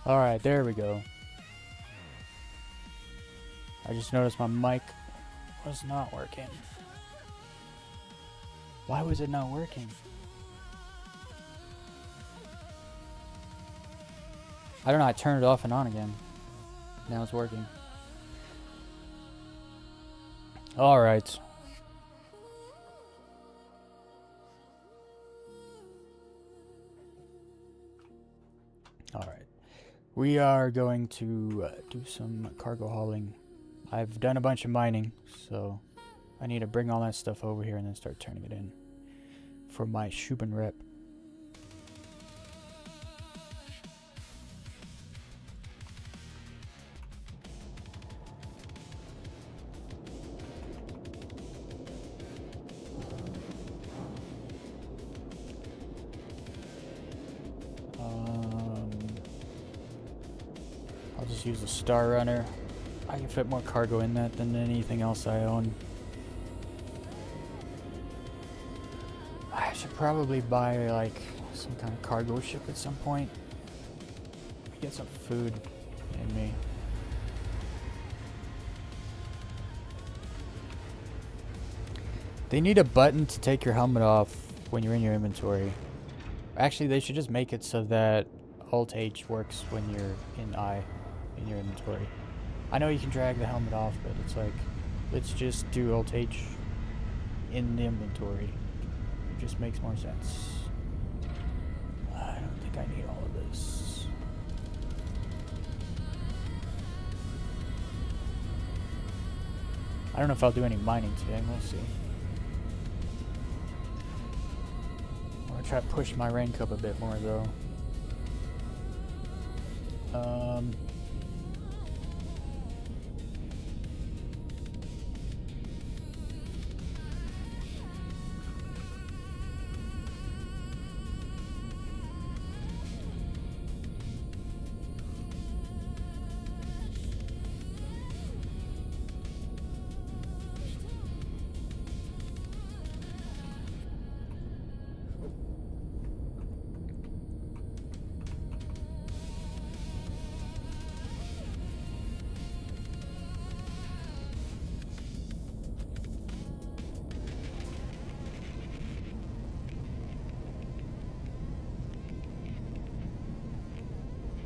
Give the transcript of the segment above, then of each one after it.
Alright, there we go. I just noticed my mic was not working. Why was it not working? I don't know, I turned it off and on again. Now it's working. Alright. Alright. We are going to do some cargo hauling. I've done a bunch of mining, so I need to bring all that stuff over here and then start turning it in for my Shubin rep. I'll just use the Star Runner. I can fit more cargo in that than anything else I own. I should probably buy like some kind of cargo ship at some point. Get some food in me. They need a button to take your helmet off when you're in your inventory. Actually, they should just make it so that Alt H works when you're in I in your inventory. I know you can drag the helmet off, but it's like, let's just do Alt H in the inventory. It just makes more sense. I don't think I need all of this. I don't know if I'll do any mining today, we'll see. I'm gonna try to push my rank up a bit more though.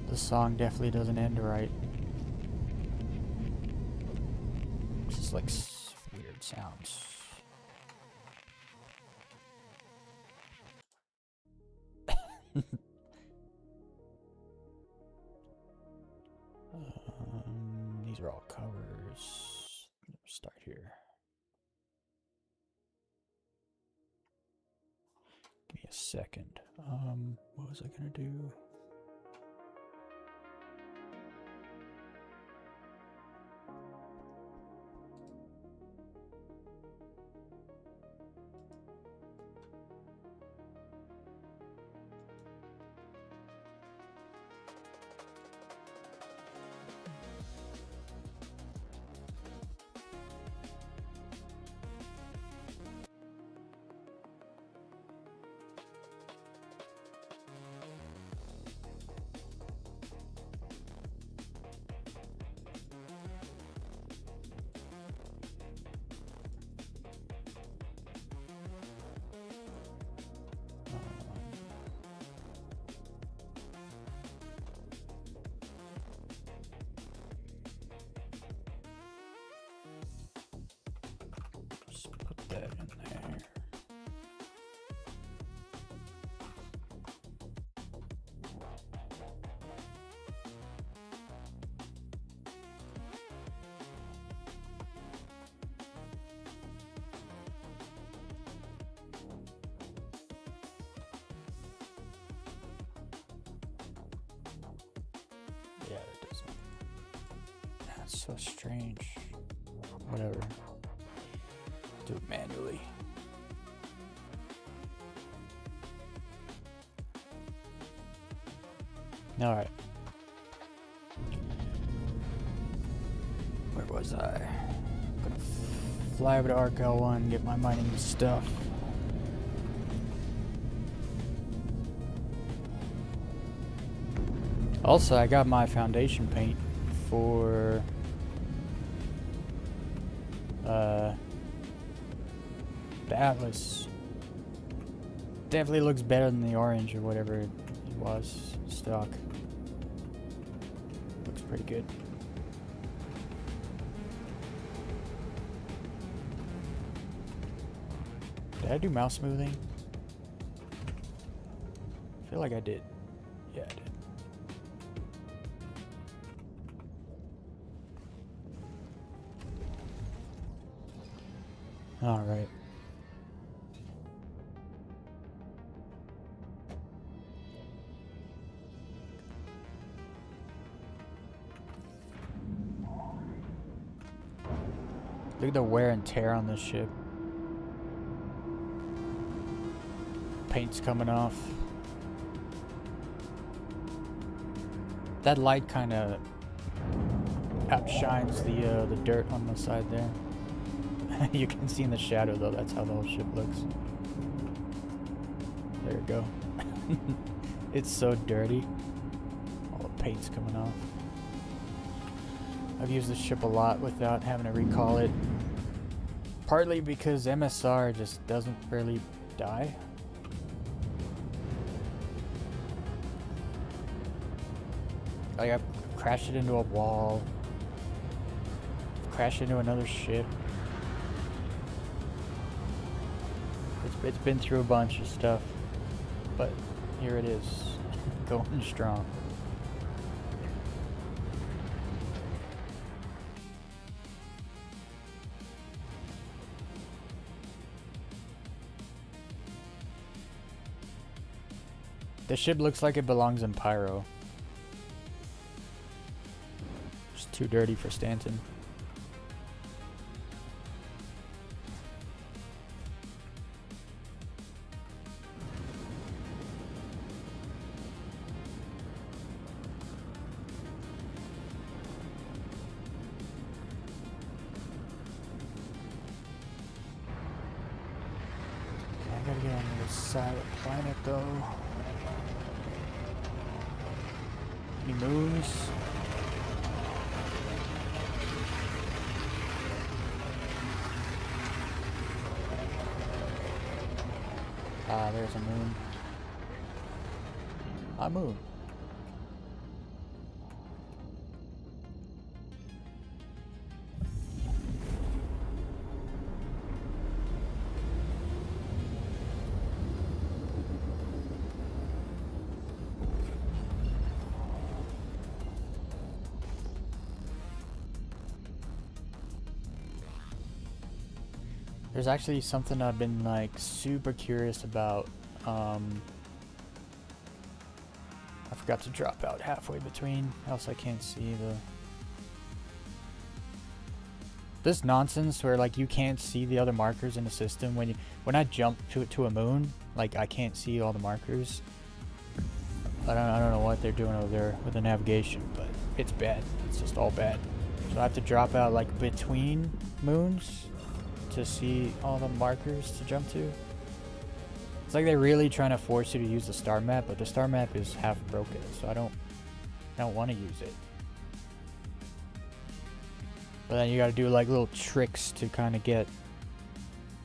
The song definitely doesn't end right. It's just like weird sounds. These are all covers. Let's start here. Give me a second. What was I gonna do? Put that in there. Yeah, that doesn't. That's so strange. Whatever. Do it manually. All right. Where was I? I'm gonna fly over to ArcL1, get my mining stuff. Also, I got my foundation paint for the Atlas. Definitely looks better than the orange or whatever it was stock. Looks pretty good. Did I do mouse smoothing? I feel like I did. Yeah, I did. All right. Look at the wear and tear on this ship. Paint's coming off. That light kind of outshines the dirt on the side there. You can see in the shadow though, that's how the whole ship looks. There we go. It's so dirty. All the paint's coming off. I've used this ship a lot without having to recall it. Partly because MSR just doesn't really die. Like, I've crashed it into a wall. Crashed into another ship. It's been through a bunch of stuff. But here it is. Going strong. This ship looks like it belongs in Pyro. It's too dirty for Stanton. I gotta get on the other side of the planet though. Any moons? Ah, there's a moon. A moon. There's actually something I've been like super curious about. I forgot to drop out halfway between, else I can't see this nonsense where like you can't see the other markers in the system when I jump to a moon, like I can't see all the markers. I don't know what they're doing over there with the navigation, but it's bad. It's just all bad. So I have to drop out like between moons to see all the markers to jump to. It's like they're really trying to force you to use the star map, but the star map is half broken, so I don't want to use it. But then you got to do like little tricks to kind of get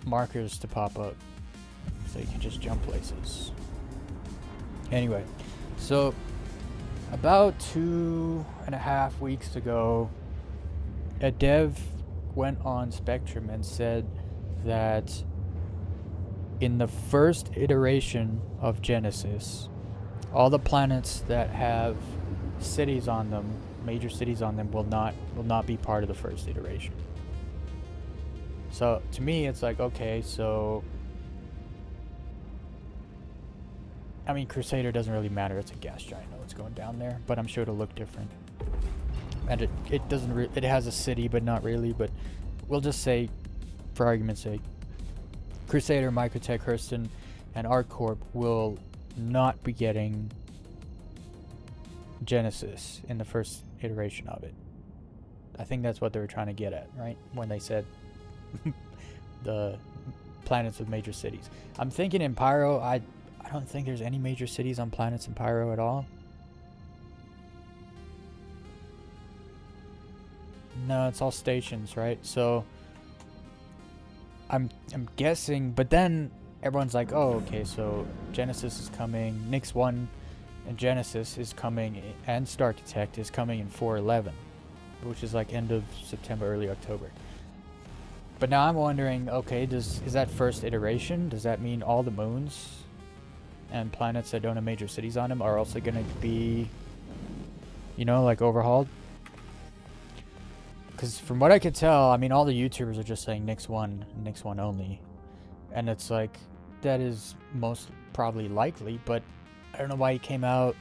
markers to pop up so you can just jump places. Anyway, so about 2.5 weeks ago, a dev went on Spectrum and said that in the first iteration of Genesis, all the planets that have cities on them, major cities on them, will not be part of the first iteration. So to me, it's like, okay, so I mean, Crusader doesn't really matter. It's a gas giant. I know what's going down there, but I'm sure it'll look different. And it doesn't. It has a city, but not really. But we'll just say, for argument's sake, Crusader, Microtech, Hurston, and ArcCorp will not be getting Genesis in the first iteration of it. I think that's what they were trying to get at, right? When they said the planets with major cities. I'm thinking in Pyro, I don't think there's any major cities on planets in Pyro at all. No, it's all stations, right? So I'm guessing, but then everyone's like, oh, okay, so Genesis is coming, Nyx 1 and Genesis is coming, and Starchitect is coming in 4.11, which is like end of September, early October. But now I'm wondering, okay, is that first iteration? Does that mean all the moons and planets that don't have major cities on them are also going to be, you know, like overhauled? Because from what I could tell, I mean, all the YouTubers are just saying Nyx 1, Nyx 1 only. And it's like, that is most probably likely, but I don't know why he came out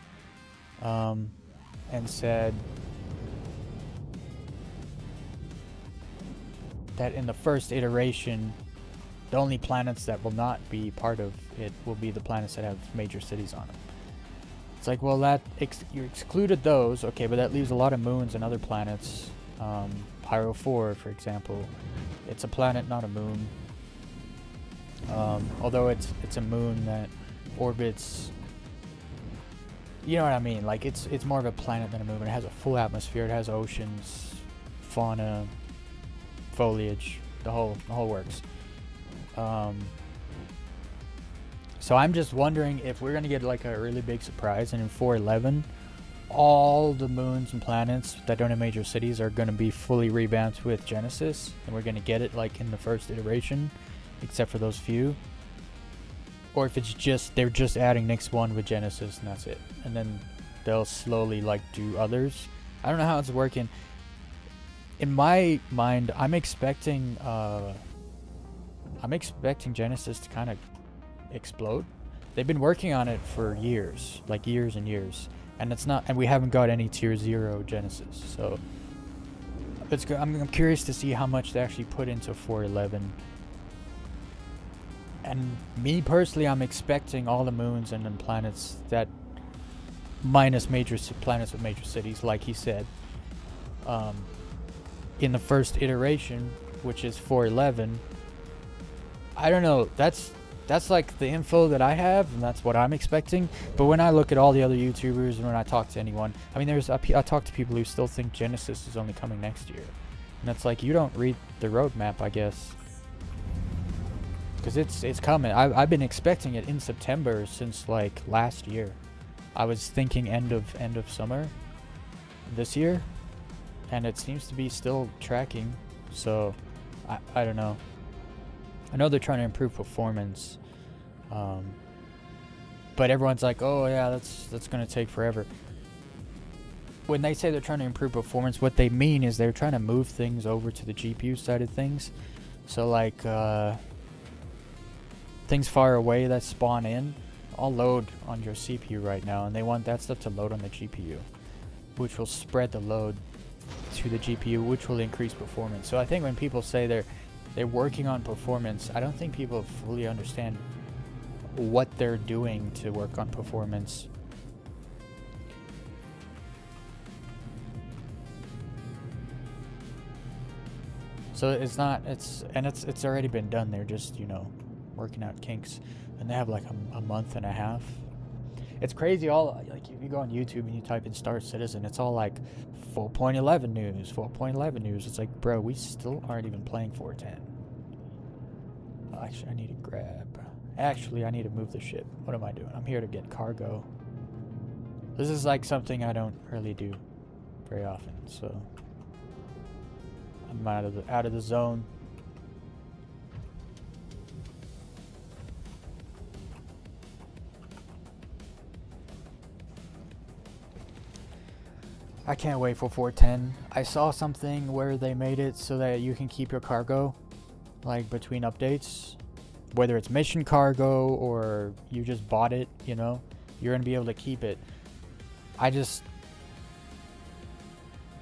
and said that in the first iteration, the only planets that will not be part of it will be the planets that have major cities on them. It's like, well, you excluded those, okay, but that leaves a lot of moons and other planets. Pyro 4, for example, it's a planet, not a moon. Although it's a moon that orbits, you know what I mean? Like it's more of a planet than a moon. But it has a full atmosphere. It has oceans, fauna, foliage, the whole works. So I'm just wondering if we're gonna get like a really big surprise, and in 4.11, all the moons and planets that don't have major cities are gonna be fully revamped with Genesis, and we're gonna get it like in the first iteration, except for those few. Or if it's just they're just adding Nyx 1 with Genesis and that's it, and then they'll slowly like do others. I don't know how it's working. In my mind, I'm expecting Genesis to kind of explode. They've been working on it for years, like years and years, and we haven't got any tier 0 Genesis. So I'm curious to see how much they actually put into 4.11. And me personally, I'm expecting all the moons and then planets that minus major planets with major cities, like he said, in the first iteration, which is 4.11. I don't know. That's like the info that I have, and that's what I'm expecting. But when I look at all the other YouTubers and when I talk to anyone, I mean, I talk to people who still think Genesis is only coming next year, and it's like, you don't read the roadmap, I guess. Because it's coming. I've been expecting it in September since like last year. I was thinking end of summer this year, and it seems to be still tracking. So I don't know. I know they're trying to improve performance, but everyone's like, oh yeah, that's gonna take forever. When they say they're trying to improve performance, what they mean is they're trying to move things over to the GPU side of things. So like things far away that spawn in all load on your CPU right now, and they want that stuff to load on the GPU, which will spread the load to the GPU, which will increase performance. So I think when people say they're working on performance, I don't think people fully understand what they're doing to work on performance. So it's already been done. They're just, working out kinks, and they have like a month and a half. It's crazy. All like, if you go on YouTube and you type in Star Citizen, it's all like 4.11 news, 4.11 news. It's like, bro, we still aren't even playing 4.10. Actually, I need to I need to move the ship. What am I doing? I'm here to get cargo. This is like something I don't really do very often, so I'm out of the zone. I can't wait for 4.10. I saw something where they made it so that you can keep your cargo, like between updates, whether it's mission cargo or you just bought it, you're gonna be able to keep it.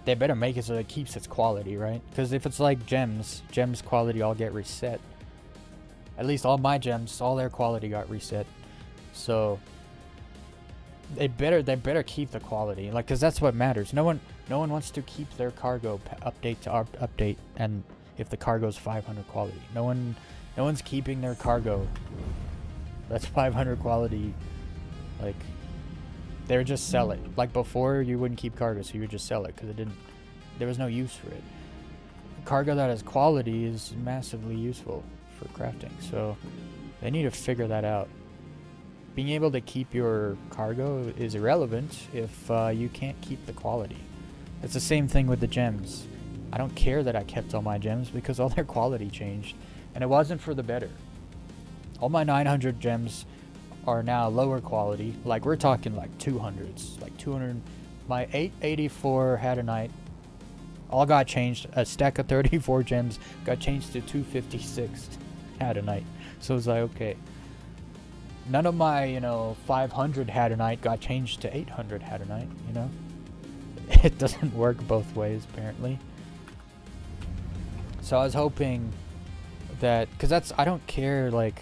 They better make it so it keeps its quality, right? Because if it's like gems quality all get reset. At least all my gems, all their quality got reset. So they better keep the quality, like, because that's what matters. No one wants to keep their cargo update to update, and if the cargo's 500 quality, no one's keeping their cargo that's 500 quality. Like, they would just sell it. Like before, you wouldn't keep cargo, so you would just sell it because there was no use for it. cargo that has quality is massively useful for crafting. So they need to figure that out. Being able to keep your cargo is irrelevant if you can't keep the quality. It's the same thing with the gems. I don't care that I kept all my gems because all their quality changed, and it wasn't for the better. All my 900 gems are now lower quality. Like, we're talking like 200s, like 200. My 884 Hadonite all got changed. A stack of 34 gems got changed to 256 Hadonite. So it was like, okay. None of my, 500 Hadonite got changed to 800 Hadonite, It doesn't work both ways, apparently. So I was hoping that, because I don't care, like,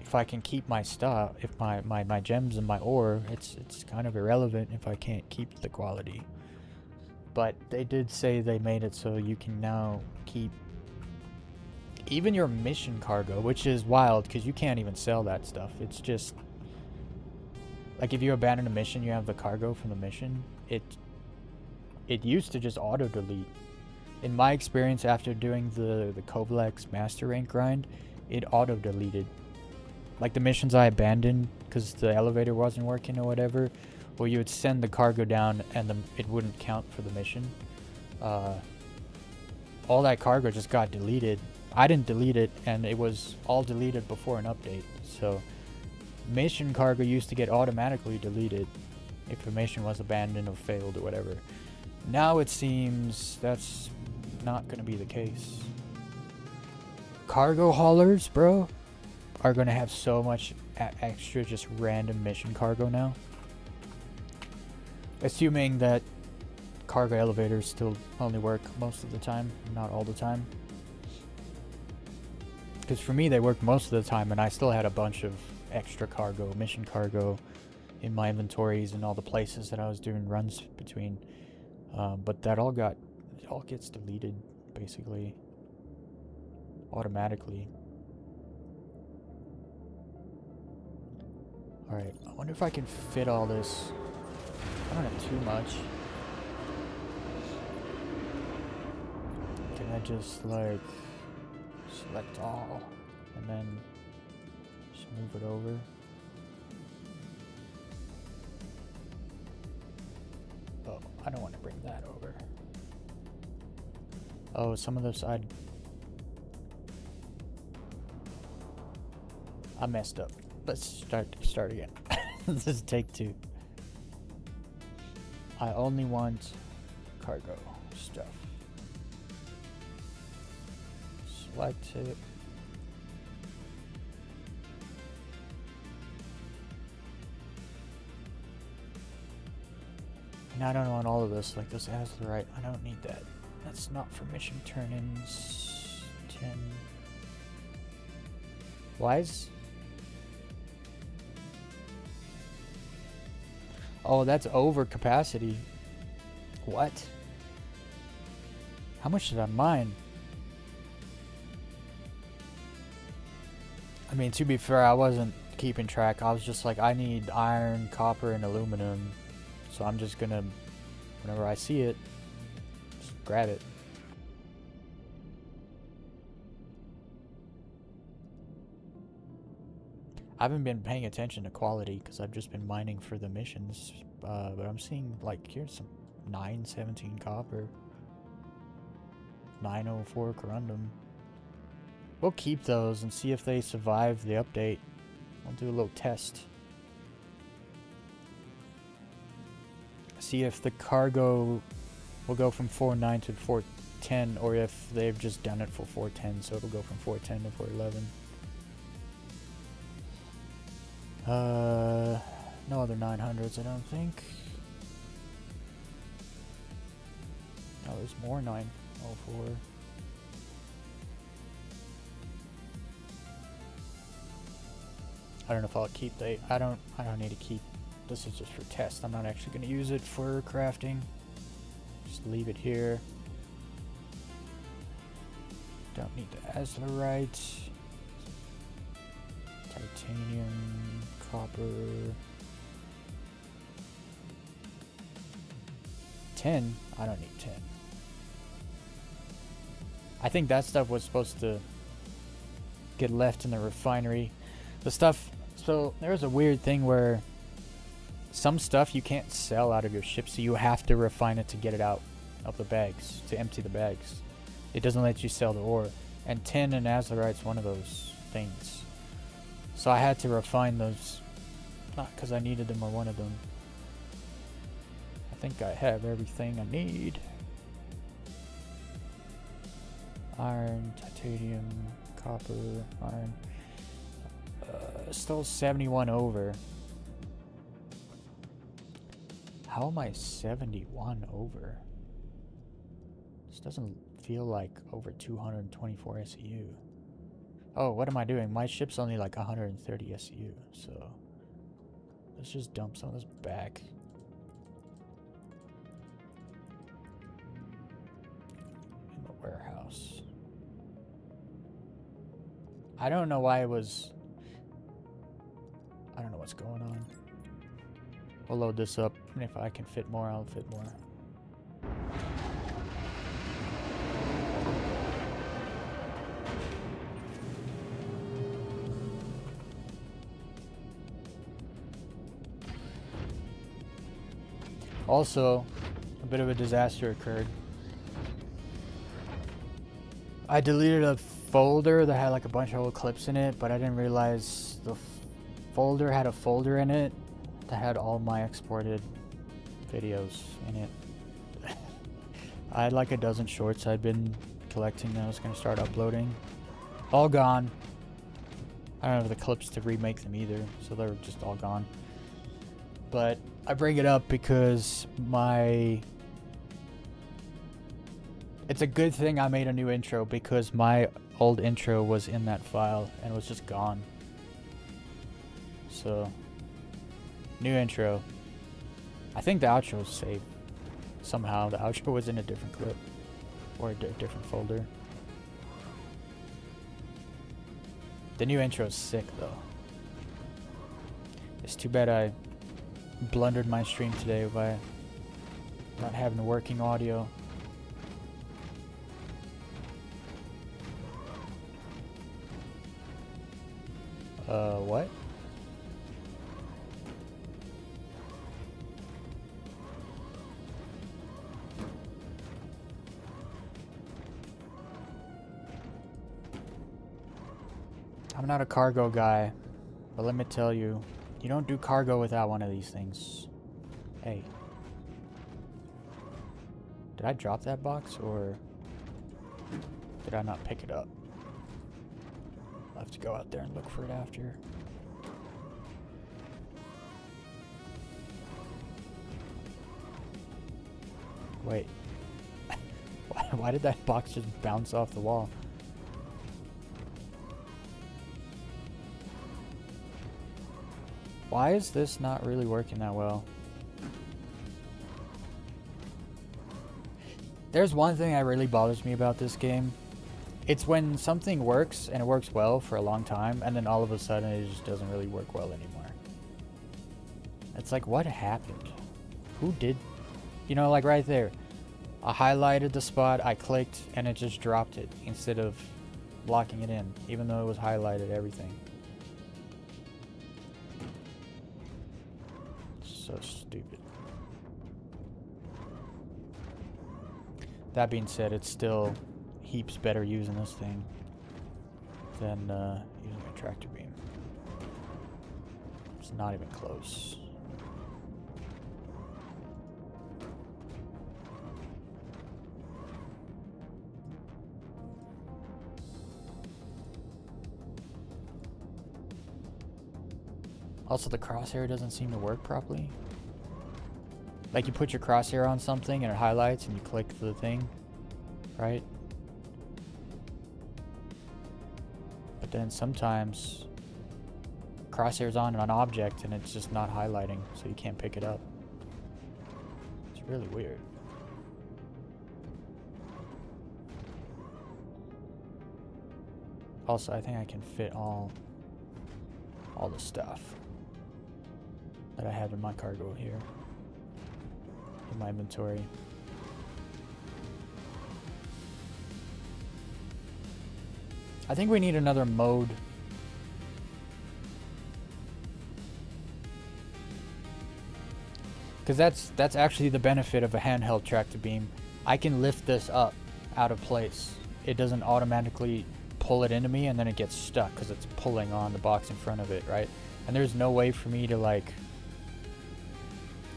if I can keep my stuff, if my gems and my ore, it's kind of irrelevant if I can't keep the quality. But they did say they made it so you can now keep even your mission cargo, which is wild because you can't even sell that stuff. It's just like if you abandon a mission, you have the cargo from the mission. It used to just auto delete. In my experience, after doing the Kovalex master rank grind, it auto deleted. Like the missions I abandoned because the elevator wasn't working or whatever, well, you would send the cargo down and it wouldn't count for the mission. All that cargo just got deleted. I didn't delete it, and it was all deleted before an update. So mission cargo used to get automatically deleted if a mission was abandoned or failed or whatever. Now it seems that's not going to be the case. Cargo haulers, bro, are going to have so much extra just random mission cargo now. Assuming that cargo elevators still only work most of the time, not all the time. Because for me, they worked most of the time, and I still had a bunch of extra cargo, mission cargo, in my inventories and all the places that I was doing runs between. But that all gets deleted, basically, automatically. Alright, I wonder if I can fit all this. I don't have too much. Can I just, like, select all and then just move it over? Oh, I don't want to bring that over. Oh, some of this I messed up. Let's start again. This is take 2. I only want cargo stuff. Select it. And I don't want all of this, like this azurite. I don't need that. That's not for mission turn-ins. 10. Weez? Oh, that's over capacity. What? How much did I mine? I mean, to be fair, I wasn't keeping track. I was just like, I need iron, copper, and aluminum. So I'm just gonna, whenever I see it, just grab it. I haven't been paying attention to quality because I've just been mining for the missions. But I'm seeing, like, here's some 917 copper. 904 corundum. We'll keep those and see if they survive the update. I'll do a little test. See if the cargo will go from 4.9 to 4.10, or if they've just done it for 4.10, so it'll go from 4.10 to 4.11. No other 900s, I don't think. Oh, there's more 904. I don't know if I'll keep the. I don't need to keep. This is just for test. I'm not actually going to use it for crafting. Just leave it here. Don't need the azurite. Titanium, copper. 10? I don't need 10. I think that stuff was supposed to get left in the refinery. The stuff, so there's a weird thing where some stuff you can't sell out of your ship, so you have to refine it to get it out of the bags, to empty the bags. It doesn't let you sell the ore. And tin and azurite's one of those things. So I had to refine those, not because I needed them or wanted them. I think I have everything I need. Iron, titanium, copper, iron. Still 71 over. How am I 71 over? This doesn't feel like over 224 SEU. Oh, what am I doing? My ship's only like 130 SEU, so let's just dump some of this back. In the warehouse. I don't know why it was... I don't know what's going on. We'll load this up, and if I can fit more, I'll fit more. Also, a bit of a disaster occurred. I deleted a folder that had like a bunch of old clips in it, but I didn't realize the folder had a folder in it that had all my exported videos in it. I had like a dozen shorts I'd been collecting that I was going to start uploading. All gone. I don't have the clips to remake them either, so they're just all gone. But I bring it up because it's a good thing I made a new intro, because my old intro was in that file and was just gone. So, new intro. I think the outro was saved. Somehow the outro was in a different clip or a different folder. The new intro is sick though. It's too bad I blundered my stream today by not having working audio. What? I'm not a cargo guy, but let me tell you, you don't do cargo without one of these things. Hey. Did I drop that box, or did I not pick it up? I'll have to go out there and look for it after. Wait. Why did that box just bounce off the wall? Why is this not really working that well? There's one thing that really bothers me about this game. It's when something works, and it works well for a long time, and then all of a sudden it just doesn't really work well anymore. It's like, what happened? Who did... You know, like right there. I highlighted the spot, I clicked, and it just dropped it instead of locking it in, even though it was highlighted everything. So stupid. That being said, it's still heaps better using this thing than using a tractor beam. It's not even close. Also, the crosshair doesn't seem to work properly. Like, you put your crosshair on something and it highlights and you click the thing, right? But then sometimes crosshair's on an object and it's just not highlighting, so you can't pick it up. It's really weird. Also, I think I can fit all the stuff that I have in my cargo here in my inventory. I think we need another mode. Because that's actually the benefit of a handheld tractor beam. I can lift this up out of place. It doesn't automatically pull it into me and then it gets stuck because it's pulling on the box in front of it, right? And there's no way for me to like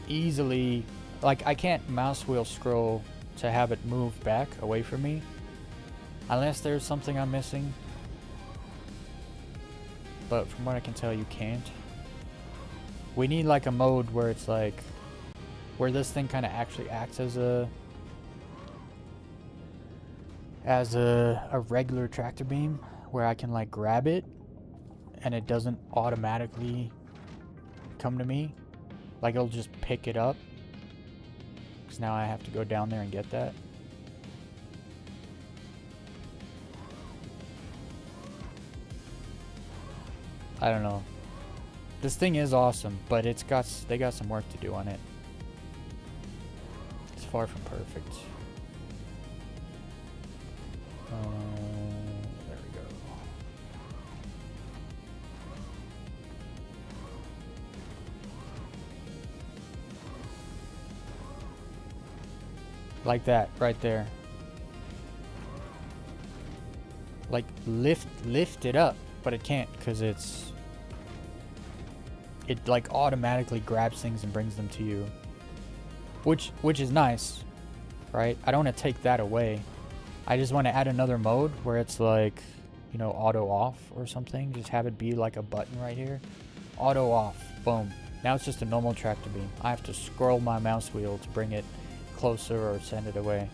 easily, like I can't mouse wheel scroll to have it move back away from me unless there's something I'm missing. But from what I can tell, you can't. We need like a mode where it's like, where this thing kind of actually acts as a regular tractor beam, where I can like grab it and it doesn't automatically come to me. Like it'll just pick it up. Because now I have to go down there and get that. I don't know. This thing is awesome, but they got some work to do on it. It's far from perfect. There we go. Like that, right there. Like lift it up, but it can't because it like automatically grabs things and brings them to you. Which is nice, right? I don't want to take that away. I just want to add another mode where it's like, you know, auto off or something. Just have it be like a button right here. Auto off, boom. Now it's just a normal tractor beam. I have to scroll my mouse wheel to bring it closer or send it away.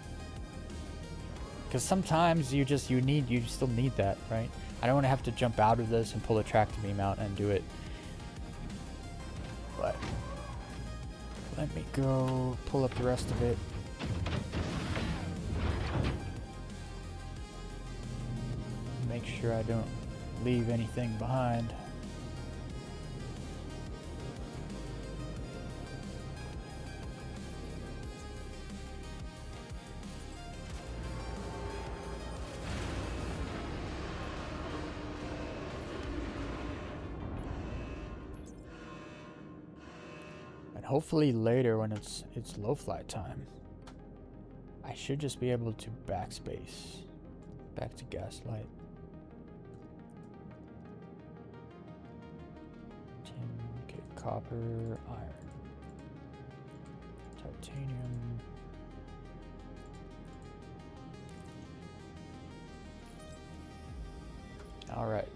Because sometimes you still need that, right? I don't want to have to jump out of this and pull a tractor beam out and do it. But let me go pull up the rest of it. Make sure I don't leave anything behind. And hopefully later when it's low flight time, I should just be able to backspace back to gaslight. Okay, copper, iron, titanium. All right.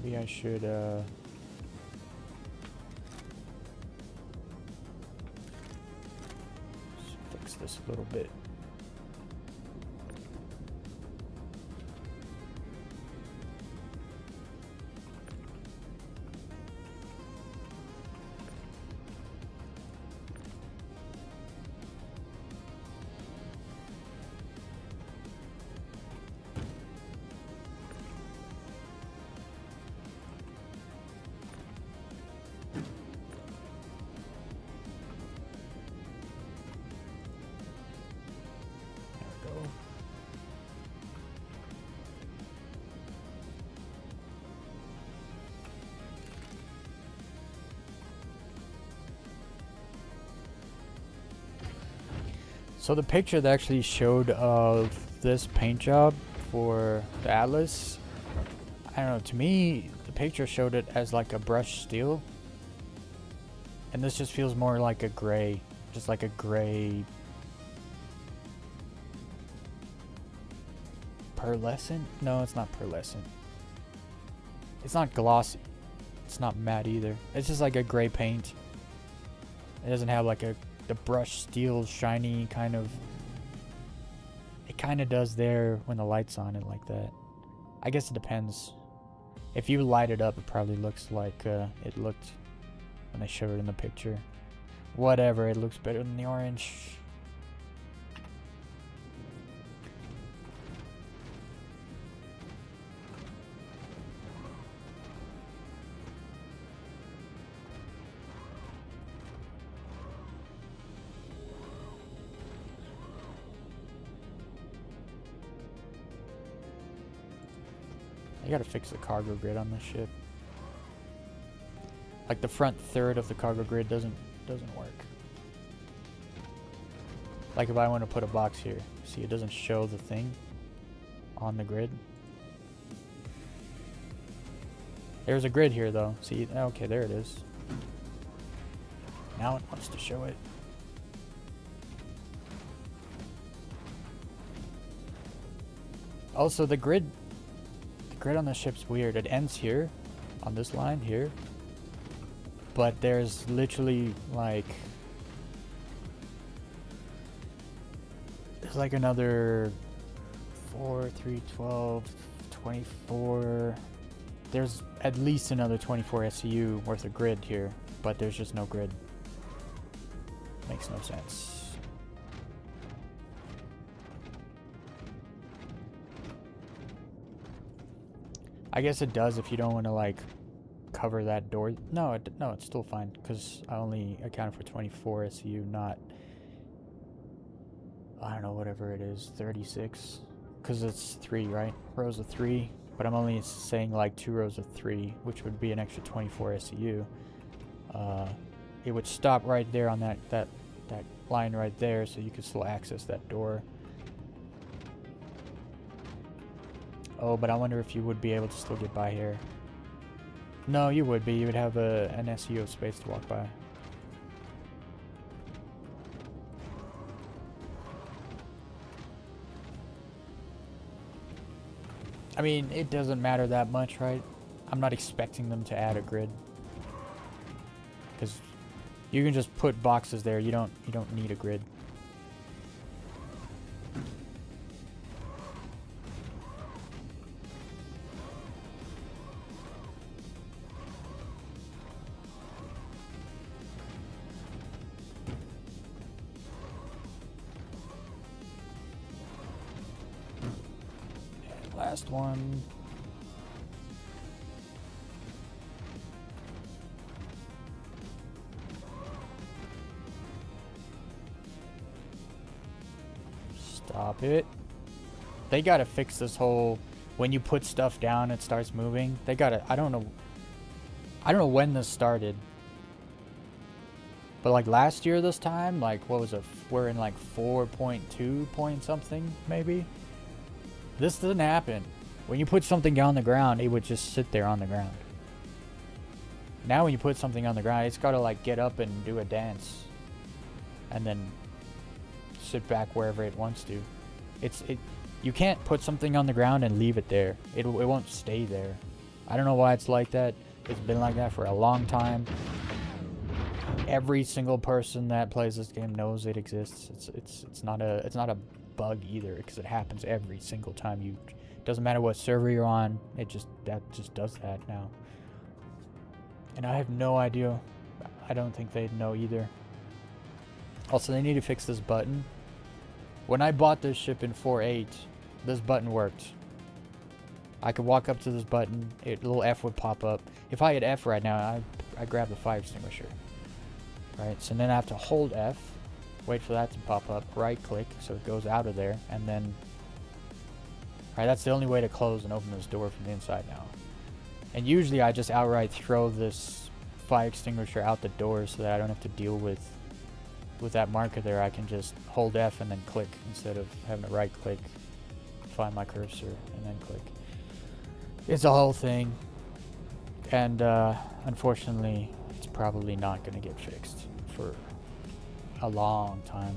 Maybe I should fix this a little bit. So the picture that actually showed of this paint job for the Atlas, I don't know, to me, the picture showed it as like a brushed steel. And this just feels more like a gray, just like a gray pearlescent? No, it's not pearlescent. It's not glossy. It's not matte either. It's just like a gray paint. It doesn't have like the brushed steel shiny kind of. It kind of does there when the light's on it like that. I guess it depends. If you light it up, it probably looks like it looked when they showed it in the picture. Whatever, it looks better than the orange. They gotta fix the cargo grid on this ship. Like the front third of the cargo grid doesn't work. Like if I want to put a box here, see it doesn't show the thing on the grid. There's a grid here though. See, okay, there it is. Now it wants to show it. Also, the grid on the ship's weird. It ends here, on this line here, but there's literally like there's like another 4, 3, 12, 24. There's at least another 24 SCU worth of grid here, but there's just no grid. Makes no sense. I guess it does if you don't want to like cover that door. No, it's still fine because I only accounted for 24 SCU, not, I don't know, whatever it is, 36, because it's 3, right? Rows of 3, but I'm only saying like 2 rows of 3, which would be an extra 24 SCU. It would stop right there on that line right there, so you could still access that door. Oh, but I wonder if you would be able to still get by here. No, you would be. You would have an SCU of space to walk by. I mean, it doesn't matter that much, right? I'm not expecting them to add a grid, because you can just put boxes there. You don't need a grid. Last one. Stop it. They gotta fix this whole, when you put stuff down it starts moving. They gotta, I don't know when this started, but like last year this time, like what was it, we're in like 4.2 point something maybe. This doesn't happen. When you put something on the ground, it would just sit there on the ground. Now when you put something on the ground, it's got to like get up and do a dance. And then sit back wherever it wants to. You can't put something on the ground and leave it there. It won't stay there. I don't know why it's like that. It's been like that for a long time. Every single person that plays this game knows it exists. It's not a bug either, because it happens every single time you, doesn't matter what server you're on, that just does that now. And I have no idea. I don't think they'd know either. Also, they need to fix this button. When I bought this ship in 4.8, this button worked. I could walk up to this button, a little F would pop up. If I hit F right now, I grab the fire extinguisher. Right, so then I have to hold F, wait for that to pop up, right click so it goes out of there, and then, right, that's the only way to close and open this door from the inside now. And usually I just outright throw this fire extinguisher out the door so that I don't have to deal with that marker there. I can just hold F and then click instead of having to right click, find my cursor, and then click. It's a whole thing, and unfortunately it's probably not going to get fixed for a long time.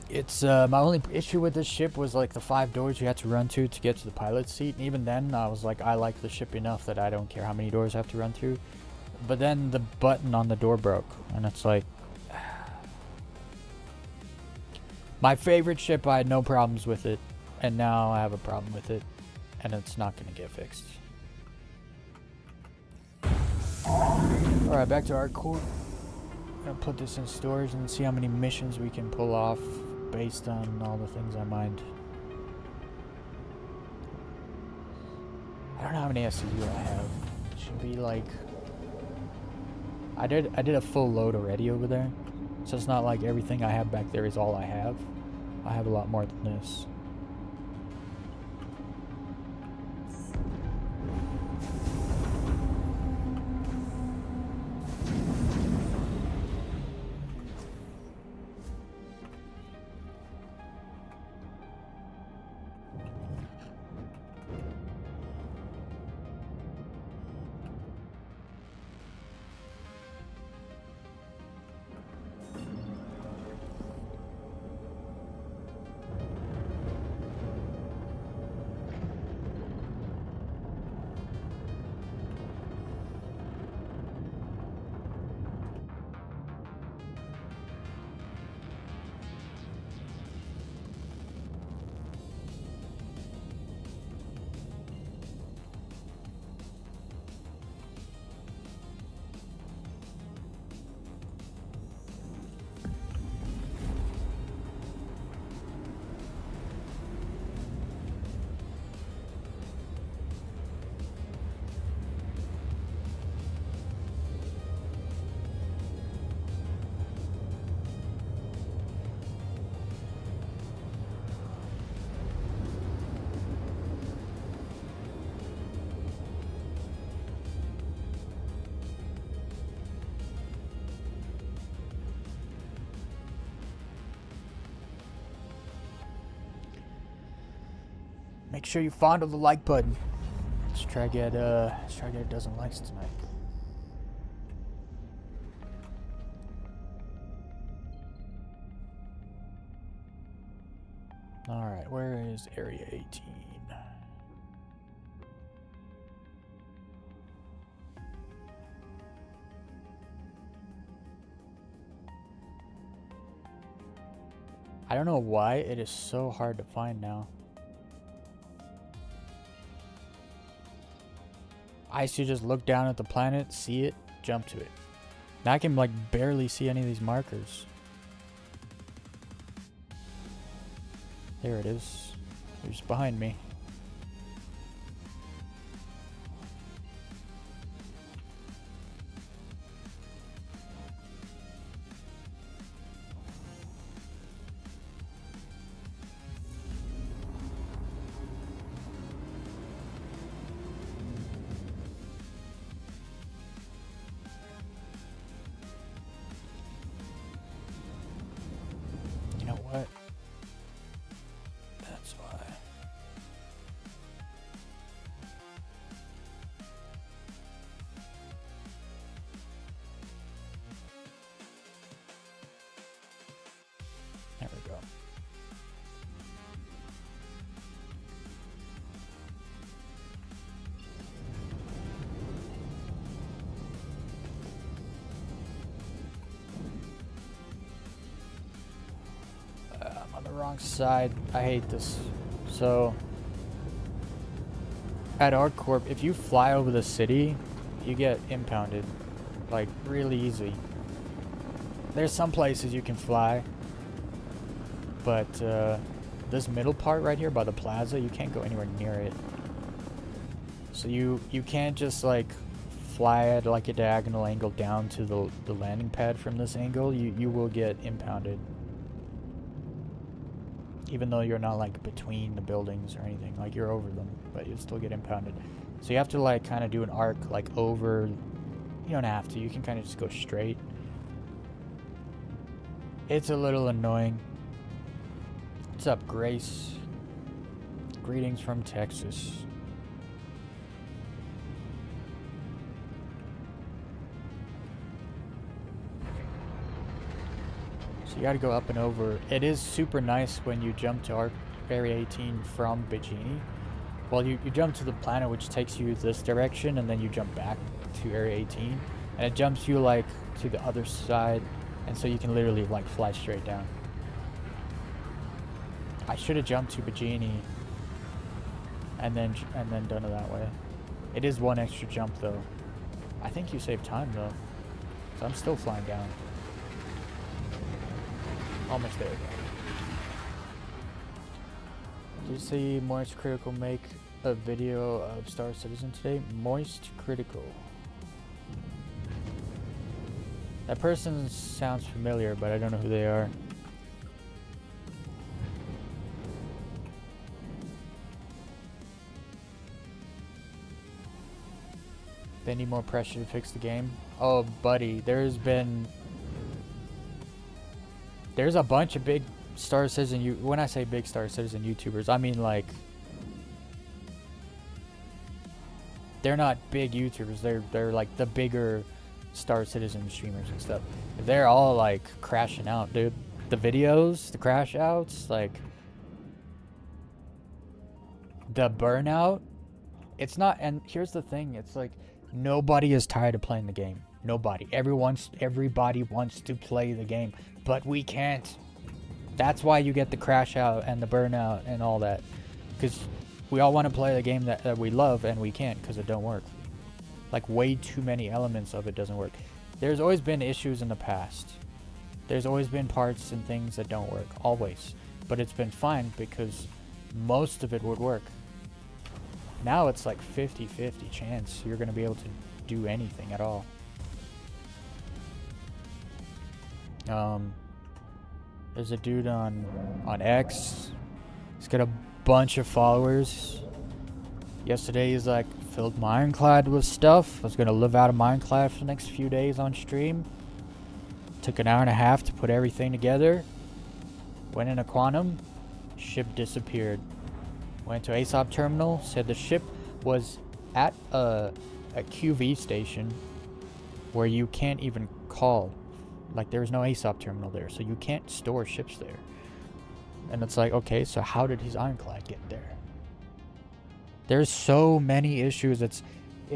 It's my only issue with this ship was like the 5 doors you had to run to get to the pilot's seat, and even then I was like, I like the ship enough that I don't care how many doors I have to run through. But then the button on the door broke, and it's like, my favorite ship, I had no problems with it, and now I have a problem with it, and it's not going to get fixed. Alright, back to our core. I'm going to put this in storage and see how many missions we can pull off based on all the things I mined. I don't know how many SCU I have. It should be like I did a full load already over there, so it's not like everything I have back there is all I have. I have a lot more than this. Make sure you fondle the like button. Let's try to get a dozen likes tonight. All right, where is Area 18? I don't know why it is so hard to find now. I used to just look down at the planet, see it, jump to it. Now I can like barely see any of these markers. There it is. It's behind me. You know what? That's why. There we go. I'm on the wrong side. I hate this. So, at ArcCorp, if you fly over the city, you get impounded. Like, really easy. There's some places you can fly. But, this middle part right here by the plaza, you can't go anywhere near it. So you can't just, like, fly at, like, a diagonal angle down to the landing pad from this angle. You will get impounded. Even though you're not like between the buildings or anything, like you're over them, but you still get impounded. So you have to like kind of do an arc like over. You don't have to. You can kind of just go straight. It's a little annoying. What's up, Grace? Greetings from Texas. So you gotta go up and over. It is super nice when you jump to Area 18 from Bikini. Well, you jump to the planet, which takes you this direction, and then you jump back to Area 18. And it jumps you, like, to the other side, and so you can literally, like, fly straight down. I should have jumped to Bikini and then done it that way. It is one extra jump, though. I think you save time, though. So I'm still flying down. Almost there. Did you see Moist Critical make a video of Star Citizen today? Moist Critical. That person sounds familiar, but I don't know who they are. They need more pressure to fix the game. Oh, buddy, there's a bunch of big Star Citizen. When I say big Star Citizen YouTubers, I mean like they're not big YouTubers. They're like the bigger Star Citizen streamers and stuff. They're all like crashing out, dude. The videos, the crash outs, like the burnout. It's not. And here's the thing. It's like nobody is tired of playing the game. Nobody. Everybody wants to play the game, but we can't. That's why you get the crash out and the burnout and all that, because we all want to play the game that we love and we can't because it don't work. Like way too many elements of it doesn't work. There's always been issues in the past. There's always been parts and things that don't work, always. But it's been fine because most of it would work. Now it's like 50-50 chance you're going to be able to do anything at all. There's a dude on X. He's got a bunch of followers. Yesterday he's like, filled my ironclad with stuff. I was going to live out of my ironclad for the next few days on stream. Took an hour and a half to put everything together. Went into Quantum. Ship disappeared. Went to ASOP terminal. Said the ship was at a QV station where you can't even call. Like there's no ASOP terminal there, so you can't store ships there. And it's like, okay, so how did his ironclad get there? There's so many issues. It's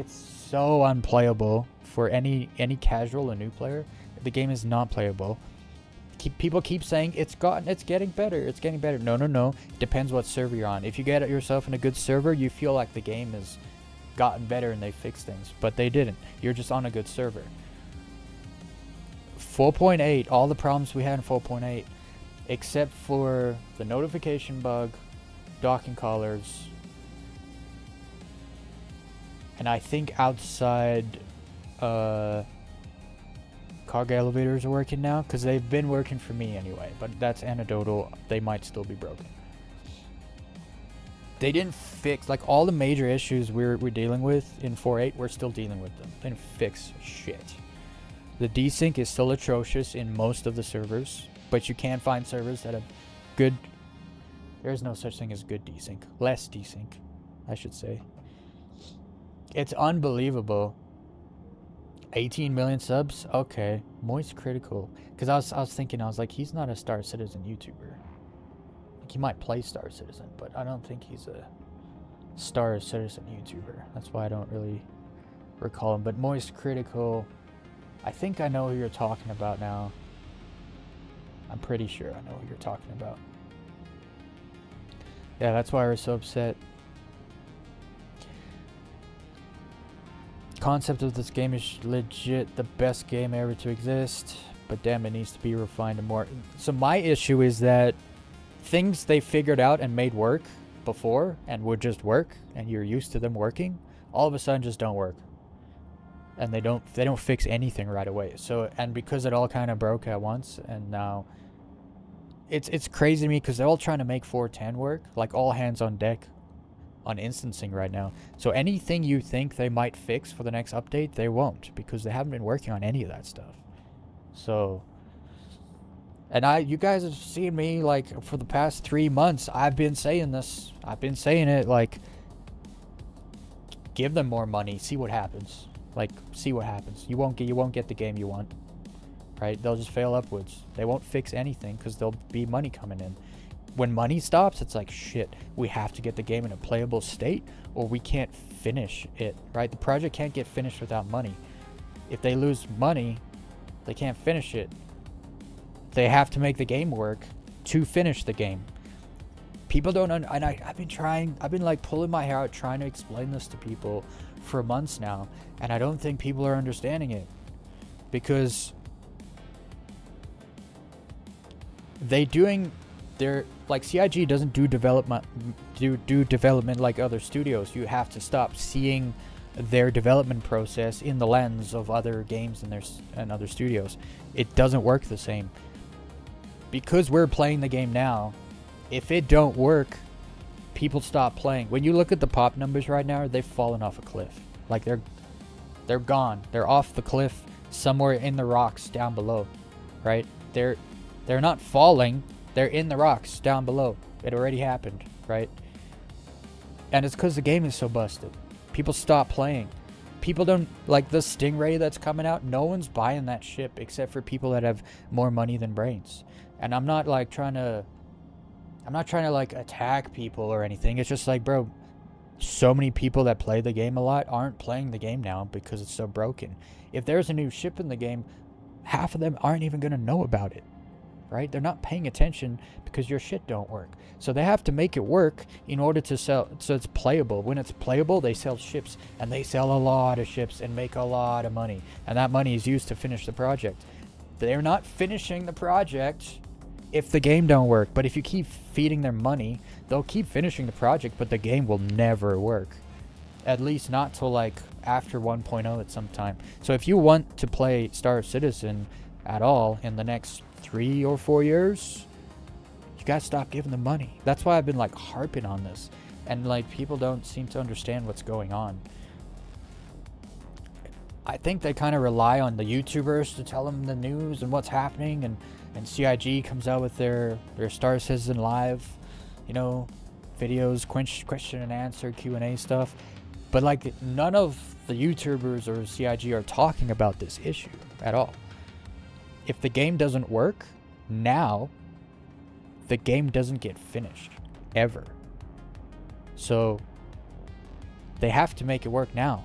so unplayable for any casual or new player. The game is not playable. People keep saying it's getting better. It's getting better. No. It depends what server you're on. If you get yourself in a good server, you feel like the game has gotten better and they fixed things, but they didn't. You're just on a good server. 4.8, all the problems we had in 4.8, except for the notification bug, docking collars, and I think outside cargo elevators are working now, because they've been working for me anyway, but that's anecdotal. They might still be broken. They didn't fix, like, all the major issues we're dealing with in 4.8, we're still dealing with them. They didn't fix shit. The desync is still atrocious in most of the servers, but you can find servers that have good... There's no such thing as good desync. Less desync, I should say. It's unbelievable. 18 million subs? Okay. Moist Critical. Because I was thinking, I was like, he's not a Star Citizen YouTuber. Like, he might play Star Citizen, but I don't think he's a Star Citizen YouTuber. That's why I don't really recall him. But Moist Critical... I think I know who you're talking about now. I'm pretty sure I know who you're talking about. Yeah, that's why I was so upset. Concept of this game is legit the best game ever to exist, but damn, it needs to be refined and more. So my issue is that things they figured out and made work before and would just work, and you're used to them working, all of a sudden just don't work. And they don't fix anything right away. So, and because it all kind of broke at once, and now it's crazy to me because they're all trying to make 4.10 work, like all hands on deck on instancing right now. So anything you think they might fix for the next update, they won't, because they haven't been working on any of that stuff. So, and you guys have seen me, like, for the past 3 months, I've been saying this. I've been saying it, like, give them more money, see what happens. Like, see what happens. You won't get the game you want, right? They'll just fail upwards. They won't fix anything because there'll be money coming in. When money stops, it's like, shit, we have to get the game in a playable state or we can't finish it, right? The project can't get finished without money. If they lose money, they can't finish it. They have to make the game work to finish the game. People don't and I've been like pulling my hair out trying to explain this to people for months now, and I don't think people are understanding it, because they're like, CIG doesn't do development like other studios. You have to stop seeing their development process in the lens of other games and other studios. It doesn't work the same. Because we're playing the game now, if it don't work, people stop playing. When you look at the pop numbers right now, they've fallen off a cliff. Like they're gone. They're off the cliff somewhere in the rocks down below, right? They're not falling. They're in the rocks down below. It already happened, right? And it's because the game is so busted. People stop playing. People don't like the Stingray that's coming out. No one's buying that ship except for people that have more money than brains. And I'm not trying to like attack people or anything. It's just like, bro, so many people that play the game a lot aren't playing the game now because it's so broken. If there's a new ship in the game, half of them aren't even going to know about it, right? They're not paying attention because your shit don't work. So they have to make it work in order to sell, so it's playable. When it's playable, they sell ships, and they sell a lot of ships and make a lot of money. And that money is used to finish the project. They're not finishing the project if the game don't work. But if you keep feeding them money, they'll keep finishing the project, but the game will never work. At least not till like after 1.0 at some time. So if you want to play Star Citizen at all in the next 3 or 4 years, you gotta stop giving them money. That's why I've been like harping on this, and like people don't seem to understand what's going on. I think they kind of rely on the YouTubers to tell them the news and what's happening, and CIG comes out with their Star Citizen Live, you know, videos, question and answer, Q&A stuff. But like none of the YouTubers or CIG are talking about this issue at all. If the game doesn't work now, the game doesn't get finished ever. So they have to make it work now.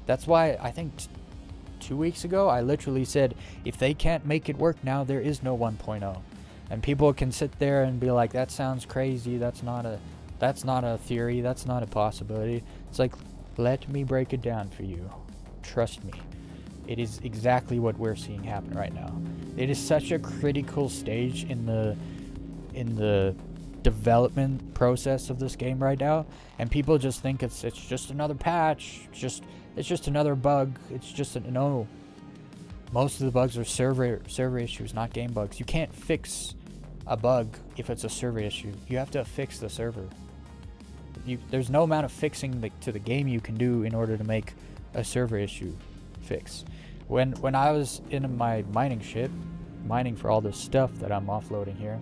That's why I think 2 weeks ago I literally said, if they can't make it work now, there is no 1.0. And people can sit there and be like, that sounds crazy, that's not a theory, that's not a possibility. It's like, let me break it down for you. Trust me. It is exactly what we're seeing happen right now. It is such a critical stage in the development process of this game right now, and people just think it's just another patch, it's just another bug. It's just no. Most of the bugs are server issues, not game bugs. You can't fix a bug if it's a server issue. You have to fix the server. There's no amount of fixing to the game you can do in order to make a server issue fix. When I was in my mining ship, mining for all this stuff that I'm offloading here,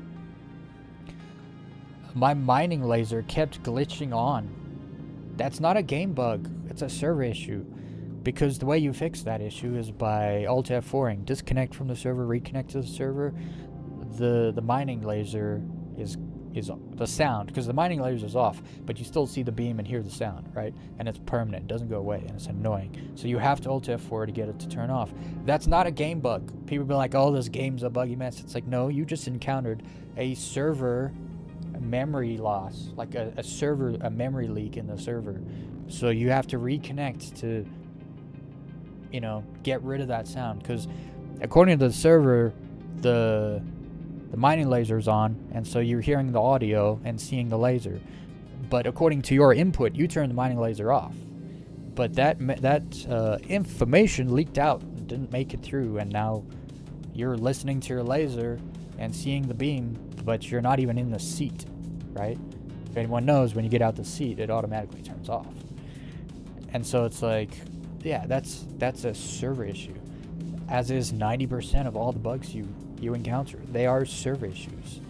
my mining laser kept glitching on. That's not a game bug, it's a server issue. Because the way you fix that issue is by Alt F4ing. Disconnect from the server, reconnect to the server. The mining laser is the sound, because the mining laser is off, but you still see the beam and hear the sound, right? And it's permanent, it doesn't go away, and it's annoying. So you have to Alt F4 to get it to turn off. That's not a game bug. People be like, oh, this game's a buggy mess. It's like, no, you just encountered a server memory loss, like a memory leak in the server. So you have to reconnect to, you know, get rid of that sound, because according to the server, the mining laser's on, and so you're hearing the audio and seeing the laser. But according to your input, you turned the mining laser off. But that information leaked out, didn't make it through, and now you're listening to your laser and seeing the beam, but you're not even in the seat, right? If anyone knows, when you get out the seat, it automatically turns off. And so it's like, yeah, that's a server issue, as is 90% of all the bugs you encounter. They are server issues,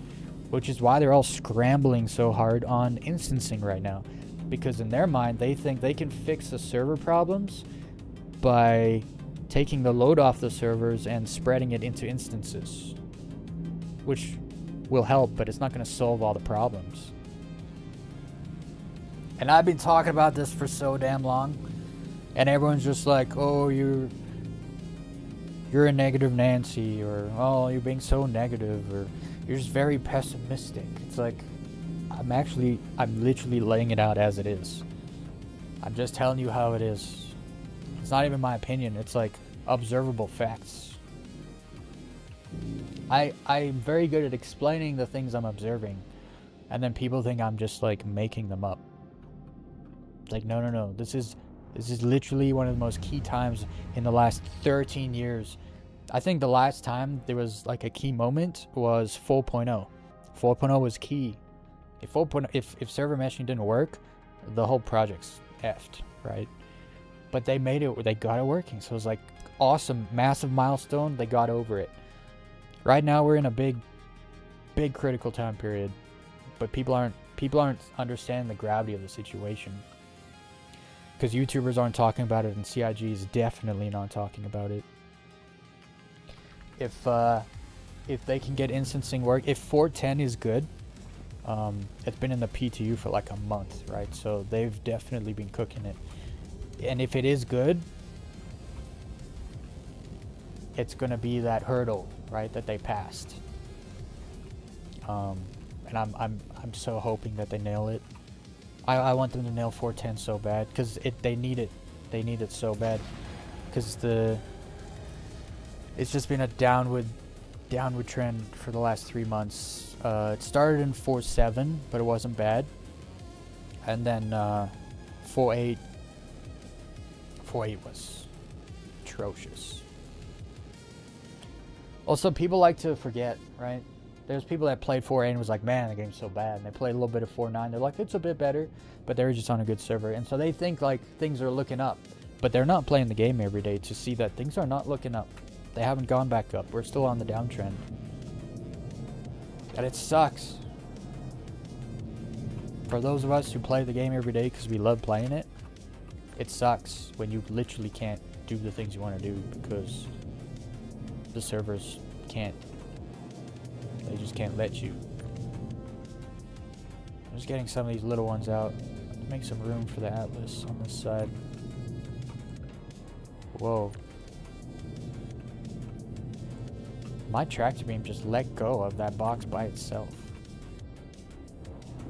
which is why they're all scrambling so hard on instancing right now, because in their mind they think they can fix the server problems by taking the load off the servers and spreading it into instances, which will help, but it's not going to solve all the problems. And I've been talking about this for so damn long, and everyone's just like, oh, you're a negative Nancy, or oh, you're being so negative, or you're just very pessimistic. It's like, I'm literally laying it out as it is. I'm just telling you how it is. It's not even my opinion, it's like observable facts. I'm very good at explaining the things I'm observing, and then people think I'm just like making them up. Like, no, this is This is literally one of the most key times in the last 13 years. I think the last time there was like a key moment was 4.0. 4.0 was key. If 4.0, if server meshing didn't work, the whole project's effed, right? But they made it, they got it working. So it was like awesome, massive milestone. They got over it. Right now we're in a big critical time period, but people aren't understanding the gravity of the situation. Because YouTubers aren't talking about it, and CIG is definitely not talking about it. If they can get instancing work, if 410 is good, it's been in the PTU for like a month, right? So they've definitely been cooking it. And if it is good, it's gonna be that hurdle, right, that they passed. And I'm so hoping that they nail it. I want them to nail 410 so bad, because they need it. They need it so bad, because it's just been a downward trend for the last 3 months. It started in 4.7, but it wasn't bad, and then 4.8 was atrocious. Also, people like to forget, right? There's people that played 4.8 and was like, man, the game's so bad. And they played a little bit of 4.9. They're like, it's a bit better. But they're just on a good server. And so they think like things are looking up. But they're not playing the game every day to see that things are not looking up. They haven't gone back up. We're still on the downtrend. And it sucks. For those of us who play the game every day because we love playing it, it sucks when you literally can't do the things you want to do because the servers can't. They just can't let you. I'm just getting some of these little ones out to make some room for the Atlas on this side. Whoa. My tractor beam just let go of that box by itself.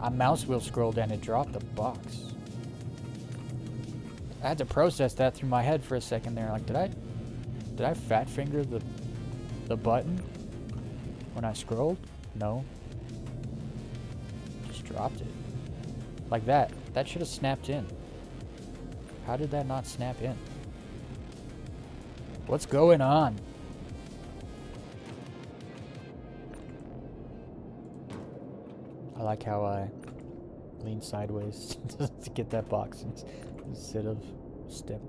I mouse wheel scrolled and it dropped the box. I had to process that through my head for a second there. Like, did I fat finger the button when I scrolled? No. Just dropped it. Like that. That should have snapped in. How did that not snap in? What's going on? I like how I lean sideways to get that box instead of step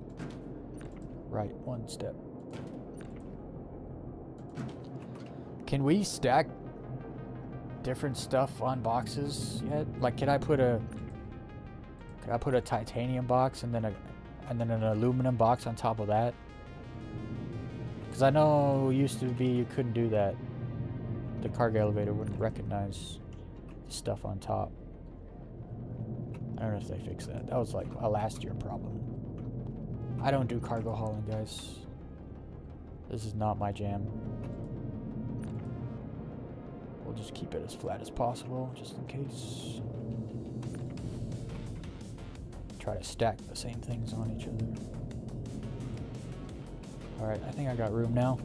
right, one step. Can we stack different stuff on boxes yet? Like, could I put a titanium box and then an aluminum box on top of that? Because I know it used to be you couldn't do that. The cargo elevator wouldn't recognize the stuff on top. I don't know if they fixed that. That was like a last year problem. I don't do cargo hauling, guys. This is not my jam. We'll just keep it as flat as possible, just in case. Try to stack the same things on each other. Alright, I think I got room now.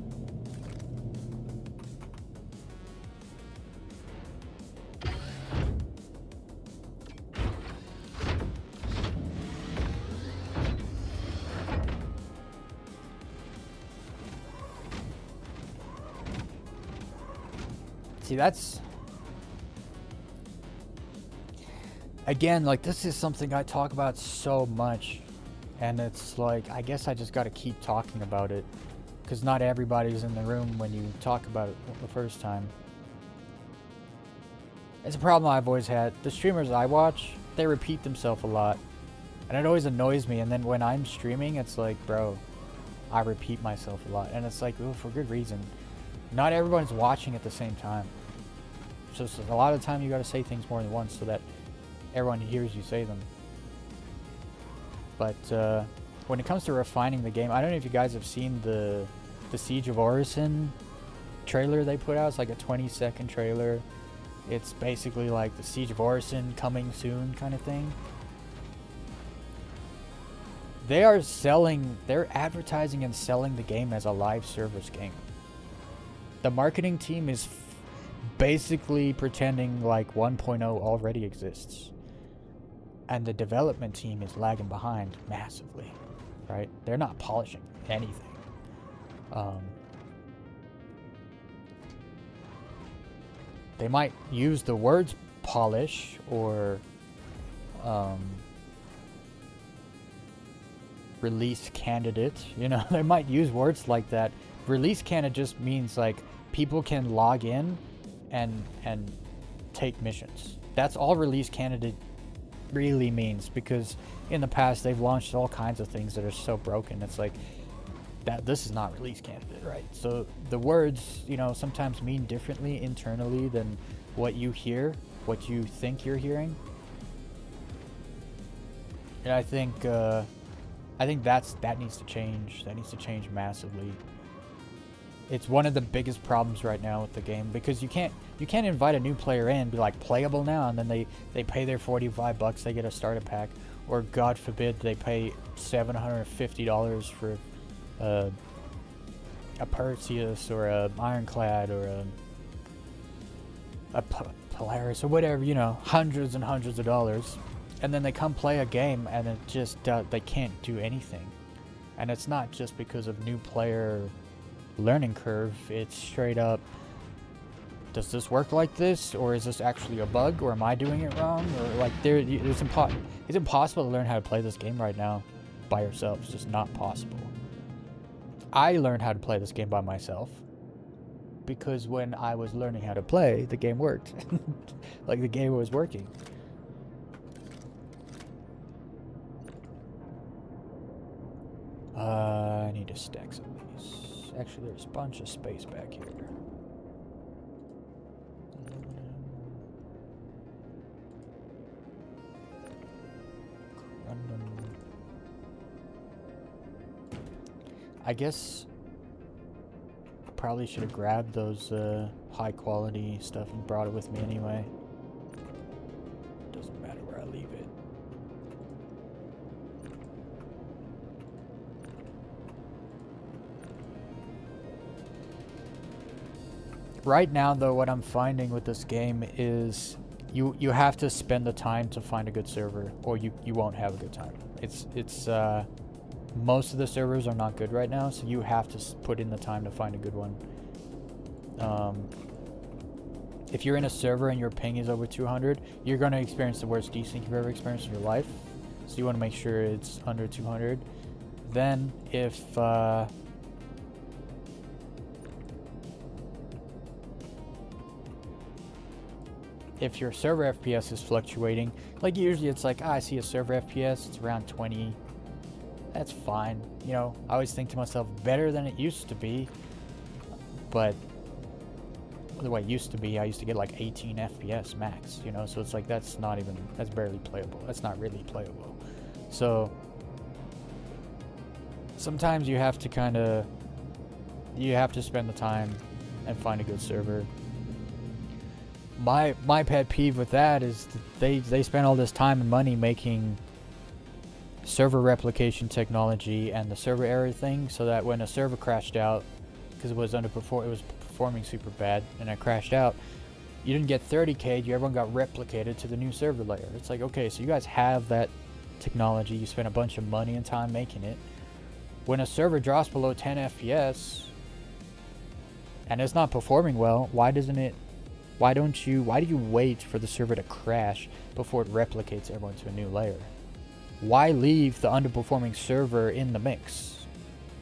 See, that's... Again, like, this is something I talk about so much. And it's like, I guess I just gotta keep talking about it. Because not everybody's in the room when you talk about it the first time. It's a problem I've always had. The streamers I watch, they repeat themselves a lot. And it always annoys me. And then when I'm streaming, it's like, bro, I repeat myself a lot. And it's like, ooh, for good reason. Not everyone's watching at the same time. So a lot of the time you gotta say things more than once so that everyone hears you say them. But when it comes to refining the game, I don't know if you guys have seen the Siege of Orison trailer they put out. It's like a 20-second trailer. It's basically like the Siege of Orison coming soon kind of thing. They're advertising and selling the game as a live service game. The marketing team is basically pretending like 1.0 already exists. And the development team is lagging behind massively. right? They're not polishing anything. They might use the words polish or release candidate, you know. They might use words like that. Release candidate just means like people can log in and take missions. That's all release candidate really means, because in the past they've launched all kinds of things that are so broken. It's like that this is not release candidate, right? So the words, you know, sometimes mean differently internally than what you hear, what you think you're hearing. And I think that needs to change. That needs to change massively. It's one of the biggest problems right now with the game, because you can't invite a new player in and be like, playable now, and then they pay their $45, they get a starter pack, or God forbid they pay $750 for a Perseus or a Ironclad or a Polaris or whatever, you know, hundreds and hundreds of dollars, and then they come play a game and it just they can't do anything. And it's not just because of new player learning curve, it's straight up, does this work like this, or is this actually a bug, or am I doing it wrong, or like it's impossible to learn how to play this game right now by yourself. It's just not possible. I learned how to play this game by myself because when I was learning how to play, the game worked. Like the game was working. I need to stack some of these. Actually, there's a bunch of space back here. I guess I probably should have grabbed those high quality stuff and brought it with me anyway. Doesn't matter where I leave it. Right now though, what I'm finding with this game is you have to spend the time to find a good server, or you won't have a good time. It's most of the servers are not good right now, so you have to put in the time to find a good one. If you're in a server and your ping is over 200, you're going to experience the worst desync you've ever experienced in your life. So you want to make sure it's under 200. Then if your server FPS is fluctuating, like usually it's like, I see a server FPS, it's around 20. That's fine. You know, I always think to myself, better than it used to be. But the way it used to be, I used to get like 18 FPS max, you know, so it's like that's barely playable. That's not really playable. So sometimes you have to spend the time and find a good server. My pet peeve with that is that they spend all this time and money making server replication technology and the server error thing, so that when a server crashed out because it was performing super bad and it crashed out, you didn't get 30k, everyone got replicated to the new server layer. It's like, okay, so you guys have that technology, you spent a bunch of money and time making it. When a server drops below 10 FPS and it's not performing well, why do you wait for the server to crash before it replicates everyone to a new layer? Why leave the underperforming server in the mix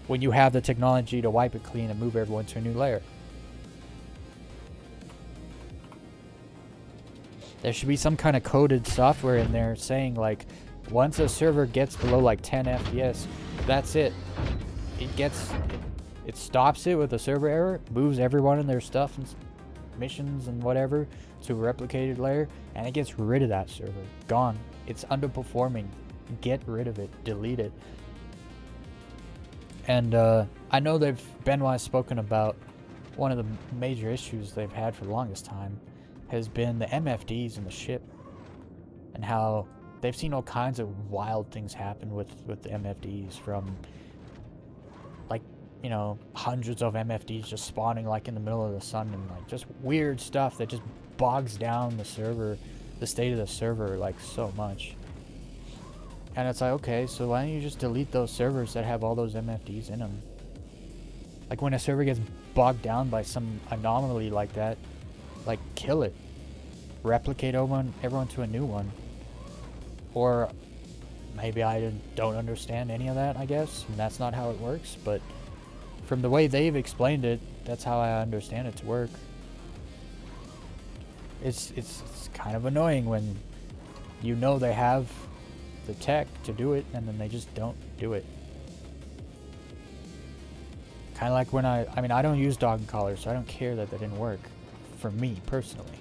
when you have the technology to wipe it clean and move everyone to a new layer? There should be some kind of coded software in there saying like, once a server gets below like 10 FPS, that's it. It stops it with a server error, moves everyone and their stuff and missions and whatever to a replicated layer, and it gets rid of that server. Gone. It's underperforming. Get rid of it. Delete it. And I know Benoit's spoken about one of the major issues they've had for the longest time has been the MFDs in the ship, and how they've seen all kinds of wild things happen with the MFDs, from like, you know, hundreds of MFDs just spawning like in the middle of the sun, and like just weird stuff that just bogs down the server, the state of the server, like so much. And it's like, okay, so why don't you just delete those servers that have all those MFDs in them? Like, when a server gets bogged down by some anomaly like that, like, kill it. Replicate everyone to a new one. Or maybe I don't understand any of that, I guess, and that's not how it works, but from the way they've explained it, that's how I understand it to work. It's kind of annoying when you know they have the tech to do it, and then they just don't do it. Kind of like when I mean, I don't use dog and collar, so I don't care that didn't work for me personally.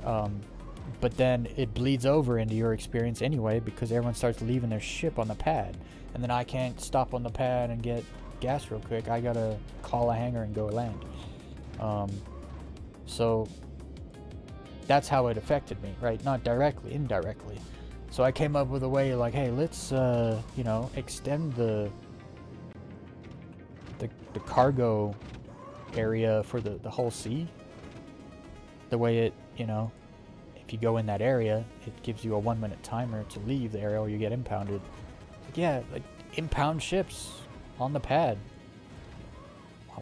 But then it bleeds over into your experience anyway, because everyone starts leaving their ship on the pad, and then I can't stop on the pad and get gas real quick. I gotta call a hangar and go land. So that's how it affected me, right? Not directly, indirectly. So I came up with a way like, hey, let's you know, extend the cargo area for the whole sea. The way it, you know, if you go in that area, it gives you a 1-minute timer to leave the area or you get impounded. Like, yeah, like, impound ships on the pad.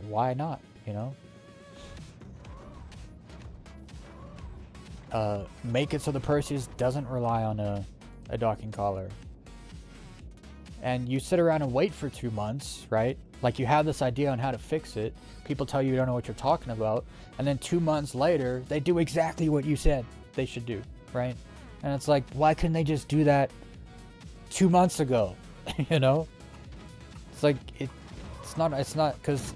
Why not, you know? Make it so the Perseus doesn't rely on a docking collar. And you sit around and wait for 2 months, right? Like, you have this idea on how to fix it. People tell you don't know what you're talking about. And then 2 months later, they do exactly what you said they should do, right? And it's like, why couldn't they just do that 2 months ago? You know? It's like, it's not, because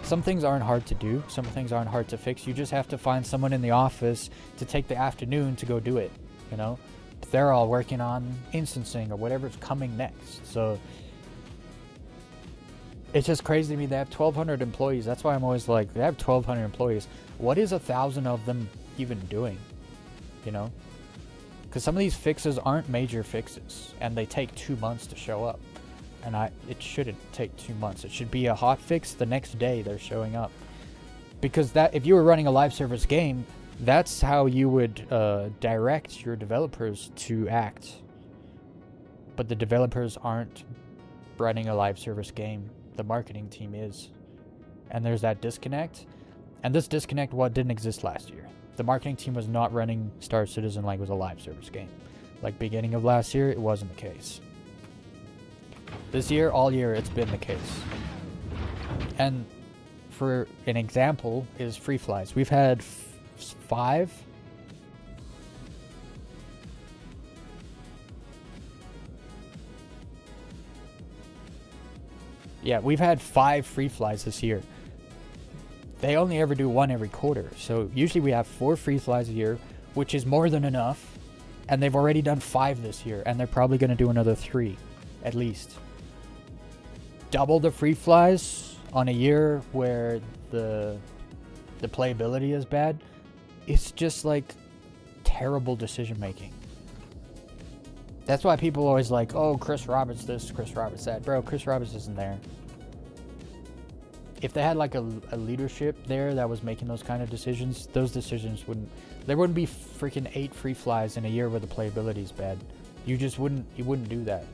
some things aren't hard to do. Some things aren't hard to fix. You just have to find someone in the office to take the afternoon to go do it, you know? But they're all working on instancing or whatever's coming next. So it's just crazy to me. They have 1,200 employees. That's why I'm always like, they have 1,200 employees. What is 1,000 of them even doing? You know? Because some of these fixes aren't major fixes, and they take 2 months to show up. And it shouldn't take 2 months. It should be a hot fix the next day they're showing up. Because that, if you were running a live service game, that's how you would direct your developers to act. But the developers aren't running a live service game. The marketing team is. And there's that disconnect. And this disconnect didn't exist last year. The marketing team was not running Star Citizen like it was a live service game. Like beginning of last year, it wasn't the case. This year, all year, it's been the case. And for an example is free flies. We've had 5. Yeah, we've had 5 free flies this year. They only ever do 1 every quarter. So usually we have 4 free flies a year, which is more than enough. And they've already done 5 this year. And they're probably going to do another 3, at least. Double the free flies on a year where the playability is bad. It's just like terrible decision making. That's why people always like, oh, Chris Roberts this, Chris Roberts that. Bro, Chris Roberts isn't there. If they had like a leadership there that was making those kind of decisions, those decisions there wouldn't be freaking 8 free flies in a year where the playability is bad. You wouldn't do that.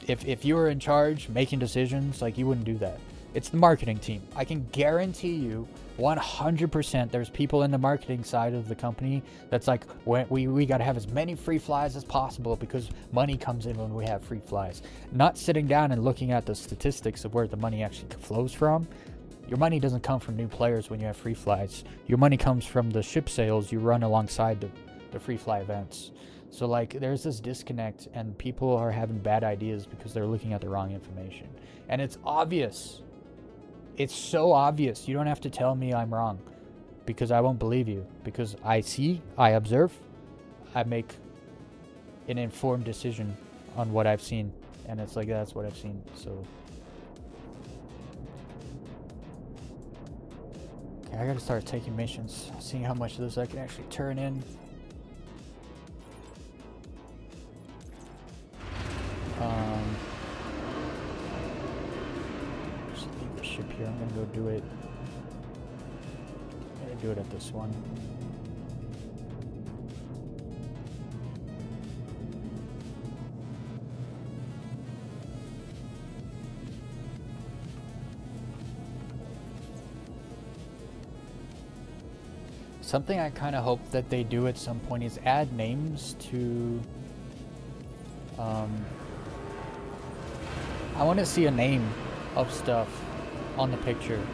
If you were in charge making decisions, like, you wouldn't do that. It's the marketing team. I can guarantee you 100% there's people in the marketing side of the company that's like, we got to have as many free flies as possible because money comes in when we have free flies. Not sitting down and looking at the statistics of where the money actually flows from. Your money doesn't come from new players when you have free flies. Your money comes from the ship sales you run alongside the free fly events. So, like, there's this disconnect, and people are having bad ideas because they're looking at the wrong information. And it's obvious. It's so obvious. You don't have to tell me I'm wrong, because I won't believe you. Because I see, I observe, I make an informed decision on what I've seen. And it's like, that's what I've seen. So, okay, I gotta start taking missions, seeing how much of this I can actually turn in. Just leave the ship here. I'm gonna go do it. I'm gonna do it at this one. Something I kind of hope that they do at some point is add names to... I want to see a name of stuff on the picture.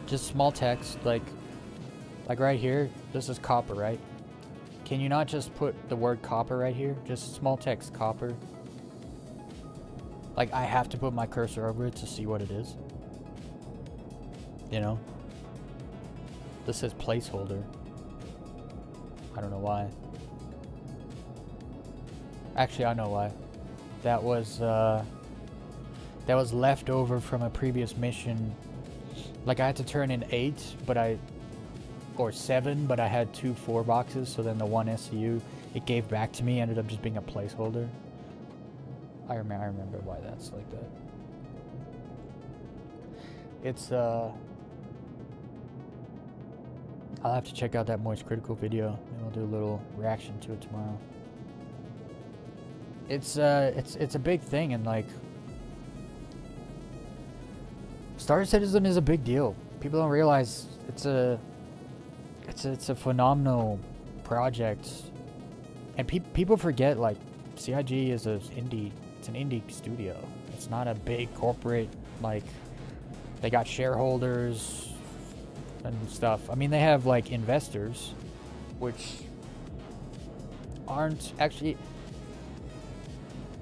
Just small text, like right here, this is copper, right? Can you not just put the word copper right here? Just small text, copper. Like, I have to put my cursor over it to see what it is. You know? This says placeholder. I don't know why. Actually, I know why. That was left over from a previous mission. Like, I had to turn in 8, or 7, but I had 2 4 boxes, so then the one SCU it gave back to me ended up just being a placeholder. I remember why that's like that. It's I'll have to check out that Moist Critical video, and we'll do a little reaction to it tomorrow. It's a big thing, and like, Star Citizen is a big deal. People don't realize it's a phenomenal project, and people forget, like, CIG is an indie studio. It's not a big corporate, like, they got shareholders and stuff. I mean, they have like investors, which aren't actually...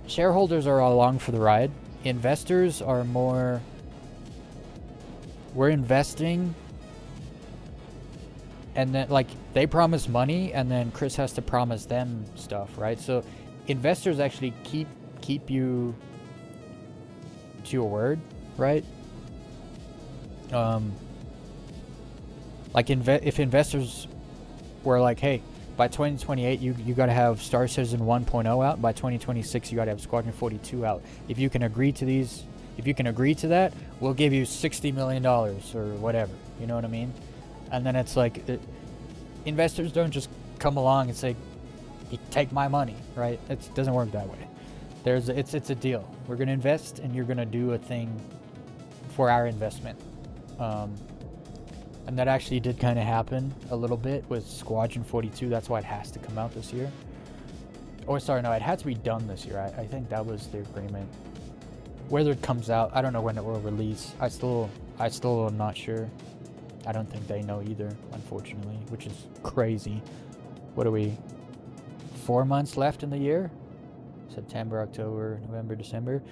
Shareholders are along for the ride. Investors are more... We're investing, and then, like, they promise money, and then Chris has to promise them stuff, right? So investors actually keep you to your word, right? Like, if investors were like, hey, by 2028 you got to have Star Citizen 1.0 out, by 2026 you got to have Squadron 42 out. If you can agree to that, we'll give you $60 million or whatever, you know what I mean? And then it's like, investors don't just come along and say, you take my money, right? It doesn't work that way. It's a deal. We're gonna invest, and you're gonna do a thing for our investment. And that actually did kind of happen a little bit with Squadron 42. That's why it has to come out this year. Or sorry, no, it had to be done this year. I think that was the agreement. Whether it comes out, I don't know when it will release. I still am not sure. I don't think they know either, unfortunately, which is crazy. What are we? 4 months left in the year? September, October, November, December.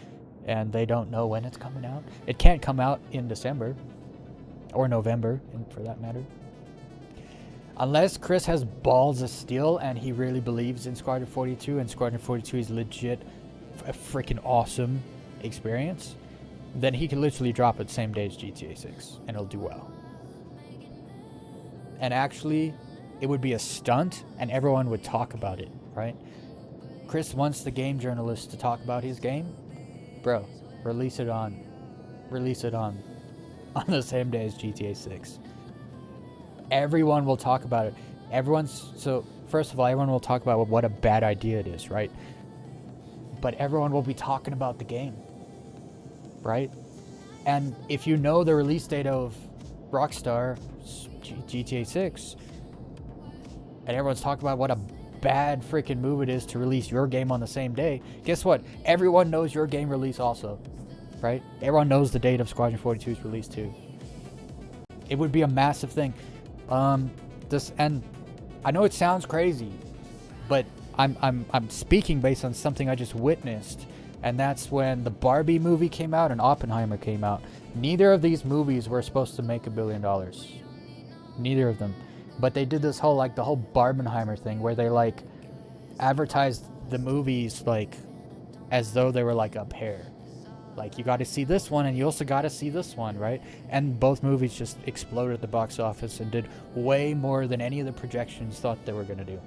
And they don't know when it's coming out. It can't come out in December. Or November, for that matter. Unless Chris has balls of steel and he really believes in Squadron 42, and Squadron 42 is legit a freaking awesome experience, then he can literally drop it same day as GTA 6 and it'll do well. And actually, it would be a stunt and everyone would talk about it, right? Chris wants the game journalists to talk about his game. Bro, release it on the same day as GTA 6. Everyone will talk about it. So first of all, everyone will talk about what a bad idea it is, right? But everyone will be talking about the game, right? And if you know the release date of Rockstar GTA 6, and everyone's talking about what a bad freaking move it is to release your game on the same day, guess what? Everyone knows your game release also, right? Everyone knows the date of Squadron 42's release too. It would be a massive thing. And I know it sounds crazy, but I'm speaking based on something I just witnessed, and that's when the Barbie movie came out and Oppenheimer came out. Neither of these movies were supposed to make $1 billion. Neither of them. But they did this whole, like, the whole Barbenheimer thing where they, like, advertised the movies, like, as though they were, like, a pair. Like, you got to see this one and you also got to see this one, right? And both movies just exploded at the box office and did way more than any of the projections thought they were going to do.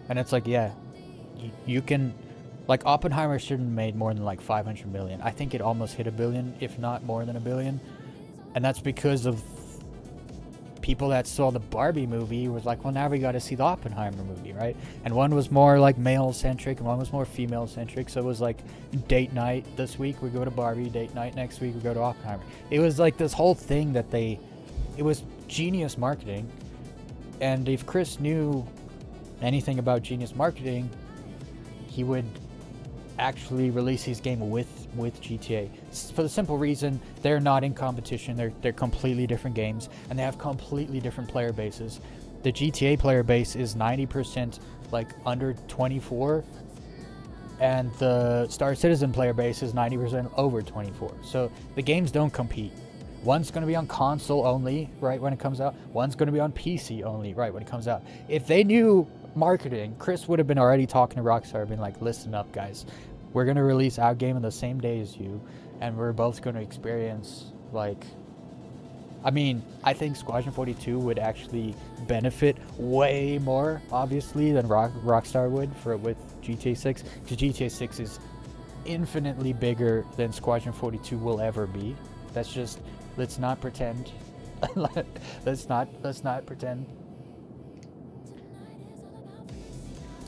And it's like, yeah, you can... Like, Oppenheimer shouldn't have made more than, like, 500 million. I think it almost hit $1 billion, if not more than $1 billion. And that's because of people that saw the Barbie movie was like, well, now we got to see the Oppenheimer movie, right? And one was more like male-centric and one was more female-centric. So it was like date night this week we go to Barbie, date night next week we go to Oppenheimer. It was like this whole thing that they It was genius marketing. And if Chris knew anything about genius marketing, he would actually release his game with GTA, for the simple reason they're not in competition. They're completely different games, and they have completely different player bases. The GTA player base is 90% like under 24, and the Star Citizen player base is 90% over 24. So the games don't compete. One's going to be on console only right when it comes out. One's going to be on PC only right when it comes out. If they knew marketing, Chris would have been already talking to Rockstar, been like, listen up guys, we're going to release our game on the same day as you, and we're both going to experience, like, I mean, I think Squadron 42 would actually benefit way more, obviously, than Rockstar would with GTA 6, because GTA 6 is infinitely bigger than Squadron 42 will ever be. That's just, let's not pretend. let's not pretend.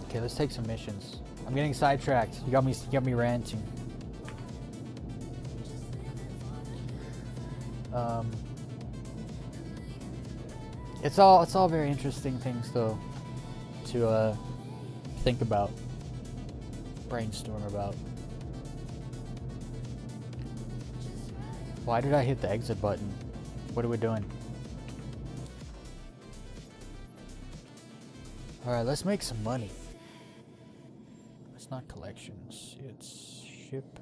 Okay, let's take some missions. I'm getting sidetracked. You got me ranting. It's all very interesting things though to think about, brainstorm about. Why did I hit the exit button? What are we doing? Alright, let's make some money. It's not collections, it's ship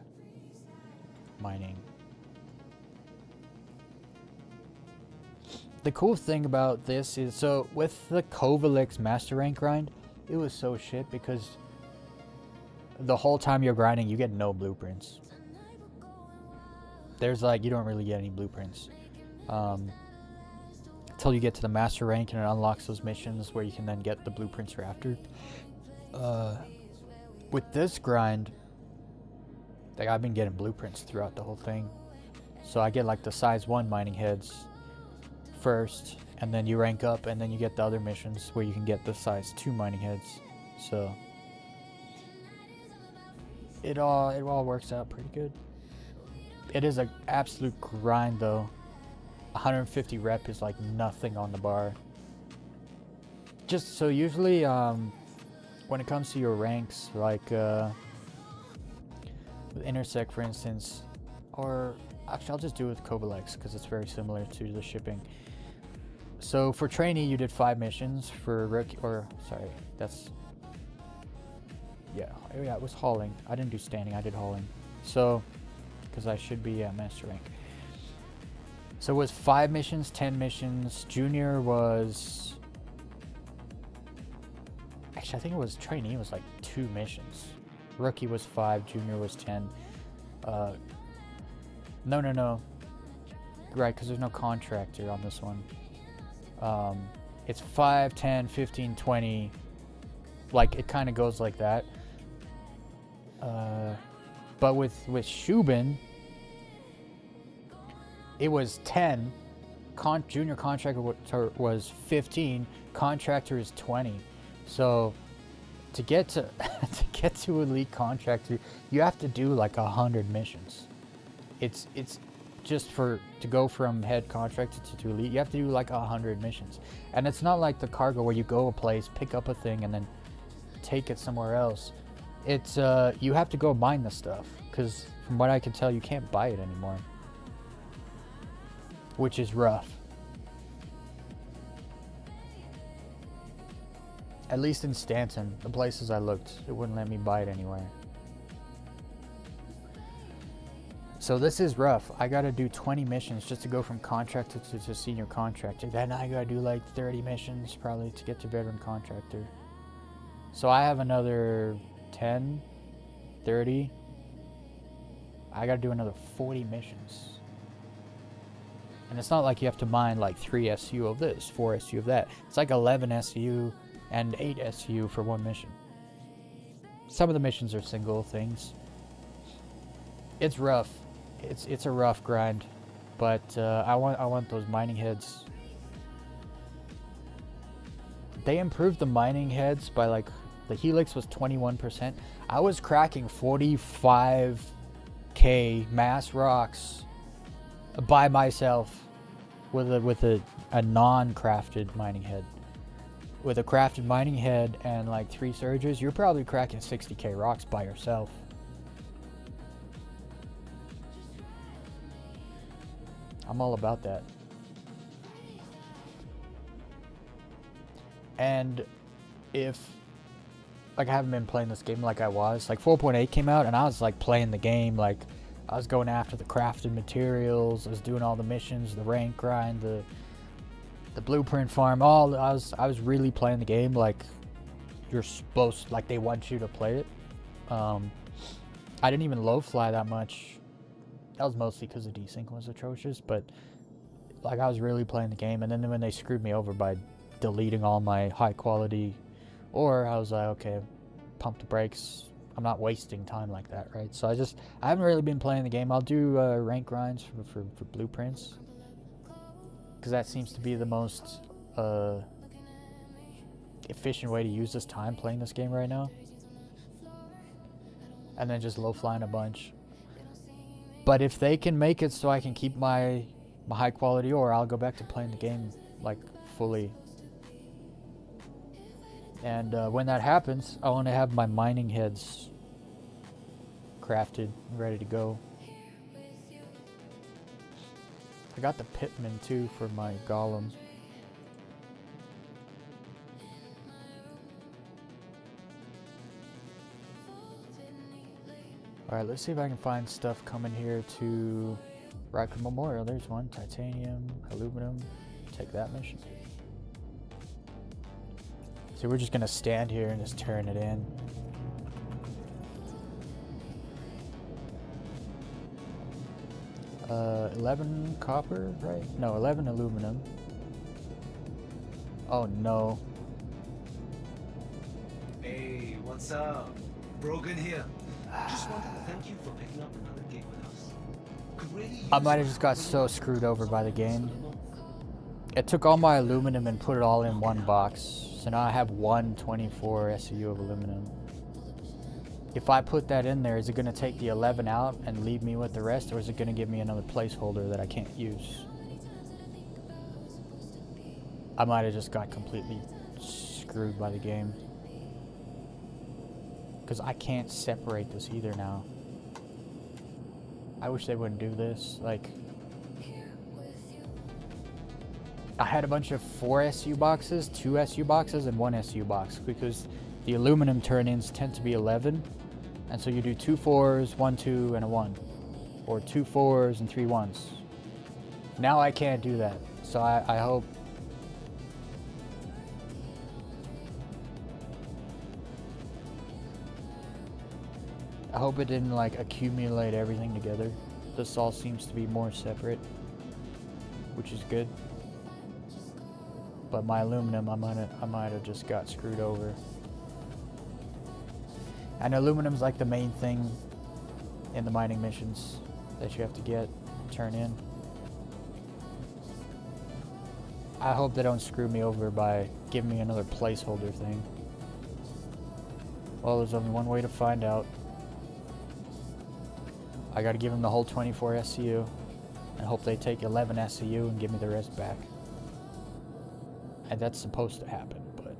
mining. The cool thing about this is, so with the Kovalix Master Rank grind, it was so shit because the whole time you're grinding, you get no blueprints. There's like, you don't really get any blueprints. Until you get to the Master Rank and it unlocks those missions where you can then get the blueprints you're after. With this grind, like, I've been getting blueprints throughout the whole thing. So I get like the size 1 mining heads first, and then you rank up, and then you get the other missions where you can get the size 2 mining heads. So it all works out pretty good. It is an absolute grind though. 150 rep is like nothing on the bar. Just so usually when it comes to your ranks, like with Intersect for instance, or actually I'll just do it with Kovalix because it's very similar to the shipping. So for trainee you did 5 missions. For rookie, or sorry, that's, yeah, it was hauling. I didn't do standing, I did hauling. So because I should be at master rank. So it was 5 missions, 10 missions. Junior was, actually I think it was trainee, it was like 2 missions. Rookie was 5, junior was 10. No. Right, because there's no contractor on this one. It's 5, 10, 15, 20. Like, it kind of goes like that. But with Shubin, it was 10. Junior contractor was 15. Contractor is 20. So to get to to elite contractor, you have to do like 100 missions. It's just to go from head contractor to elite, you have to do like 100 missions. And it's not like the cargo where you go a place, pick up a thing, and then take it somewhere else. It's you have to go mine the stuff, because from what I can tell, you can't buy it anymore, which is rough. At least in Stanton, the places I looked, it wouldn't let me buy it anywhere. So this is rough. I gotta do 20 missions just to go from contractor to senior contractor. Then I gotta do like 30 missions probably to get to veteran contractor. So I have another 10, 30. I gotta do another 40 missions. And it's not like you have to mine like 3 SU of this, 4 SU of that. It's like 11 SU and 8 SU for 1 mission. Some of the missions are single things. It's rough. It's a rough grind, but I want those mining heads. They improved the mining heads by like, the helix was 21%. I was cracking 45k mass rocks by myself a non-crafted mining head. With a crafted mining head and like 3 surges, you're probably cracking 60k rocks by yourself. I'm all about that. And if, like, I haven't been playing this game like I was, like 4.8 came out and I was like playing the game, like I was going after the crafted materials, I was doing all the missions, the rank grind, the blueprint farm, I was really playing the game like you're supposed, like they want you to play it. I didn't even low fly that much. That was mostly because the desync was atrocious, but like I was really playing the game, and then when they screwed me over by deleting all my high quality ore, I was like, okay, pump the brakes. I'm not wasting time like that, right? So I haven't really been playing the game. I'll do rank grinds for blueprints, because that seems to be the most efficient way to use this time playing this game right now. And then just low flying a bunch. But if they can make it so I can keep my high quality ore, I'll go back to playing the game like fully. And when that happens, I want to have my mining heads crafted, ready to go. I got the pitman too for my golem. Alright, let's see if I can find stuff coming here to Rikers Memorial. There's one. Titanium, aluminum. Take that mission. So we're just going to stand here and just turn it in. Uh, 11 copper, right? No, 11 aluminum. Oh no. Hey, what's up? Brogan here. Just wanted to thank you for picking up another gig with us. Could really I might have just got so screwed over by the game. It took all my aluminum and put it all in one box. So now I have 124 SCU of aluminum. If I put that in there, is it going to take the 11 out and leave me with the rest, or is it going to give me another placeholder that I can't use? I might have just got completely screwed by the game. Because I can't separate this either now. I wish they wouldn't do this. Like, I had a bunch of 4 SU boxes, 2 SU boxes, and 1 SU box, because the aluminum turn-ins tend to be 11. And so you do 2 4s, 1 2, and a 1. Or 2 4s and 3 1s. Now I can't do that. So I hope... I hope it didn't like accumulate everything together. This all seems to be more separate, which is good. But my aluminum, I might have just got screwed over. And aluminum's like the main thing in the mining missions that you have to get, turn in. I hope they don't screw me over by giving me another placeholder thing. Well, there's only one way to find out. I gotta give them the whole 24 SCU and hope they take 11 SCU and give me the rest back. And that's supposed to happen, but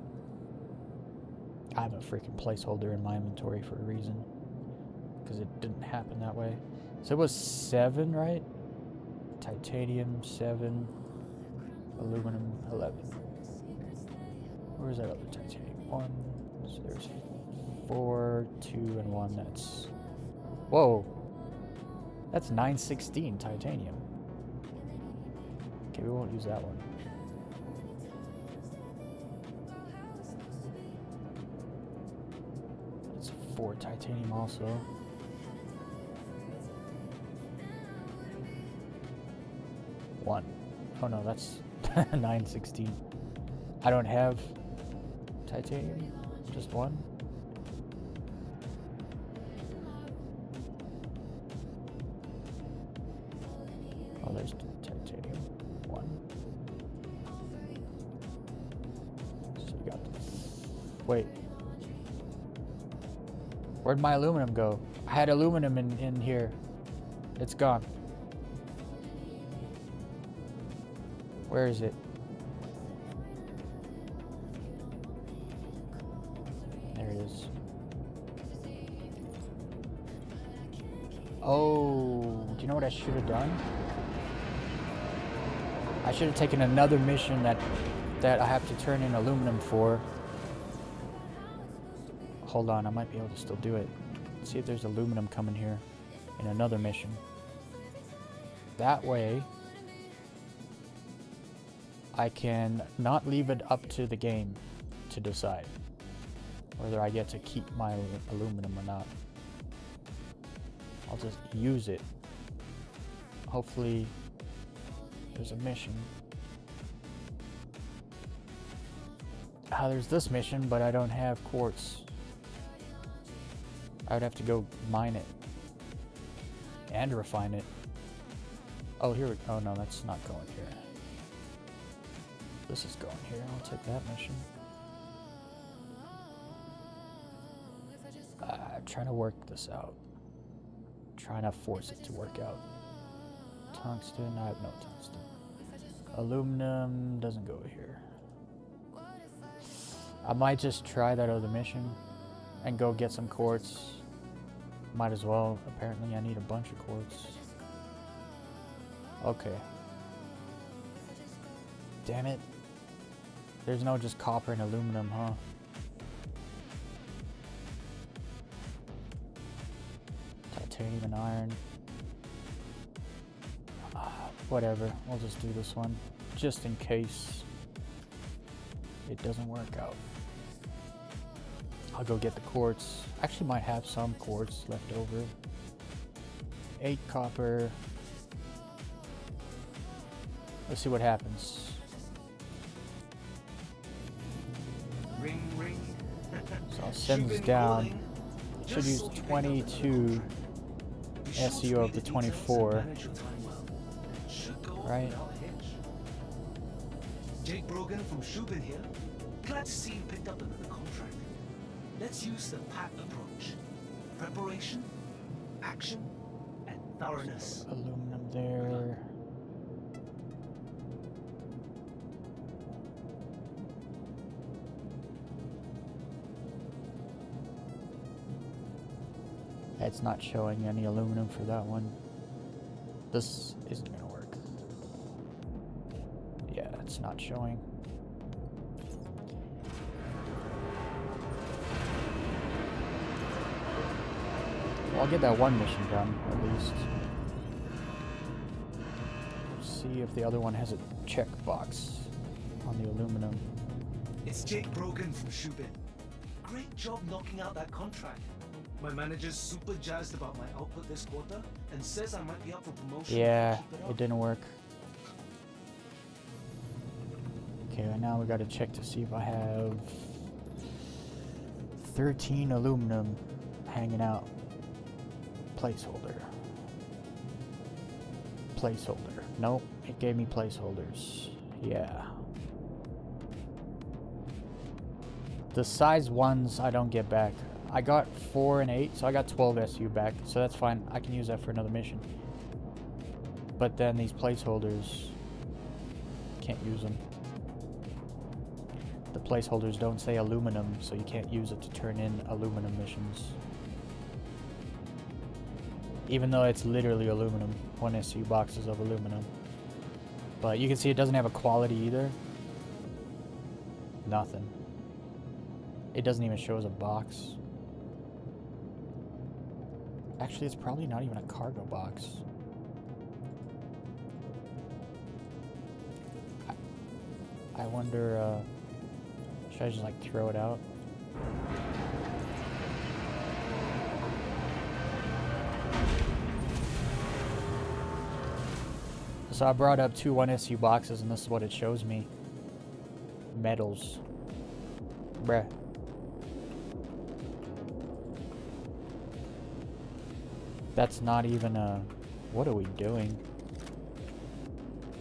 I have a freaking placeholder in my inventory for a reason, because it didn't happen that way. So it was 7, right? Titanium 7, aluminum 11. Where's that other titanium? 1. So there's 4, 2, and 1. That's... Whoa! That's 916 titanium. Okay, we won't use that one. That's 4 titanium also. One. Oh no, that's 916. I don't have titanium, just 1. Oh, there's titanium 1. So we got this. Wait. Where'd my aluminum go? I had aluminum in here. It's gone. Where is it? There it is. Oh, do you know what I should have done? I should have taken another mission that I have to turn in aluminum for. Hold on, I might be able to still do it. Let's see if there's aluminum coming here in another mission. That way, I can not leave it up to the game to decide whether I get to keep my aluminum or not. I'll just use it. Hopefully, there's a mission. There's this mission, but I don't have quartz. I would have to go mine it and refine it. Oh, here we go. Oh no, that's not going here. This is going here. I'll take that mission. I'm trying to work this out. Trying to force it to work out. Tungsten. I have no tungsten. Aluminum doesn't go here. I might just try that other mission and go get some quartz. Might as well. Apparently I need a bunch of quartz. Okay. Damn it. There's no just copper and aluminum, huh? Titanium and iron. Whatever. We'll just do this one. Just in case it doesn't work out. I'll go get the quartz. Actually might have some quartz left over. 8 copper. Let's see what happens. Ring, ring. So I'll send this down. Should use 22 SU of the 24. Right? Jake Brogan from Shubin here. Glad to see you picked up another contract. Let's use the PAT approach. Preparation, action, and thoroughness. Aluminum there. It's not showing any aluminum for that one. This isn't gonna work. Yeah, it's not showing. Well, I'll get that one mission done, at least. See if the other one has a checkbox on the aluminum. It's Jake Brogan from Shubin. Great job knocking out that contract. My manager's super jazzed about my output this quarter and says I might be up for promotion. Yeah, it didn't work. Okay, now we gotta check to see if I have 13 aluminum hanging out. Placeholder. Placeholder. Nope, it gave me placeholders. Yeah. The size ones I don't get back. I got 4 and 8, so I got 12 SU back, so that's fine. I can use that for another mission. But then these placeholders, can't use them. The placeholders don't say aluminum, so you can't use it to turn in aluminum missions. Even though it's literally aluminum, 1 SU boxes of aluminum. But you can see it doesn't have a quality either. Nothing. It doesn't even show as a box. Actually, it's probably not even a cargo box. I wonder, should I just like throw it out? So I brought up 2 1SU boxes and this is what it shows me. Metals. Bruh. That's not even a... What are we doing?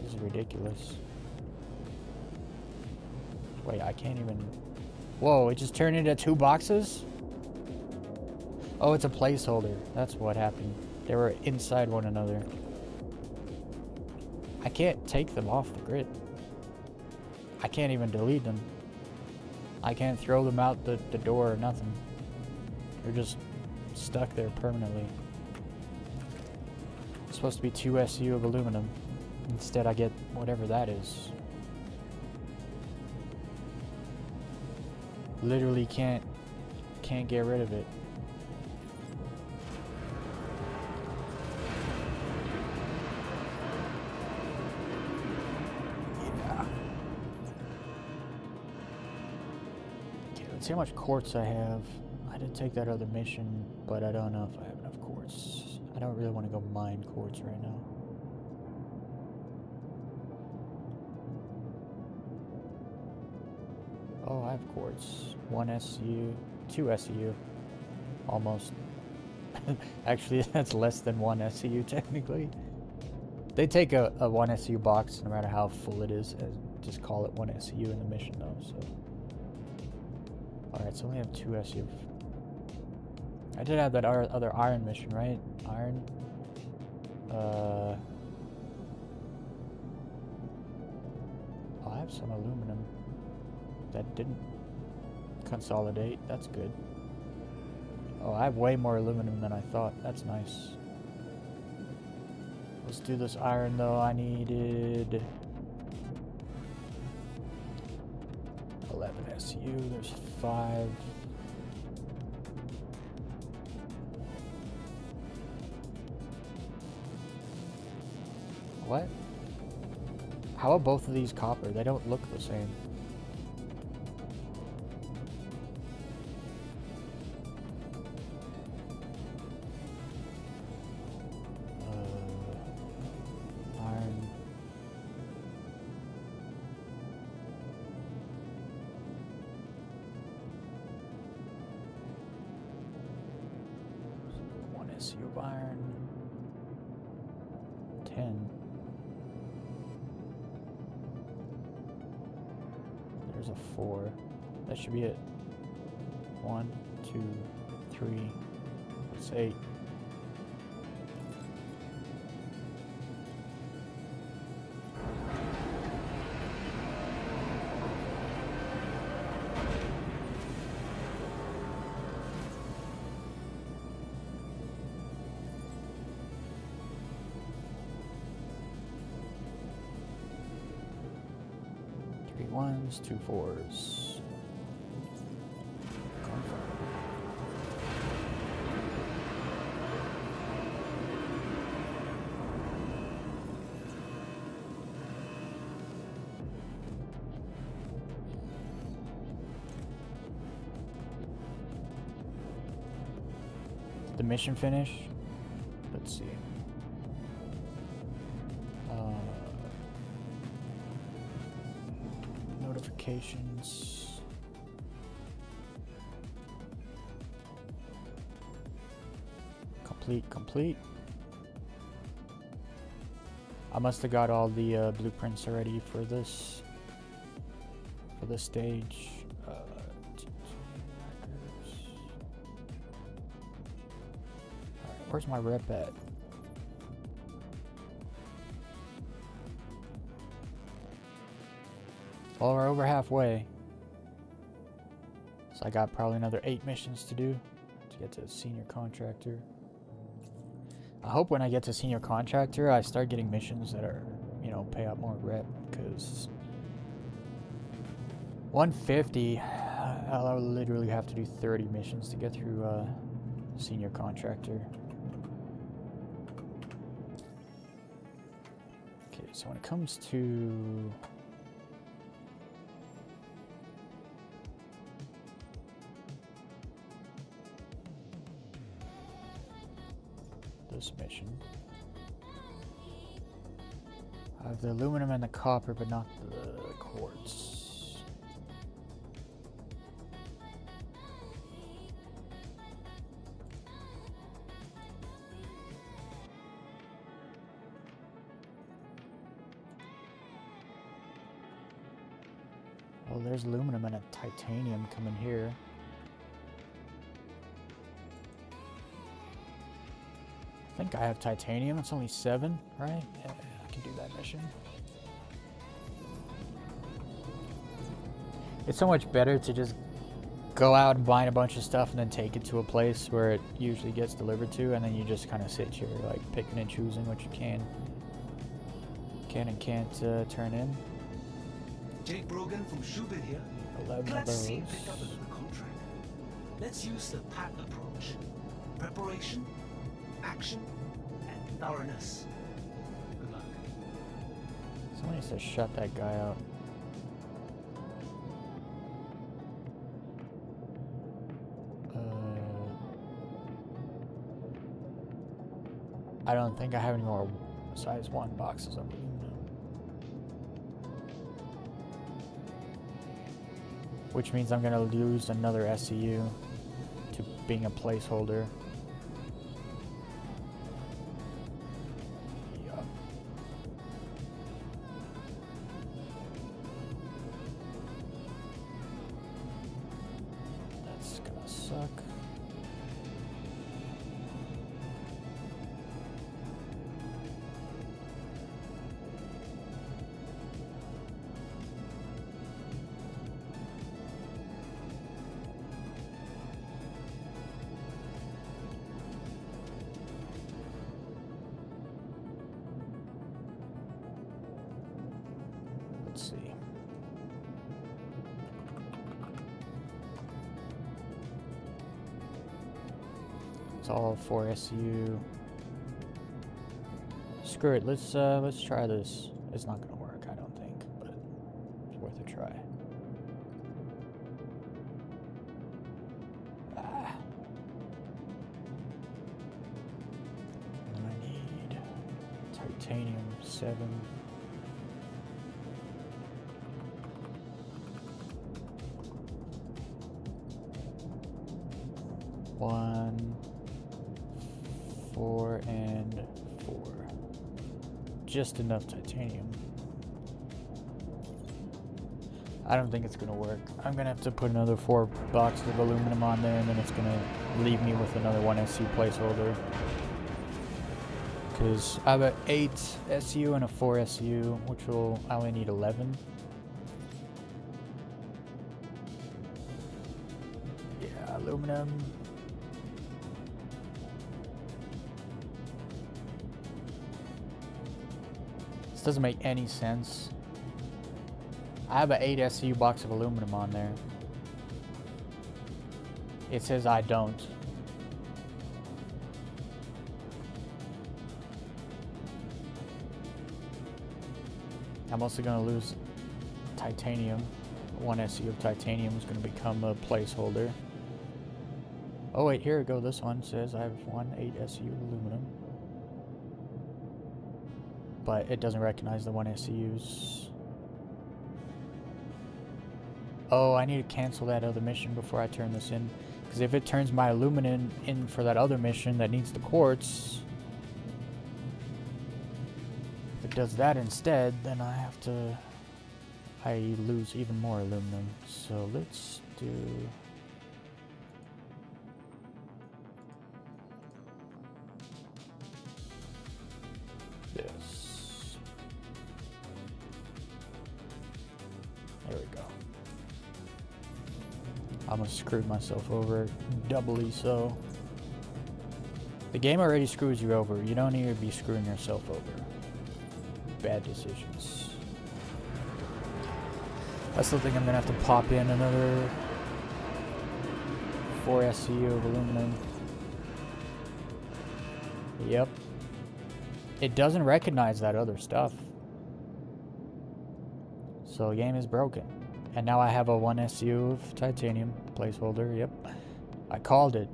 This is ridiculous. Wait, I can't even... Whoa, it just turned into 2 boxes? Oh, it's a placeholder. That's what happened. They were inside one another. I can't take them off the grid. I can't even delete them. I can't throw them out the door or nothing. They're just stuck there permanently. It's supposed to be 2 SU of aluminum. Instead I get whatever that is. Literally can't get rid of it. Yeah. Okay, let's see how much quartz I have. I did take that other mission, but I don't know if I have enough quartz. I don't really want to go mine quartz right now. Oh, I have quartz. 1 SU, 2 SU. Almost. Actually, that's less than 1 SU technically. They take a 1 SU box no matter how full it is, and just call it 1 SU in the mission though, so. Alright, so I only have 2 SU. I did have that other iron mission, right? Iron? I have some aluminum. That didn't consolidate. That's good. Oh, I have way more aluminum than I thought. That's nice. Let's do this iron though. I needed 11 SU. There's 5. What? How are both of these copper? They don't look the same. Iron. So 1 SU of iron. 10. There's a 4. That should be it. 1, 2, 3. That's 8. Three 1s, 2 4s. Confirm. Did the mission finish? Let's see. Notifications. Complete. I must have got all the blueprints already for this stage. Alright, where's my rep at? Well, we're over halfway. So I got probably another 8 missions to do to get to senior contractor. I hope when I get to senior contractor, I start getting missions that are, you know, pay out more rep, because 150, I'll literally have to do 30 missions to get through senior contractor. Okay, so when it comes to this mission, I have the aluminum and the copper, but not the quartz. Oh, there's aluminum and a titanium coming here. I think I have titanium. It's only 7, right? Yeah, I can do that mission. It's so much better to just go out and buy a bunch of stuff and then take it to a place where it usually gets delivered to, and then you just kind of sit here like picking and choosing what you can and can't turn in. Jake Brogan from Shubin here. 11 of Glad to those. see you picked up another contract. Let's use the PAT approach. Preparation, action, and thoroughness. Good luck. Someone needs to shut that guy out. I don't think I have any more size 1 boxes of aluminum. Which means I'm gonna lose another SCU to being a placeholder. Yup. That's gonna suck. Let's see. It's all 4 SU. Screw it. Let's try this. It's not gonna work, I don't think, but it's worth a try. And I need titanium 7. One, 4, and 4. Just enough titanium. I don't think it's gonna work. I'm gonna have to put another 4 boxes of aluminum on there, and then it's gonna leave me with another 1 SU placeholder. Because I have an 8 SU and a 4 SU, which will, I only need 11. Yeah, aluminum. This doesn't make any sense. I have an 8 SU box of aluminum on there. It says I don't. I'm also going to lose titanium. 1 SU of titanium is going to become a placeholder. Oh wait, here we go. This one says I have 1 8 SU aluminum. But it doesn't recognize the 1 SUs. Oh, I need to cancel that other mission before I turn this in. Because if it turns my aluminum in for that other mission that needs the quartz, if it does that instead, then I lose even more aluminum. So let's do... this. There we go. I almost screwed myself over, doubly so. The game already screws you over. You don't need to be screwing yourself over. Bad decisions. I still think I'm gonna have to pop in another 4 SCU of aluminum. Yep. It doesn't recognize that other stuff. So the game is broken. And now I have a 1 SU of titanium placeholder. Yep. I called it.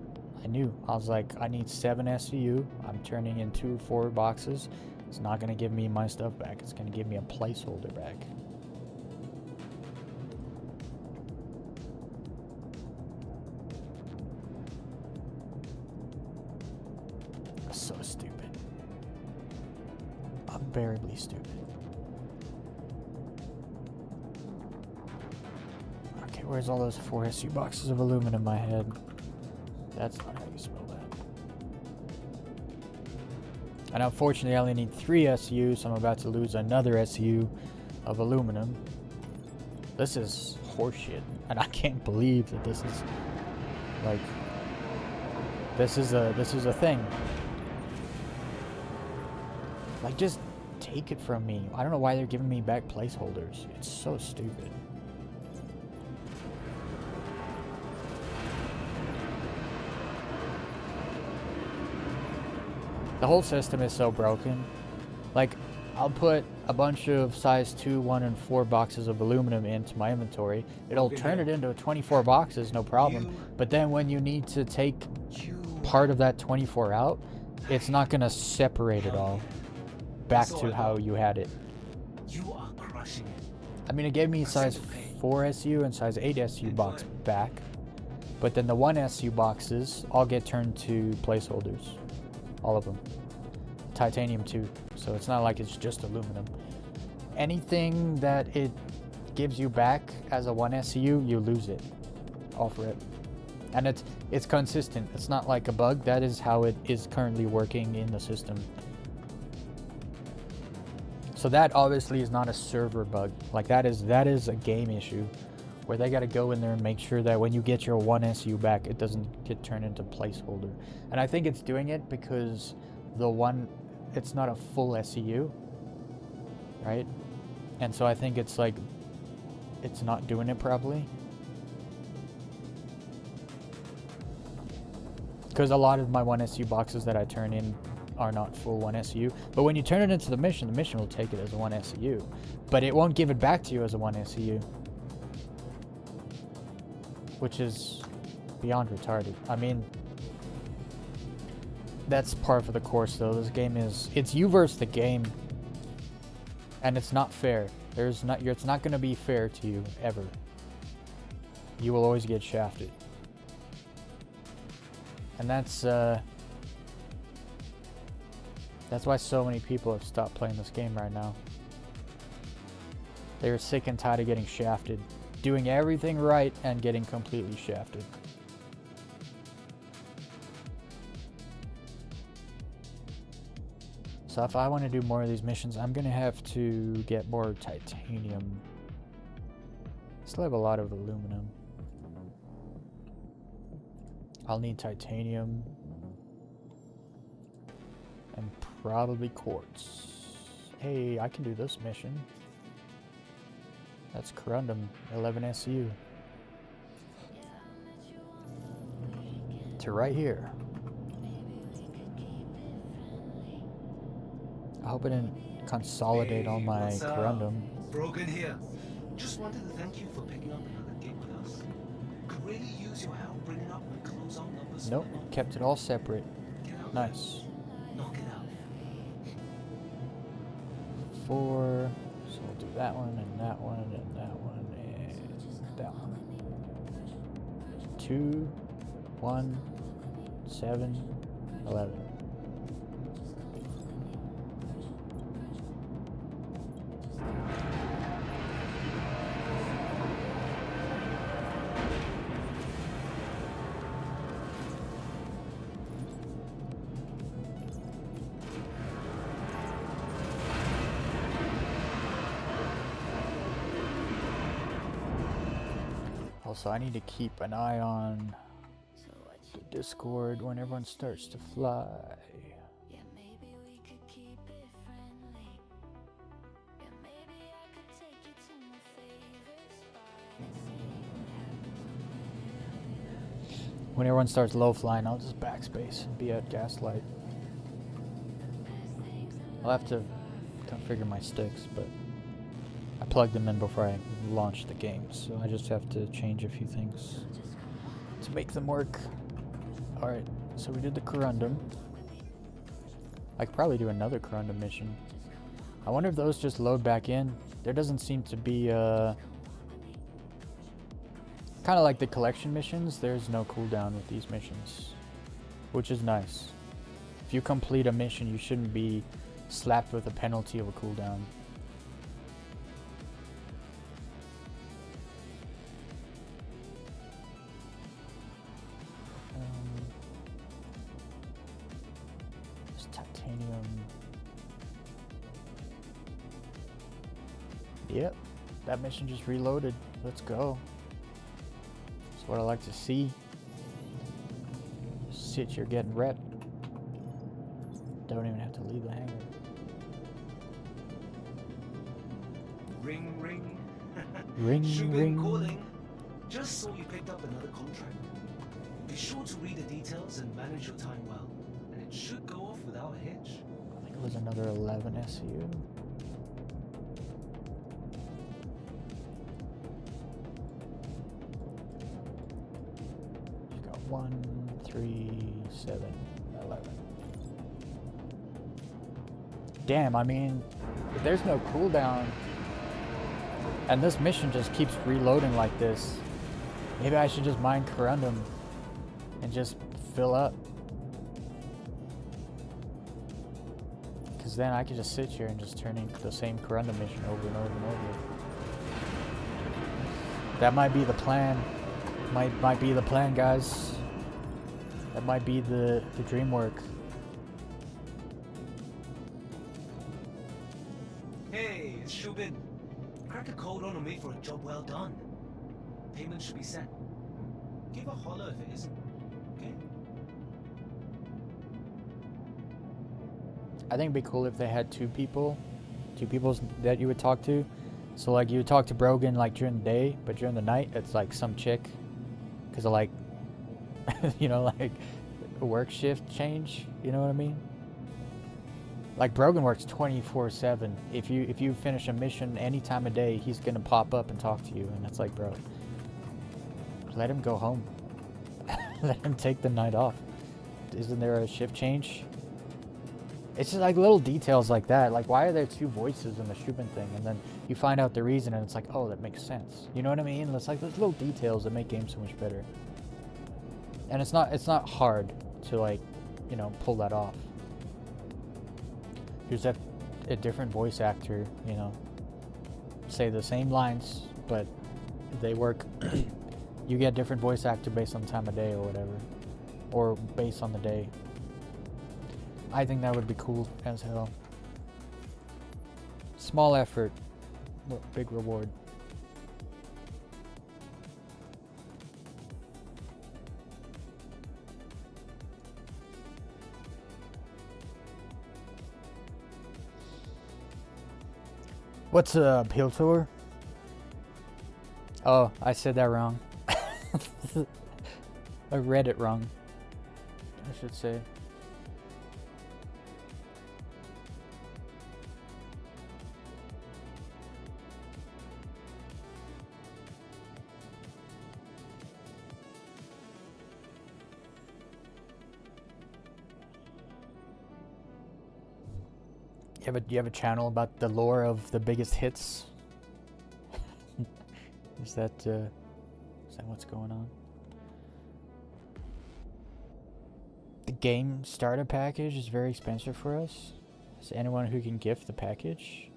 I knew. I was like, I need 7 SU. I'm turning in 2 4 boxes. It's not going to give me my stuff back. It's going to give me a placeholder back. That's so stupid. Unbearably stupid. Okay, where's all those 4 SU boxes of aluminum in my head? That's not how you spell that. And unfortunately, I only need 3 SU, so I'm about to lose another SU of aluminum. This is horseshit, and I can't believe that this is like this is a thing. Like, just take it from me. I don't know why they're giving me back placeholders. It's so stupid. The whole system is so broken. Like, I'll put a bunch of size 2, 1, and 4 boxes of aluminum into my inventory. It'll turn it into 24 boxes, no problem. But then when you need to take part of that 24 out, it's not going to separate it all back to how you had it. You are crushing it. I mean, it gave me size 4 SU and size 8 SU box back. But then the 1 SU boxes all get turned to placeholders. All of them. Titanium too. So it's not like it's just aluminum. Anything that it gives you back as a 1 SU, you lose it. All for it. And it's consistent. It's not like a bug. That is how it is currently working in the system. So that obviously is not a server bug. Like, that is a game issue where they got to go in there and make sure that when you get your 1 SU back, it doesn't get turned into placeholder. And I think it's doing it because it's not a full SEU, right? And so I think it's like, it's not doing it properly. Because a lot of my 1 SU boxes that I turn in are not full 1 SU. But when you turn it into the mission will take it as a 1 SU. But it won't give it back to you as a 1 SU. Which is beyond retarded. I mean, that's par for the course though. This game it's you versus the game. And it's not fair. It's not going to be fair to you, ever. You will always get shafted. And that's why so many people have stopped playing this game right now. They are sick and tired of getting shafted. Doing everything right and getting completely shafted. So if I want to do more of these missions, I'm going to have to get more titanium. Still have a lot of aluminum. I'll need titanium. And probably quartz. Hey, I can do this mission. That's Corundum, 11 SU. To right here. I hope it didn't consolidate all my Corundum. Broken here. Just wanted to thank you for picking up another gig with us. Could really use your help bringing up my close-out numbers. Nope, kept it all separate. Nice. Knock it out. 4. So we'll do that one and that one and that one and that one. 2, 1, 7, 11. Also, I need to keep an eye on the Discord when everyone starts to fly. When everyone starts low flying, I'll just backspace and be at Gaslight. I'll have to configure my sticks, but I plugged them in before I launched the game, so I just have to change a few things to make them work. Alright, so we did the Corundum. I could probably do another Corundum mission. I wonder if those just load back in. There doesn't seem to be kind of like the collection missions, there's no cooldown with these missions, which is nice. If you complete a mission, you shouldn't be slapped with a penalty of a cooldown. Yep, that mission just reloaded. Let's go. That's what I like to see. Sit here getting rep. Don't even have to leave the hangar. Ring, ring. Ring, Shubin ring. calling. Just saw you picked up another contract. Be sure to read the details and manage your time well, and it should go off without a hitch. I think it was another 11 SU. She's got 1, 3, 7, 11. Damn, I mean, if there's no cooldown, and this mission just keeps reloading like this, maybe I should just mine Corundum and just fill up. Because then I could just sit here and just turn in the same Corundum mission over and over and over. That might be the plan. Might be the plan, guys. That might be the dream work. Hey, it's Shubin. Crack a code on me for a job well done. Payment should be sent. Give a holler if it isn't. Okay? I think it'd be cool if they had two people that you would talk to. So like you would talk to Brogan like during the day, but during the night it's like some chick, because of like, you know, like a work shift change. You know what I mean? Like Brogan works 24/7. If you finish a mission any time of day, he's gonna pop up and talk to you, and that's like, bro, let him go home. Let him take the night off. Isn't there a shift change? It's just like little details like that. Like, why are there two voices in the Shubin thing? And then you find out the reason, and it's like, oh, that makes sense. You know what I mean? It's like those little details that make games so much better. And it's not hard to, like, you know, pull that off. You just have a different voice actor, you know, say the same lines, but they work. You get a different voice actor based on time of day or whatever, or based on the day. I think that would be cool as hell. Small effort, big reward. What's a appeal tour? Oh, I said that wrong. I read it wrong, I should say. You have a channel about the lore of the biggest hits? Is that what's going on? The game starter package is very expensive for us. Is anyone who can gift the package?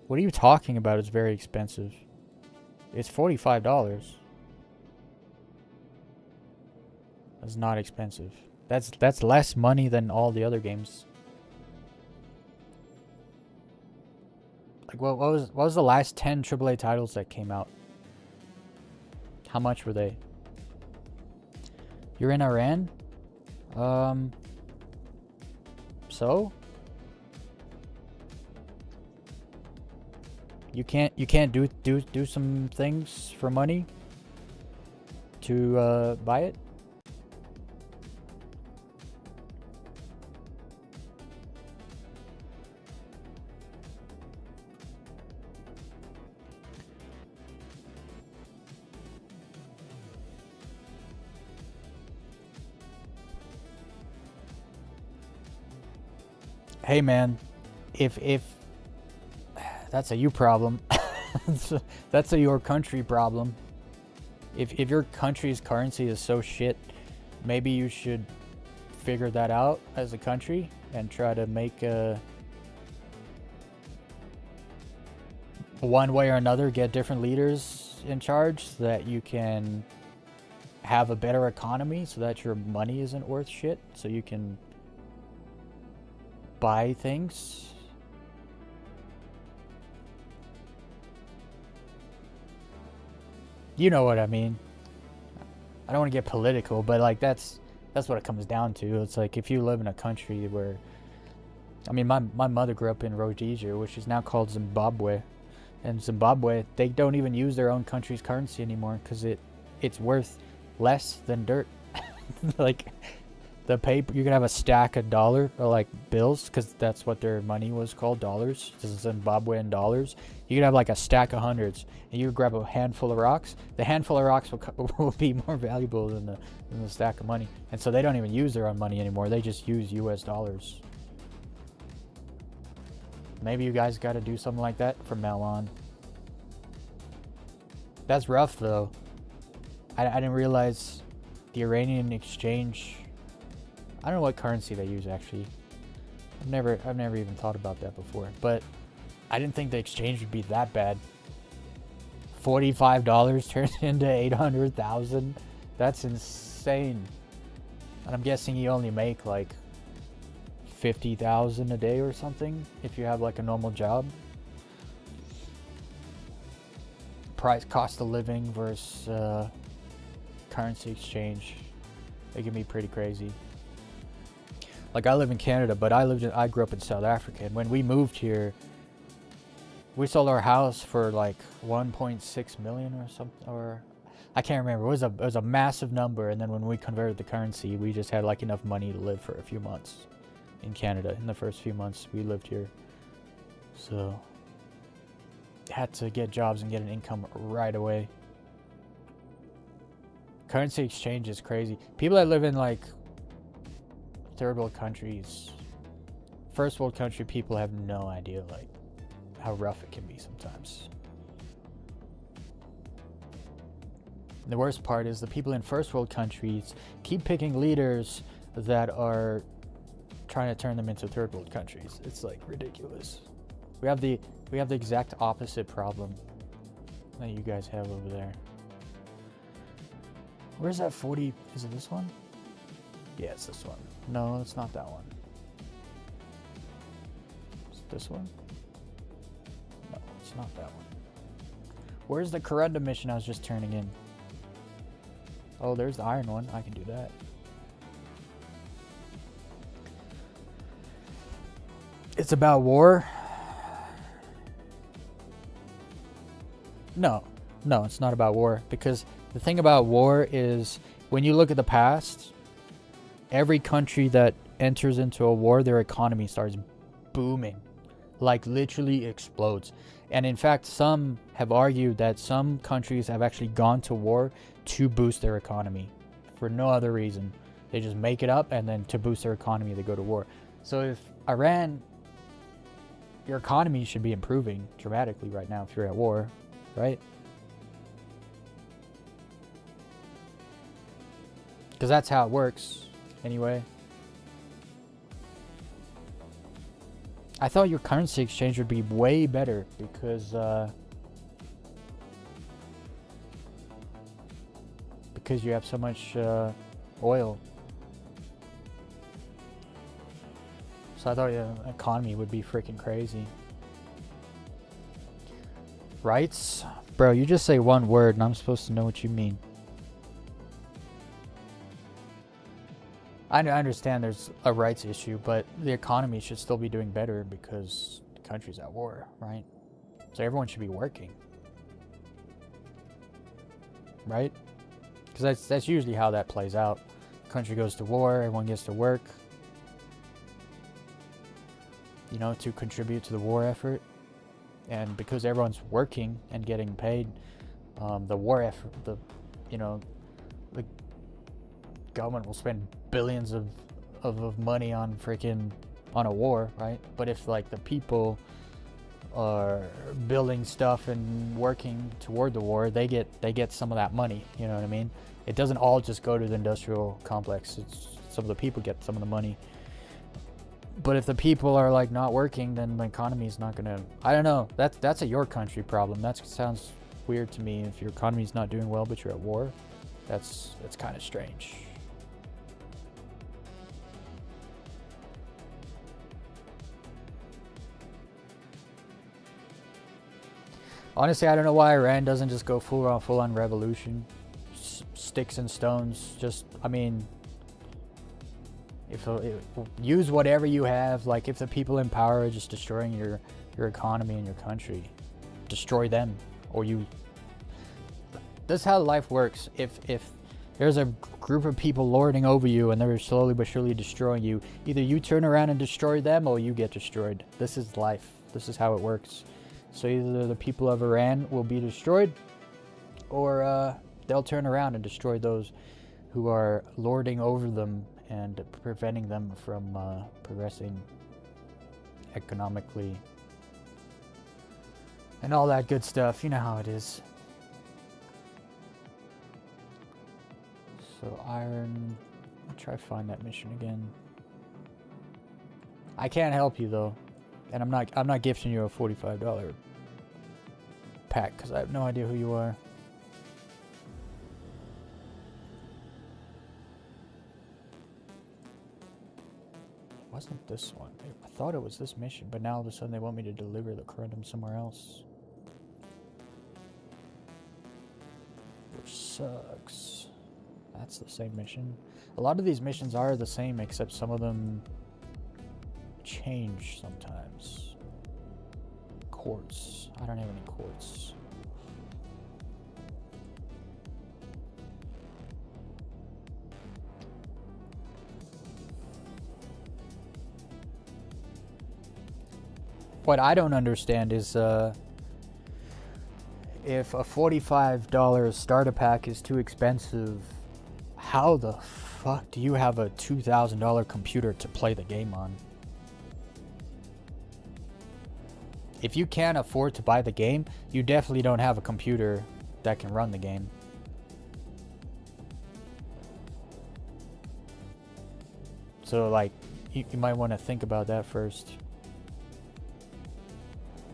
What are you talking about? It's very expensive. It's $45. That's not expensive. That's less money than all the other games. Like, what was the last 10 AAA titles that came out? How much were they? You're in Iran? So? You can't do some things for money to buy it? Hey man, if that's a you problem. That's a your country problem. If your country's currency is so shit, maybe you should figure that out as a country and try to make one way or another get different leaders in charge so that you can have a better economy, so that your money isn't worth shit, so you can buy things. You know what I mean. I don't want to get political, but like that's what it comes down to. It's like if you live in a country where, I mean, my mother grew up in Rhodesia, which is now called Zimbabwe, and Zimbabwe, they don't even use their own country's currency anymore because it's worth less than dirt. Like the paper, you can have a stack of dollar or like bills because that's what their money was called, dollars. This is Zimbabwean dollars. You could have like a stack of hundreds, and you grab a handful of rocks. The handful of rocks will be more valuable than the stack of money. And so they don't even use their own money anymore. They just use U.S. dollars. Maybe you guys got to do something like that from now on. That's rough though. I didn't realize the Iranian exchange. I don't know what currency they use actually. I've never even thought about that before. But I didn't think the exchange would be that bad. $45 turns into 800,000. That's insane. And I'm guessing you only make like 50,000 a day or something if you have like a normal job. Cost of living versus currency exchange, it can be pretty crazy. Like I live in Canada, but I grew up in South Africa, and when we moved here, we sold our house for like 1.6 million or something, or I can't remember. It was a massive number, and then when we converted the currency, we just had like enough money to live for a few months in Canada. In the first few months we lived here, so had to get jobs and get an income right away. Currency exchange is crazy. People that live in like third world countries, first world country people have no idea like how rough it can be sometimes. The worst part is the people in first world countries keep picking leaders that are trying to turn them into third world countries. It's like ridiculous. We have the exact opposite problem that you guys have over there. Where's that 40? Is it this one? Yeah, it's this one. No, it's not that one. Is it this one? No, it's not that one. Where's the Corunda mission I was just turning in? Oh, there's the iron one. I can do that. It's about war. No, it's not about war, because the thing about war is when you look at the past, every country that enters into a war, their economy starts booming, like literally explodes. And in fact, some have argued that some countries have actually gone to war to boost their economy for no other reason. They just make it up, and then to boost their economy, they go to war. So if Iran, your economy should be improving dramatically right now if you're at war, right? Because that's how it works anyway. I thought your currency exchange would be way better because you have so much oil. So I thought your economy would be freaking crazy. Rights? Bro, you just say one word and I'm supposed to know what you mean. I understand there's a rights issue, but the economy should still be doing better because the country's at war, right? So everyone should be working. Right? Because that's usually how that plays out. The country goes to war, everyone gets to work, you know, to contribute to the war effort. And because everyone's working and getting paid, the war effort, the government will spend billions of money on a war, right? But if like the people are building stuff and working toward the war, they get some of that money, you know what I mean? It doesn't all just go to the industrial complex. It's some of the people get some of the money. But if the people are like not working, then the economy is not gonna, I don't know, that's a your country problem. That sounds weird to me. If your economy is not doing well but you're at war, that's kind of strange. Honestly, I don't know why Iran doesn't just go full on revolution. Sticks and stones. Just, I mean, if use whatever you have. Like, if the people in power are just destroying your economy and your country, destroy them, or you. That's how life works. If there's a group of people lording over you and they're slowly but surely destroying you, either you turn around and destroy them or you get destroyed. This is life. This is how it works. So either the people of Iran will be destroyed, or they'll turn around and destroy those who are lording over them and preventing them from progressing economically and all that good stuff. You know how it is. So iron, I'll try to find that mission again. I can't help you though, and I'm not gifting you a $45 pack because I have no idea who you are. Wasn't this one? I thought it was this mission, but now all of a sudden they want me to deliver the corundum somewhere else, which sucks. That's the same mission. A lot of these missions are the same, except some of them change sometimes. Quartz. I don't have any quartz. What I don't understand is if a $45 starter pack is too expensive, how the fuck do you have a $2,000 computer to play the game on? If you can't afford to buy the game, you definitely don't have a computer that can run the game. So like, you might want to think about that first.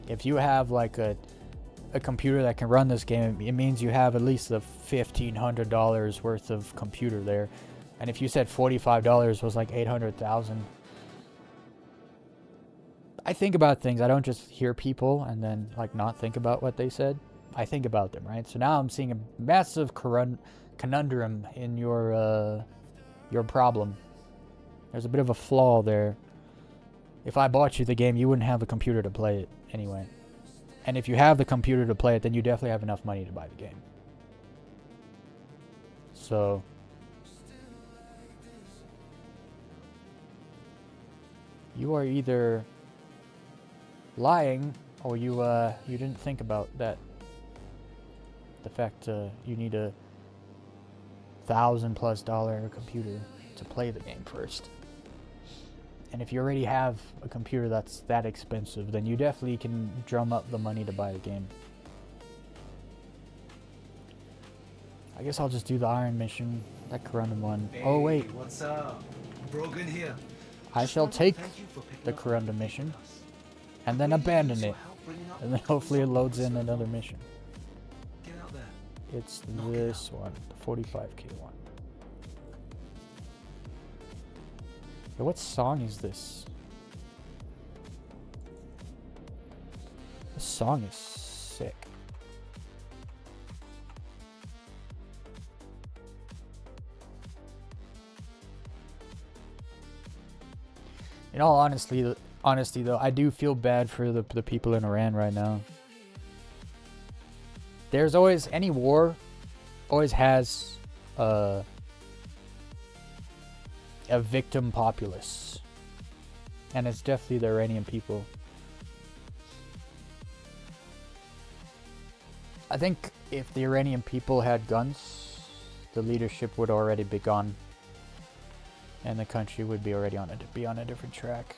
If you have like a computer that can run this game, it means you have at least the $1,500 worth of computer there. And if you said $45 was like 800,000, I think about things. I don't just hear people and then like not think about what they said. I think about them, right? So now I'm seeing a massive conundrum in your problem. There's a bit of a flaw there. If I bought you the game, you wouldn't have a computer to play it anyway. And if you have the computer to play it, then you definitely have enough money to buy the game. So you are either lying or you didn't think about that. The fact you need a $1,000+ computer to play the game first. And if you already have a computer that's that expensive, then you definitely can drum up the money to buy the game. I guess I'll just do the iron mission, that corundum one. Hey, oh wait, what's up? Brogan here. I shall take the corundum mission and then abandon it, and then hopefully it loads in another mission. Get out there. It's this one, the 45k one. Hey, what song is this? This song is sick. In all honesty though, I do feel bad for the people in Iran right now. There's always, any war always has a victim populace, and it's definitely the Iranian people. I think if the Iranian people had guns, the leadership would already be gone, and the country would be already on a different track,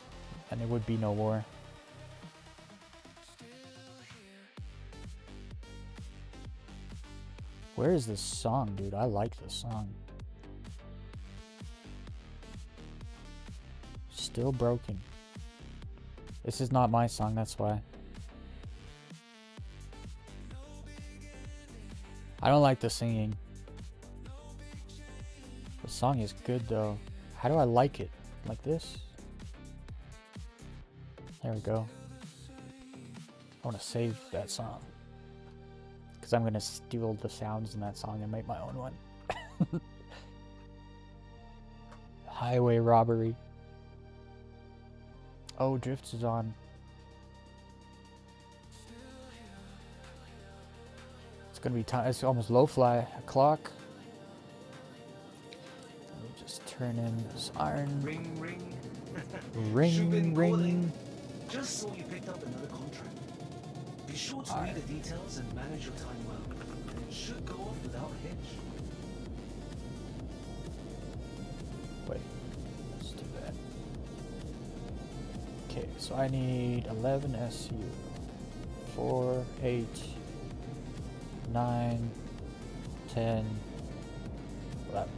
and there would be no war. Where is this song, dude? I like this song. Still broken. This is not my song, that's why. I don't like the singing. The song is good though. How do I like it? Like this? There we go. I want to save that song. because I'm gonna steal the sounds in that song and make my own one. Highway robbery. Oh, Drifts is on. It's gonna be time. It's almost low-fly o'clock. Let me just turn in this iron. Ring, ring. Ring, Shubin ring. calling. Just saw you picked up another contract. Be sure to read the details and manage your time well. It should go off without a hitch. Wait, let's do that. Okay, so I need 11 SU. 4, 8, 9, 10, 11.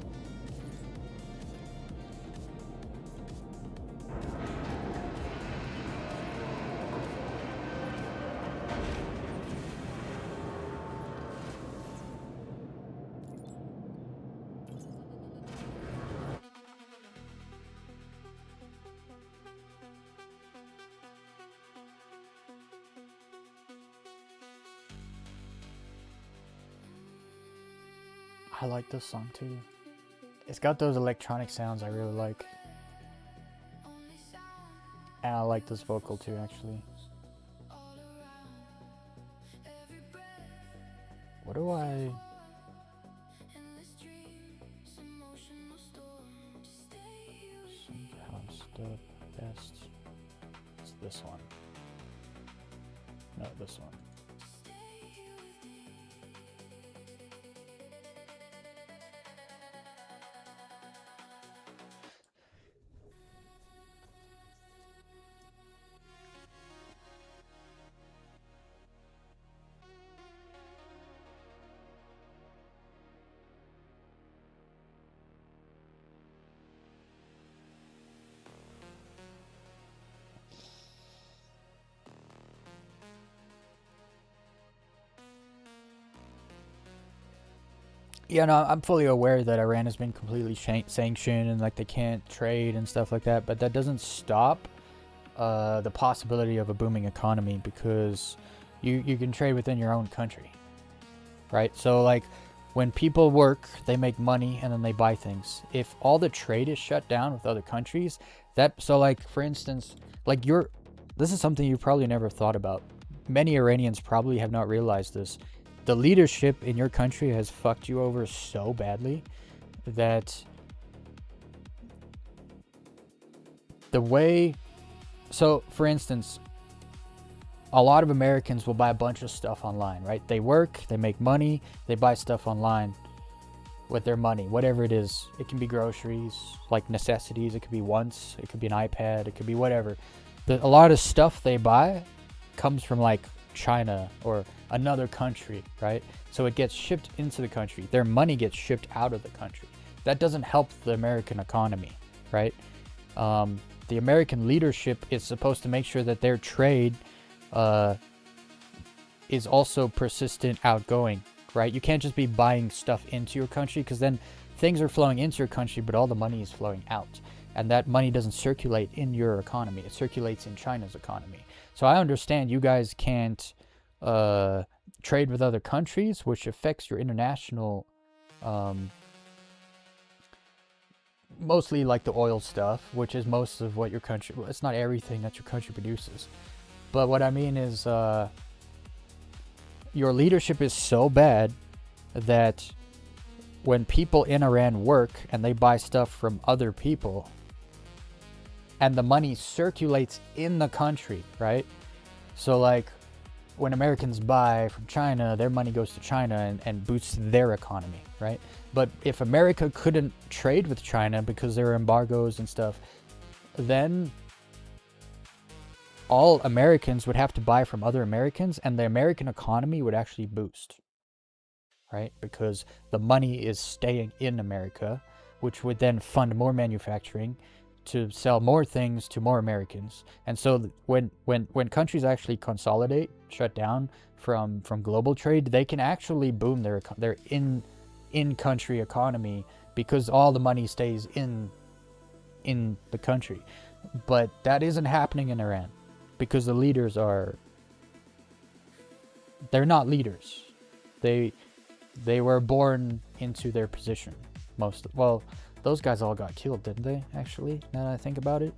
I like this song too. It's got those electronic sounds I really like. And I like this vocal too, actually. What do I... Somehow stuff best. It's this one. No, this one. Yeah, no, I'm fully aware that Iran has been completely sanctioned and like they can't trade and stuff like that, but that doesn't stop the possibility of a booming economy because you can trade within your own country, right? So like when people work, they make money and then they buy things. If all the trade is shut down with other countries, so like for instance, like this is something you probably never thought about. Many Iranians probably have not realized this. The leadership in your country has fucked you over so badly that the way... So, for instance, a lot of Americans will buy a bunch of stuff online, right? They work, they make money, they buy stuff online with their money, whatever it is. It can be groceries, like necessities. It could be wants. It could be an iPad. It could be whatever. A lot of stuff they buy comes from like China or another country, right? So it gets shipped into the country. Their money gets shipped out of the country. That doesn't help the American economy, right? The American leadership is supposed to make sure that their trade is also persistent, outgoing, right? You can't just be buying stuff into your country because then things are flowing into your country, but all the money is flowing out. And that money doesn't circulate in your economy. It circulates in China's economy. So I understand you guys can't trade with other countries, which affects your international, mostly like the oil stuff, which is most of what your country, well, it's not everything that your country produces. But what I mean is your leadership is so bad that when people in Iran work and they buy stuff from other people and the money circulates in the country, right? So like when Americans buy from China, their money goes to China and boosts their economy, right? But if America couldn't trade with China because there are embargoes and stuff, then all Americans would have to buy from other Americans and the American economy would actually boost, right? Because the money is staying in America, which would then fund more manufacturing to sell more things to more Americans. And so when countries actually consolidate, shut down from global trade, they can actually boom their in-country economy because all the money stays in the country. But that isn't happening in Iran because the leaders they're not leaders. They were born into their position. Well, those guys all got killed, didn't they? Actually, now that I think about it,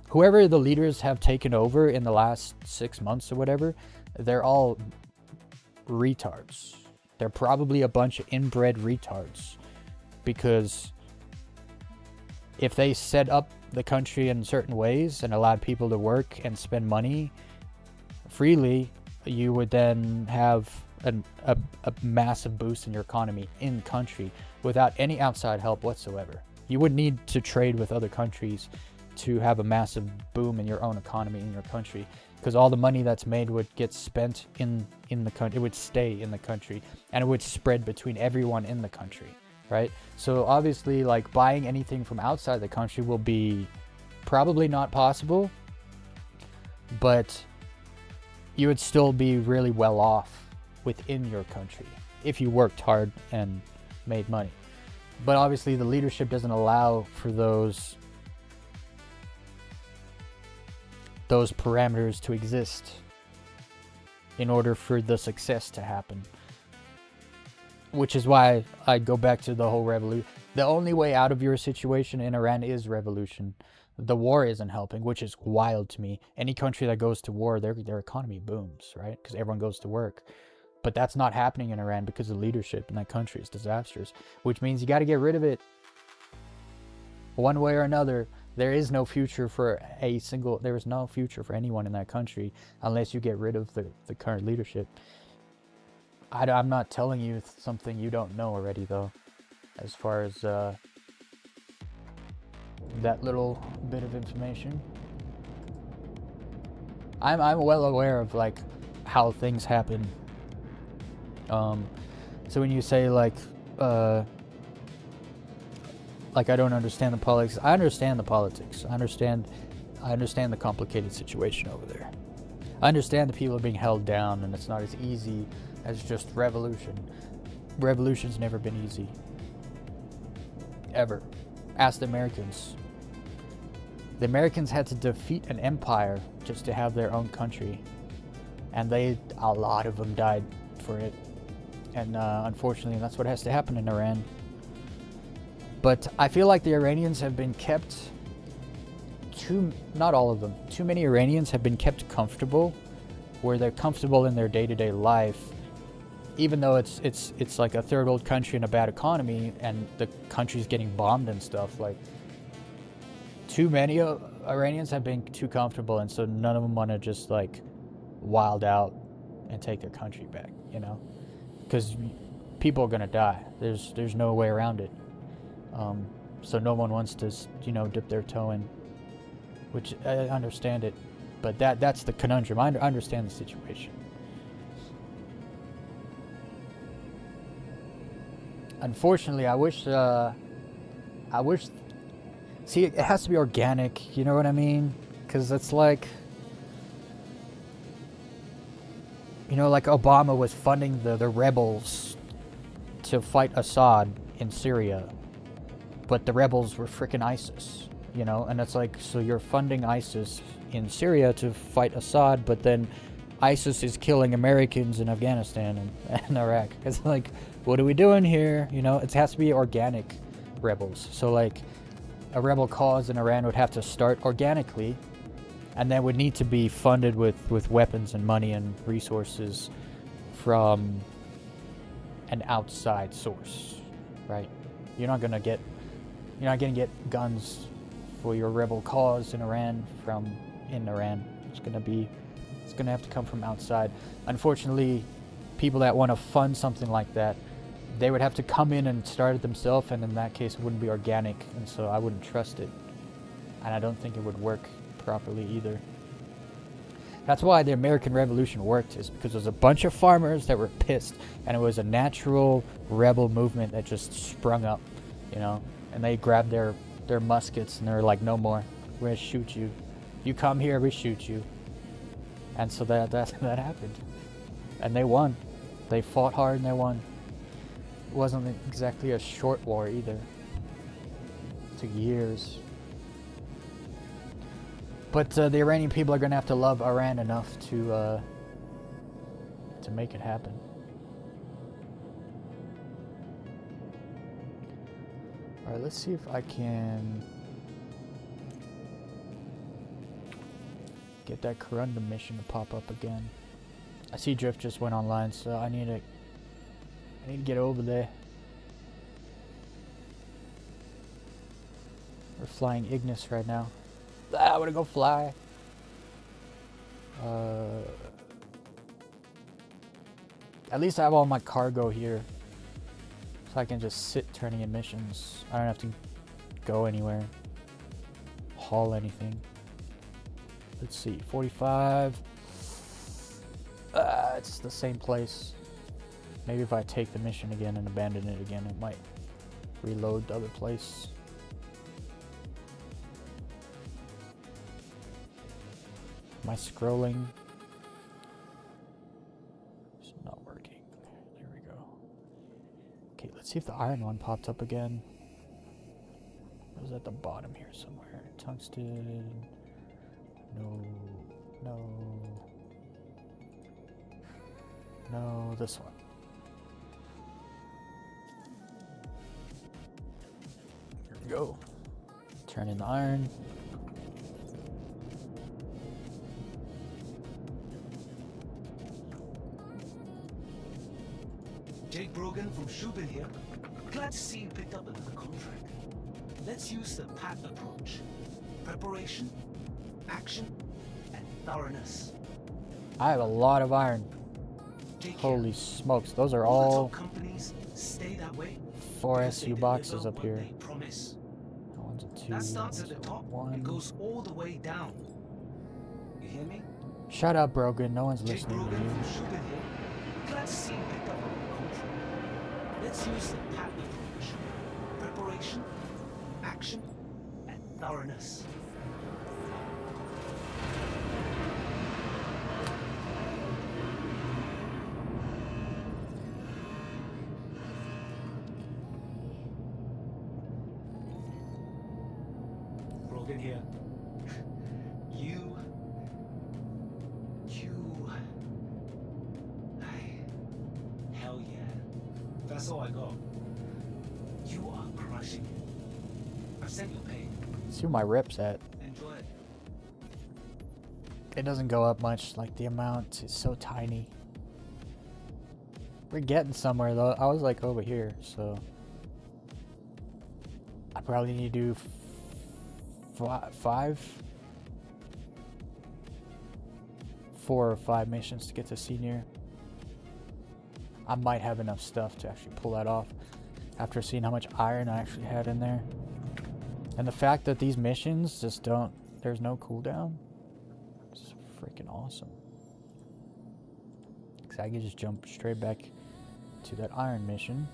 whoever the leaders have taken over in the last 6 months or whatever, they're all retards. They're probably a bunch of inbred retards, because if they set up the country in certain ways and allowed people to work and spend money freely, you would then have a massive boost in your economy in country without any outside help whatsoever. You would need to trade with other countries to have a massive boom in your own economy in your country, because all the money that's made would get spent in the country. It would stay in the country, and it would spread between everyone in the country, right? So obviously, like, buying anything from outside the country will be probably not possible, but you would still be really well off within your country if you worked hard and made money. But obviously the leadership doesn't allow for those parameters to exist in order for the success to happen. Which is why I go back to the whole revolution. The only way out of your situation in Iran is revolution. The war isn't helping, which is wild to me. Any country that goes to war, their economy booms, right? Because everyone goes to work. But that's not happening in Iran because the leadership in that country is disastrous, which means you got to get rid of it one way or another. There is no future for there is no future for anyone in that country unless you get rid of the current leadership. I'm not telling you something you don't know already, though, as far as that little bit of information. I'm well aware of, like, how things happen. So when you say, like, I don't understand the politics, I understand the politics. I understand the complicated situation over there. I understand the people are being held down, and it's not as easy as just revolution. Revolution's never been easy. Ever. Ask the Americans. The Americans had to defeat an empire just to have their own country. And a lot of them died for it. And unfortunately, that's what has to happen in Iran. But I feel like the Iranians have been kept not all of them, too many Iranians have been kept comfortable, where they're comfortable in their day-to-day life, even though it's like a third world country and a bad economy, and the country's getting bombed and stuff. Like, too many Iranians have been too comfortable, and so none of them want to just, like, wild out and take their country back, you know, because people are gonna die. There's no way around it. So no one wants to, you know, dip their toe in, which I understand it, but that's the conundrum. I understand the situation. Unfortunately, I wish, see, it has to be organic, you know what I mean? Because it's like, you know, like Obama was funding the rebels to fight Assad in Syria, but the rebels were frickin' ISIS, you know? And it's like, so you're funding ISIS in Syria to fight Assad, but then ISIS is killing Americans in Afghanistan and Iraq. It's like, what are we doing here? You know, it has to be organic rebels. So, like, a rebel cause in Iran would have to start organically, and then would need to be funded with weapons and money and resources from an outside source, right? You're not gonna get guns for your rebel cause in Iran from Iran. It's gonna have to come from outside. Unfortunately, people that want to fund something like that, they would have to come in and start it themselves, and in that case it wouldn't be organic, and so I wouldn't trust it, and I don't think it would work properly either. That's why the American Revolution worked, is because there's a bunch of farmers that were pissed, and it was a natural rebel movement that just sprung up, you know, and they grabbed their muskets and they're like, no more, we're gonna shoot you. You come here, we shoot you. And so that happened, and they won. They fought hard and they won. It wasn't exactly a short war either. It took years. But the Iranian people are gonna have to love Iran enough to make it happen. Alright, let's see if I can get that Corundum mission to pop up again. I see Drift just went online, so I need to get over there. We're flying Ignis right now. I wanna go fly. At least I have all my cargo here, so I can just sit turning in missions. I don't have to go anywhere, haul anything. Let's see, 45. It's the same place. Maybe if I take the mission again and abandon it again, it might reload the other place. Am I scrolling? It's not working. There we go. Okay, let's see if the iron one popped up again. It was at the bottom here somewhere. Tungsten. No. No. No, this one. Here we go. Turn in the iron. Jake Brogan from Shubin here. Glad to see you picked up another contract. Let's use the PAT approach. Preparation, action, and thoroughness. I have a lot of iron. Jake Holy here. smokes, those are All the all top companies stay that way 4 because they SU boxes deliver up what here. they promise. That one's a 2. That starts at the one's a top 1. and goes all the way down. You hear me? Shut up, Brogan. No one's Jake listening to Brogan you. from Shubin here. Glad to see you picked up another contract. Let's use the PAT approach. Preparation, action, and thoroughness. Brogan here. Hell yeah. That's all I got. You are crushing it. I've sent your pay. See where my rip's at. Enjoy it. It doesn't go up much, like the amount is so tiny. We're getting somewhere though. I was like over here, so I probably need to do 4 or 5 missions to get to senior. I might have enough stuff to actually pull that off after seeing how much iron I actually had in there. And the fact that these missions just don't, there's no cooldown. It's freaking awesome. Because I can just jump straight back to that iron mission.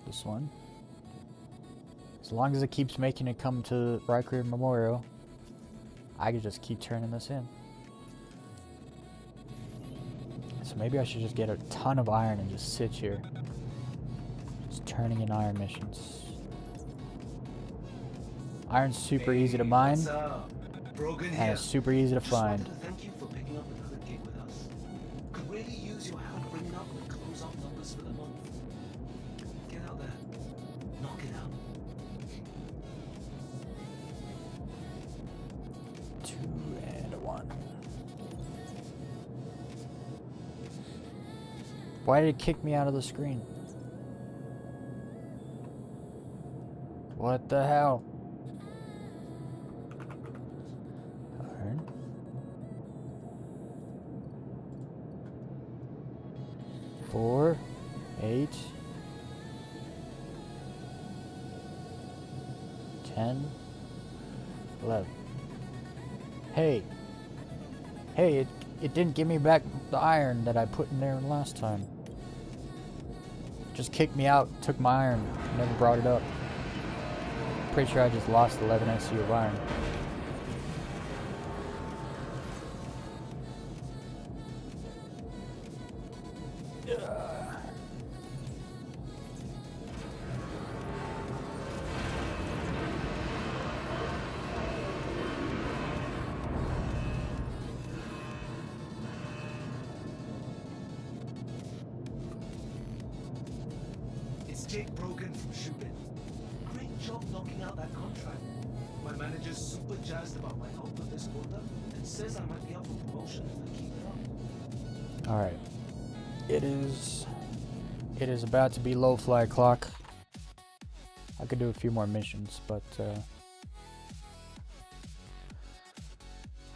This one. As long as it keeps making it come to Riker Memorial, I can just keep turning this in. So maybe I should just get a ton of iron and just sit here. Just turning in iron missions. Iron's super easy to mine, What's up? Brogan and here. it's super easy to Just find. wanted to thank you for picking up another gig with us. Could really use your help bringing up the close-up numbers for the month. Get out there. Knock it out. 2 and a 1. Why did it kick me out of the screen? What the hell? Iron. Four, 8, 10, 11. Hey, it didn't give me back the iron that I put in there last time. Just kicked me out, took my iron, never brought it up. Pretty sure I just lost 11 SU of iron. It's Jake Brogan from Shubin. Great job knocking out that contract. My manager's super jazzed about my output this quarter and says I might be up for promotion if I keep it up. Alright. It is about to be low fly o'clock. I could do a few more missions, but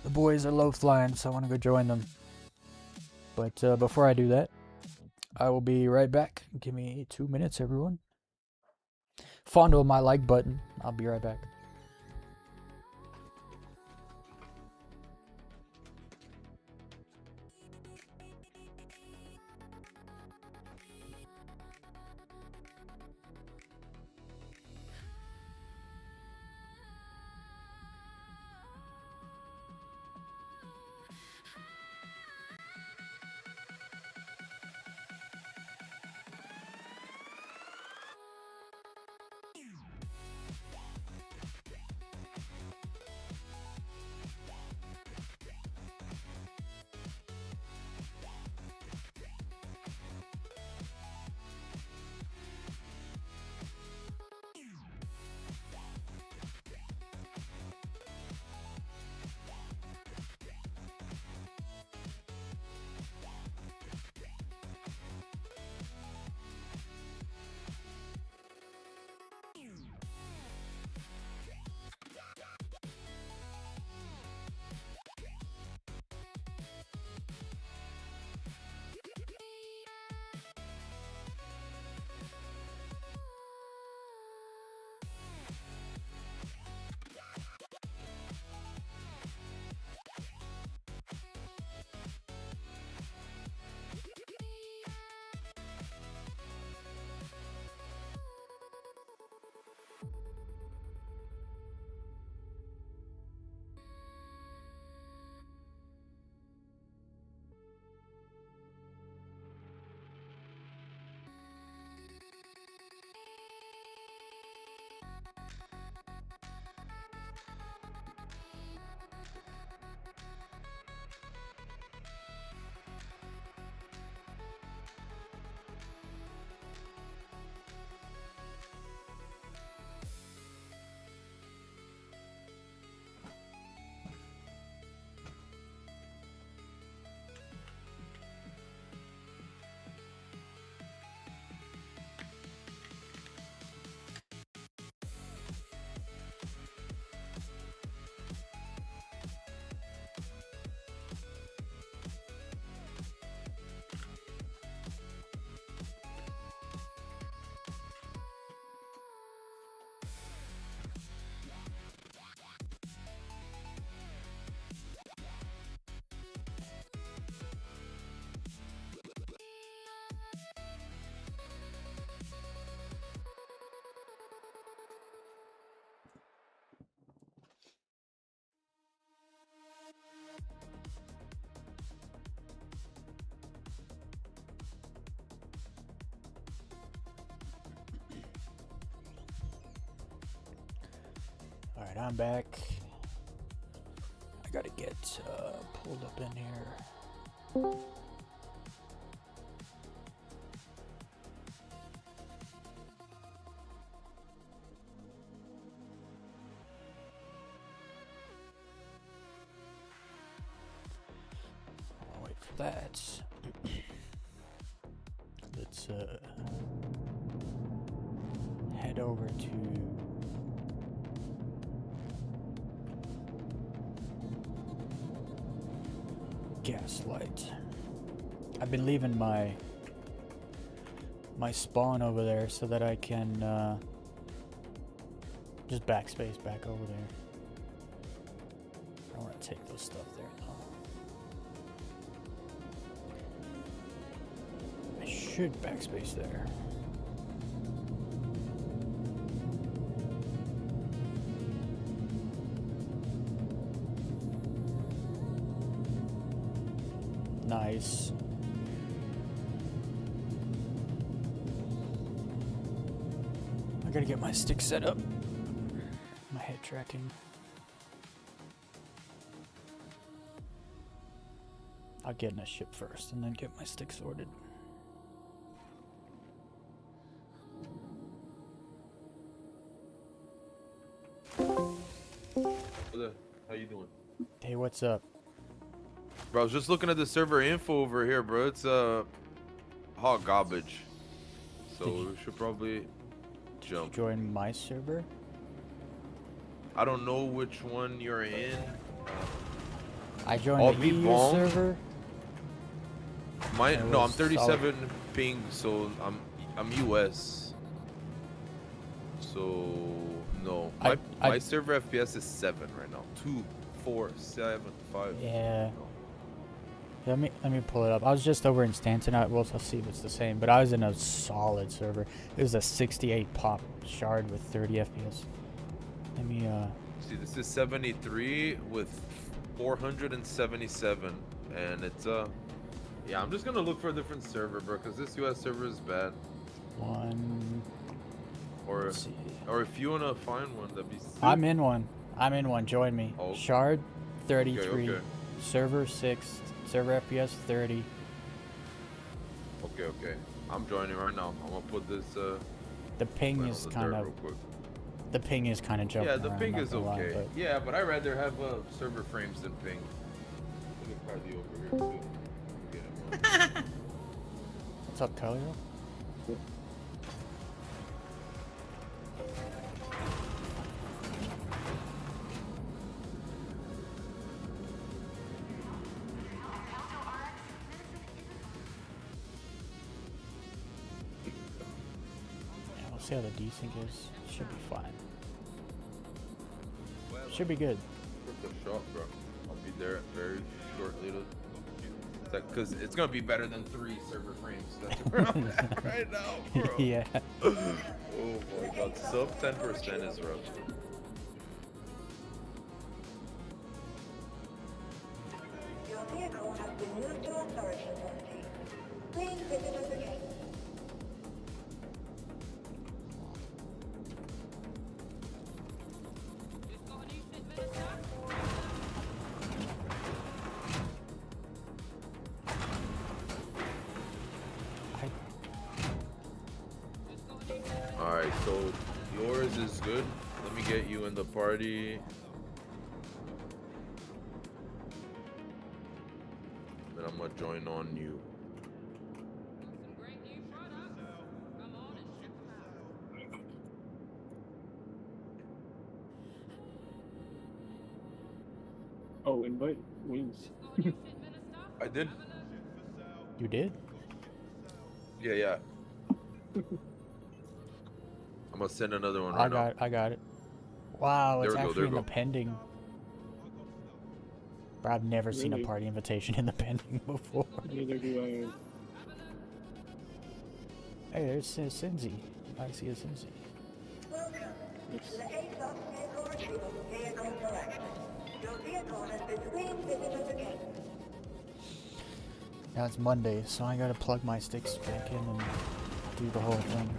the boys are low flying, so I want to go join them. But before I do that, I will be right back. Give me 2 minutes, everyone. Fondle my like button. I'll be right back. Alright, I'm back. I gotta get pulled up in here. I'll wait for that. Let's head over to Gaslight. I've been leaving my spawn over there so that I can just backspace back over there. I don't want to take those stuff there though. I should backspace there. Nice. I gotta get my stick set up. My head tracking. I'll get in a ship first and then get my stick sorted. How you doing? Hey, what's up? Bro, I was just looking at the server info over here, bro. It's hot garbage. So we should probably Did you jump. join my server? I don't know which one you're in. I joined I'll the be EU wrong. server. Mine, no, I'm was 37 ping, so I'm US. So no, my server FPS is 7 right now. 2, 4, 7, 5. Yeah. No. Let me pull it up. I was just over in Stanton. We'll see if it's the same. But I was in a solid server. It was a 68 pop shard with 30 FPS. Let me See, this is 73 with 477, and it's yeah. I'm just gonna look for a different server, bro, because this US server is bad. Or let's see. or if you wanna find one, that'd be sick. I'm in one. Join me. Oh. Shard 33. Okay. Server 6. Server FPS 30. Okay. I'm joining right now. I'm gonna put this The ping is kind of. real quick. The ping is kind of jumping Yeah, the around, ping not is gonna lie, okay. but- Yeah, but I'd rather have server frames than ping. Look at Cardi over here too. Get him on. What's up, Kalio? Yeah, we'll see how the desync is. Should be fine. Should be good. The shop, bro. I'll be there very shortly. Because it's gonna be better than 3 server frames. That's where I'm at right now, bro. Yeah. Oh my god, sub 10% is rough. Your vehicle has been moved to a storage facility. Please visit us again. Alright, so yours is good. Let me get you in the party. Then I'm gonna join on you. Oh, invite Weez. I did? You did? Yeah. I'm gonna send another one right now. I got it. Wow, it's There we go, actually there in we the go. pending. But I've never seen a Really? party invitation in the pending before. Neither do Hey, there's Cinzy. I see a Cinzy. Welcome to the ASOS Vehicle Retrieval Vehicle Collection. Your vehicle has been re-visited again. Now it's Monday, so I gotta plug my sticks back in and do the whole thing.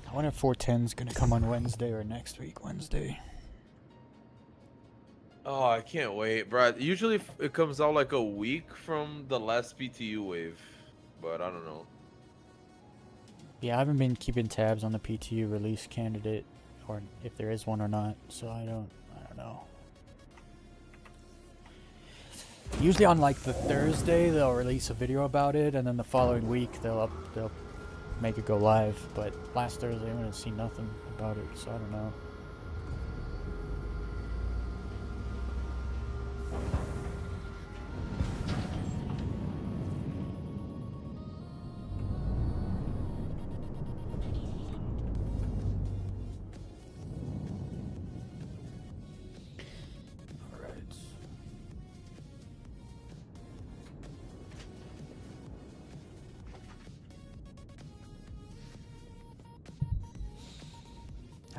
I wonder if 410's gonna come on Wednesday or next week Wednesday. Oh, I can't wait, bro. Usually it comes out like a week from the last PTU wave, but I don't know. Yeah, I haven't been keeping tabs on the PTU release candidate, or if there is one or not, so I don't know. Usually on like the Thursday they'll release a video about it, and then the following week they'll make it go live. But last Thursday I didn't see nothing about it, so I don't know.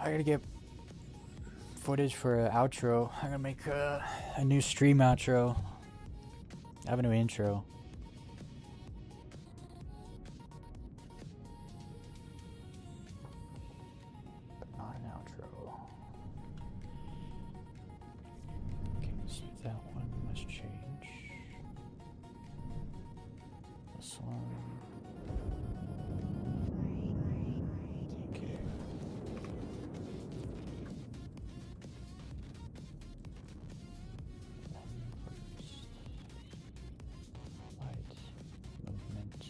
I gotta get footage for an outro. I'm gonna make a new stream outro. I have a new intro. But not an outro. Okay, so that one must change. This one. Okay. Light movement.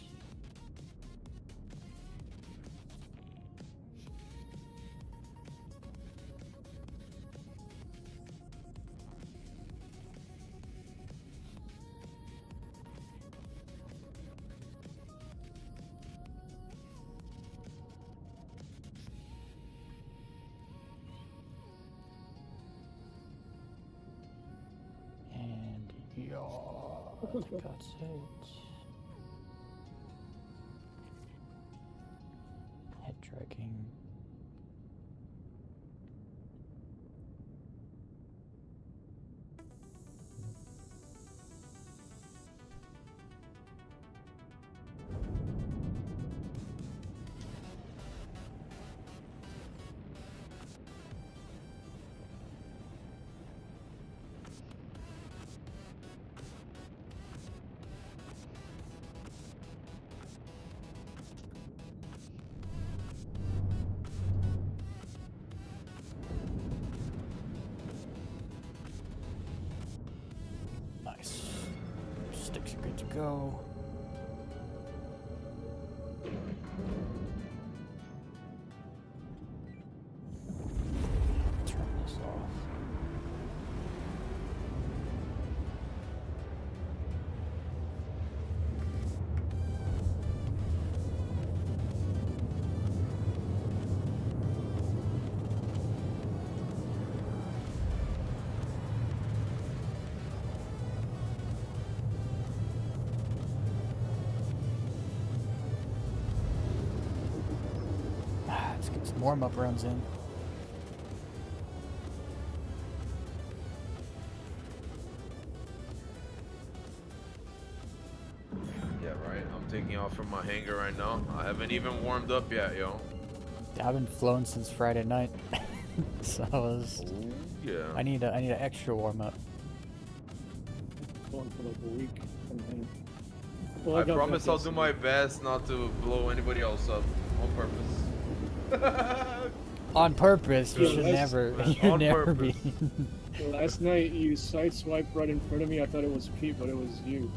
And yeah, I think that's it. Head tracking. Nice. Sticks are good to go. Turn this off. Let's get some warm-up runs in. Yeah, right. I'm taking off from my hangar right now. I haven't even warmed up yet, yo. I haven't flown since Friday night, so Oh, yeah. I need an extra warm-up. Going for like a week. And then, well, I got promise back I'll do my best not to blow anybody else up on purpose. On purpose, you Yeah, should that's- never. on You never purpose. be. Last night you sideswiped right in front of me. I thought it was Pete, but it was you.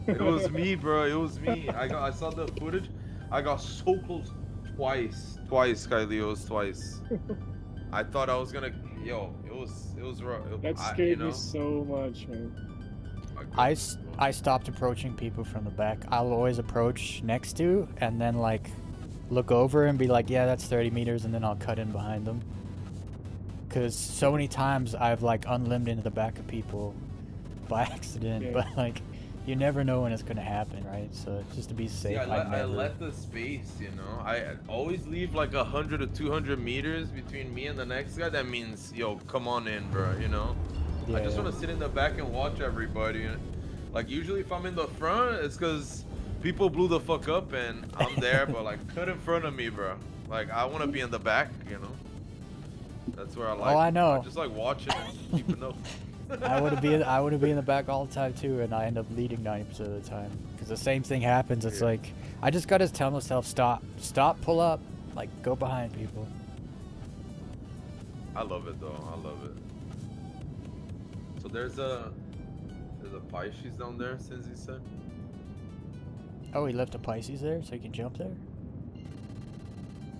It was me, bro. It was me. I saw the footage. I got so close twice, Kyleos, twice. I thought I was gonna. Yo, it was rough. That scared me so much, man. I stopped approaching people from the back. I'll always approach next to, and then like look over and be like, yeah, that's 30 meters, and then I'll cut in behind them. Cause so many times I've like unlimbed into the back of people by accident, Yeah. but like you never know when it's gonna happen, right? So just to be safe, I let the space, you know. I always leave like 100 to 200 meters between me and the next guy. That means, yo, come on in, bro. You know. I just want to sit in the back and watch everybody. Like usually, if I'm in the front, it's because people blew the fuck up and I'm there, but like cut in front of me, bro. Like I want to be in the back, you know. That's where I like. Oh, I know. Just like watching, keeping up. I would be in the back all the time too, and I end up leading 90% of the time. Because the same thing happens. It's Yeah. like I just gotta tell myself, stop, pull up, like go behind people. I love it though. I love it. So there's a Pisces down there, since he said. Oh, he left a Pisces there, so he can jump there.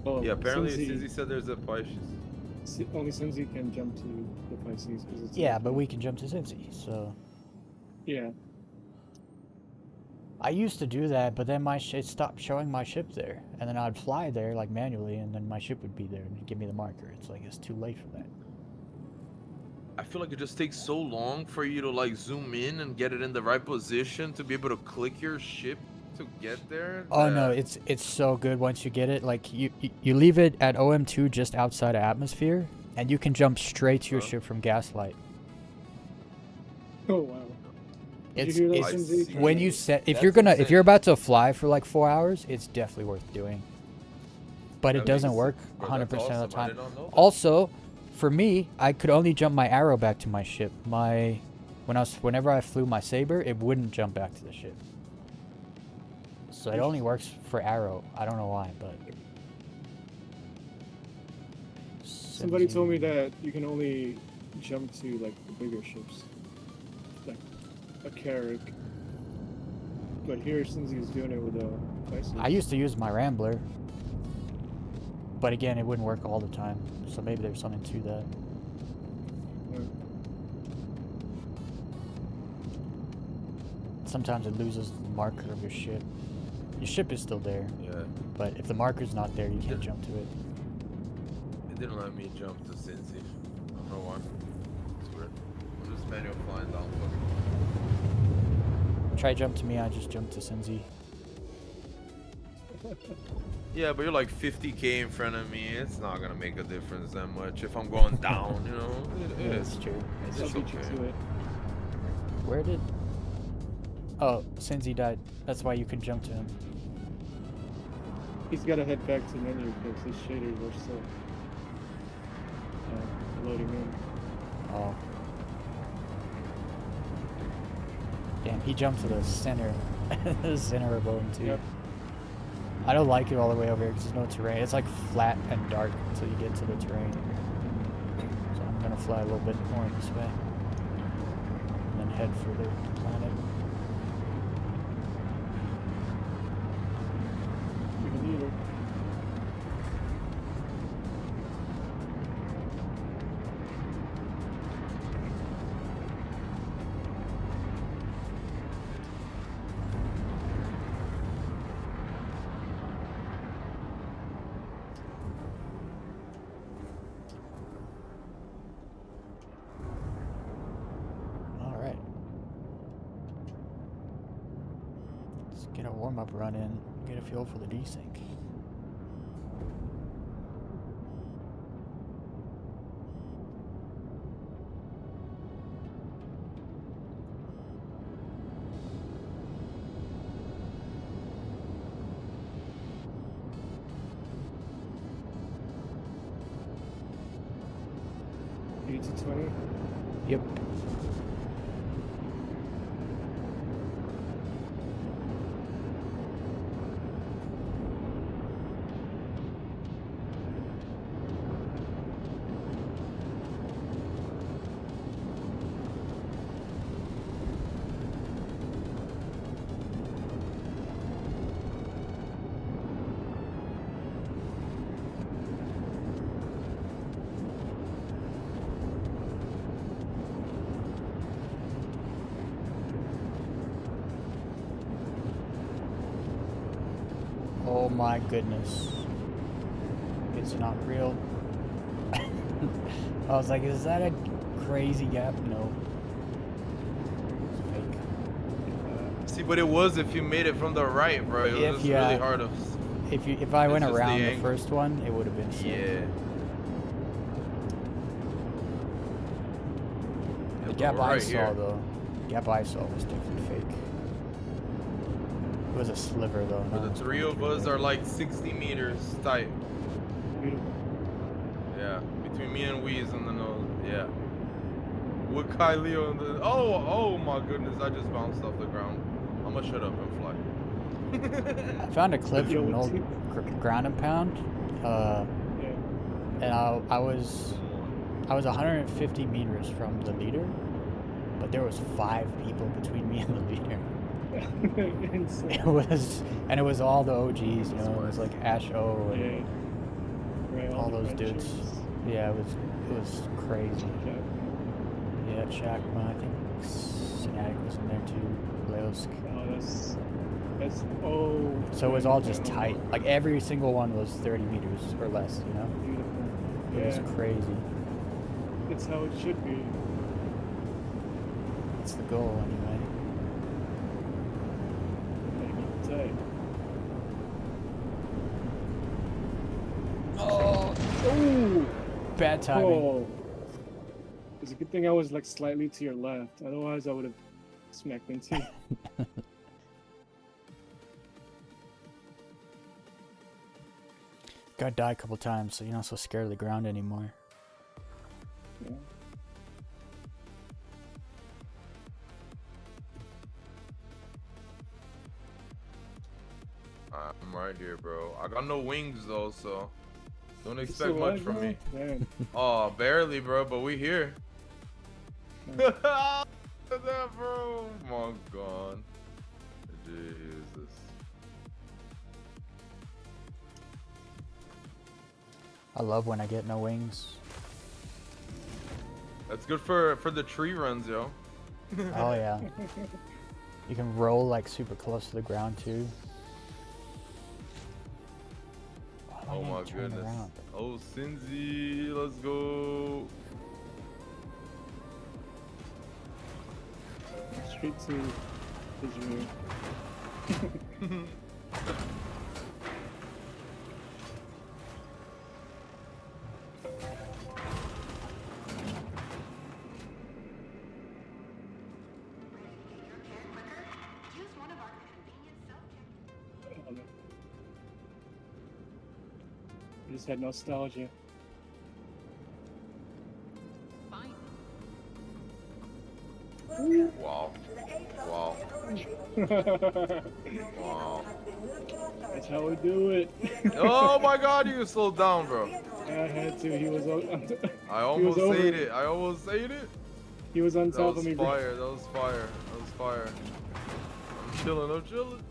Oh, Yeah, apparently Sinzi- since he said there's a Pisces. only Sinzi can jump to the Pisces. 'Cause it's Yeah, but we can jump to Cincy, so. Yeah. I used to do that, but then it stopped showing my ship there, and then I'd fly there like manually, and then my ship would be there and give me the marker. It's like it's too late for that. I feel like it just takes so long for you to like zoom in and get it in the right position to be able to click your ship to get there. Oh no, that- it's so good once you get it. Like you leave it at OM2 just outside of atmosphere, and you can jump straight to your Huh? ship from Gaslight. Oh wow. Did It's you hear I that, see. Cindy? when you set if That's you're gonna if insane. you're about to fly for like 4 hours, it's definitely worth doing. But it That doesn't makes work sense. Bro, 100% that's of the awesome. I time. did not know that. Also, for me, I could only jump my arrow back to my ship. Whenever I flew my saber, it wouldn't jump back to the ship. So it only works for arrow. I don't know why, but Somebody told me that you can only jump to like the bigger ships, like a Carrack. But here, since he's doing it with a Pisces. I used to use my Rambler, but again, it wouldn't work all the time. So maybe there's something to that. Sometimes it loses the marker of your ship. Your ship is still there, Yeah. but if the marker's not there, you can't jump to it. It didn't let me jump to Cincy. I don't know why. It's weird. I'm just manual flying down. Try jump to me, I just jumped to Cincy. Yeah, but you're like 50k in front of me. It's not gonna make a difference that much if I'm going down, you know? It Yeah, is. that's true. It's I'll just beat you okay. to it. Where did... Oh, Cincy died. That's why you can jump to him. He's got to head back to menu because his shaders are still loading in. Oh. Damn, he jumped to the center. The center of OM2. Yep. I don't like it all the way over here because there's no terrain. It's like flat and dark until you get to the terrain. So I'm gonna fly a little bit more this way. And then head for the planet. You can either. Alright. Let's get a warm-up run in. Get a feel for the desync. to 20. Yep. Oh my goodness. It's not real. I was like, is that a crazy gap? No. It's fake. See, but it was if you made it from the right, bro. It was If just you, really hard to. If I It's went just the around the angle. first one, it would have been sick. Yeah. The but gap we're I right saw here. though, the gap I saw was definitely fake. It was a sliver though. But no, the it's three going of through us there. are like 60 meters tight. Beautiful. Yeah, between me and Weez and the nose. Yeah. With Kai Leo and the. Oh my goodness! I just bounced off the ground. I'm gonna shut up and fly. I found a clip Yo, from an what's old it? ground and pound, Yeah. and I was 150 meters from the leader, but there was 5 people between me and the leader. Insane. It was all the OGs, you know. It was like Ash O and Yeah. Right, all the those red dudes. shirts. Yeah, it was crazy. Yeah. Yeah, Shaqma, I think Sinatic was in there too. Leosk. Oh, that's oh. So it was all just yeah. tight. Like every single one was 30 meters or less, you know? Beautiful. It Yeah. was crazy. It's how it should be. It's the goal anyway. Like, you can say. Oh, Oh! bad timing. Oh! It's a good thing I was like slightly to your left. Otherwise, I would have smacked into you. Got die a couple times, so you're not so scared of the ground anymore. Yeah. I'm right here, bro. I got no wings though, so don't You expect still much alive, from bro? me. Man. Oh, barely, bro, but we here. Yeah. Look at that, bro. Oh my god. Jesus. I love when I get no wings. That's good for the tree runs, yo. Oh yeah. You can roll like super close to the ground too. Why am I Oh gonna my turn goodness. around? Oh, Cinzy, let's go. Straight to his rear. I just had nostalgia. Wow. Wow. Wow. That's how we do it. Oh my god, you slowed down, bro. I had to. He was on. I almost over. ate it. I almost ate it. He was on That top was of me, bro. fire. That was fire. That was fire. I'm chilling. I'm chilling.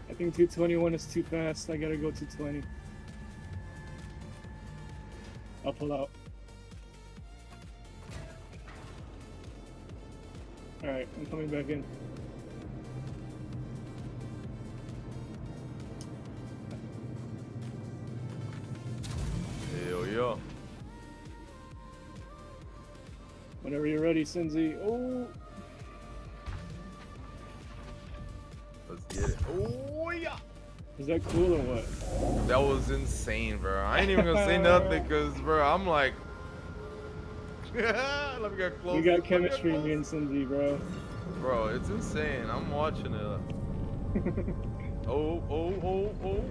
I think 221 is too fast. I gotta go 220. I'll pull out. Alright, I'm coming back in. Hell yeah. Whenever you're ready, Cinzy. Oh! Let's get it. Oh yeah. Is that cool or what? That was insane, bro. I ain't even gonna say nothing because, bro, I'm like. Let me get close. We got chemistry, me and Cinzy, bro. Bro, it's insane. I'm watching it. Oh, oh, oh, oh.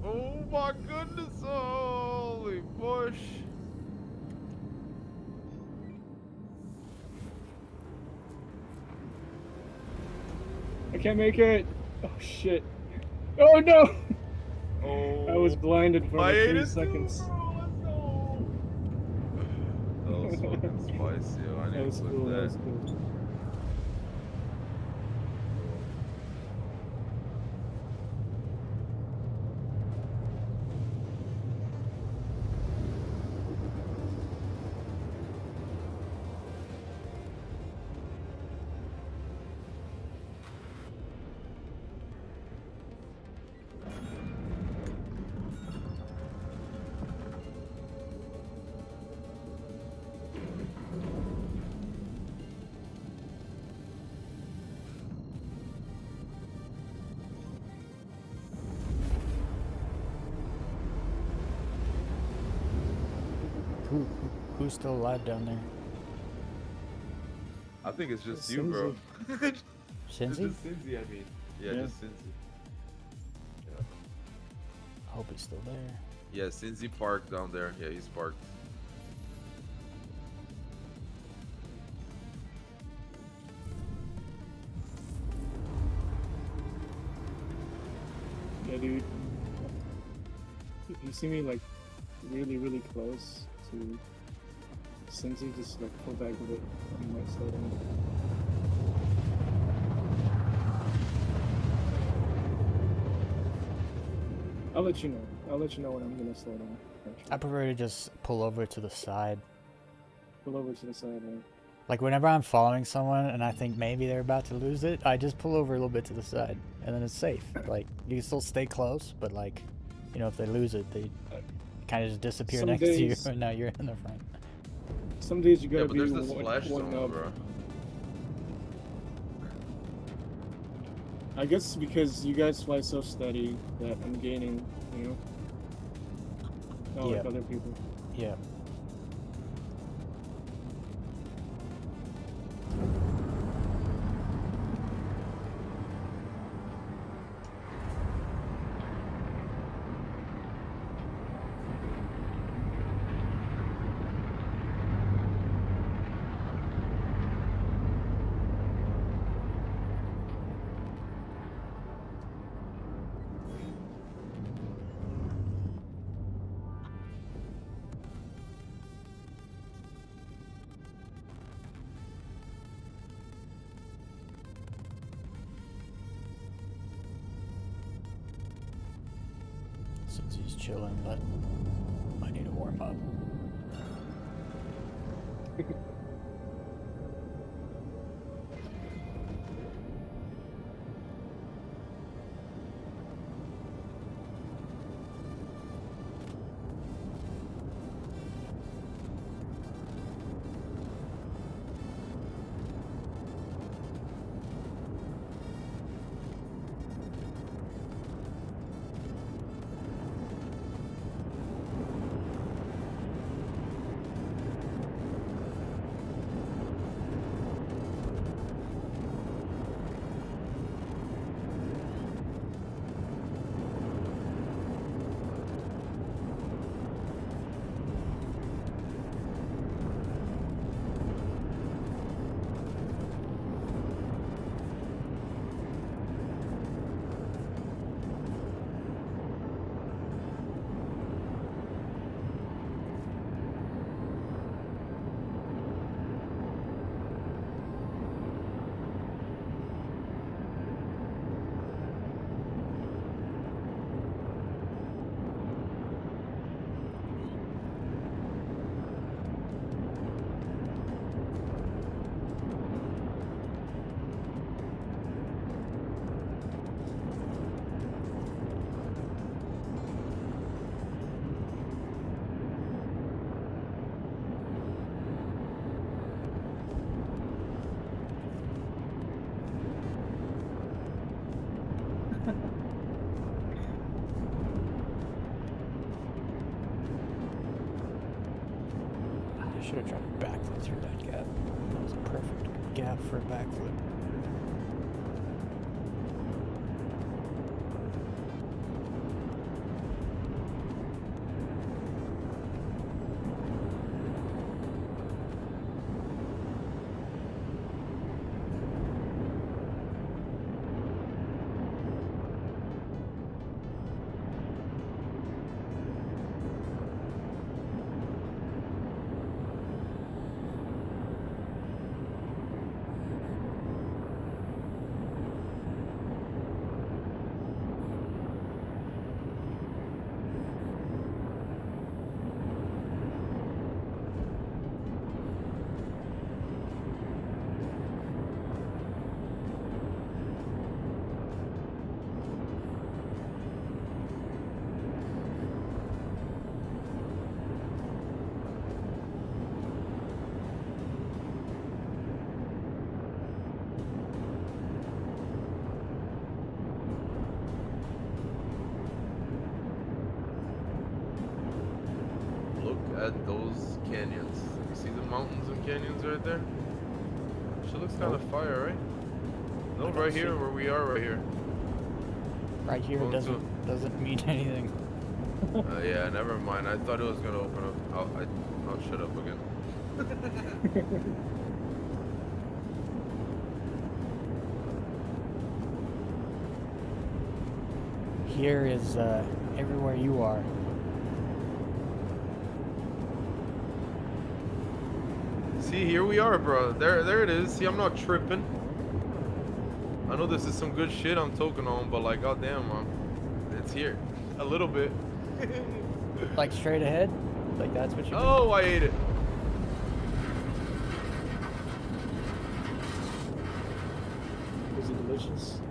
Oh my goodness. Holy push. I can't make it. Oh shit. Oh no! Oh. I was blinded for I like ate 3 it seconds. too, bro. Let's go. That was fucking spicy. Yo. I That need was to put cool, that. that was cool. Who's still alive down there? I think it's just you, bro. It's Shinzy? just Cinzy, I mean. Yeah, Yeah. just Cinzy. I hope he's still there. Yeah, Cinzy parked down there. Yeah, he's parked. Yeah, dude. If you see me like really close to Cincy, just like pull back a bit. I might slow down. I'll let you know. I'll let you know when I'm gonna slow down. I prefer to just pull over to the side. Pull over to the side, man. Like whenever I'm following someone and I think maybe they're about to lose it, I just pull over a little bit to the side and then it's safe. Like you can still stay close, but like, you know, if they lose it, they kind of just disappear Some next days- to you and now you're in the front. Some days you Yeah, gotta but be there's this one, splash one zone, up. bro. I guess because you guys fly so steady that I'm gaining, you know? Not like Yeah. other people. Yeah. Since he's chilling, but I need to warm up. I should have tried to backflip through that gap. That was a perfect gap for a backflip. At those canyons. You see the mountains and canyons right there? Shit looks kind of fire, right? No, I don't right see here it. where we are, right here. Right here Going doesn't mean anything. Yeah, never mind. I thought it was gonna open up. I'll shut up again. Here is everywhere you are. See, here we are, bro. There it is. See, I'm not tripping. I know this is some good shit I'm talking on, but like, goddamn, it's here. A little bit. Like straight ahead? Like that's what you Oh, I ate it. Is it delicious?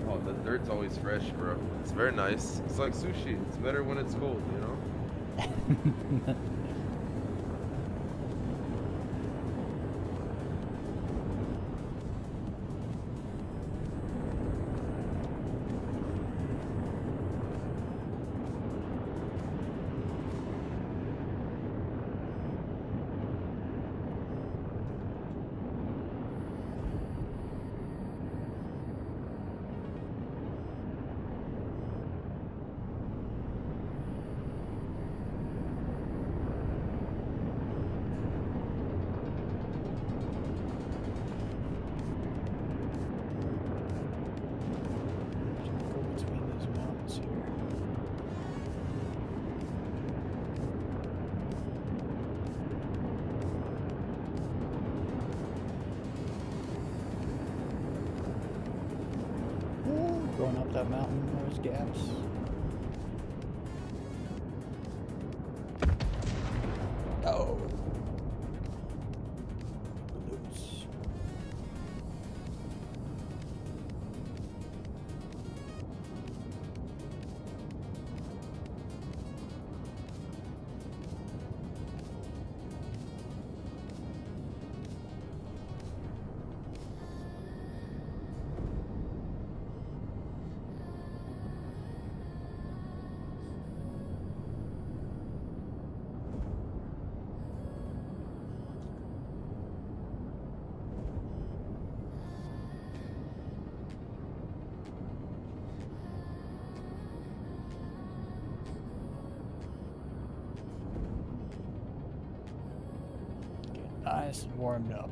Oh, the dirt's always fresh, bro. It's very nice. It's like sushi. It's better when it's cold, you know? Going up that mountain, there's gaps. Oh. Loose. Nice and warmed up.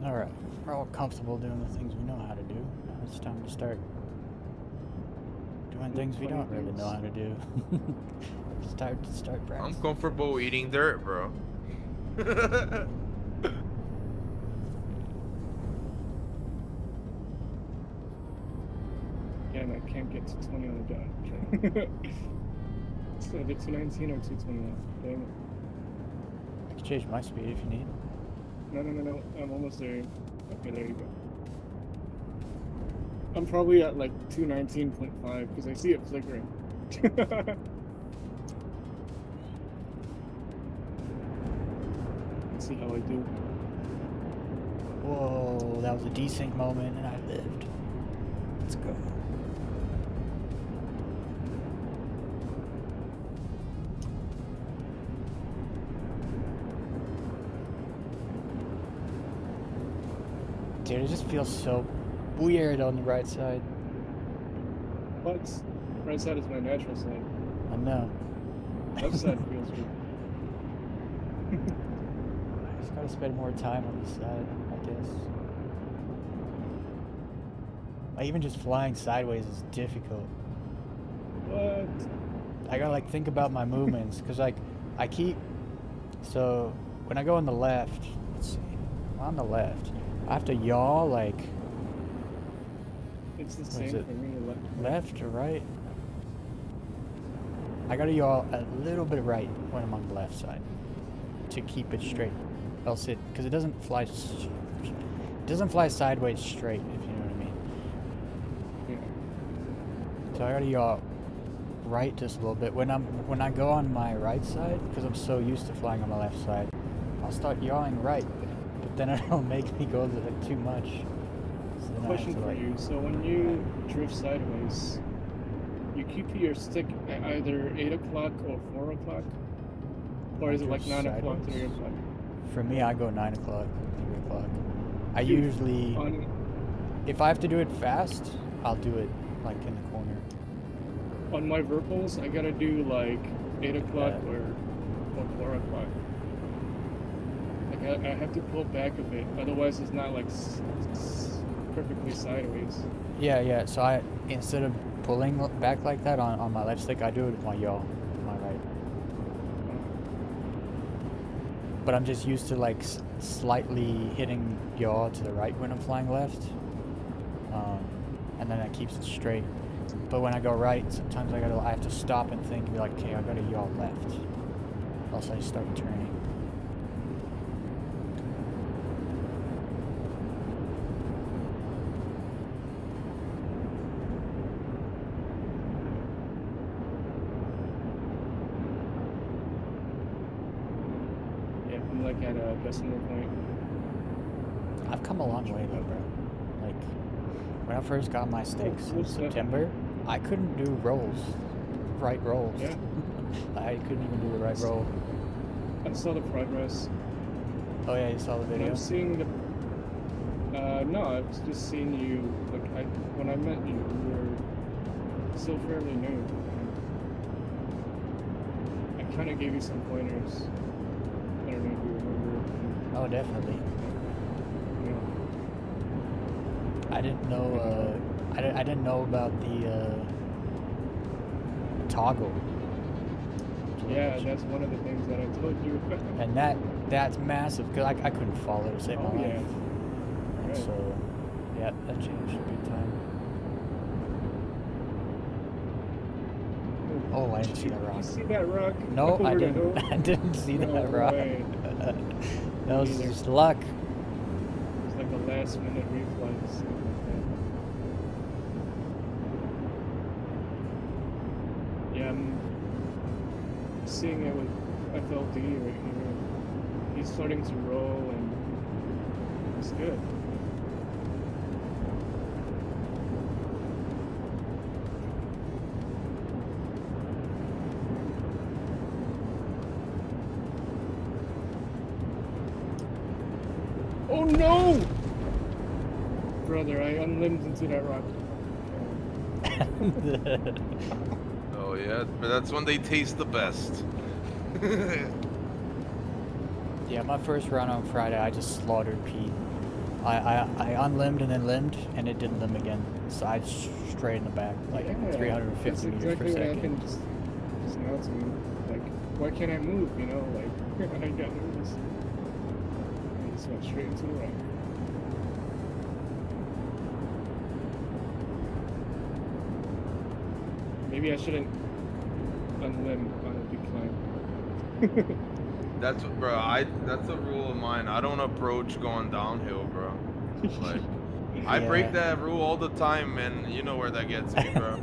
Alright, we're all comfortable doing the things we know how to do. Now it's time to start doing things we don't really know how to do. start practicing. I'm comfortable eating dirt, bro. Yeah, and I can't get to 20 on the dot. So either 219 or 221. Dang it. I can change my speed if you need. No. I'm almost there. Okay, there you go. I'm probably at like 219.5 because I see it flickering. Let's see how I do. Whoa, that was a desync moment and I lived. Let's go. Dude, it just feels so weird on the right side. But right side is my natural side. I know. Left side feels good. I just gotta spend more time on this side, I guess. Like, even just flying sideways is difficult. What? I gotta like think about my movements, cause like I keep, so when I go on the left, let's see, on the left, I have to yaw like, It's the what same is it? for me. Left or right? I gotta yaw a little bit right when I'm on the left side to keep it straight. Else it, cause it doesn't fly, it doesn't fly sideways straight, if you know what I mean. Yeah. So I gotta yaw right just a little bit. When I go on my right side, because I'm so used to flying on my left side, I'll start yawing right, but then it'll make me go like too much. So then I have Question to, for like, you. So when you drift sideways, you keep your stick at either 8 o'clock or 4 o'clock? Or is it like 9 o'clock, 3 o'clock? For me, I go 9 o'clock, 3 o'clock. I usually, On, if I have to do it fast, I'll do it like in the corner. on my verticals, I gotta do like 8 o'clock Yeah. or or glorify. Like I have to pull back a bit, otherwise it's not like perfectly sideways. Yeah. So I, instead of pulling back like that on my left stick, I do it with my yaw, my right. But I'm just used to like slightly hitting yaw to the right when I'm flying left, and then that keeps it straight. But when I go right, sometimes I have to stop and think and be like, okay, I gotta yaw left, else I start turning. Like at a decimal point. I've come a long way though, bro. Like when I first got my sticks in September, I couldn't do right rolls. Yeah. I couldn't even do the right roll. I saw the progress. Oh yeah, you saw the video. I'm seeing the. No, I was just seeing you. Like when I met you, you were still fairly new. I kind of gave you some pointers. I don't know if you remember. Oh, definitely. Yeah. I didn't know. I didn't know about the toggle. Yeah, that's one of the things that I told you. And that's massive because I couldn't follow it to save my life. Yeah. And Right. so, yeah, that changed big time. Oh, I didn't see that rock. Did you see that rock? No, I over the didn't. hill? I didn't see No that rock. way. That was Neither. just luck. It's like a last minute reflex. Yeah, I'm seeing it with FLD right here. He's starting to roll and it's good. Oh no! Brother, I unlimbed into that rock. Oh yeah, but that's when they taste the best. Yeah, my first run on Friday, I just slaughtered Pete. I unlimbed and then limbed, and it didn't limb again. So I just straight in the back, like Yeah, 350 that's meters exactly per what second. happened just now to me. Like, why can't I move, you know? Like, I got nervous. I just went straight into the rock. Maybe I shouldn't unlimb on a decline. That's what, bro. That's a rule of mine. I don't approach going downhill, bro. Like, I break Yeah. that rule all the time, and you know where that gets me, bro.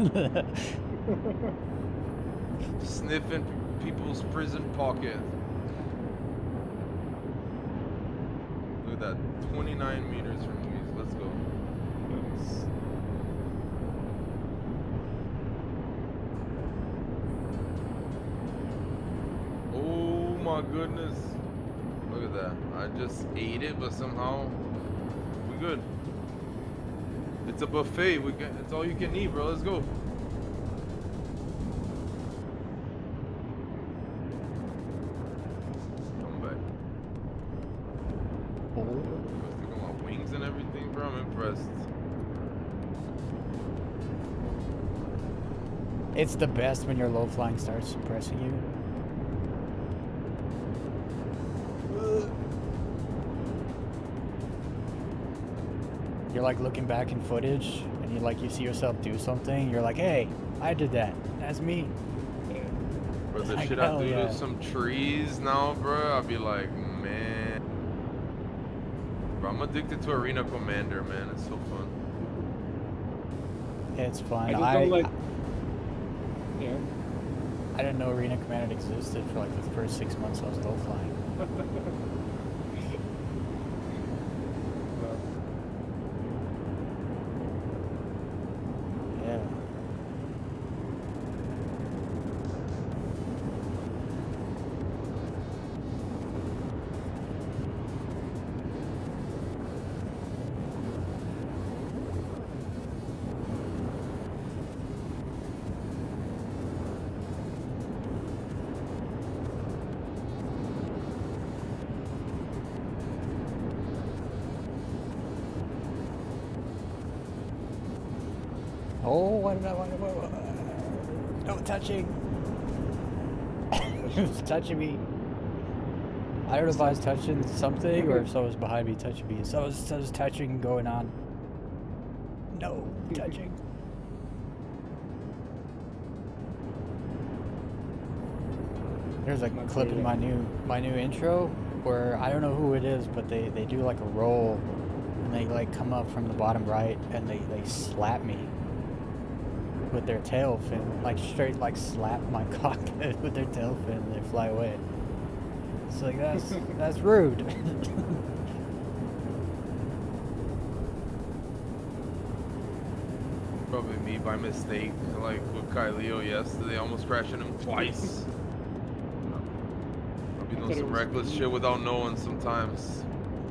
Sniffing people's prison pocket. Look at that, 29 meters from Weez. Let's go. Nice. Oh my goodness. Look at that. I just ate it, but somehow we good. It's a buffet. It's all you can eat, bro. Let's go. Come back. Oh. Look at my wings and everything, bro. I'm impressed. It's the best when your low flying starts suppressing you. You're like looking back in footage and you see yourself do something. You're like, hey, I did that. That's me. Bro, the Like, shit I hell do yeah. to some trees now, bro, I'll be like, man. Bro, I'm addicted to Arena Commander, man. It's so fun. It's fun. I just don't like. Yeah. I didn't know Arena Commander existed for like the first 6 months I was low flying. Yeah. Oh, what? No touching. It was touching me. I don't know if I was touching something or if someone was behind me touching me. So I was touching going on. No touching. There's a clip in my new intro where I don't know who it is, but they do like a roll and they like come up from the bottom right and they slap me with their tail fin, like straight like slap my cockpit with their tail fin and they fly away. It's like that's rude. Probably me by mistake, like with Kyleo yesterday, almost crashing him twice. I'll be doing some reckless shit without knowing sometimes.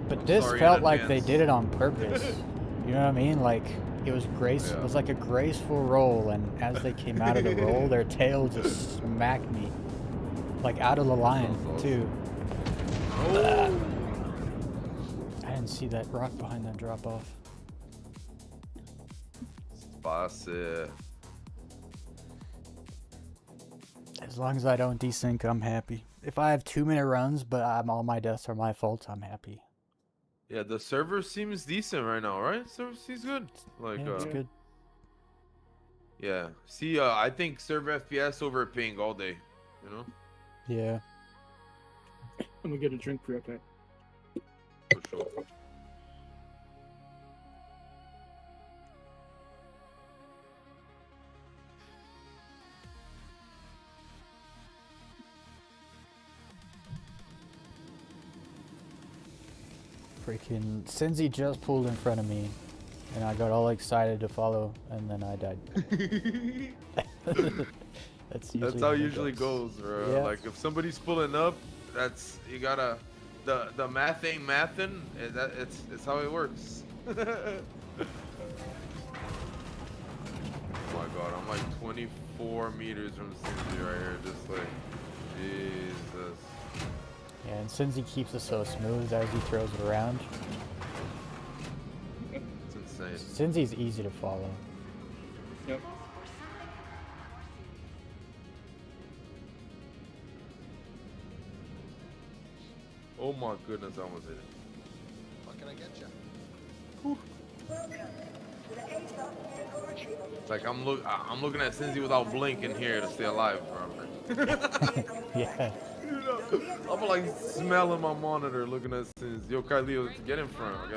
But I'm this sorry in felt like they advance. did it on purpose. You know what I mean? Like it was grace. Yeah. It was like a graceful roll, and as they came out of the roll, their tail just smacked me, like out of the line Sounds too. Oh! I didn't see that rock behind that drop off. Space. As long as I don't desync, I'm happy. If I have 2-minute runs, but all my deaths are my fault, I'm happy. Yeah, the server seems decent right now, right? Server seems good. Like, Yeah, it's good. yeah. See, I think server FPS over ping all day. You know, Yeah. I'm gonna get a drink for you, okay? for sure. Freaking Cinzy just pulled in front of me, and I got all excited to follow, and then I died. That's How it usually goes, bro. Yeah. Like if somebody's pulling up, that's you gotta the math ain't mathin'. It's how it works. Oh my god, I'm like 24 meters from Cindy right here, just like Jesus. Yeah, and Cinzy keeps it so smooth as he throws it around. It's insane. Cinzy's easy to follow. Yep. Oh my goodness, I almost hit it. What can I get you? It's like I'm looking at Cindy without blinking here to stay alive, bro. Yeah. I'm like smelling my monitor, looking at Cindy. Yo, Kyleo, get in front over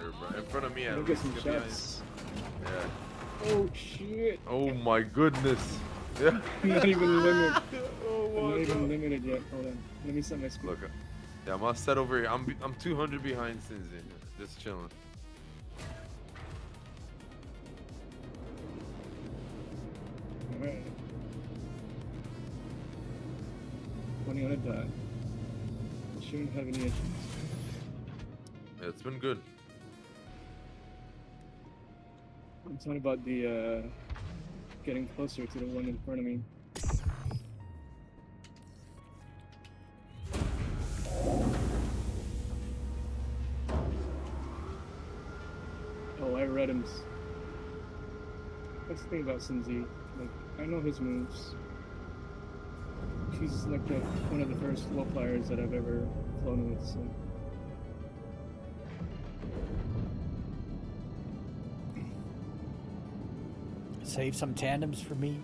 here, bro. In front of me, at Look at least. some Get behind- shots. Yeah. Oh shit! Oh my goodness. Yeah. I'm not even limited. Oh I'm my not even god. limited yet. Hold on. Let me set my screen. Look, yeah, I'm all set over here. I'm 200 behind Cindy, just chilling. Alright. 20 on a dot. Shouldn't have any issues. Yeah, it's been good. I'm talking about the getting closer to the one in front of me. Oh, I read him. That's the thing about Cinzy. Like, I know his moves. She's like one of the first low flyers that I've ever flown with, so. Save some tandems for me.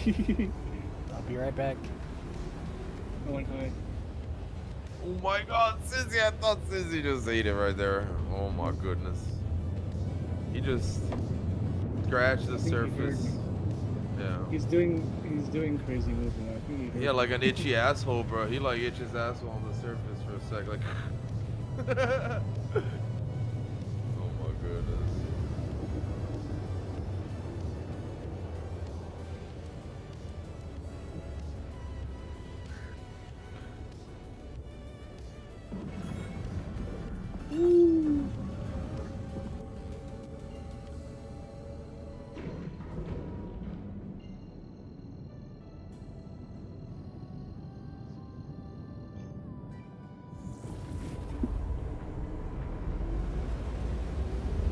I'll be right back. I went high. Oh my god, Cindy, I thought Cindy just ate it right there. Oh my goodness. He just scratched the I think he heard surface. me. Yeah. He's doing crazy moves now. I think he heard Yeah, me. like an itchy asshole, bro. He like itches asshole on the surface for a sec, like. Oh my goodness.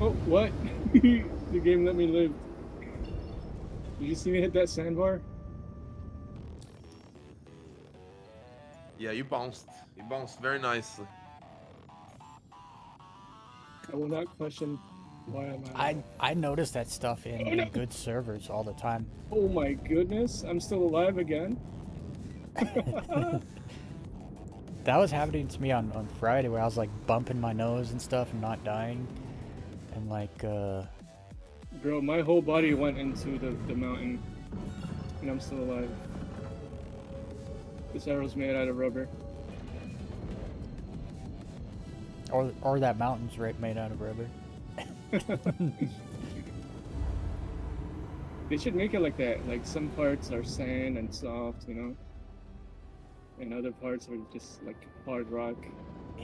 Oh, what? The game let me live. Did you see me hit that sandbar? Yeah, you bounced. You bounced very nicely. I will not question why I'm alive. I notice that stuff in, Oh, no. in good servers all the time. Oh my goodness, I'm still alive again. That was happening to me on Friday where I was like bumping my nose and stuff and not dying. And like, Bro, my whole body went into the mountain, and I'm still alive. This arrow's made out of rubber. or that mountain's right made out of rubber. They should make it like that. Like some parts are sand and soft, you know, and other parts are just like hard rock.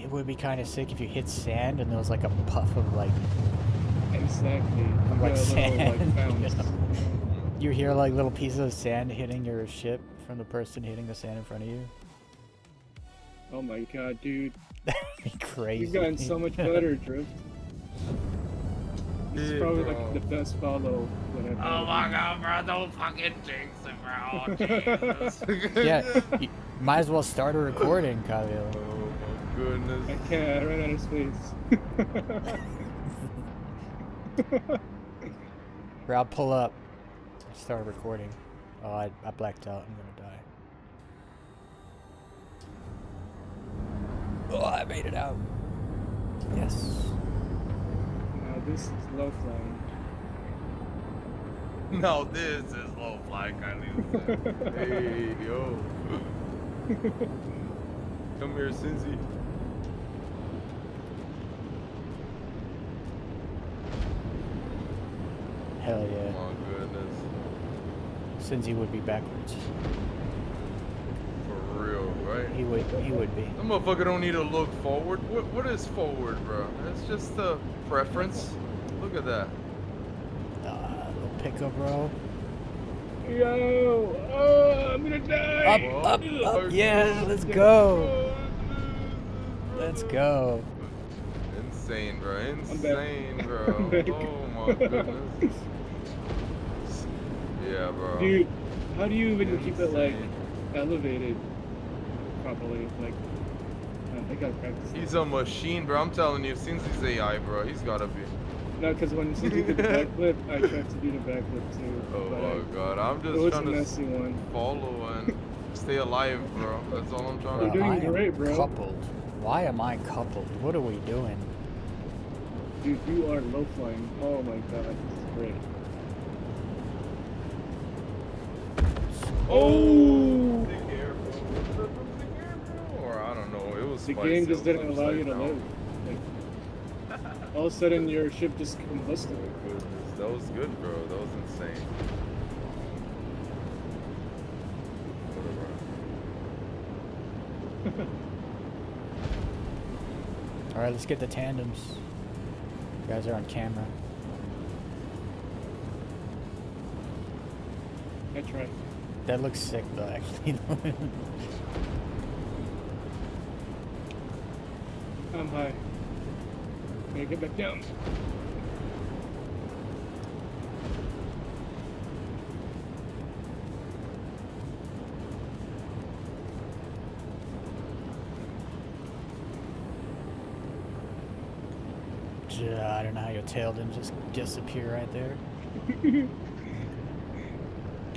It would be kind of sick if you hit sand and there was like a puff of like Exactly. You like got a little, sand. like, bounce. You hear like little pieces of sand hitting your ship from the person hitting the sand in front of you. Oh my god, dude. That'd be crazy. You've gotten so much better, Drift. This is Yeah, probably bro. like the best follow that I've Oh had. my god, bro, don't fucking jinx it, bro. Jesus. Yeah, you might as well start a recording, Kyle. Oh my goodness. I can't, I ran out of space. Or I'll pull up and start recording. Oh, I blacked out. I'm gonna die. Oh, I made it out. Yes. Now this is low flying. No, this is low fly, Kylie. Hey, yo. Come here, Cincy. Hell yeah. Oh my goodness. Cincy would be backwards. For real, right? He would be. That motherfucker don't need to look forward. What is forward, bro? It's just a preference. Look at that. Little pickup, bro. Yo! Oh, I'm gonna die! Up, up. Yeah, let's go. Let's go. Insane, bro. back. Insane, bro. I'm back. Oh my goodness. Yeah, bro. Dude, how do you even keep it like Insane. elevated properly? Like, I gotta practice. He's a machine, bro. I'm telling you, since he's AI, bro, he's gotta be. No, because when you did the backflip, I tried to do the backflip too. Oh but my god, I'm it just was a trying to messy one. follow and stay alive, bro. That's all I'm trying You're to do. doing I am great, bro. coupled. Why am I coupled? What are we doing? Dude, you are low flying. Oh my god, this is great. Oh! Sick air, bro. Sick air, bro. Or I don't know. It was The spicy. game It just was didn't allow you to upside live. down. Like, all of a sudden, your ship just combusted. Oh goodness, that was good, bro. That was insane. Whatever. All right, let's get the tandems. You guys are on camera. I tried. That looks sick, though. Actually. I'm high. Gotta get back down. I don't know how your tail didn't just disappear right there.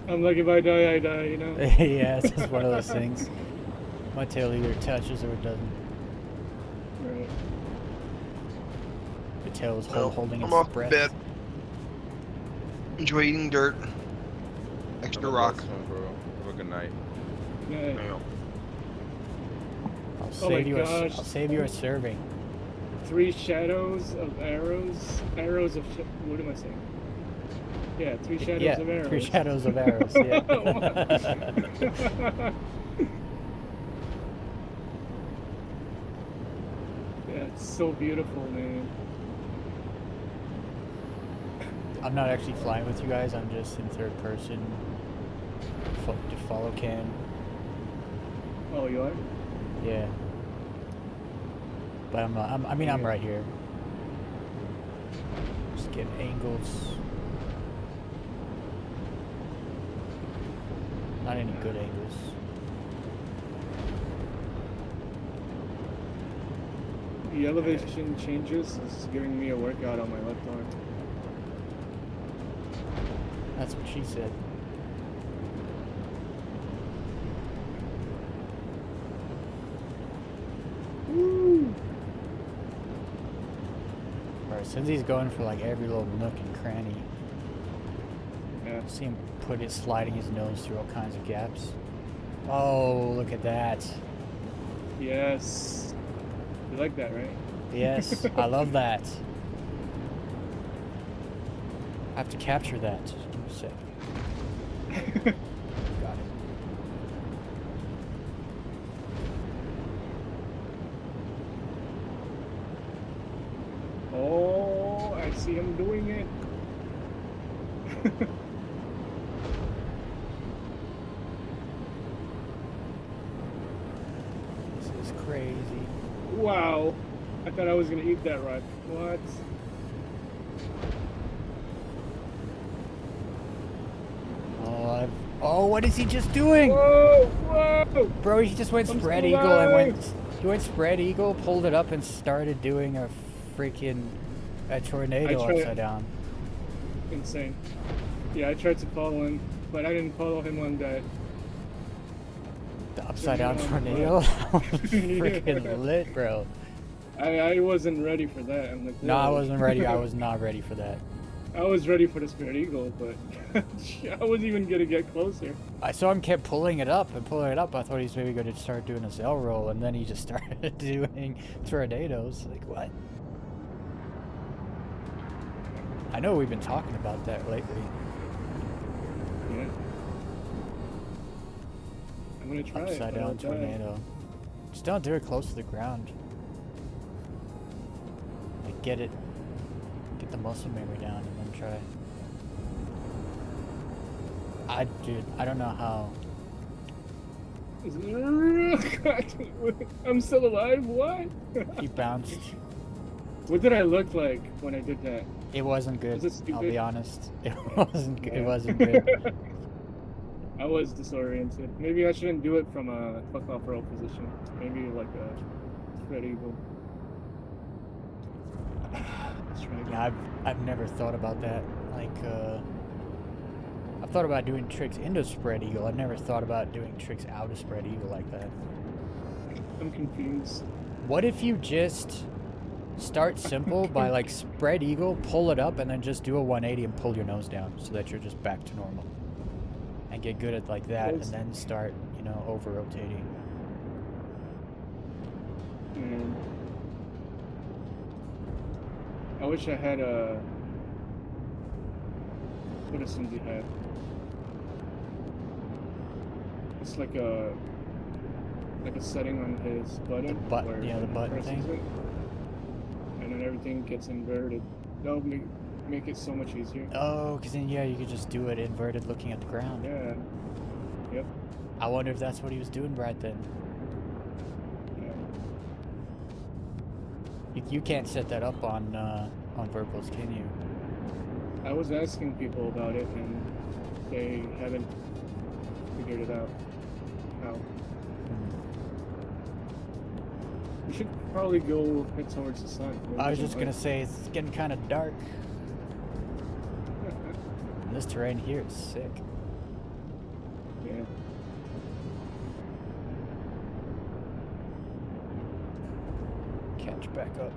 I'm like, if I die, you know? Yeah, it's just one of those things. My tail either touches or it doesn't. Right. The tail is Well, holding I'm its off to breath. bed. Enjoy eating dirt. Extra rock. That's fun, bro. Have a good night. Yeah. Damn. I'll Oh my save you. gosh. I'll save you a serving. 3 shadows of arrows. Arrows of what am I saying? Yeah, 3 shadows Yeah, of arrows. 3 shadows of arrows. Yeah. Yeah, it's so beautiful, man. I'm not actually flying with you guys. I'm just in third person. To follow cam. Oh, you are? Yeah. But I'm not. I mean, I'm right here. Just get angles. Not any good angles. The elevation changes is giving me a workout on my left arm. That's what she said. Woo! Alright, since he's going for like every little nook and cranny, Yeah. see him sliding his nose through all kinds of gaps. Oh, look at that. Yes. You like that, right? Yes, I love that. I have to capture that. Just give me a sec. Got it. Oh, I see him doing it. This is crazy. Wow. I thought I was gonna eat that rock. What? Oh, what is he just doing? Whoa! Whoa! Bro, he just went I'm spread still eagle and alive. he went spread eagle, pulled it up and started doing a freaking tornado I tried- upside down. Insane. Yeah, I tried to follow him, but I didn't follow him on that. The upside down Yeah, tornado? That was freaking lit, bro. I wasn't ready for that. I'm like, No, I whoa. wasn't ready. I was not ready for that. I was ready for the spread eagle, but I wasn't even gonna get closer. I saw him kept pulling it up and pulling it up. I thought he was maybe going to start doing a cell roll, and then he just started doing tornadoes. Like, what? I know we've been talking about that lately. Yeah. I'm gonna try it. Upside but I'll down die. tornado. Just don't do it close to the ground. Like, get the muscle memory down and then try. Dude, I don't know how. I'm still alive. What? He bounced. What did I look like when I did that? It wasn't good. Was it I'll be stupid? honest. It wasn't good. It Yeah. wasn't good. I was disoriented. Maybe I shouldn't do it from a fuck off roll position. Maybe like a spread eagle. Let's try again. Yeah, I've never thought about that. Like, I've thought about doing tricks into spread eagle. I've never thought about doing tricks out of spread eagle like that. I'm confused. What if you just start simple by like spread eagle, pull it up, and then just do a 180 and pull your nose down so that you're just back to normal, and get good at like that, and Yes. then start, you know, over rotating. Man. I wish I had a. What does Cindy have? It's like a setting on his button. where Yeah, the he button presses thing. it, and then everything gets inverted. That would make it so much easier. Oh, because then yeah, you could just do it inverted, looking at the ground. Yeah. Yep. I wonder if that's what he was doing right then. Yeah. You can't set that up on Verbals, can you? I was asking people about it, and they haven't figured it out. How? We should probably go head towards the sun. I was just gonna say it's getting kind of dark. And this terrain here is sick. Yeah. Catch back up.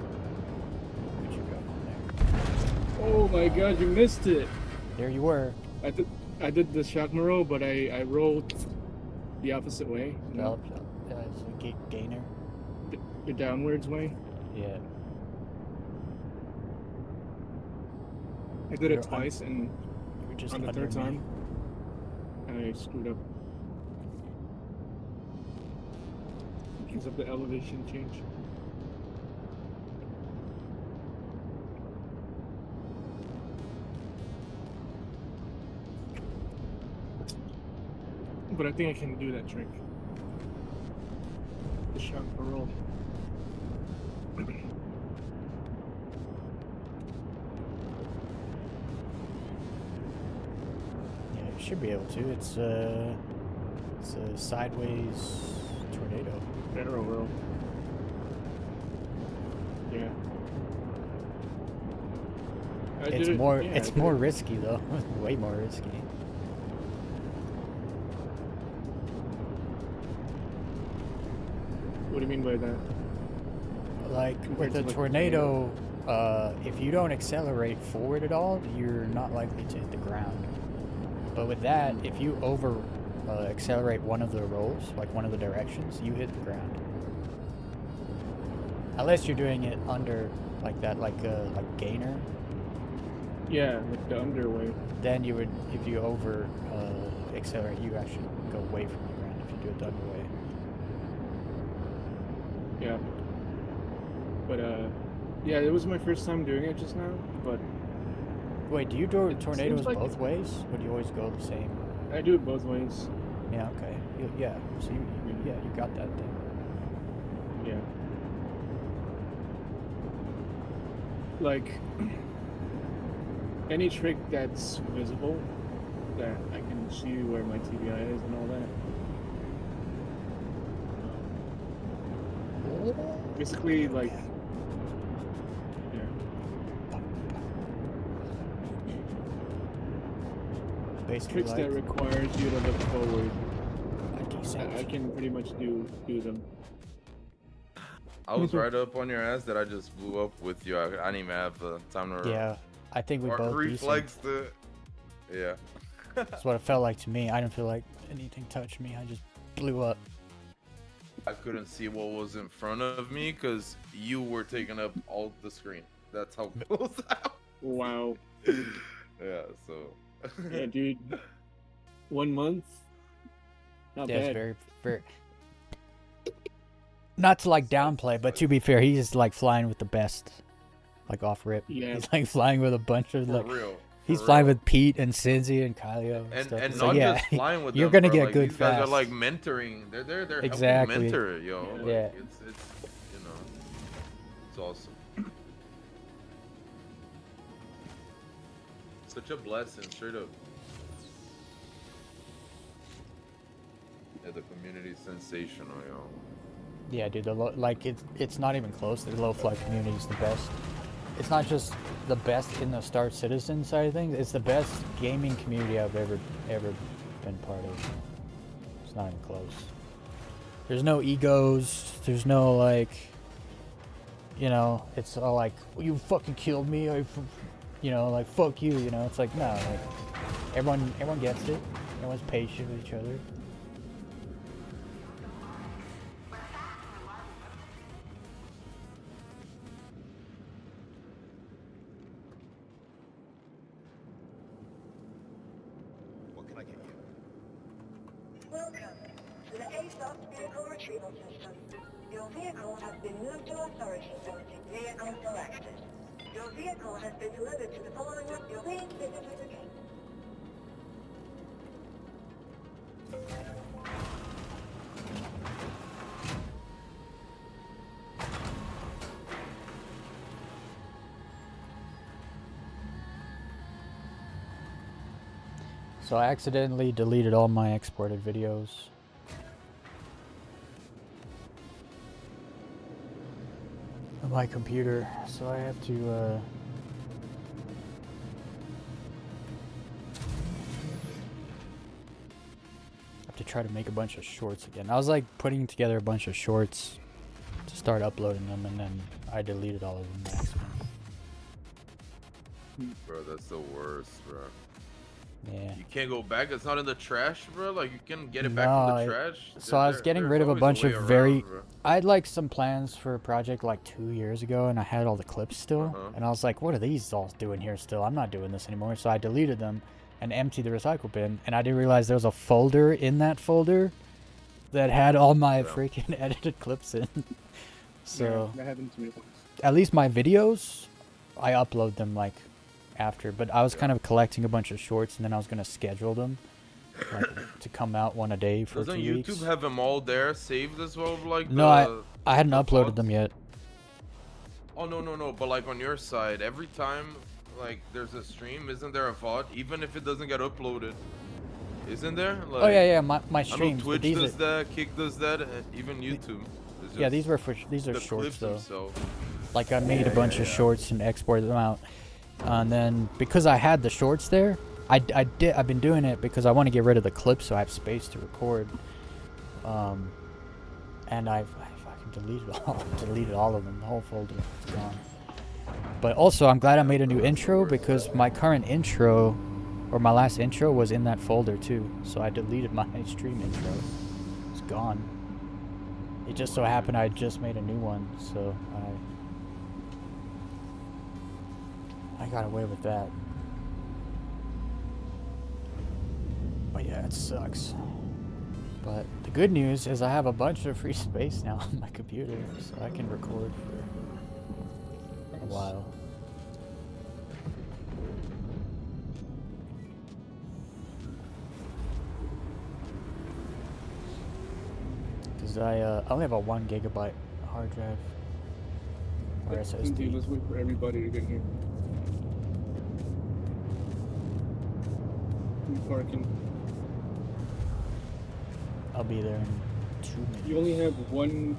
Where'd you go? Oh my god, you missed it! There you were. I did the shock roll, but I rolled the opposite way. You know, It's a gainer. the downwards way. Yeah. I did You're it twice, and You were just on the under third me. time, I screwed up. Because of the elevation change. But I think I can do that trick. the shot for roll. Yeah, you should be able to. It's a sideways tornado. Barrel roll. Yeah. It's more. It's more risky though. Way more risky. What do you mean by that? Like with Compared to, a like, tornado, if you don't accelerate forward at all, you're not likely to hit the ground. But with that, if you over accelerate one of the rolls, like one of the directions, you hit the ground. Unless you're doing it under like that, like gainer. Yeah, like the underway. Then you would, if you over accelerate, you actually go away from the ground if you do it the other way. Yeah. But yeah, it was my first time doing it just now. But Wait, do you do It tornadoes seems like- both ways? Or do you always go the same? I do it both ways. Yeah, okay. Yeah, so you got that then. Yeah. Like any trick that's visible, that I can see where my TBI is and all that. Basically, like, yeah. Basically, Tricks like that requires you to look forward. a decent. I can pretty much do them. I was right up on your ass that I just blew up with you. I didn't even have time to Yeah, I think we or both reflex the. Yeah. That's what it felt like to me. I didn't feel like anything touched me. I just blew up. I couldn't see what was in front of me because you were taking up all the screen. That's how close I was. Wow. Yeah, so. Yeah, dude. 1 month. Not Yeah, it's bad. very, very. Not to like downplay, but to be fair, he's like flying with the best, like off rip. Yeah. He's like flying with a bunch of For like. real. He's for flying real. with Pete and Cinzy and Kylio and stuff. And So, not yeah, just flying with you're them, gonna bro. get Like, good these guys fast. are like mentoring. They're Exactly. helping mentor, yo. Like, Yeah. It's you know, it's awesome. Such a blessing, straight up. Yeah, the community's sensational, yo. Yeah, dude. Like it's not even close. The low flight community is the best. It's not just the best in the Star Citizen side of things. It's the best gaming community I've ever been part of. It's not even close. There's no egos. There's no like. You know, it's all like you fucking killed me. You know, like fuck you. You know, it's like no. Like everyone gets it. Everyone's patient with each other. What can I get you? Welcome to the ASOS Vehicle Retrieval System. Your vehicle has been moved to authority limited vehicle selected. Your vehicle has been delivered to the following of your Weez visitor gate. So I accidentally deleted all my exported videos. On my computer, so I have to try to make a bunch of shorts again. I was like putting together a bunch of shorts to start uploading them, and then I deleted all of them by accident. Bro, that's the worst, bro. Yeah. You can't go back. It's not in the trash, bro. Like you can get it back from the trash. So I was getting rid of a bunch of I had like some plans for a project like 2 years ago, and I had all the clips still. And I was like, what are these all doing here still? I'm not doing this anymore. So I deleted them and emptied the recycle bin. And I didn't realize there was a folder in that folder that had all my freaking edited clips in. So Yeah, that happened to me once. at least my videos, I upload them like after. But I was kind of collecting a bunch of shorts, and then I was going to schedule them. like to come out one a day for Doesn't 2 YouTube weeks. have them all there saved as well? Like No, I hadn't the uploaded pods? them yet. Oh no, but like on your side, every time like there's a stream, isn't there a VOD? Even if it doesn't get uploaded, isn't there? Like, Oh yeah, my I know streams. But Twitch these does are, that, Kick does that, and even YouTube. It's yeah, just these were for these are the shorts clips though. themselves. Like I made a bunch of shorts and exported them out, and then because I had the shorts there, I've been doing it because I want to get rid of the clips so I have space to record. And I fucking deleted all of them. The whole folder is gone. But also, I'm glad I made a new intro because my current intro, or my last intro, was in that folder too. So I deleted my stream intro. It's gone. It just so happened I just made a new one, so I got away with that. But yeah, it sucks. But the good news is I have a bunch of free space now on my computer, so I can record for a while. Because I only have a 1 gigabyte hard drive. Or Let's SSD. wait for everybody to get here. We parking. I'll be there in 2 minutes. You only have one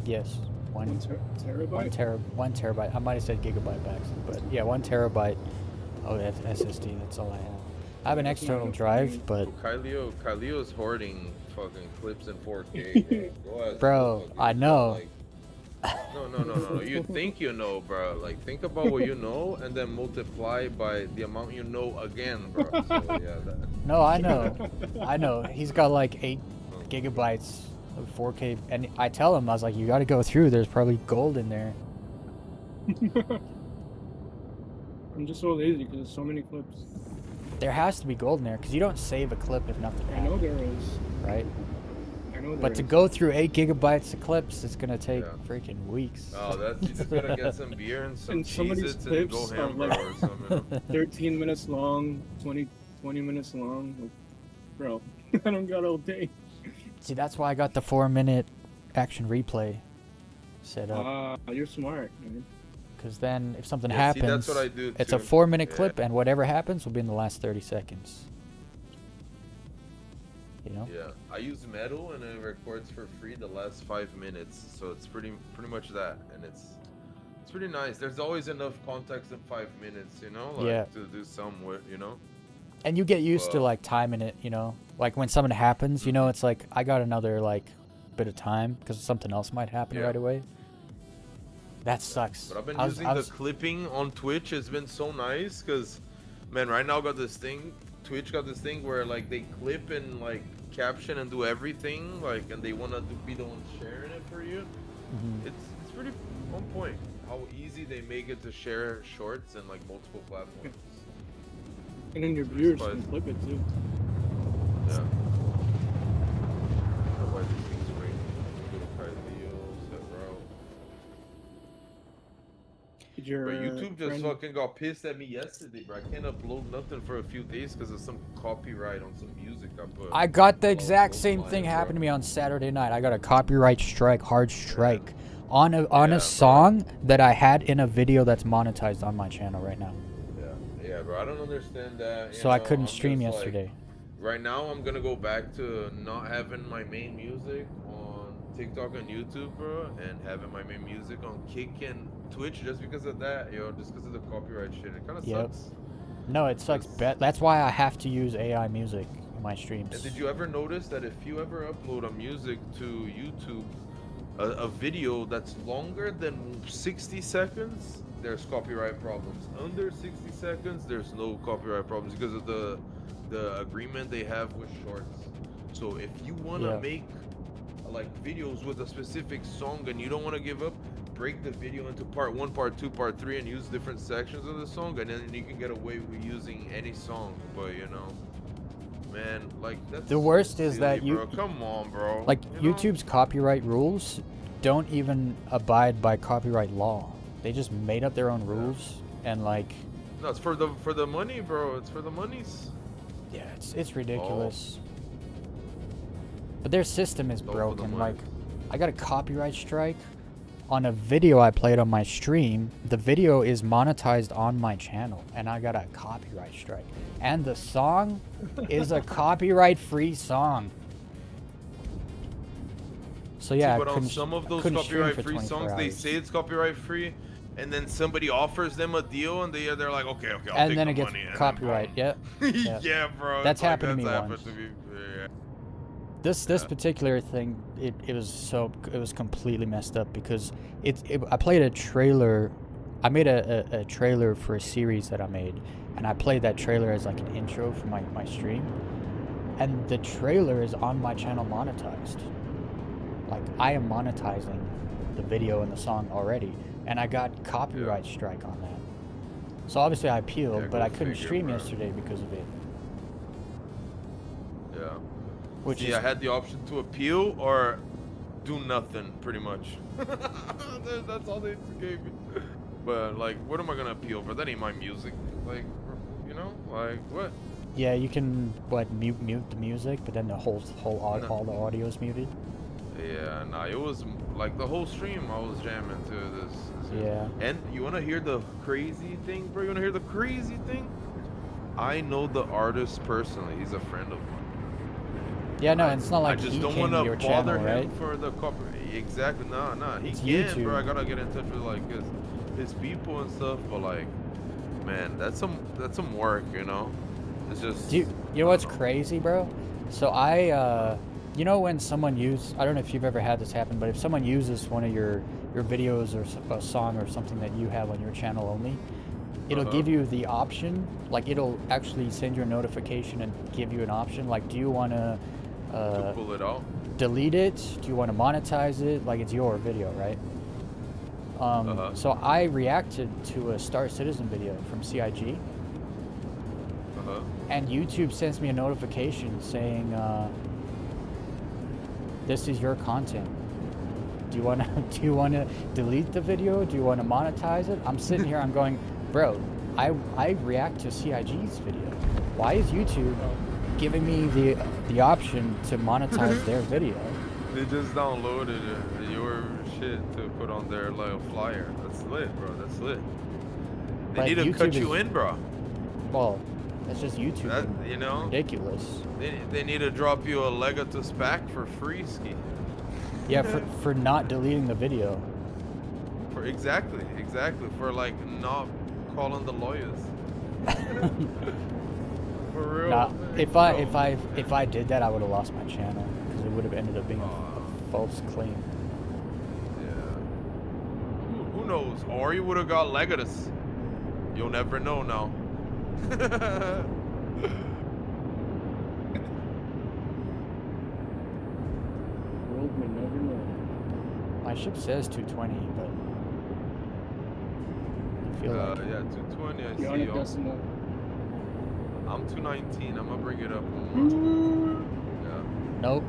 Yes. One terabyte? one terabyte. I might have said gigabyte back, but yeah, 1 terabyte. Oh, that's SSD. That's all I have. I have an external drive, but Kylio's hoarding fucking clips in 4K. Go ahead, bro, I know. No. You think you know, bro. Like, think about what you know and then multiply by the amount you know again, bro. So, yeah, No, I know. I know. He's got like 8 gigabytes of 4K, and I tell him, I was like, you got to go through. There's probably gold in there. I'm just so lazy because there's so many clips. There has to be gold in there because you don't save a clip if nothing I know happens, there is. right? I know there But to is. go through 8 gigabytes of clips, it's gonna take Yeah. freaking weeks. Oh, that's, you just gotta get some beer and some And some of these Cheez-Its and go clips are ham, bro, like- or something. 13 minutes long, 20 minutes long. Like, bro, I don't got all day. See, that's why I got the 4-minute action replay set up. You're smart, man. Because then if something Yeah, see, happens, that's what I do it's a too. 4-minute Yeah. clip, and whatever happens will be in the last 30 seconds. You know? Yeah, I use Metal and it records for free the last 5 minutes, so it's pretty much that, and it's pretty nice. There's always enough context in 5 minutes, you know, like Yeah. to do somewhat, you know. And you get used to Well- like timing it, you know? Like when something happens, you know, it's like I got another like bit of time because something else might happen Yeah. right away. That sucks. But I've been I was- using I the was- clipping on Twitch. It's been so nice because, man, right now got this thing. Twitch got this thing where like they clip and like caption and do everything, like, and they wanna be the ones sharing it for you. Mhm. It's pretty on point how easy they make it to share shorts and like multiple platforms. And then your viewers Surprise. can flip it too. Yeah. I don't know why these things ring. Go to Kylio, set route. Did your But YouTube just friend- fucking got pissed at me yesterday, bro. I can't upload nothing for a few days because of some copyright on some music I put. I got the all exact over same mine, thing bro. happen to me on Saturday night. I got a copyright strike, hard strike, on Yeah, a bro. song that I had in a video that's monetized on my channel right now. Yeah, bro. I don't understand that. you So I know, couldn't I'm stream just, like, yesterday. right now, I'm gonna go back to not having my main music on TikTok and YouTube, bro, and having my main music on Kick and Twitch just because of that, yo, just because of the copyright shit. It kind of Yep. sucks. No, it sucks. That's why I have to use AI music in my streams. And did you ever notice that if you ever upload a music to YouTube, a video that's longer than 60 seconds, there's copyright problems. Under 60 seconds, there's no copyright problems because of the agreement they have with shorts. So if you want to Yeah. make like videos with a specific song and you don't want to give up, break the video into part 1, part 2, part 3 and use different sections of the song, and then you can get away with using any song. But you know, man, like that's The worst is silly, that you- bro. Come on, bro. Like You know? YouTube's copyright rules don't even abide by copyright law. They just made up their own rules and like No, it's for the money, bro. It's for the monies. Yeah, it's ridiculous. But their system is broken. Like, I got a copyright strike on a video I played on my stream. The video is monetized on my channel, and I got a copyright strike. And the song is a copyright-free song. So yeah, See, but on some of those copyright-free songs, they hours. say it's copyright-free, and then somebody offers them a deal, and they're like, okay, I'll and take then the it gets money. copyright. Yep. Yeah. Yeah. Bro. That's happened to me happened once. to me. Yeah. This particular thing, it was completely messed up because I played a trailer. I made a trailer for a series that I made, and I played that trailer as like an intro for my stream, and the trailer is on my channel monetized. Like, I am monetizing the video and the song already, and I got copyright strike on that. So obviously I appealed, Yeah, but go I couldn't figure, stream bro. yesterday because of it. Yeah. Which See, is I had the option to appeal or do nothing, pretty much. That's all they gave me. But like, what am I gonna appeal for? That ain't my music. Like, you know, like what? yeah, you can mute the music, but then the whole No. all the audio is muted. Yeah, nah, it was like the whole stream I was jamming to this. Yeah. And you wanna hear the crazy thing, bro? You wanna hear the crazy thing? I know the artist personally. He's a friend of mine. Yeah, no, it's not like I just he don't came want to to your bother channel, him right? for the copyright. Exactly, nah, he It's can, YouTube. bro. I gotta get in touch with like his people and stuff. But like, man, that's some work, you know. It's just. You know what's I don't crazy, bro? So you know when someone I don't know if you've ever had this happen, but if someone uses one of your videos or a song or something that you have on your channel only, it'll give you the option, like it'll actually send you a notification and give you an option, like, do you want to pull it out. delete it? Do you want to monetize it? Like, it's your video, right? So I reacted to a Star Citizen video from CIG, and YouTube sends me a notification saying, this is your content. Do you want to delete the video? Do you want to monetize it? I'm sitting here, I'm going, bro, I react to CIG's video. Why is YouTube giving me the option to monetize their video? They just downloaded your shit to put on their like flyer. That's lit, bro. That's lit. They But need to YouTube cut you is- in, bro. Well, that's just YouTube. That, being you know, ridiculous. they need to drop you a Legatus pack for free, ski. Yeah, for not deleting the video. For exactly for like not calling the lawyers. For real. Nah, Bro. if I did that, I would have lost my channel because it would have ended up being a false claim. Yeah. Who knows? Or you would have got Legatus. You'll never know now. World may never know. My ship says 220, but I feel like Yeah, 220. I Beyond see a y'all. decimal. I'm 219. I'm gonna bring it up one more. Yeah. nope.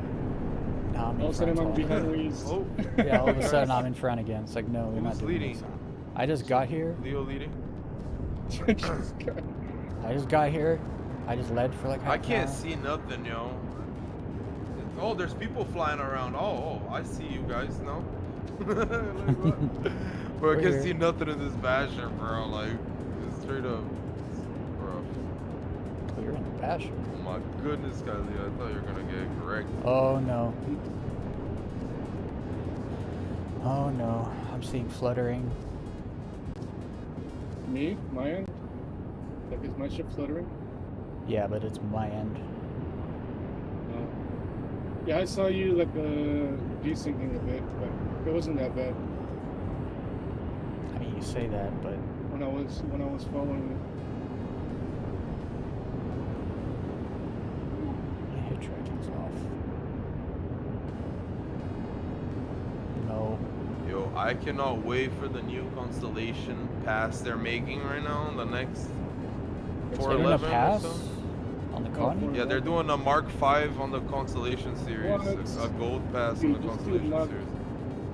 Now I'm All in of a sudden front. I'm behind Weez. Oh. Yeah, all of a sudden I'm in front again. It's like, no, we're not Who's doing leading? this. I just got here. Leo leading. Jesus Christ. I just got here. I just led for like half I an can't hour. see nothing, yo. Oh, there's people flying around. Oh, I see you guys now. Like, what? Bro, I We're can't here. see nothing in this bastion, bro. Like, it's straight up. Bro. Oh, you're in the basher. Oh my goodness, guys. I thought you were gonna get correct. Oh no. Oh no. I'm seeing fluttering. Me? My end? Like, is my ship fluttering? Yeah, but it's my end. No. Yeah, I saw you like desyncing a bit, but it wasn't that bad I mean, you say that, but when I was following my hit tracking's off. No. Yo, I cannot wait for the new constellation pass they're making right now. The next it. They're doing a 411 or pass so. on the Oh, con? Yeah, they're doing a Mark 5 on the Constellation series, What? a gold pass on the Dude, just do Constellation Mark- series.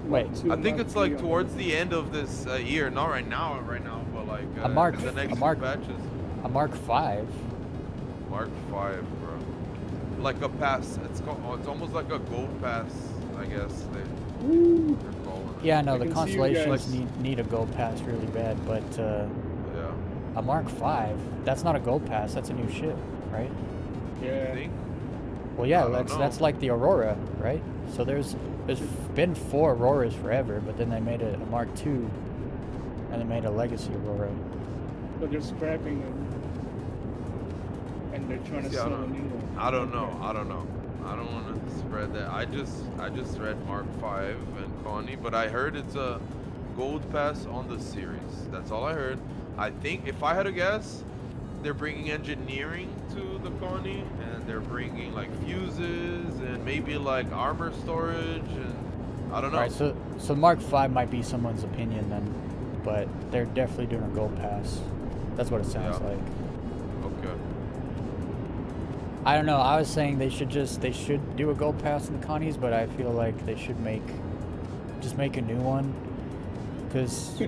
Wait, I think it's like towards the end of this year, not right now, but like A Mark- in the next a Mark- few batches. A Mark 5? Mark 5, bro. Like a pass. It's called. Oh, it's almost like a gold pass, I guess. They're calling it. Yeah, no, I the can see you guys- constellations need a gold pass really bad, but Yeah. a Mark 5, that's not a gold pass. That's a new ship, right? I Yeah. think. Well, yeah, I don't that's know. like the Aurora, right? So there's been 4 Auroras forever, but then they made a Mark 2, and they made a Legacy Aurora. But they're scrapping them. And they're trying to See, I sell a don't- new one. I don't know. I don't want to spread that. I just read Mark 5 and Connie, but I heard it's a gold pass on the series. That's all I heard. I think if I had to guess, they're bringing engineering to the Connie, and they're bringing like fuses and maybe like armor storage, and I don't know. Alright, so Mark 5 might be someone's opinion then, but they're definitely doing a gold pass. That's what it sounds Yeah. like. Okay. I don't know. I was saying they should do a gold pass in the Connies, but I feel like they should just make a new one. Cause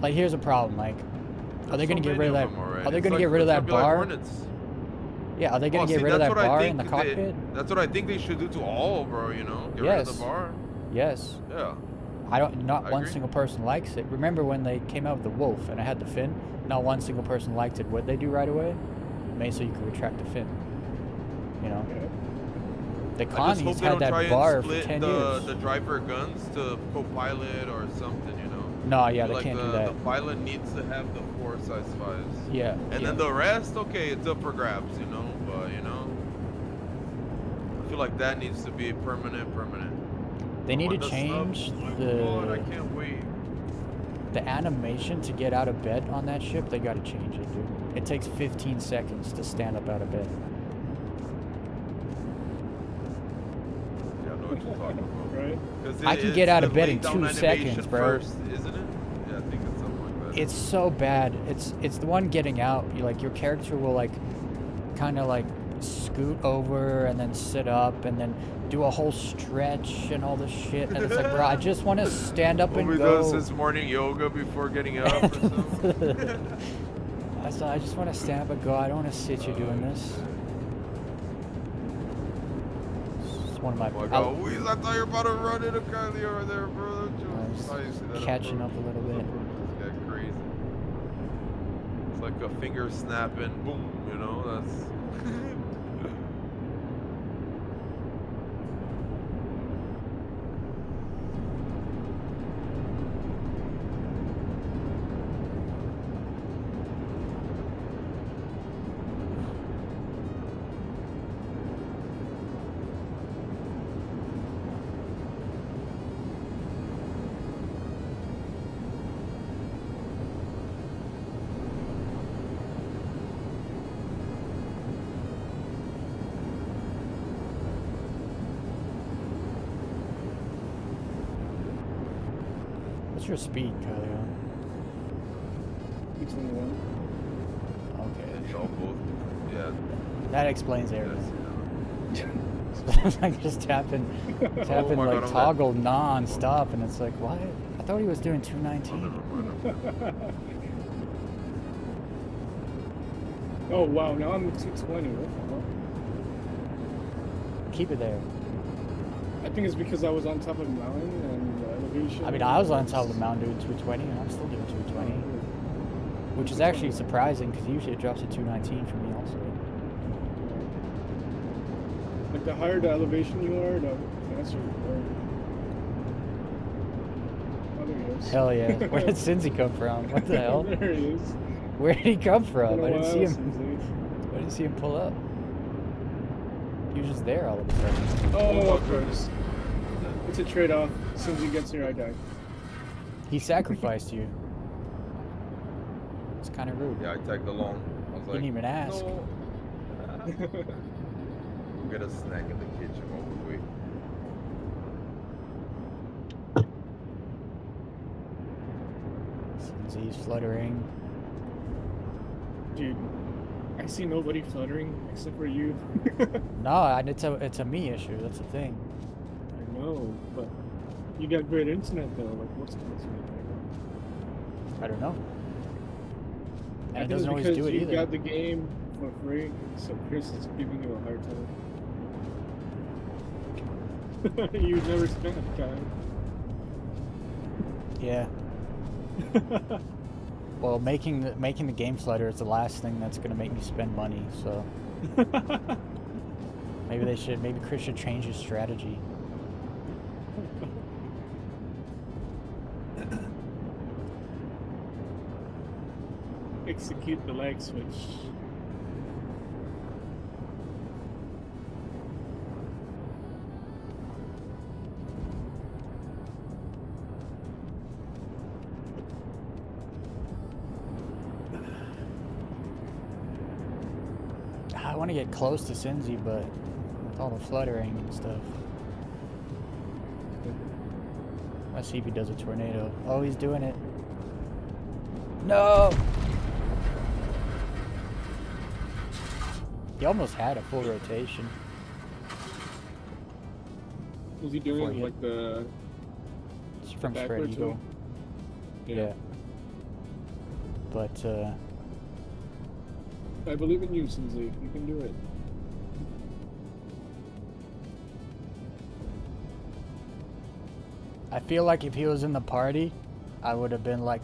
like here's a problem, like are they There's gonna so get rid of many that? them already. Are they It's gonna like- get rid of it's that gonna be like bar? Hornets. Yeah, are they gonna Oh, get see, rid of that's that what I bar think in the they- cockpit? That's what I think they should do to all, bro. You know, get rid of Yes. the bar. Yes. Yeah. Not I one agree. single person likes it. Remember when they came out with the Wolf and it had the fin? Not one single person liked it. What'd they do right away? Made so you could retract the fin. You know? Yeah. The I just Connies hope they had don't try that bar and for split 10 the years. driver guns to co-pilot or something, you know. No, yeah, I feel they like can't the, do that. The pilot needs to have the 4 size 5s. Yeah. And yeah. then the rest, okay, it's up for grabs, you know. But you know, I feel like that needs to be permanent. They need When to the change snub- oh my God, I the can't wait. animation to get out of bed on that ship. They gotta change it, dude. It takes 15 seconds to stand up out of bed. Yeah, I know what you're talking about. Right? 'Cause I can it's get out the of bed in lay down 2 animation seconds, bro. First, isn't it? Yeah, I think it's something like that. It's so bad. It's the one getting out. Your character will like kind of like scoot over and then sit up and then do a whole stretch and all this shit. And it's like, bro, I just want to stand up and Homie go. does his morning yoga before getting up or something. I just want to stand up and go. I don't want to sit here doing this. It's one of my. Oh my God, Weez, I thought you were about to run into Kylie over there, bro. I'm just I used to that catching up a little bit. This guy crazy. It's like a finger snap and boom, you know, that's... What's your speed, Kyle? Between one. Okay. It's all both, yeah. That explains everything. like just tapping Oh my God, like I'm toggle non-stop, and it's like, what? I thought he was doing 219. Oh wow, now I'm at 220. What the hell? Keep it there. I think it's because I was on top of the mountain and the elevation. I mean, I was on top of the mountain doing 220, and I'm still doing 220, which is actually surprising because usually it drops to 219 for me also. Like the higher the elevation you are, the faster you are. Oh, there he is. Hell yeah! Where did Cincy come from? What the hell? There he is. Where did he come from? I Been a didn't see while him. since I didn't see him pull up. He was just there all of a sudden. Oh, of course. It's a trade-off. As soon as he gets here, I die. He sacrificed you. It's kind of rude. Yeah, I tagged along. I was He like, didn't even ask. no. We'll get a snack in the kitchen while we wait. Cincy's fluttering. Dude, I see nobody fluttering except for you. No, it's a me issue. That's the thing. I know, but you got great internet though. Like, what's the internet? I don't know. I And it think it's doesn't always because do it you either. got the game for free, so Chris is giving you a hard time. You never spent time. Yeah. Well, making the game slider is the last thing that's gonna make me spend money. So maybe Chris should change his strategy. Execute the lag switch. I want to get close to Cincy, but with all the fluttering and stuff. Let's see if he does a tornado. Oh, he's doing it. No! He almost had a full rotation. Was he Before doing he like the It's from Spread backwards Eagle. one? Yeah. But, I believe in you, Cincy. You can do it. I feel like if he was in the party, I would have been like,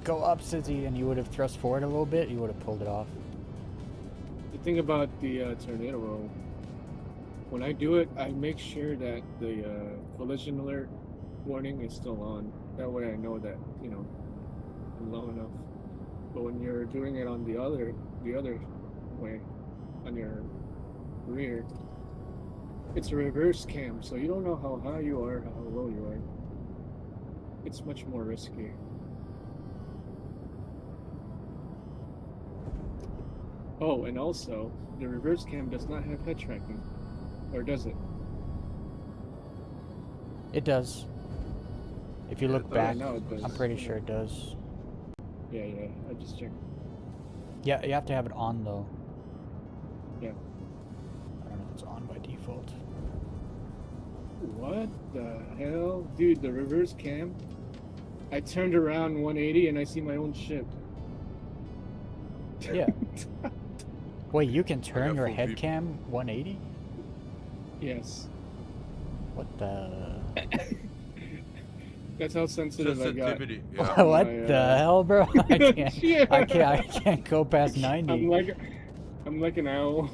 go up, Cincy, and he would have thrust forward a little bit, he would have pulled it off. The thing about the tornado roll, when I do it, I make sure that the collision alert warning is still on. That way I know that, you know, I'm low enough. But when you're doing it on the other way, on your rear, it's a reverse cam, so you don't know how high you are, how low you are. It's much more risky. Oh, and also, the reverse cam does not have head tracking. Or does it? It does. If you Yeah, look it back, does. No, it does. I'm pretty sure it does. Yeah, I just checked. Yeah, you have to have it on though. Yeah. I don't know if it's on by default. What the hell? Dude, the reverse cam. I turned around 180 and I see my own ship. Yeah. Wait, you can turn got your full head view. cam 180? Yes. What the? That's how sensitive I got. Sensitivity. Yeah. What my, the hell, bro? I can't. Yeah. I can't go past 90. I'm like an owl.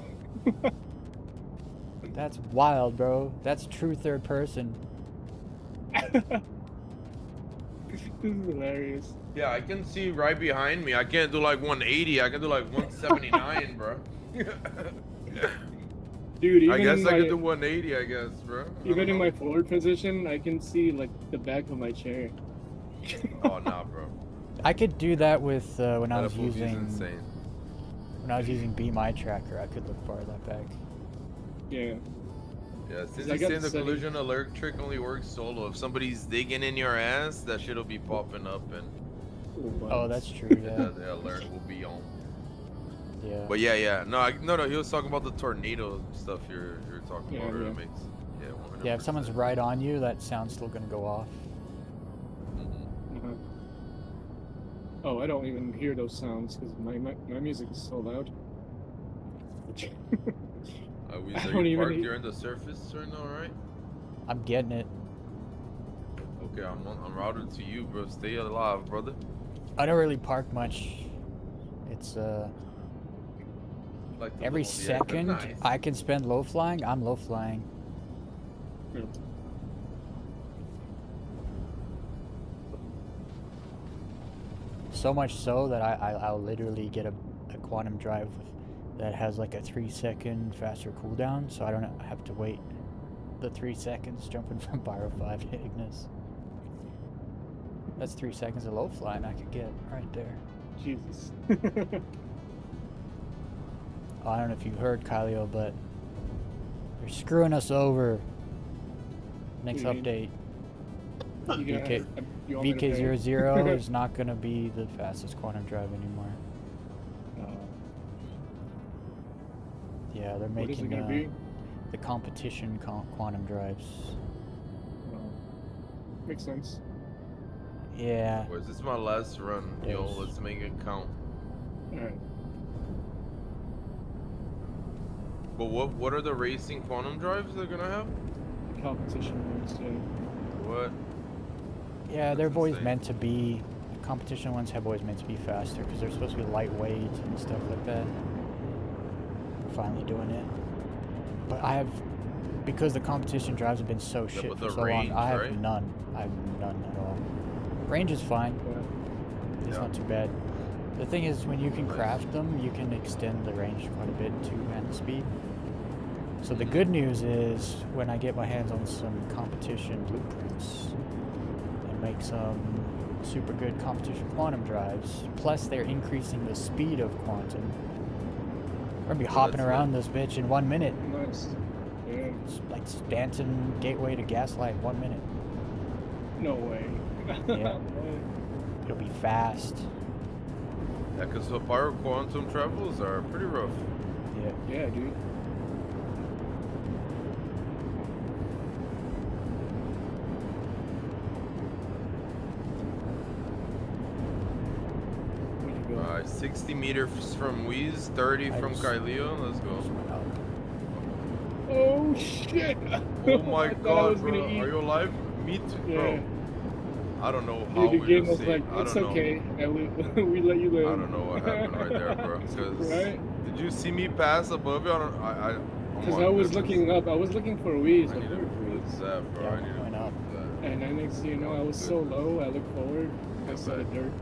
That's wild, bro. That's true third person. This is hilarious. Yeah, I can see right behind me. I can't do like 180. I can do like 179, bro. Dude, even I guess in I my, could do 180. I guess, bro. I even don't in know. my forward position, I can see like the back of my chair. Oh nah, bro. I could do that with when I That was FOV is using insane. Be My Tracker. I could look far that back. Yeah. Yeah, since I he's got saying the the setting. collision alert trick only works solo. If somebody's digging in your ass, that shit'll be popping up and Oh, that's true. Yeah. the alert will be on. Yeah. But yeah. No. He was talking about the tornado stuff you're talking about. Yeah. It makes 100%. Yeah. If someone's right on you, that sound's still gonna go off. Mhm. Uh-huh. Oh, I don't even hear those sounds because my music is so loud. Weez, I are don't you even parked eat- here in the surface right now, right? I'm getting it. Okay, I'm routed to you, bro. Stay alive, brother. I don't really park much. It's Like the every little- yeah, they're second nice. I can spend low flying, I'm low flying. Yeah. So much so that I'll literally get a quantum drive that has like a 3-second faster cooldown, so I don't have to wait the 3 seconds jumping from Pyro 5 to Ignis. That's 3 seconds of low flying I could get right there. Jesus. Oh, I don't know if you heard, Kylio, but they're screwing us over. Next What do update, You VK you want me to pay? VK00 is not going to be the fastest quantum drive anymore. Yeah, they're What is it making gonna be? the competition quantum drives. Makes sense. Yeah. Boys, this is my last run. Yo, Yes. let's make it count. Alright. But what are the racing quantum drives they're gonna have? The competition ones, yeah. What? Yeah, they're That's always insane. meant to be. Competition ones have always meant to be faster because they're supposed to be lightweight and stuff like that. We're finally doing it. But I have, because the competition drives have been so shit but for the so range, long, I have right? none. I have none at all. Range is fine. Yeah. It's Yeah. not too bad. The thing is, when you can craft them, you can extend the range quite a bit too and the speed. So the good news is, when I get my hands on some competition blueprints and make some super good competition quantum drives, plus they're increasing the speed of quantum, we're gonna be hopping that's around this bitch in 1 minute. Nice. Yeah. It's like Stanton Gateway to Gaslight, 1 minute. No way. Yeah. It'll be fast. Yeah, because the pyro quantum travels are pretty rough. Yeah. Yeah, dude. Where'd you go? 60 meters from Weez, 30 I from just- Kailio. Let's Just go. went up. Oh shit! Oh my I thought I god, was bro. gonna eat. Are you alive? Me too, Yeah. bro. I don't know how Dude, the we game just was like, saved. I it's don't know. okay, and we let you live. I don't know what happened right there, bro. Because Right? did you see me pass above you? Oh Because my I was goodness. looking up, I was looking for Weez, I but need to where's flip Weez? that, bro. Yeah, I need we're to going up. flip that. And then next thing you know, I was so low, I looked forward, I Yeah, saw the but- dirt.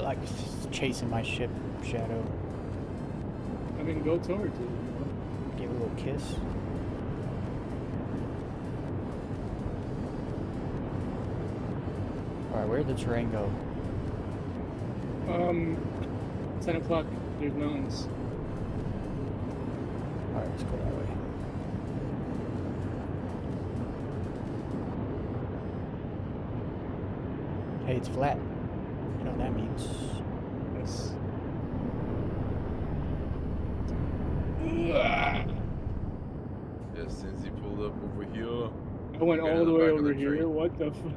Like chasing my ship shadow. I mean, go towards it, you know? Give it a little kiss. Alright, where'd the terrain go? 10 o'clock, there's mountains. Alright, let's go that way. Hey, it's flat. You know what that means. Yes. Yeah, since he pulled up over here. I went Get in all the the way back of over the here, tree. what the fuck?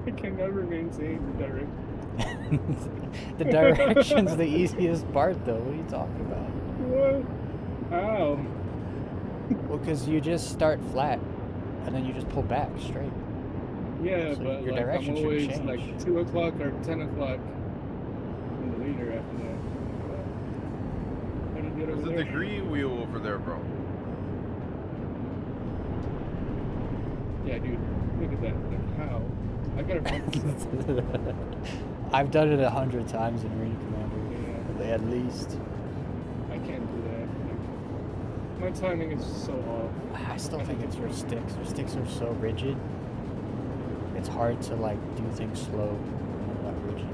I can never maintain the direction. The direction's the easiest part, though. What are you talking about? What? How? Well, because you just start flat, and then you just pull back straight. Yeah, So but your like direction I'm should always change. like 2 o'clock or 10 o'clock in the leader after that. How do you get There's over a there? degree wheel over there, bro. Yeah, dude. Look at that. Like, how? I gotta find I've done it 100 times in Arena Commander. Yeah, At least. I can't do that. Like, my timing is so off. I still think it's your sticks. Your sticks are so rigid. It's hard to like do things slow when they're that rigid.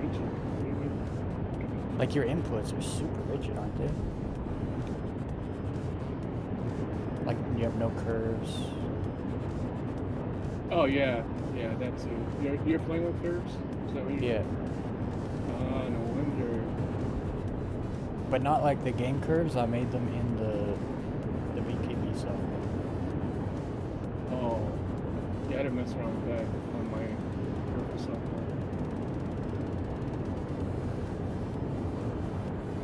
Rigid. What do you mean? Like your inputs are super rigid, aren't they? Like you have no curves. Oh yeah, yeah, that too. You're playing with curves? Is that what you're Yeah, Ah, no wonder. but not like the game curves. I made them in the VKB software. Oh, yeah, I didn't mess around with that on my curve software.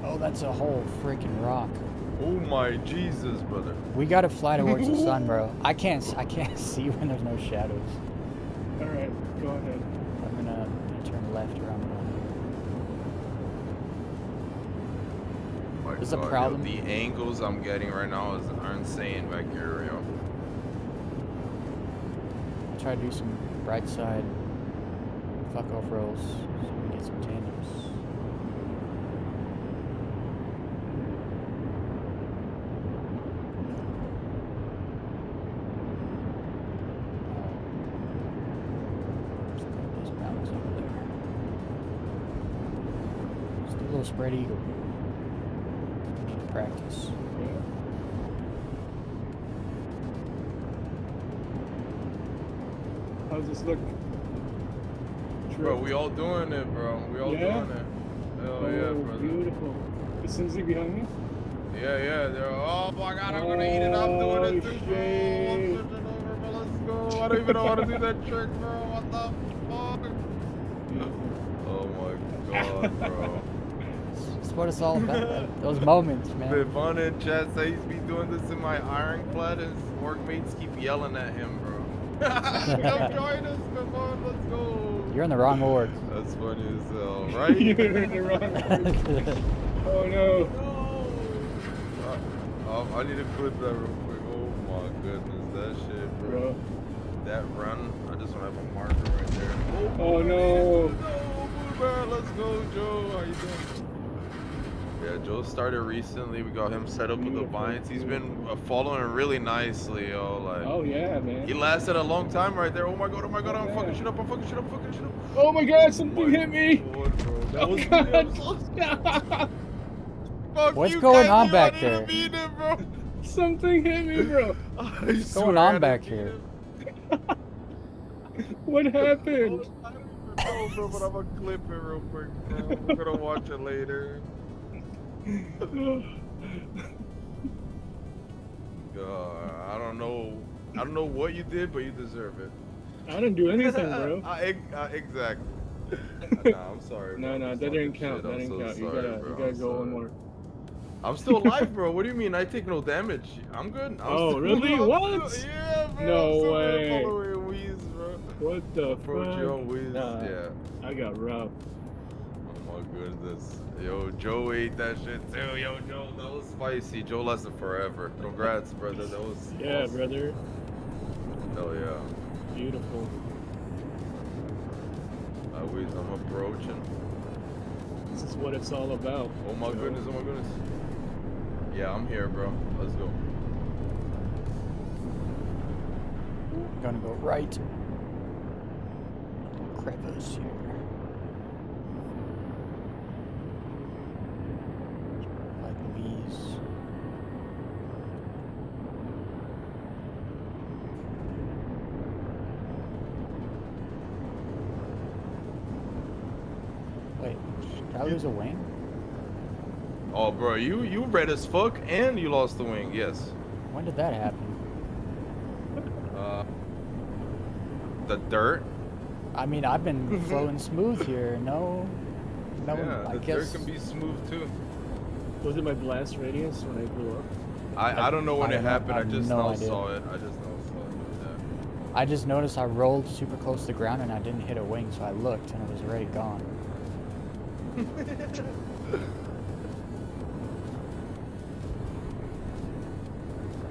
Oh, that's a whole freaking rock. Oh my Jesus, brother. We gotta fly towards the sun, bro. I can't see when there's no shadows. All right, go ahead. I'm gonna turn left around My There's a God, yo, problem. the angles I'm getting right now are insane back here, yo. I'll try to do some right side fuck off rolls so we can get some tandems. Let's look at those mountains over there. Let's do a little spread eagle. Need to practice. Yeah. How's this look? Bro, we all doing it, bro. We all Yeah? doing it. Hell Oh, yeah, brother. beautiful. Is Cincy behind me? Yeah, yeah. They're, oh my God, I'm gonna eat it up doing it too, bro. I'm shit. switching over, bro. Let's go. I don't even know how to do that trick, bro. What the fuck? Oh my god, bro. That's what it's all about. Those moments, man. Vivon in chat says he's be doing this in my ironclad. His workmates keep yelling at him, bro. Come join us, Vivon. Let's go. You're in the wrong org. That's funny as hell, right? You're in the wrong org. Oh no. I need to clip that real quick. Oh my goodness, that shit, bro. That run, I just want to have a marker right there. Oh no. Let's go, Joe. How you doing? Yeah, Joe started recently. We got him set up with the binds. He's been following really nicely, yo. Like, oh yeah, man. he lasted a long time right there. Oh my god, I'm fucking shit up. I'm fucking shit up. Oh my god, something hit me. God, bro. That was Fuck What's you, going Kylie, on back I there? didn't mean it, bro. Something hit me, bro. What's going on back here? What happened? I don't even know, bro, but I'm gonna clip it real quick, bro. I'm gonna watch it later. God, I don't know what you did, but you deserve it. I didn't do anything, bro. Exactly. Nah, I'm sorry. No, bro. that Fucking didn't count. shit. That I'm didn't so count. You sorry, gotta bro. go I'm sorry. one more. I'm still alive, bro. What do you mean? I take no damage. I'm good. Oh, really? What? Yeah, bro. No I'm still way. following Weez, bro. What the Approach your fuck? Weez. Nah, Yeah. I got robbed. Oh my goodness. Yo, Joe ate that shit too. Yo, Joe, that was spicy. Joe lasted forever. Congrats, brother. That was Yeah, awesome. brother. Hell yeah. Beautiful. Weez, I'm approaching. This is what it's all about. Oh my goodness, oh my goodness. Yeah, I'm here, bro. Let's go. Gonna go right. Crevice here. Like Weez. Wait, did I lose a wing? Oh, bro, you red as fuck, and you lost the wing. Yes. When did that happen? The dirt. I mean, I've been flowing smooth here. No, Yeah, I the guess. dirt can be smooth too. Was it my blast radius when I blew up? I don't know when I it happened. I have just no now idea. saw it. I just now saw it. I just noticed I rolled super close to the ground and I didn't hit a wing, so I looked and it was already gone.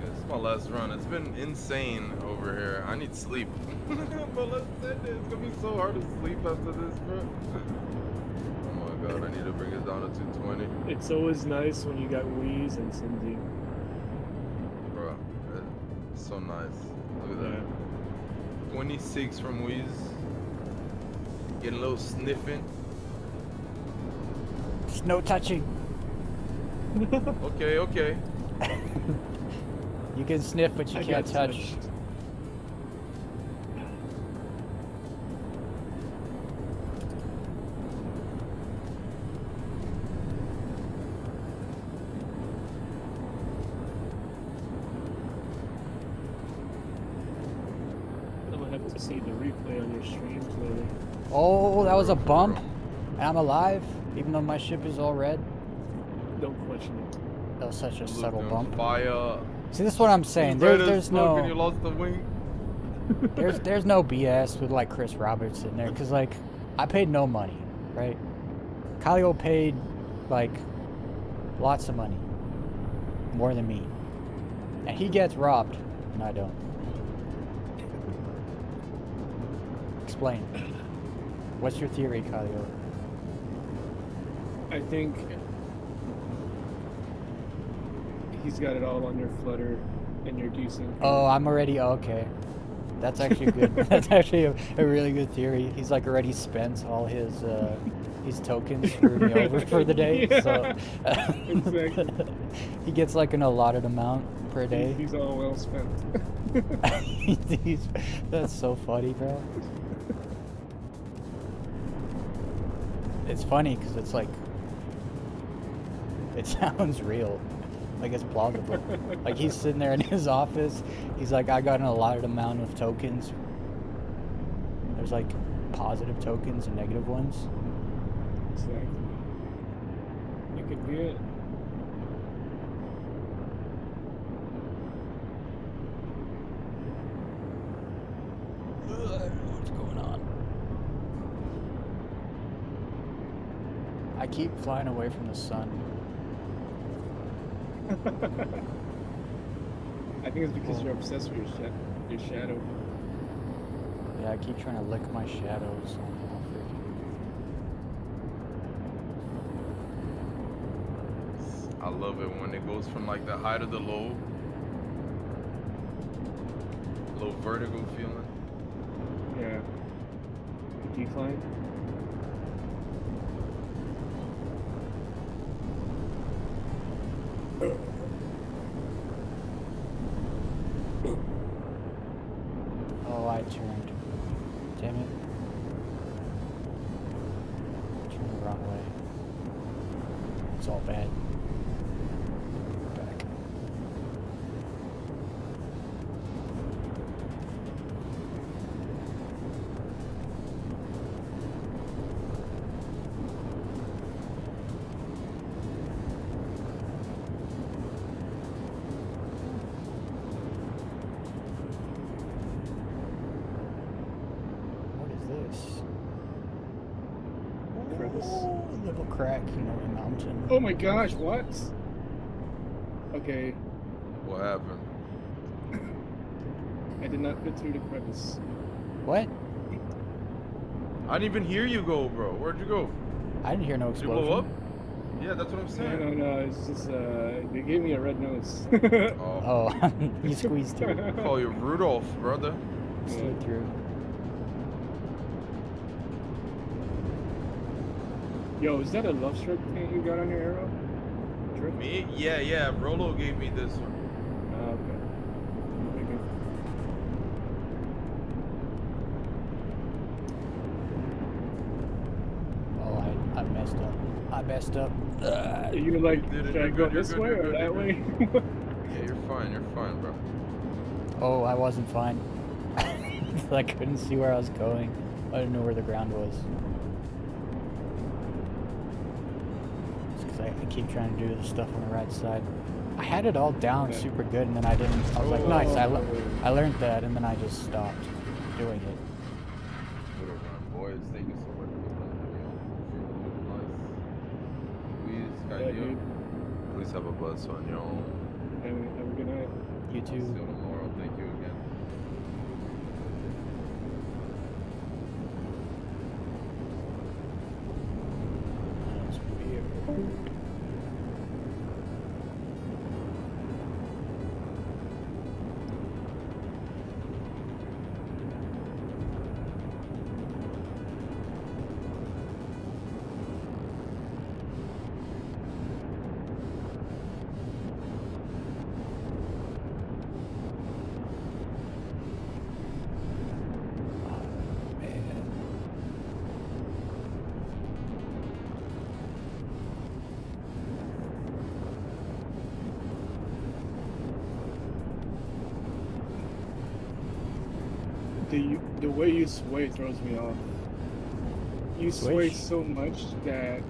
This is my last run. It's been insane over here. I need sleep. But let's end it. It's gonna be so hard to sleep after this, bro. Oh my god, I need to bring it down to 220. It's always nice when you got Weez and Cindy. Bro, it's so nice. Look at Yeah. that. 26 from Weez. Getting a little sniffing. Just no touching. Okay, okay. You can sniff, but you I can't got touch. touched. I'm gonna have to see the replay on your streams later. Oh, that was a bump, and I'm alive, even though my ship is all red. Don't question it. That was such a Look, subtle doing bump. Fire. See, this is what I'm saying. Red as There's fuck and you no, lost the wing. there's no BS with like Chris Roberts in there, cause like I paid no money, right? Kyle paid like lots of money, more than me, and he gets robbed, and I don't. Explain. What's your theory, Kyle? I think he's got it all under flutter and you're decent. Oh, I'm already okay. That's actually good. That's actually a really good theory. He's like already spent all his tokens for me over for the day. Yeah, So exactly. he gets like an allotted amount per day. He's all well spent. That's so funny, bro. It's funny because it's like it sounds real. Like it's plausible. Like he's sitting there in his office. He's like, I got an allotted amount of tokens. There's like positive tokens and negative ones. Exactly. That could be it. What's going on? I keep flying away from the sun. I think it's because you're obsessed with your shadow. Yeah, I keep trying to lick my shadows. I love it when it goes from like the high to the low. Low vertigo feeling. Yeah. Decline. Oh, I turned. Damn it. Turned the wrong way. It's all bad. Back. What is this? Crevice. Ooh, little crack, you know, in the mountain. Oh my gosh, what? Okay, What happened? I did not fit through the crevice. What? I didn't even hear you go, bro. Where'd you go? I didn't hear no Did you blow up? explosion. Yeah, that's what I'm saying. No, it's just, they gave me a red nose. Oh, Oh, you squeezed through. call you Rudolph, brother. Slid through. Yo, is that a love stroke thing you got on your arrow? Drip? Me? Yeah. Rolo gave me this one. Okay. Oh, I messed up. I messed up. Are you like, You did it, should I you're go good, you're this good, way you're or good, that you're way? Yeah, you're fine, bro. Oh, I wasn't fine. I couldn't see where I was going. I didn't know where the ground was. It's because I keep trying to do the stuff on the right side. I had it all down Okay. super good, and then I didn't. I was like, nice. I learned that, and then I just stopped doing it. Good run, boys. Thank you so much for the video. Nice. Weez, Yeah, guys, dude. please have a blessed one, yo. Have a good night. You See you too. tomorrow. Thank you again. That's weird. The way you sway throws me off. You sway Switch? so much that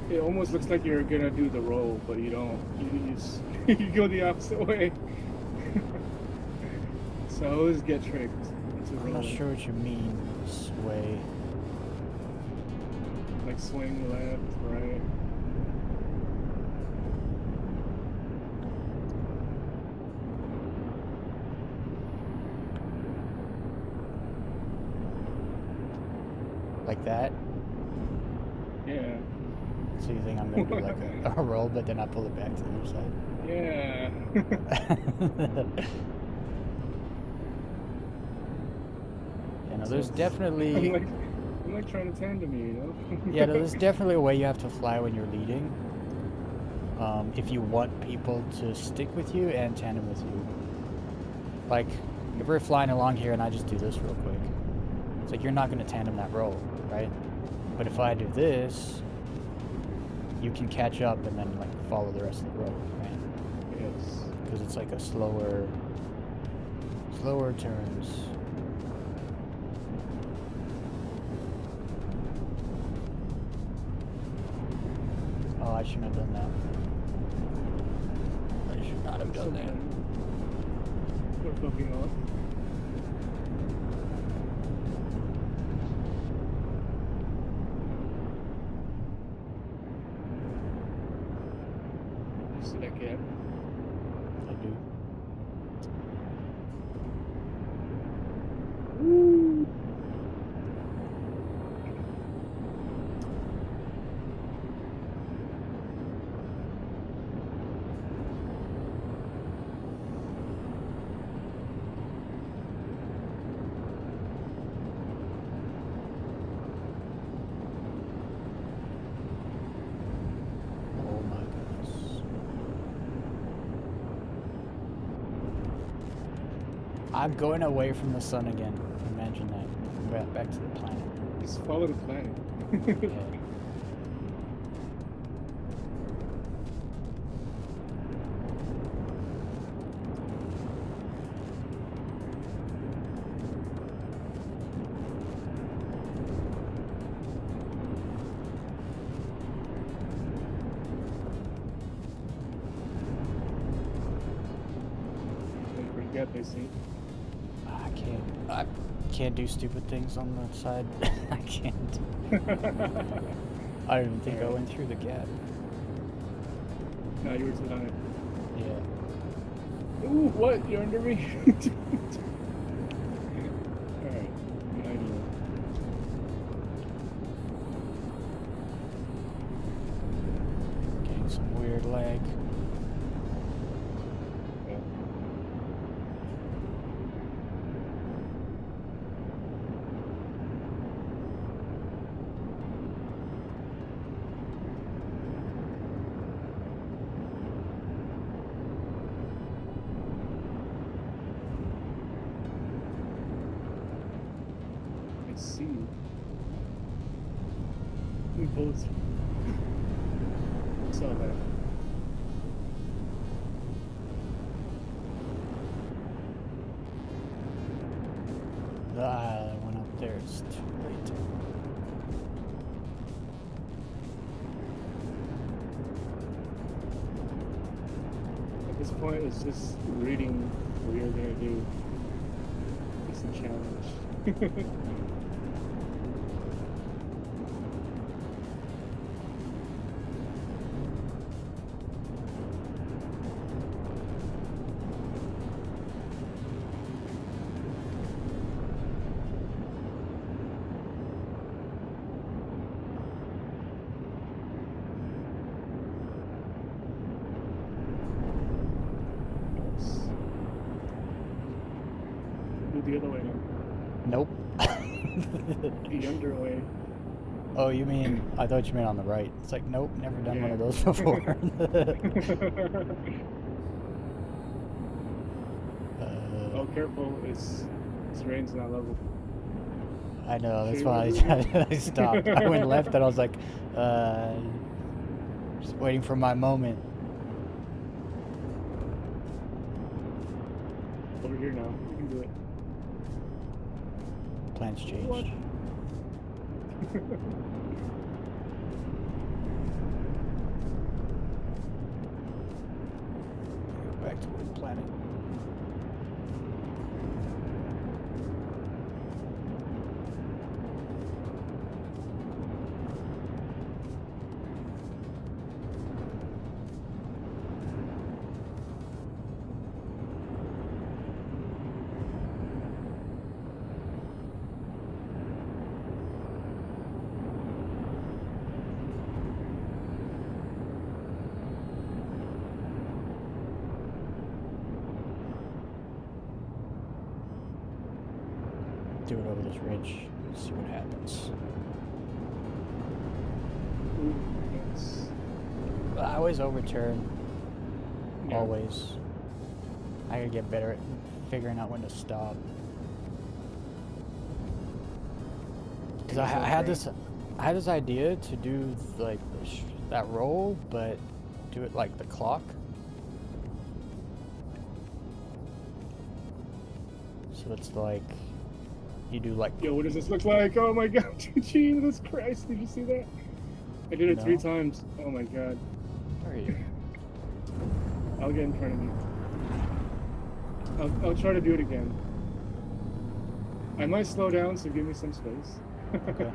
it almost looks like you're gonna do the roll, but you don't. You just you go the opposite way. So I always get tricked into I'm rolling. not sure what you mean, sway. Like swing left, right. Like that? Yeah. So you think I'm gonna do like a roll, but then I pull it back to the other side? Yeah. Yeah, no, there's definitely I'm like trying to tandem you, you know? yeah, no, there's definitely a way you have to fly when you're leading. If you want people to stick with you and tandem with you. Like, if we're flying along here and I just do this real quick, it's like you're not gonna tandem that roll, right? But if I do this, you can catch up and then like follow the rest of the roll, right? Yes. Because it's like a slower turns. shouldn't have done that. I should not have done that. We're fucking off. You see that gap? I do. Woo! Oh my goodness. I'm going away from the sun again. Imagine that. Back to the planet. Just follow the planet. Yeah. Wait for the gap, I see. I can't do stupid things on the side. I can't. I don't even think I went through the gap. Nah, you were too high. Yeah. Ooh, what? You're under me? Alright, behind you. Getting some weird lag. Yeah. I see you. We both saw that. I went up there. It's too late. At this point, it's just reading what you're gonna do. It's a challenge. Nice. Move the other way now. Nope. The underway. Oh, you mean? I thought you meant on the right. It's like, nope, never done one of Yeah. those before. Oh, careful! It's terrain's not level. I know, that's Sure, why we're I stopped. I went left and I was like, just waiting for my moment. Over here now. You can do it. Plans changed. What? Go back to Wood Planet. Do it over this ridge. See what happens. Ooh, yes. I always overturn. Yeah. Always. I gotta get better at figuring out when to stop. Because I had this idea to do like that roll, but do it like the clock. So it's like you do like Yo, what does this look like? Oh my god, Jesus Christ, did you see that? I did it 3 No. times. Oh my god. I'll get in front of you. I'll try to do it again. I might slow down, so give me some space. Okay.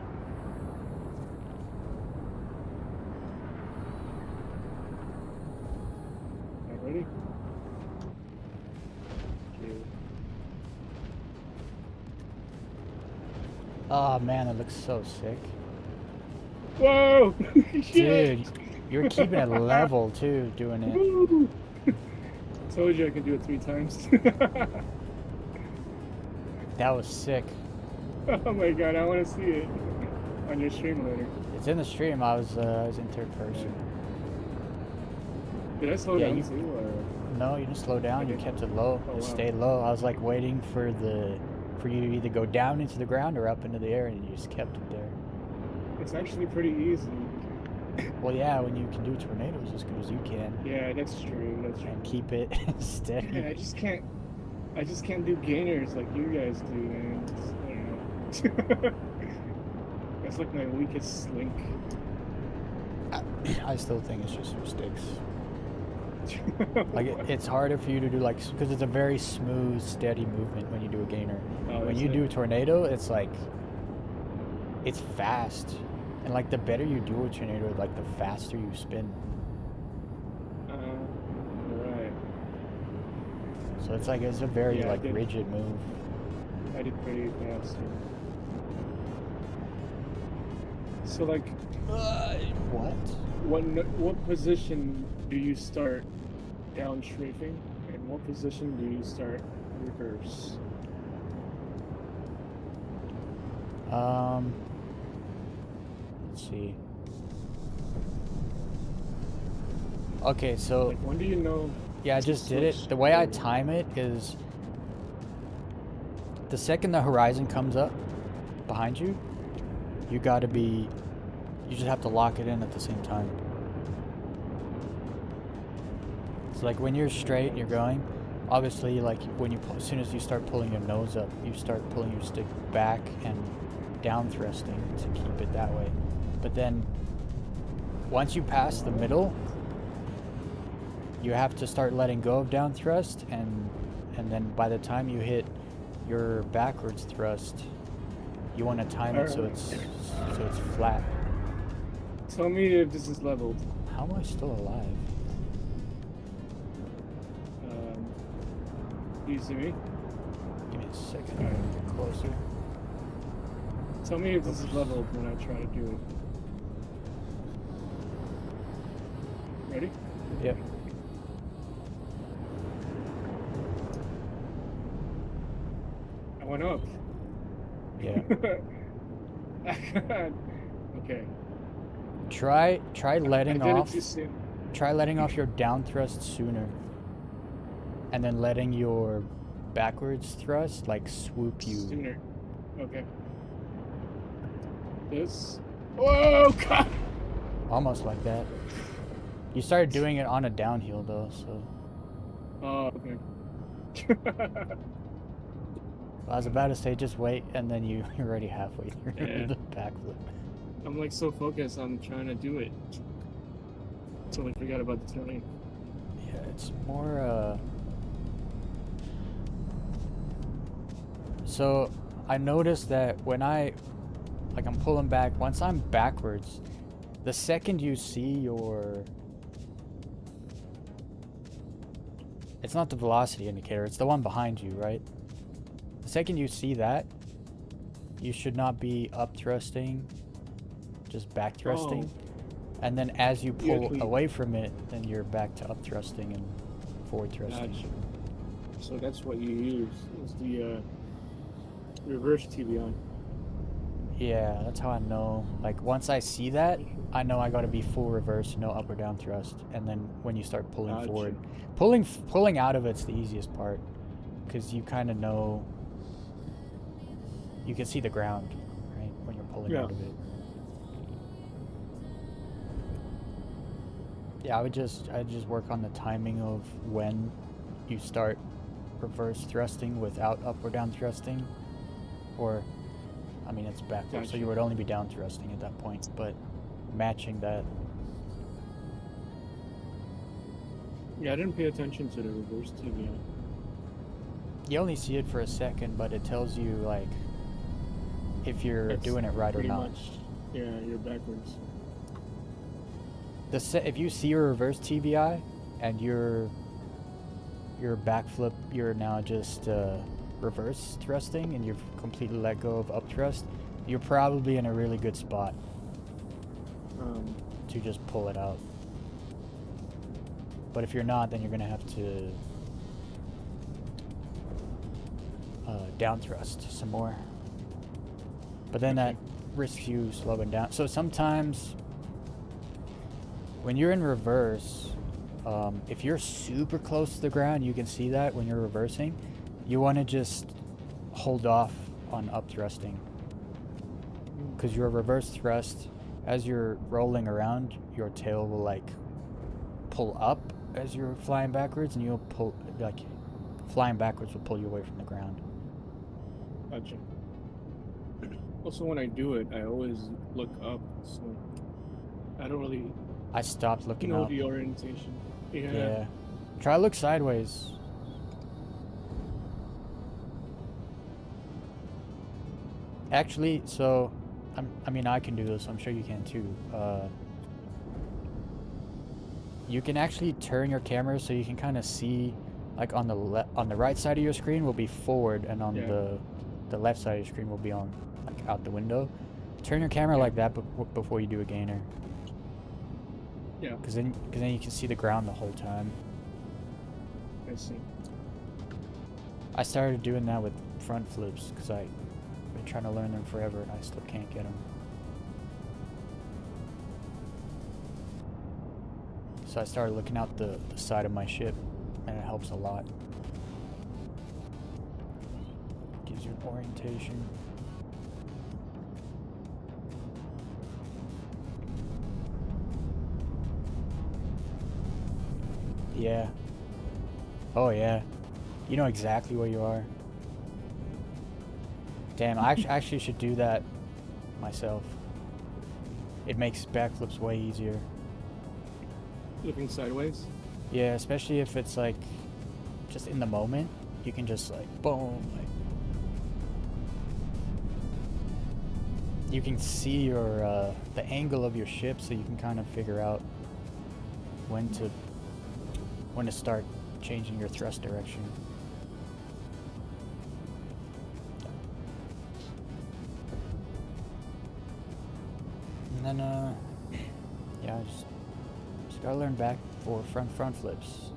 Alright, ready? Okay. Oh man, that looks so sick. Whoa! Dude, you're keeping it level too, doing it. Woo! Told you I could do it 3 times. That was sick. Oh my god, I want to see it on your stream later. It's in the stream. I was in third person. Did I slow Yeah, down you- too, or? No, you didn't slow down. You Okay. kept it low. Oh, It wow. stayed low. I was like waiting for you to either go down into the ground or up into the air, and you just kept it there. It's actually pretty easy. Well, yeah, when you can do tornadoes as good as you can Yeah, that's true. That's true. and keep it steady. Yeah, I just can't do gainers like you guys do, man. Just, I don't know. That's like my weakest link. I still think it's just your sticks. Like it's harder for you to do because it's a very smooth, steady movement when you do a gainer. Oh, When is you it? do a tornado, it's like it's fast, and like the better you do a tornado, like the faster you spin. Right. So it's like it's a very Yeah, I like did. rigid move. I did pretty fast. So like, What? what position do you start down strafing, and what position do you start reverse? Let's see. Okay, so Like, when do you know? yeah, I to just did it. switch The way I over? time it is the second the horizon comes up behind you, you just have to lock it in at the same time. So like when you're straight and you're going, obviously like as soon as you start pulling your nose up, you start pulling your stick back and down thrusting to keep it that way. But then once you pass the middle, you have to start letting go of down thrust, and then by the time you hit your backwards thrust, you want to time it so it's flat. Tell me if this is leveled. How am I still alive? Do you see me? Give me a second. I'm gonna get closer. Tell me if this is leveled when I try to do it. Ready? Yep. I went up. Yeah. Okay. Try I letting did it off. too soon. Try letting off your down thrust sooner, and then letting your backwards thrust like swoop you. Sooner. Okay. This. Whoa! God! Almost like that. You started doing it on a downhill though, so Oh, okay. I was about to say just wait, and then you're already halfway through Yeah. the backflip. I'm like so focused on trying to do it. Totally forgot about the turning. Yeah, it's more So I noticed that when I'm pulling back, once I'm backwards, the second you see your... It's not the velocity indicator, it's the one behind you, right? The second you see that, you should not be up thrusting, just back thrusting. And then as you You pull actually- away from it, then you're back to up thrusting and forward thrusting. Gotcha. So that's what you use, is the reverse TBI. Yeah, that's how I know. Like once I see that, I know I gotta be full reverse, no up or down thrust. And then when you start pulling Gotcha. forward, pulling out of it's the easiest part, because you kind of know. You can see the ground, right, when you're pulling Yeah. out of it. Yeah, I'd just work on the timing of when you start reverse thrusting without up or down thrusting, or, I mean, it's backwards, so Gotcha. you would only be down thrusting at that point, but matching that. Yeah, I didn't pay attention to the reverse TV. You only see it for a second, but it tells you like if you're It's doing it right or pretty not. much, yeah, you're backwards. If you see a reverse TVI and your backflip, you're now just reverse thrusting, and you've completely let go of up thrust, you're probably in a really good spot to just pull it out. But if you're not, then you're gonna have to down thrust some more. But then that risks you slowing down. So sometimes when you're in reverse, if you're super close to the ground, you can see that when you're reversing. You want to just hold off on up thrusting, because your reverse thrust, as you're rolling around, your tail will like pull up as you're flying backwards, and you'll pull, like, flying backwards will pull you away from the ground. Gotcha. Also, when I do it, I always look up, so I don't really I stopped looking know up. the orientation. Yeah. Try to look sideways. Actually, so I mean, I can do this. I'm sure you can too. You can actually turn your camera so you can kind of see, like on the right side of your screen will be forward, and on the left side of your screen will be on, like, out the window. Turn your camera like that before you do a gainer. Yeah. Because then you can see the ground the whole time. I see. I started doing that with front flips because I've been trying to learn them forever and I still can't get them. So I started looking out the side of my ship, and it helps a lot. Gives you an orientation. Yeah. Oh yeah. You know exactly where you are. Damn, I actually should do that myself. It makes backflips way easier. Looking sideways? Yeah, especially if it's like just in the moment. You can just like boom, like you can see your the angle of your ship, so you can kind of figure out when to start changing your thrust direction. And then yeah, I just gotta learn back for front flips.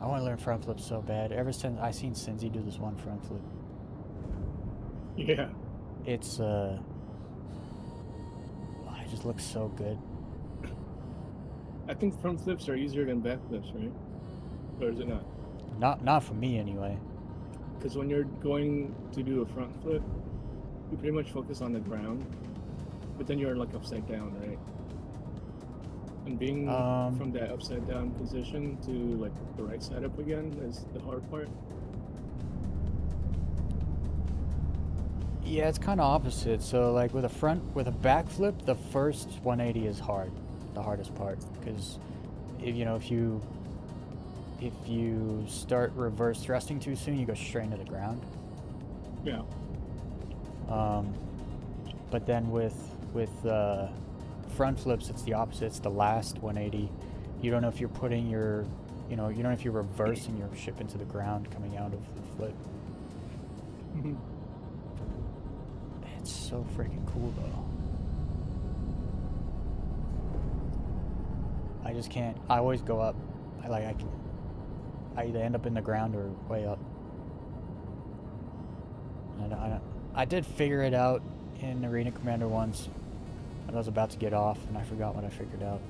I want to learn front flips so bad. Ever since I seen Cinzy do this one front flip, Yeah. it's it just looks so good. I think front flips are easier than back flips, right? Or is it not? Not for me anyway. Because when you're going to do a front flip, you pretty much focus on the ground, but then you're like upside down, right? And being from that upside down position to like the right side up again is the hard part. Yeah, it's kind of opposite. So like with a back flip, the first 180 is hard, the hardest part, because if you start reverse thrusting too soon, you go straight into the ground. Yeah. But then with front flips, it's the opposite. It's the last 180. You don't know if you're putting your, you don't know if you're reversing your ship into the ground coming out of the flip. Mm-hmm. It's so freaking cool though. I just can't. I always go up. I either end up in the ground or way up. I did figure it out in Arena Commander once. I was about to get off and I forgot what I figured out.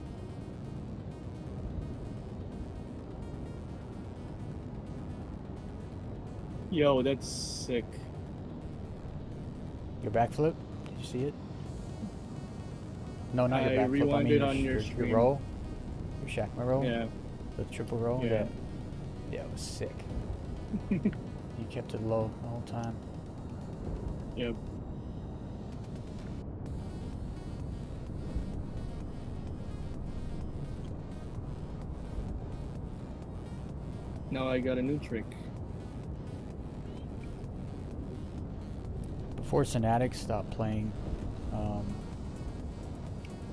Yo, that's sick. Your backflip? Did you see it? No, not your I backflip. I mean rewinded on your your screen. roll. Your Shakma roll? Yeah. The triple roll? Yeah. Yeah, it was sick. You kept it low the whole time. Yep. Now I got a new trick. Before Synatic stopped playing,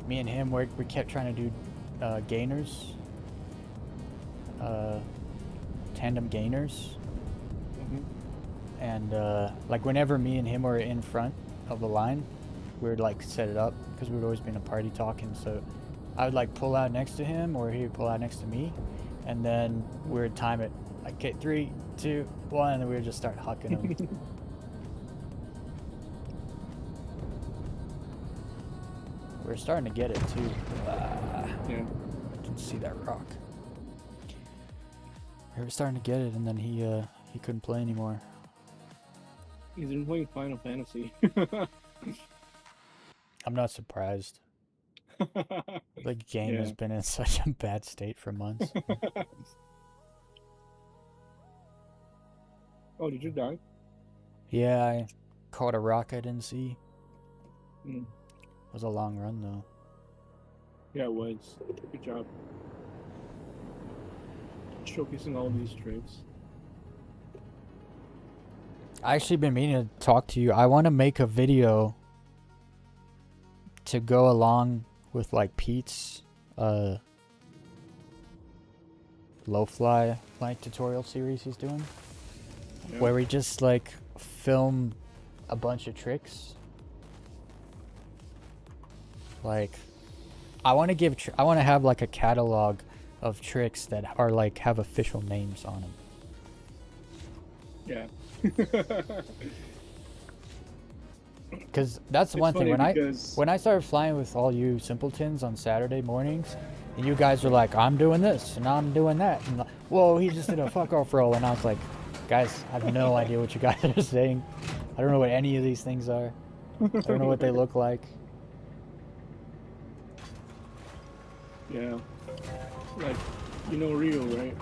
me and him, we kept trying to do gainers. Tandem gainers. And like whenever me and him were in front of the line, we would like set it up because we would always be in a party talking. So I would like pull out next to him or he would pull out next to me, and then we would time it like, okay, 3, 2, 1, and then we would just start hucking him. We're starting to get it too. Yeah. I can see that rock. We were starting to get it, and then he couldn't play anymore. He's been playing Final Fantasy. I'm not surprised. The game has been in such a bad state for months. Oh, did you die? Yeah, I caught a rock I didn't see. Mm. It was a long run though. Yeah, it was. Good job. Showcasing all these tricks. I actually been meaning to talk to you. I want to make a video to go along with like Pete's low fly like tutorial series he's doing, where we just like film a bunch of tricks. Like I want to have like a catalog of tricks that are like have official names on them. Yeah. Because that's It's one thing. funny When I started flying with all you simpletons on Saturday mornings, and you guys were like, I'm doing this and I'm doing that, and whoa, he just did a fuck off roll, and I was like, guys, I have no idea what you guys are saying. I don't know what any of these things are. I don't know what they look like. Yeah. Like, you know Rio, right?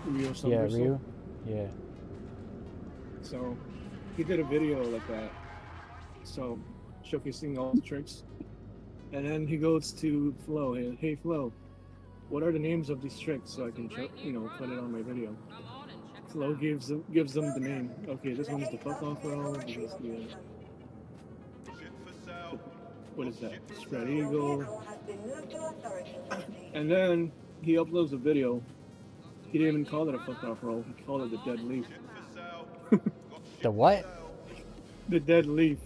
Rio something. Yeah, Ryu. Yeah. So, he did a video like that. So, showcasing all the tricks. And then he goes to Flo. Hey Flo, what are the names of these tricks so I can, put it on my video? Flo gives them the name. Okay, this one's the fuck off roll. This is the what is that? Spread eagle. And then he uploads a video. He didn't even call it a fuck off roll. He called it the dead leaf. The what? The dead leaf.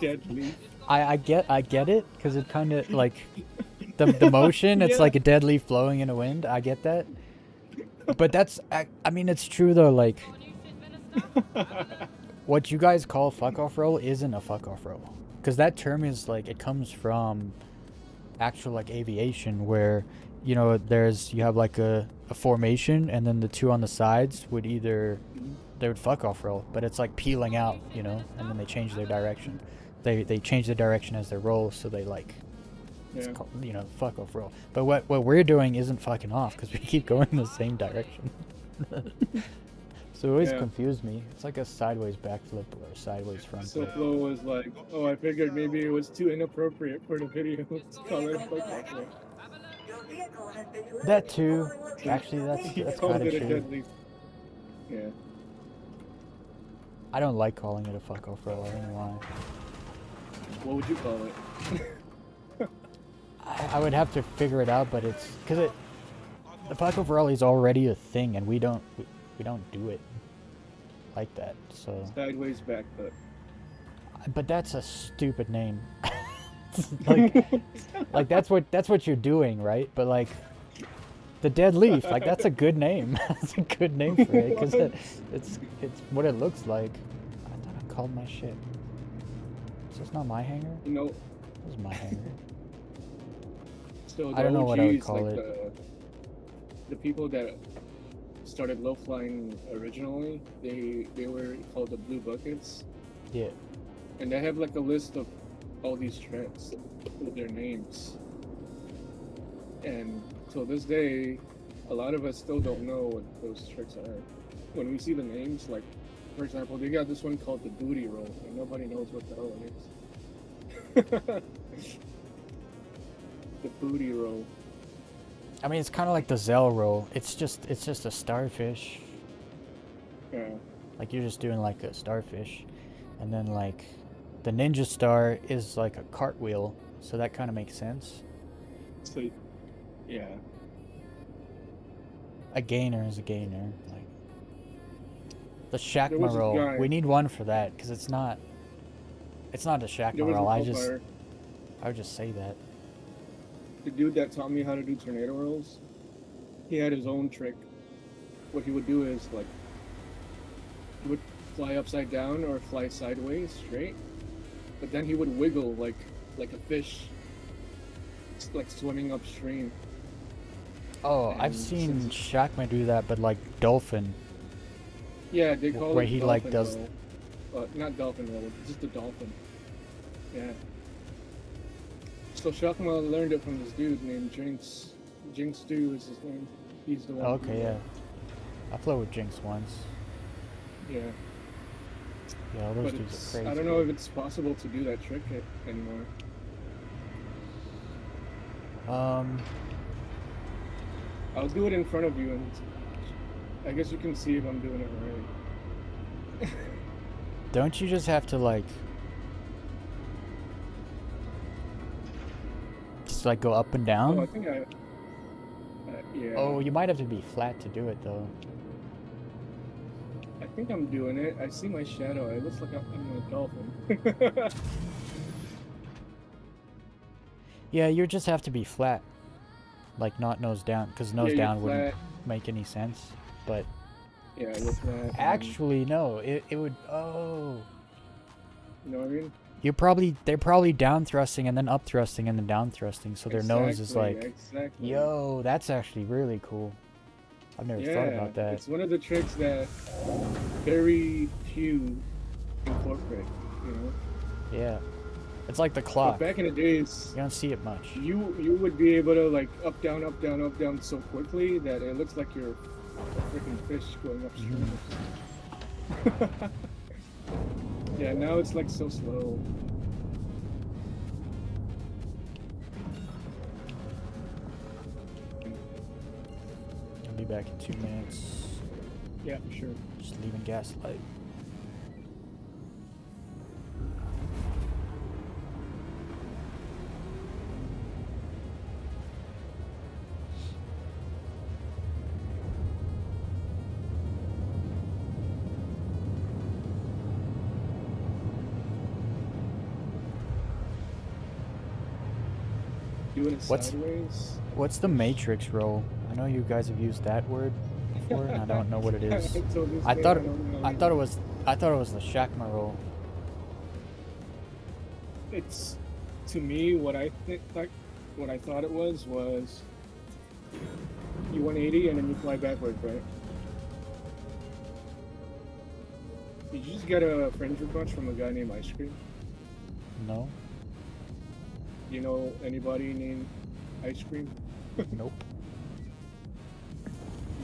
Dead leaf. I get it, because it kind of like the motion. It's like a dead leaf blowing in a wind. I get that, but that's I mean it's true though. Like what you guys call fuck off roll isn't a fuck off roll, because that term is like it comes from actual like aviation, where you have like a formation, and then the two on the sides would they would fuck off roll, but it's like peeling out, and then they change their direction. They change the direction as they roll, so they like, it's called, fuck off roll. But what we're doing isn't fucking off, because we keep going in the same direction. So it always confused me. It's like a sideways backflip or a sideways front So flip. Flo was like, oh, I figured maybe it was too inappropriate for the video to call it a fuck off roll. That too. Actually, He that's called kind of it a true. dead leaf. Yeah. I don't like calling it a fuck off roll. I don't know why. What would you call it? I would have to figure it out, but it's because the fuck off roll is already a thing, and we don't do it like that. So. Sideways backflip. But that's a stupid name. like that's what you're doing, right? But like the dead leaf, like that's a good name. That's a good name for it, because it's what it looks like. I thought I called my shit. Is this not my hanger? No. This is my hanger. So I don't know what I would OGs, call like it. The people that started low flying originally, they were called the Blue Buckets. Yeah. And they have like a list of all these tricks with their names. And till this day, a lot of us still don't know what those tricks are. When we see the names, like, for example, they got this one called the booty roll, and nobody knows what the hell it is. the booty roll. I mean, it's kind of like the Zell roll. It's just a starfish. Yeah. Like you're just doing like a starfish, and then like the ninja star is like a cartwheel, so that kind of makes sense. So, yeah. A gainer is a gainer. Like the There Shakma was a roll. guy- We need one for that because it's not a Shakma There was roll. a I umpire, would just say that. the dude that taught me how to do tornado rolls. He had his own trick. What he would do is like he would fly upside down or fly sideways straight, but then he would wiggle like a fish, like swimming upstream. Oh, I've And seen since- Shakma do that, but like dolphin. Yeah, they call Where it he, dolphin like, does- roll. Not dolphin roll, just a dolphin. Yeah. So Shakma learned it from this dude named Jinx. Jinx Stew is his name. He's the one. who- Okay, yeah. I flew with Jinx once. Yeah. Yeah, all those But dudes it's, are crazy. I don't know if it's possible to do that trick anymore. I'll do it in front of you, and I guess you can see if I'm doing it right. Don't you just have to like just like go up and down? Oh, I think yeah. Oh, you might have to be flat to do it though. I think I'm doing it. I see my shadow. It looks like I'm a dolphin. Yeah, you just have to be flat. Like not nose down, because nose you're down wouldn't flat. make any sense. But Yeah, with that. actually, no, it would. Oh, You know what I mean? they're probably down thrusting and then up thrusting and then down thrusting, so their nose is like, Exactly. yo, that's actually really cool. I've never thought about that. It's one of the tricks that very few incorporate, you know? Yeah, it's like the But clock. back in the days, You don't see it much. you would be able to like up down up down up down so quickly that it looks like you're a freaking fish going upstream. Yeah, now it's like so slow. I'll be back in 2 minutes. Yeah, sure. Just leaving Gaslight. Doing it What's- sideways. What's the matrix roll? I know you guys have used that word before, and I don't know what it is. So this I day thought don't know I either. thought it was the Shakma roll. It's to me what I think like what I thought it was you 180 and then you fly backward, right? Did you just get a friend request from a guy named Ice Cream? No, Do you know anybody named Ice Cream? nope.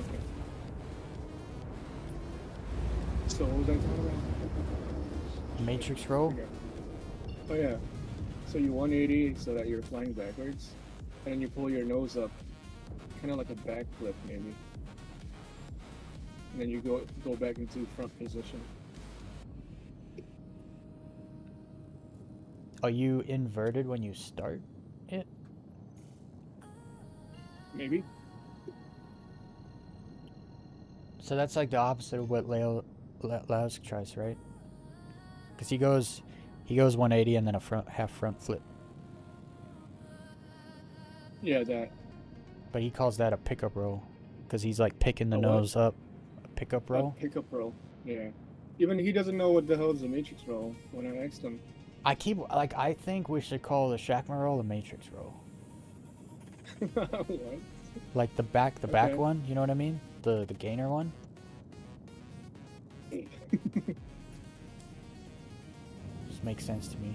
Okay. So what was I talking about? Matrix roll. Okay. Oh yeah. So you 180 so that you're flying backwards, and then you pull your nose up, kind of like a backflip maybe, and then you go back into front position. Are you inverted when you start it? Maybe. So that's like the opposite of what Lausk tries, right? Because he goes 180 and then a half front flip. Yeah, that. But he calls that a pickup roll, because he's like picking the A what? nose up. A pickup roll. Pickup roll. Yeah. Even he doesn't know what the hell is a matrix roll when I asked him. I think we should call the Shakma roll the Matrix roll. What? Like the back Okay. one, you know what I mean? The gainer one. Just makes sense to me.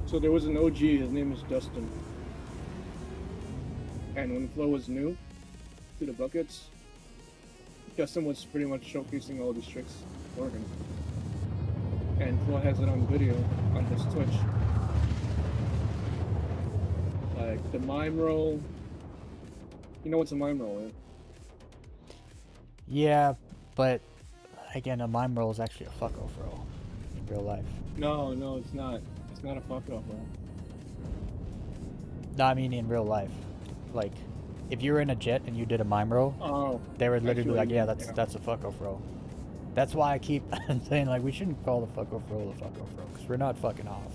So there was an OG, his name is Dustin. And when Flo was new to the buckets, Dustin was pretty much showcasing all these tricks for him. and Flo has it on video on his Twitch. Like the mime roll. You know what's a mime roll, right? Yeah, but again, a mime roll is actually a fuck off roll in real life. No, it's not. It's not a fuck off roll. No, I mean in real life. Like, if you were in a jet and you did a mime roll, Oh. they would literally be like, yeah, Actually, that's a fuck off roll. That's why I keep saying, like, we shouldn't call the fuck off roll a fuck off roll, because we're not fucking off.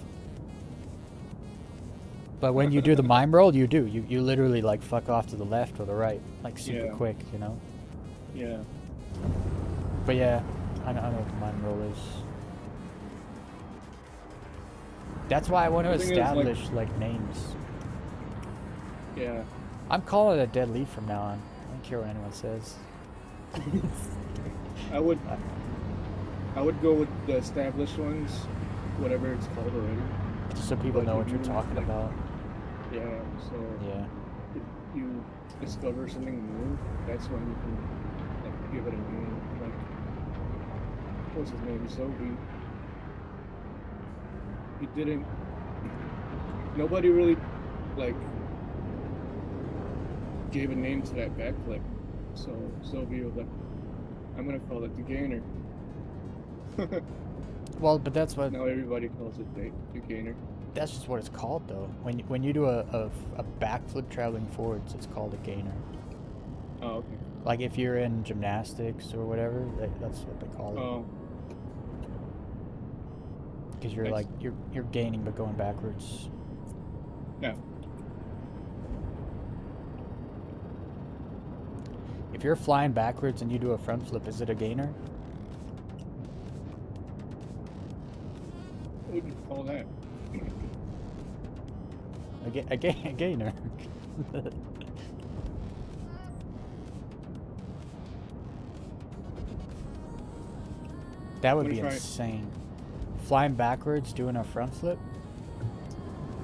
But when you do the mime roll, you do. You literally, like, fuck off to the left or the right, like, super Yeah. quick, you know? Yeah. But yeah, I know what the mime roll is. That's why I want to The thing is, like- establish, like, names. Yeah. I'm calling it a dead leaf from now on. I don't care what anyone says. I would go with the established ones, whatever it's called already. Just so people Like, know if what you're you, talking like- about. Yeah, so Yeah. if you discover something new, that's when you can like give it a name. Like what's his name? Zoe. He didn't nobody really like gave a name to that backflip. So Zoe was like, I'm gonna call it the gainer. Well, but that's what Now everybody calls it the gainer. that's just what it's called though. When you do a backflip traveling forwards, it's called a gainer. Oh, okay. Like if you're in gymnastics or whatever, that's what they call it. Oh, Because you're nice. like you're gaining but going backwards. yeah. If you're flying backwards and you do a front flip, is it a gainer? What would you call that? A gainer. That would I'm be gonna try it. insane. Flying backwards, doing a front flip?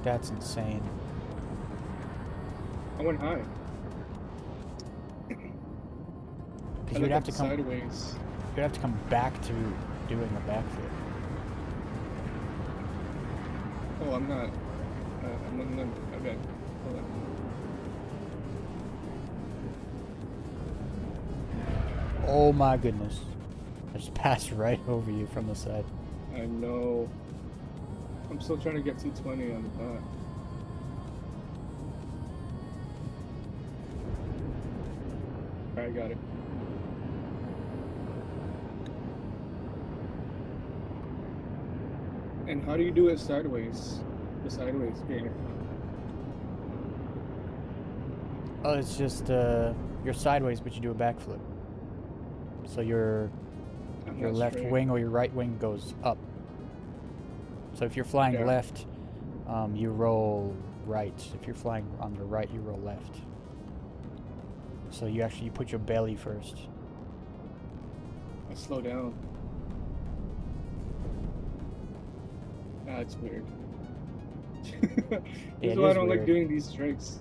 That's insane. I went high. Because I you'd looked have to up come sideways. you'd have to come back to doing a backflip. Oh, I'm not. I'm not. Okay. Hold on. Oh my goodness. I just passed right over you from the side. I know. I'm still trying to get 220 on the bot. Alright, got it. And how do you do it sideways? The sideways gainer. Oh, it's just you're sideways but you do a backflip. So your I'm your not left straight. wing or your right wing goes up. So if you're flying Yeah. left, you roll right. If you're flying on the right, you roll left. So you put your belly first. I slow down. Ah, it's weird. This It is why I is don't like weird. doing these tricks.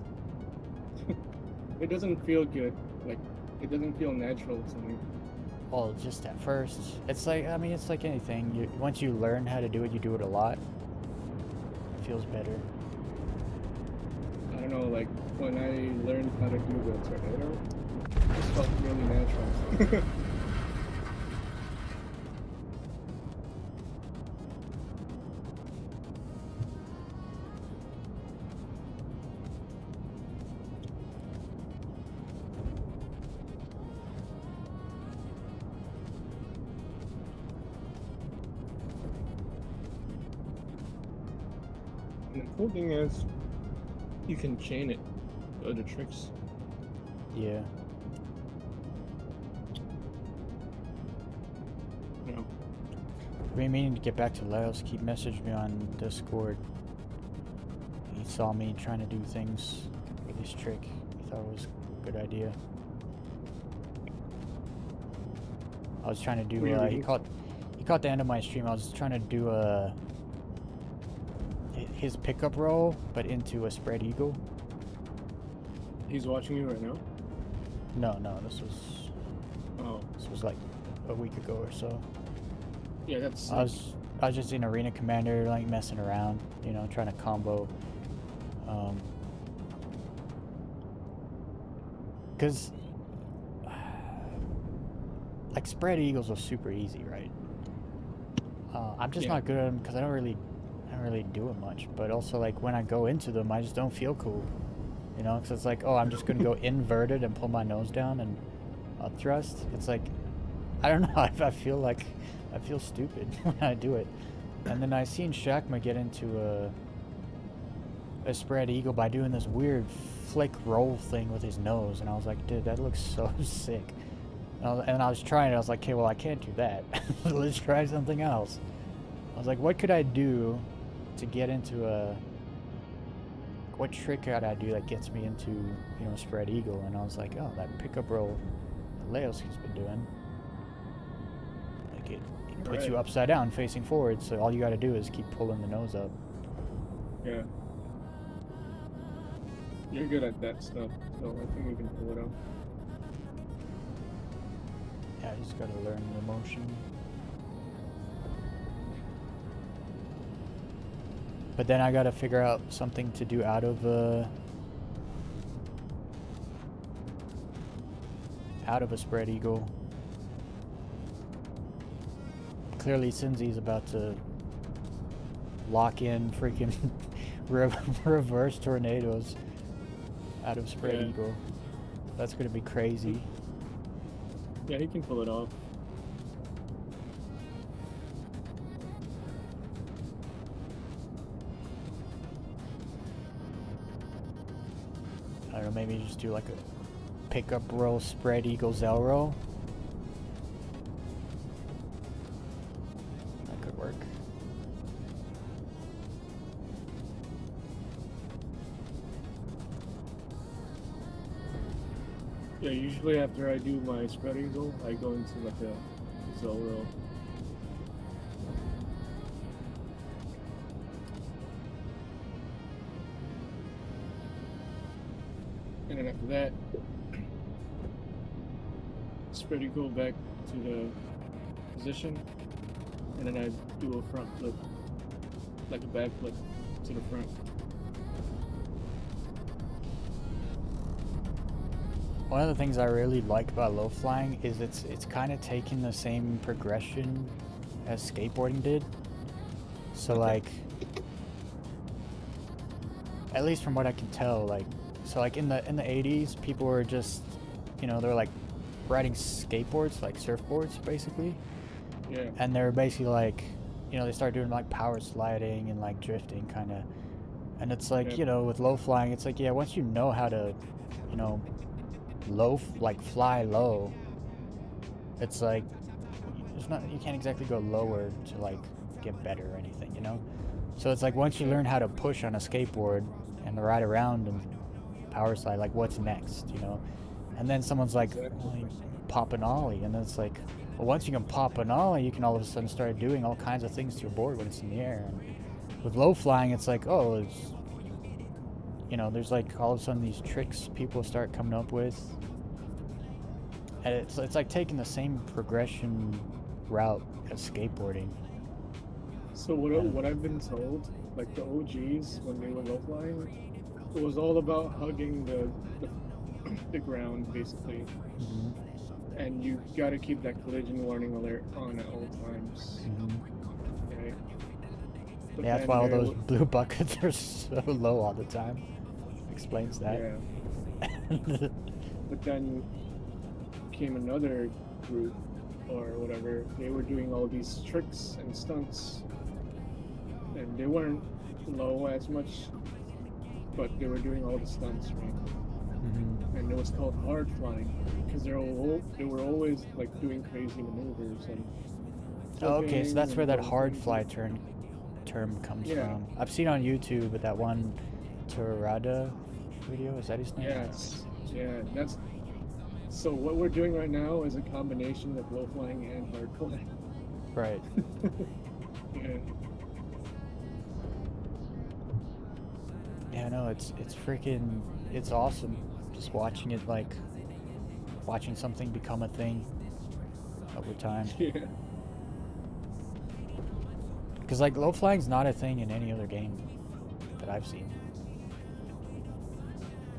It doesn't feel good. Like, it doesn't feel natural to me. Well, just at first, it's like it's like anything. Once you learn how to do it, you do it a lot. It feels better. I don't know, like, when I learned how to do the tornado, it just felt really natural. And the cool thing is, you can chain it to other tricks. Yeah. You know, I've been meaning to get back to Laos. Keep messaging me on Discord. He saw me trying to do things with this trick. He thought it was a good idea. I was trying to do. What are you He doing? caught the end of my stream. I was trying to do his pickup roll, but into a spread eagle. he's watching you right now. No, this Oh, was like a week ago or so. yeah, that's. I was I was just in Arena Commander, like messing around, you know, trying to combo. Because like spread eagles are super easy, right? I'm just not good at them because I don't really do it much. But also, like when I go into them, I just don't feel cool, you know? Because it's like, oh, I'm just gonna go inverted and pull my nose down and up thrust. It's like, I don't know. I feel stupid when I do it. And then I seen Shakma get into a spread eagle by doing this weird flick roll thing with his nose, and I was like, dude, that looks so sick. And I was trying it. I was like, okay, well, I can't do that. Let's try something else. I was like, what could I do to get into what trick could I do that gets me into, you know, spread eagle? And I was like, oh, that pickup roll that Leoski's been doing. Like it puts you upside down facing forward, so all you got to do is keep pulling the nose up. Yeah. You're good at that stuff, so I think you can pull it off. Yeah, I just got to learn the motion. But then I got to figure out something to do out of a spread eagle. Clearly, Cinzy's about to lock in freaking reverse tornadoes out of spread eagle. That's gonna be crazy. Yeah, he can pull it off. I don't know, maybe just do like a pickup roll, spread eagle, Zell roll. That could work. Yeah, usually after I do my spread eagle, I go into like a Zell roll. And then after that, spread eagle back to the position, and then I do a front flip, like a back flip to the front. One of the things I really like about low flying is it's kind of taking the same progression as skateboarding did. So like, at least from what I can tell, like, so like in the 80s, people were just, you know, they were like riding skateboards, like surfboards basically. Yeah. And they were basically like, you know, they started doing like power sliding and like drifting kind of. And it's like, you know, with low flying, it's like, yeah, once you know how to, you know, fly low, it's like there's not, you can't exactly go lower to like get better or anything, you know. So it's like once you learn how to push on a skateboard and ride around and power slide, like what's next, you know. And then someone's like, well, you pop an ollie, and then it's like, well, once you can pop an ollie, you can all of a sudden start doing all kinds of things to your board when it's in the air. And with low flying, it's like, oh, it's, you know, there's like all of a sudden these tricks people start coming up with, and it's like taking the same progression route as skateboarding. So what I've been told, like the OGs when they were low flying, it was all about hugging the ground basically, and you got to keep that collision warning alert on at all times. Okay. But yeah, that's why all those blue buckets are so low all the time. Explains that. Yeah. But then came another group or whatever. They were doing all these tricks and stunts, and they weren't low as much, but they were doing all the stunts, right? And it was called hard flying because they were always like doing crazy maneuvers and. Oh, okay, so that's where that hard fly term comes from. I've seen on YouTube with that one Torada video. Is that his name? Yes. Yeah, that's. So what we're doing right now is a combination of low flying and hard flying. Right. Yeah. Yeah, no, it's freaking, it's awesome. Just watching it, like, watching something become a thing over time. Yeah. Because like low flying's not a thing in any other game that I've seen.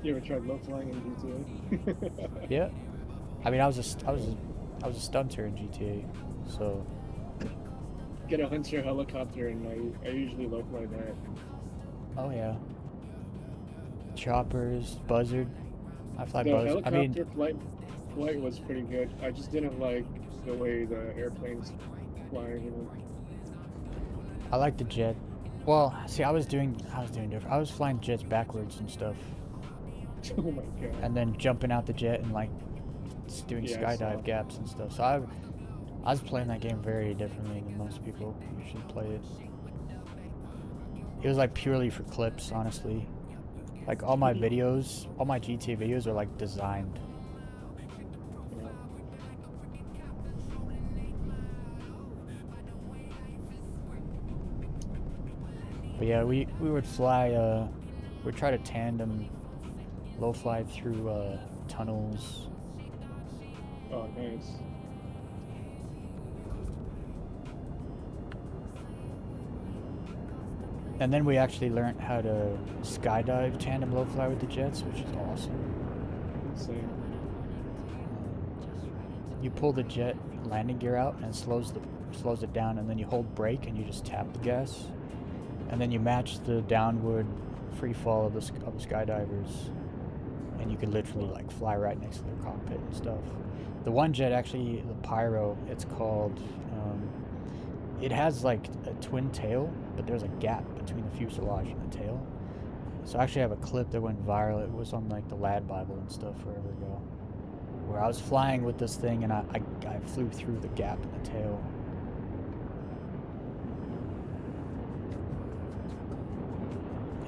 You ever tried low flying in GTA? Yeah. I mean, I was a stunter in GTA, so Get a Hunter helicopter, and I usually low fly that. oh yeah. Choppers, buzzard. I fly The buzzard. I helicopter mean, flight was pretty good. I just didn't like the way the airplanes flying. You know? I like the jet. Well, see, I was doing different. I was flying jets backwards and stuff, Oh my god. and then jumping out the jet and like doing Yeah, I saw. skydive gaps and stuff. So I was playing that game very differently than most people usually play it. It was like purely for clips, honestly. Like all my videos, all my GTA videos are like designed. Yeah. But yeah, we would fly. We'd try to tandem low fly through tunnels. Oh, nice. And then we actually learned how to skydive tandem low fly with the jets, which is awesome. Insane. You pull the jet landing gear out and it slows it down, and then you hold brake and you just tap the gas, and then you match the downward free fall of the skydivers, and you can literally like fly right next to their cockpit and stuff. The one jet, actually, the Pyro, it's called. It has like a twin tail, but there's a gap between the fuselage and the tail. So I actually have a clip that went viral. It was on like the Lad Bible and stuff forever ago, where I was flying with this thing and I flew through the gap in the tail.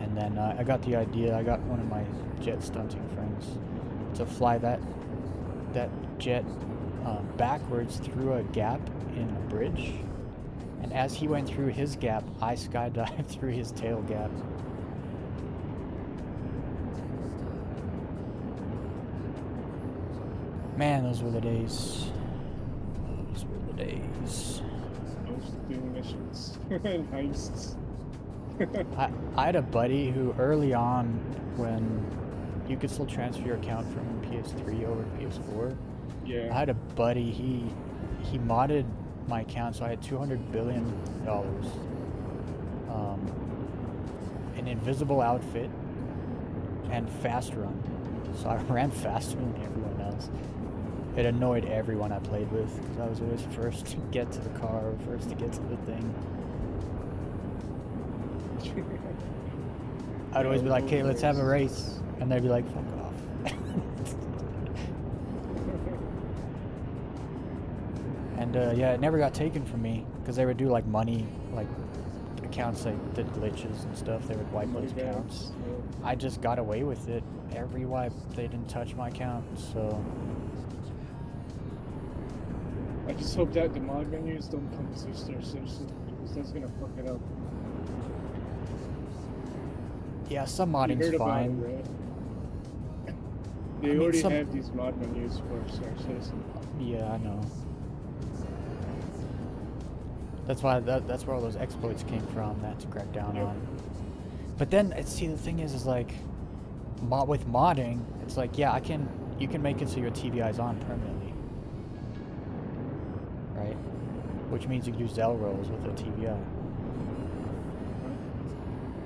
And then I got the idea. I got one of my jet stunting friends to fly that jet backwards through a gap in a bridge. And as he went through his gap, I skydived through his tail gap. Man, those were the days. Those were the days. I was doing missions and heists. I had a buddy who early on, when you could still transfer your account from PS3 over to PS4, Yeah. I had a buddy, he modded my account, so I had $200 billion, an invisible outfit, and fast run. So I ran faster than everyone else. It annoyed everyone I played with, because I was always first to get to the car, or first to get to the thing. I'd always be like, "Okay, let's have a race," and they'd be like, "Fuck off." And yeah, it never got taken from me, because they would do like money, like accounts that did glitches and stuff. They would wipe those accounts. I just got away with it. Every wipe, they didn't touch my account, so. I just hope that the mod menus don't come to Star Citizen, because that's gonna fuck it up. Yeah, some You modding's heard about fine. it, right? They mean, already some- have these mod menus for Star Citizen. Yeah, I know. That's why that's where all those exploits came from. That to crack down Yep. on. But then, see, the thing is like, with modding, it's like, yeah, you can make it so your TVI is on permanently, right? Which means you can do Zell rolls with a TVI.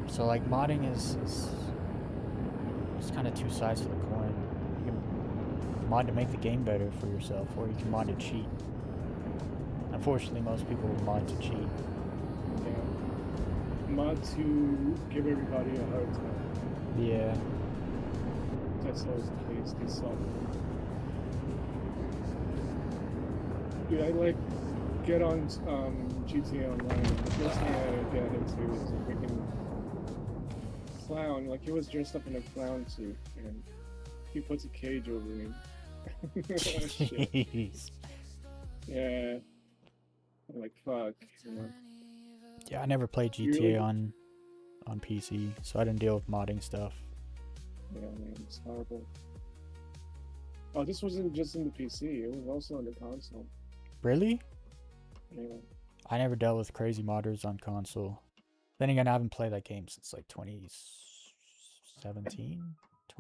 So like, modding is it's kind of two sides to the coin. You can mod to make the game better for yourself, or you can mod to cheat. Unfortunately, most people will mod to cheat. Yeah. Mod to give everybody a hard time. Yeah. That's always the case. They suck. Dude, I like get on GTA Online. The first thing I get into is a freaking clown. Like, he was dressed up in a clown suit, and he puts a cage over him. Shit. Jeez. Yeah. I'm like, fuck. You know? Yeah, I never played GTA Really? on PC, so I didn't deal with modding stuff. Yeah, man, it's horrible. Oh, this wasn't just in the PC. It was also on the console. Really? Yeah. I never dealt with crazy modders on console. Then again, I haven't played that game since like 2017,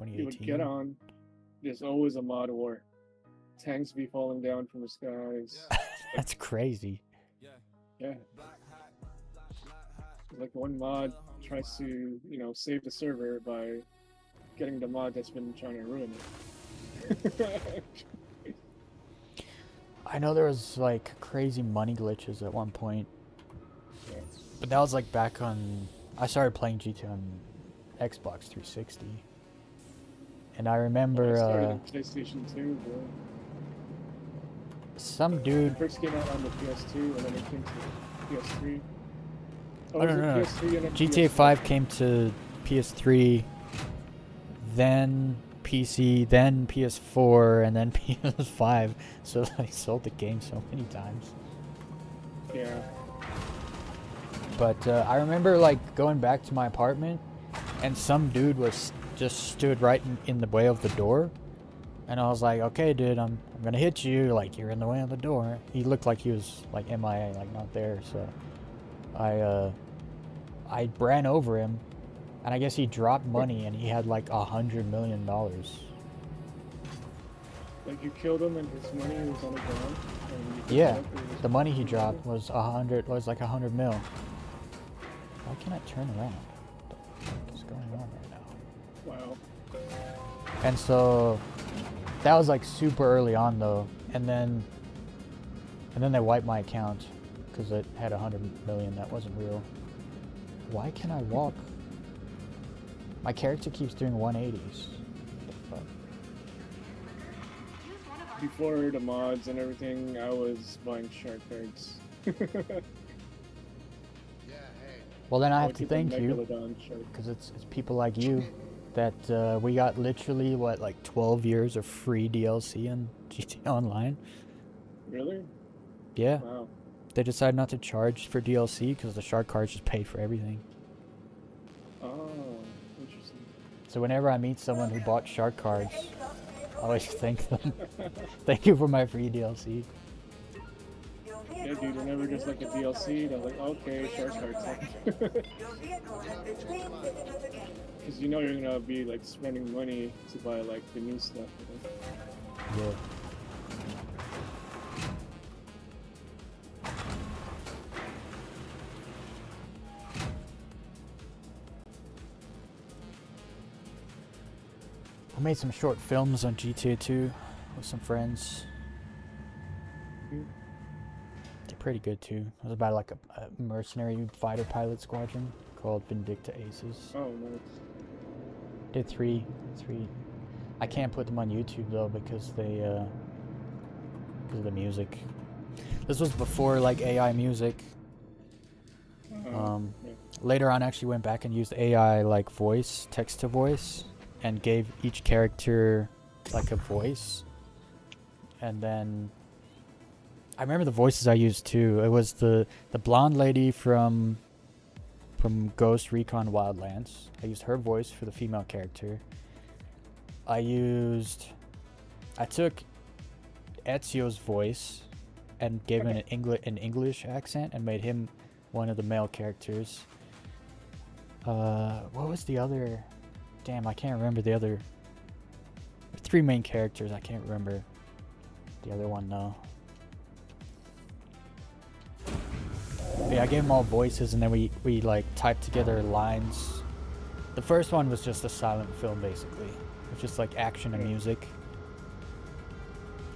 You would get 2018. on. There's always a mod war. Tanks be falling down from the skies. That's crazy. Yeah. Like one mod tries to, save the server by getting the mod that's been trying to ruin it. I know there was like crazy money glitches at one point. But that was like back on... I started playing GTA on Xbox 360. And I remember... I started on PlayStation 2, bro. Some dude... It first came out on the PS2, and then it came to PS3. Oh, no. PS3 and then GTA PS4? 5 came to PS3, then PC, then PS4, and then PS5. So they sold the game so many times. Yeah. But I remember like going back to my apartment, and some dude was just stood right in the way of the door, and I was like, "Okay, dude, I'm gonna hit you. Like you're in the way of the door." He looked like he was like MIA, like not there. So I ran over him, and I guess he dropped money, and he had like $100 million. Like you killed him and his money was on the ground. And you picked it Yeah, up and it was the money he $100 dropped was like 100 mil. Why can't I turn around? What the fuck is going on right now? Wow. And so that was like super early on though, and then they wiped my account because it had 100 million that wasn't real. Why can I walk? My character keeps doing 180s. What the fuck? Before the mods and everything, I was buying shark cards. Well, then I have would to get the thank you Megalodon shark. because it's people like you that we got literally what like 12 years of free DLC on GTA Online. Really? Yeah. Wow. They decided not to charge for DLC because the shark cards just pay for everything. Oh, interesting. So whenever I meet someone who bought shark cards, I always thank them. Thank you for my free DLC. Yeah, dude, whenever there's like a DLC, they're like, okay, shark cards. Because you know you're gonna be like spending money to buy like the new stuff. Yeah. I made some short films on GTA 2 with some friends. They're pretty good too. It was about like a mercenary fighter pilot squadron called Vindicta Aces. Oh, nice. Did three. I can't put them on YouTube though because they because of the music. This was before like AI music. Yeah. Later on, I actually went back and used AI like voice, text to voice, and gave each character like a voice. And then I remember the voices I used too. It was the blonde lady from Ghost Recon Wildlands. I used her voice for the female character. I took Ezio's voice and gave him an English accent and made him one of the male characters. What was the other? Damn, I can't remember the other. Three main characters. I can't remember the other one though. But yeah, I gave them all voices, and then we like typed together lines. The first one was just a silent film, basically. It was just like action and music.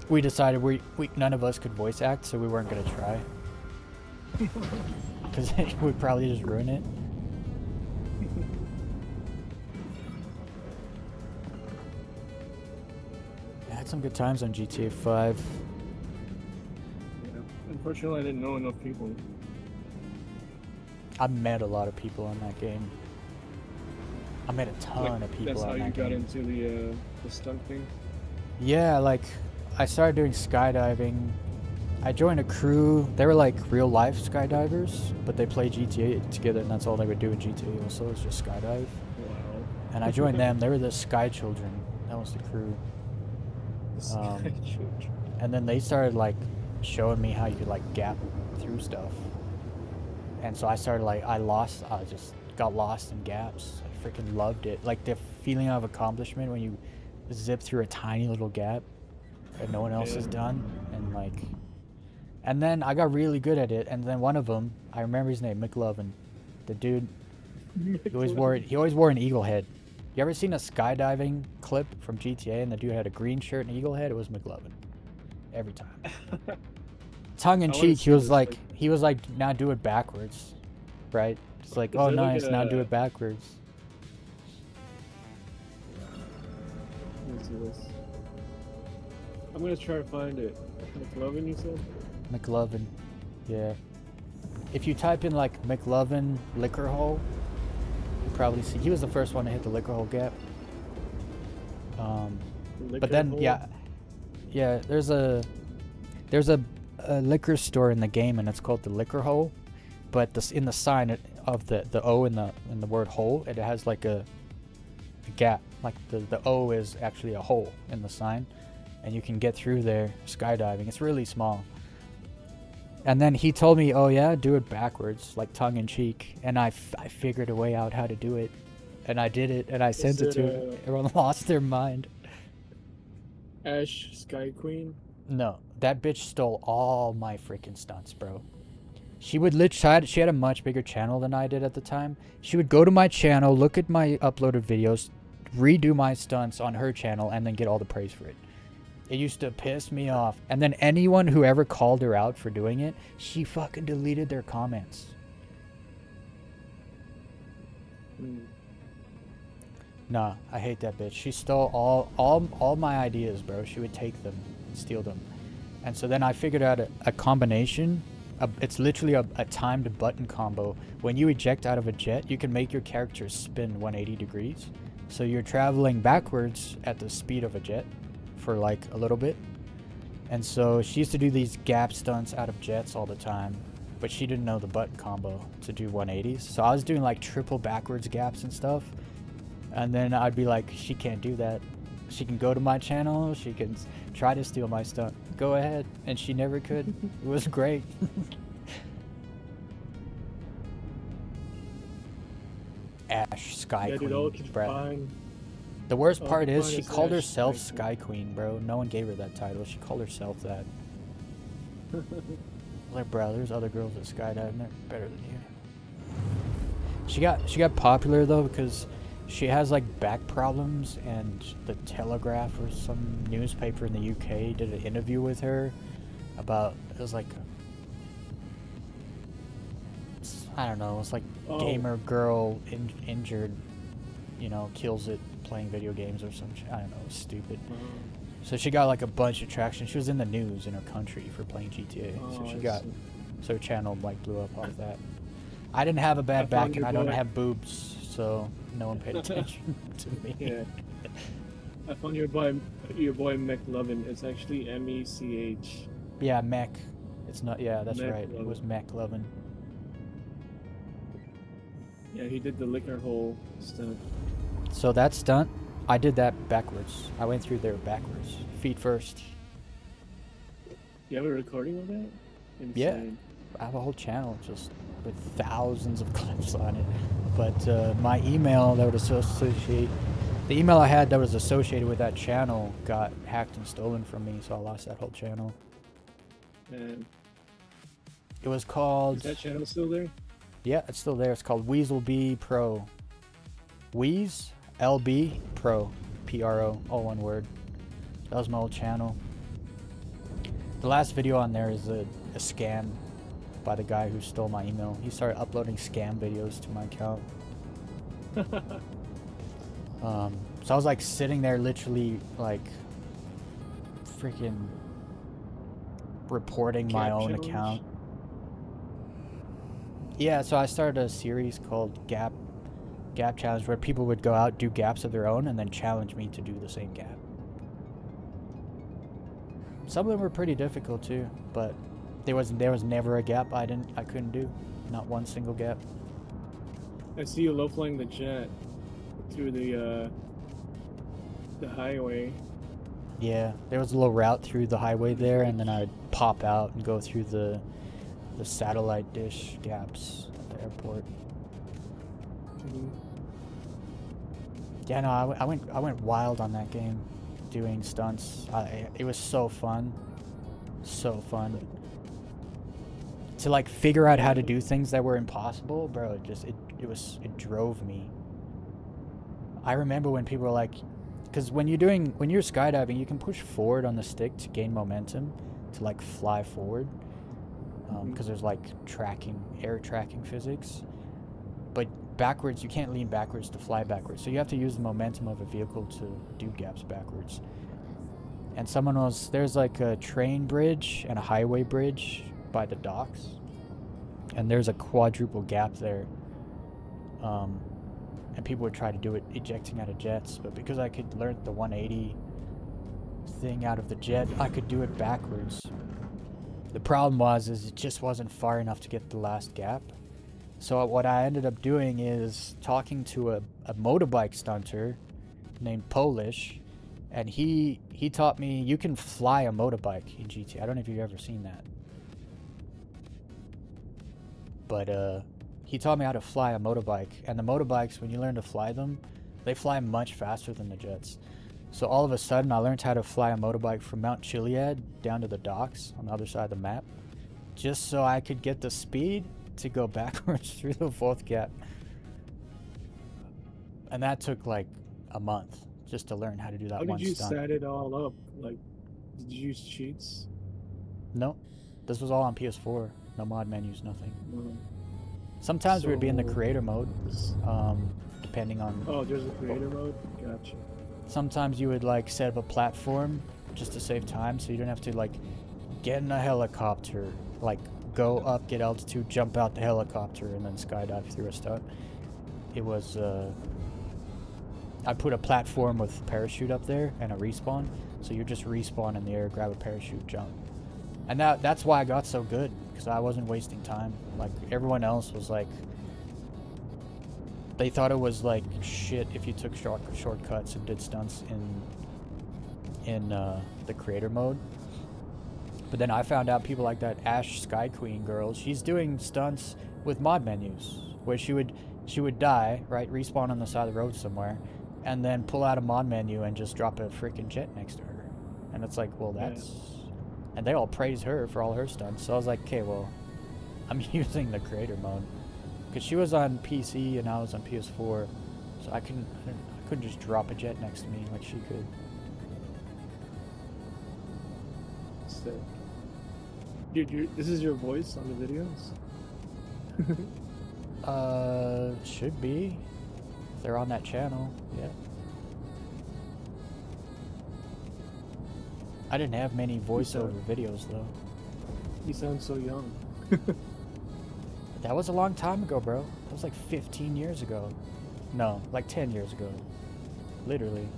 We decided we none of us could voice act, so we weren't gonna try. Because we'd probably just ruin it. I had some good times on GTA 5. Yeah. Unfortunately, I didn't know enough people. I met a lot of people on that game. I met a ton of people That's how on you that got game. into the stunt thing. Yeah, like I started doing skydiving. I joined a crew. They were like real life skydivers, but they play GTA together, and that's all they would do in GTA. Also, was just skydive. Wow. And I joined them. They were the Sky Children. That was the crew. And then they started like showing me how you could like gap through stuff. And so I started like, I just got lost in gaps. I freaking loved it. Like the feeling of accomplishment when you zip through a tiny little gap that no one else has done. And like, and then I got really good at it. And then one of them, I remember his name, McLovin. The dude, he always wore an eagle head. You ever seen a skydiving clip from GTA and the dude had a green shirt and eagle head? It was McLovin. Every time. Tongue in cheek, he was like, now do it backwards. Right? It's like, oh nice, now do it backwards. Let's do this. I'm gonna try to find it. McLovin, you said? McLovin. Yeah. If you type in like McLovin liquor hole, you'll probably see. He was the first one to hit the liquor hole gap. But then, yeah, there's a liquor store in the game and it's called the Liquor Hole, but in the sign of the O in the word hole, it has like a gap. Like the O is actually a hole in the sign, and you can get through there skydiving. It's really small. And then he told me, oh yeah, do it backwards, like tongue in cheek. And I figured a way out how to do it. And I did it, and I sent it to him. Everyone lost their mind. Ash Sky Queen? No, that bitch stole all my freaking stunts, bro. She would literally, she had a much bigger channel than I did at the time. She would go to my channel, look at my uploaded videos, redo my stunts on her channel, and then get all the praise for it. It used to piss me off. And then anyone who ever called her out for doing it, she fucking deleted their comments. Nah, I hate that bitch. She stole all my ideas, bro. She would take them and steal them. And so then I figured out a combination. It's literally a timed button combo. When you eject out of a jet, you can make your character spin 180 degrees. So you're traveling backwards at the speed of a jet for like a little bit. And so she used to do these gap stunts out of jets all the time, but she didn't know the button combo to do 180s. So I was doing like triple backwards gaps and stuff. And then I'd be like, she can't do that. She can go to my channel. She can try to steal my stunt. Go ahead. And she never could. It was great. Ash Sky Queen, bro. The worst part is she called herself Sky Queen, bro. No one gave her that title. She called herself that. Like, bro, there's other girls that skydive and they're better than you. She got popular though because she has like back problems, and the Telegraph or some newspaper in the UK did an interview with her about, it was like, I don't know, it's like gamer girl injured, you know, kills it playing video games or some shit. I don't know, it was stupid. So she got like a bunch of traction. She was in the news in her country for playing GTA. So her channel like blew up off that. I didn't have a bad back and I don't have boobs, so no one paid attention to me. Yeah. I found your boy McLovin. It's actually M-E-C-H. Yeah, Mech. It's not, yeah, that's Mech right. Lovin. It was McLovin. Yeah, he did the liquor hole stunt. So that stunt, I did that backwards. I went through there backwards. Feet first. You have a recording of that? Insane. Yeah. I have a whole channel just with thousands of clips on it. But my email that would associate, the email I had that was associated with that channel got hacked and stolen from me, so I lost that whole channel. And it was called... Is that channel still there? Yeah, it's still there. It's called Weaselb Pro. Weez LB Pro. P-R-O, all one word. That was my old channel. The last video on there is a scam by the guy who stole my email. He started uploading scam videos to my account. So I was like sitting there literally like freaking reporting my own account. Yeah, so I started a series called Gap Challenge where people would go out, do gaps of their own, and then challenge me to do the same gap. Some of them were pretty difficult too, but there was never a gap I couldn't do. Not one single gap. I see you low flying the jet through the highway. Yeah, there was a little route through the highway there, and then I'd pop out and go through the the satellite dish gaps at the airport. Yeah, no, I went wild on that game, doing stunts. It was so fun, so fun. To like figure out how to do things that were impossible, bro. It drove me. I remember when people were like, because when you're skydiving, you can push forward on the stick to gain momentum, to like fly forward, because there's like air tracking physics. But backwards, you can't lean backwards to fly backwards. So you have to use the momentum of a vehicle to do gaps backwards. And there's like a train bridge and a highway bridge by the docks. And there's a quadruple gap there. And people would try to do it ejecting out of jets. But because I could learn the 180 thing out of the jet, I could do it backwards. The problem is it just wasn't far enough to get the last gap. So what I ended up doing is talking to a motorbike stunter named Polish, and he taught me you can fly a motorbike in GT. I don't know if you've ever seen that. But he taught me how to fly a motorbike, and the motorbikes, when you learn to fly them, they fly much faster than the jets. So all of a sudden I learned how to fly a motorbike from Mount Chiliad down to the docks on the other side of the map, just so I could get the speed to go backwards through the fourth gap. And that took like a month just to learn how to do that one stunt. How did you set it all up? Like, did you use cheats? No, this was all on PS4. No mod menus, nothing. Sometimes we would be in the creator mode, depending on... Oh, there's a creator mode? Gotcha. Sometimes you would like set up a platform just to save time, so you don't have to like get in a helicopter, like go up, get altitude, jump out the helicopter, and then skydive through a stunt. It was, I put a platform with parachute up there and a respawn, so you just respawn in the air, grab a parachute, jump. And that's why I got so good, because I wasn't wasting time. Like, everyone else was like, they thought it was like shit if you took shortcuts and did stunts in the creator mode. But then I found out people like that Ash Sky Queen girl, she's doing stunts with mod menus, where she would die, right, respawn on the side of the road somewhere, and then pull out a mod menu and just drop a freaking jet next to her. And it's like, well, that's... And they all praise her for all her stunts. So I was like, okay, well, I'm using the creator mode. Because she was on PC and I was on PS4, so I couldn't just drop a jet next to me like she could. Sick. Dude, this is your voice on the videos? Should be. If they're on that channel, yeah. I didn't have many voiceover videos though. You sound so young. That was a long time ago, bro. That was like 15 years ago. No, like 10 years ago. Literally.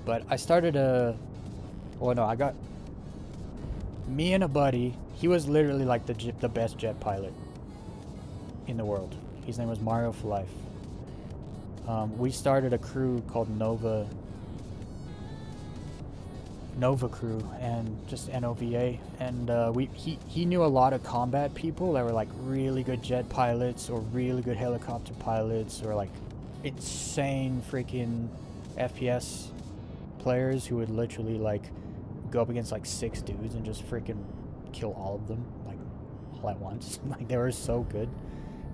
But I started I got... Me and a buddy, he was literally like the best jet pilot in the world. His name was Mario for Life. We started a crew called Nova Crew, and just NOVA, and he knew a lot of combat people that were like really good jet pilots or really good helicopter pilots or like insane freaking FPS players who would literally like go up against like 6 dudes and just freaking kill all of them like all at once. Like, they were so good.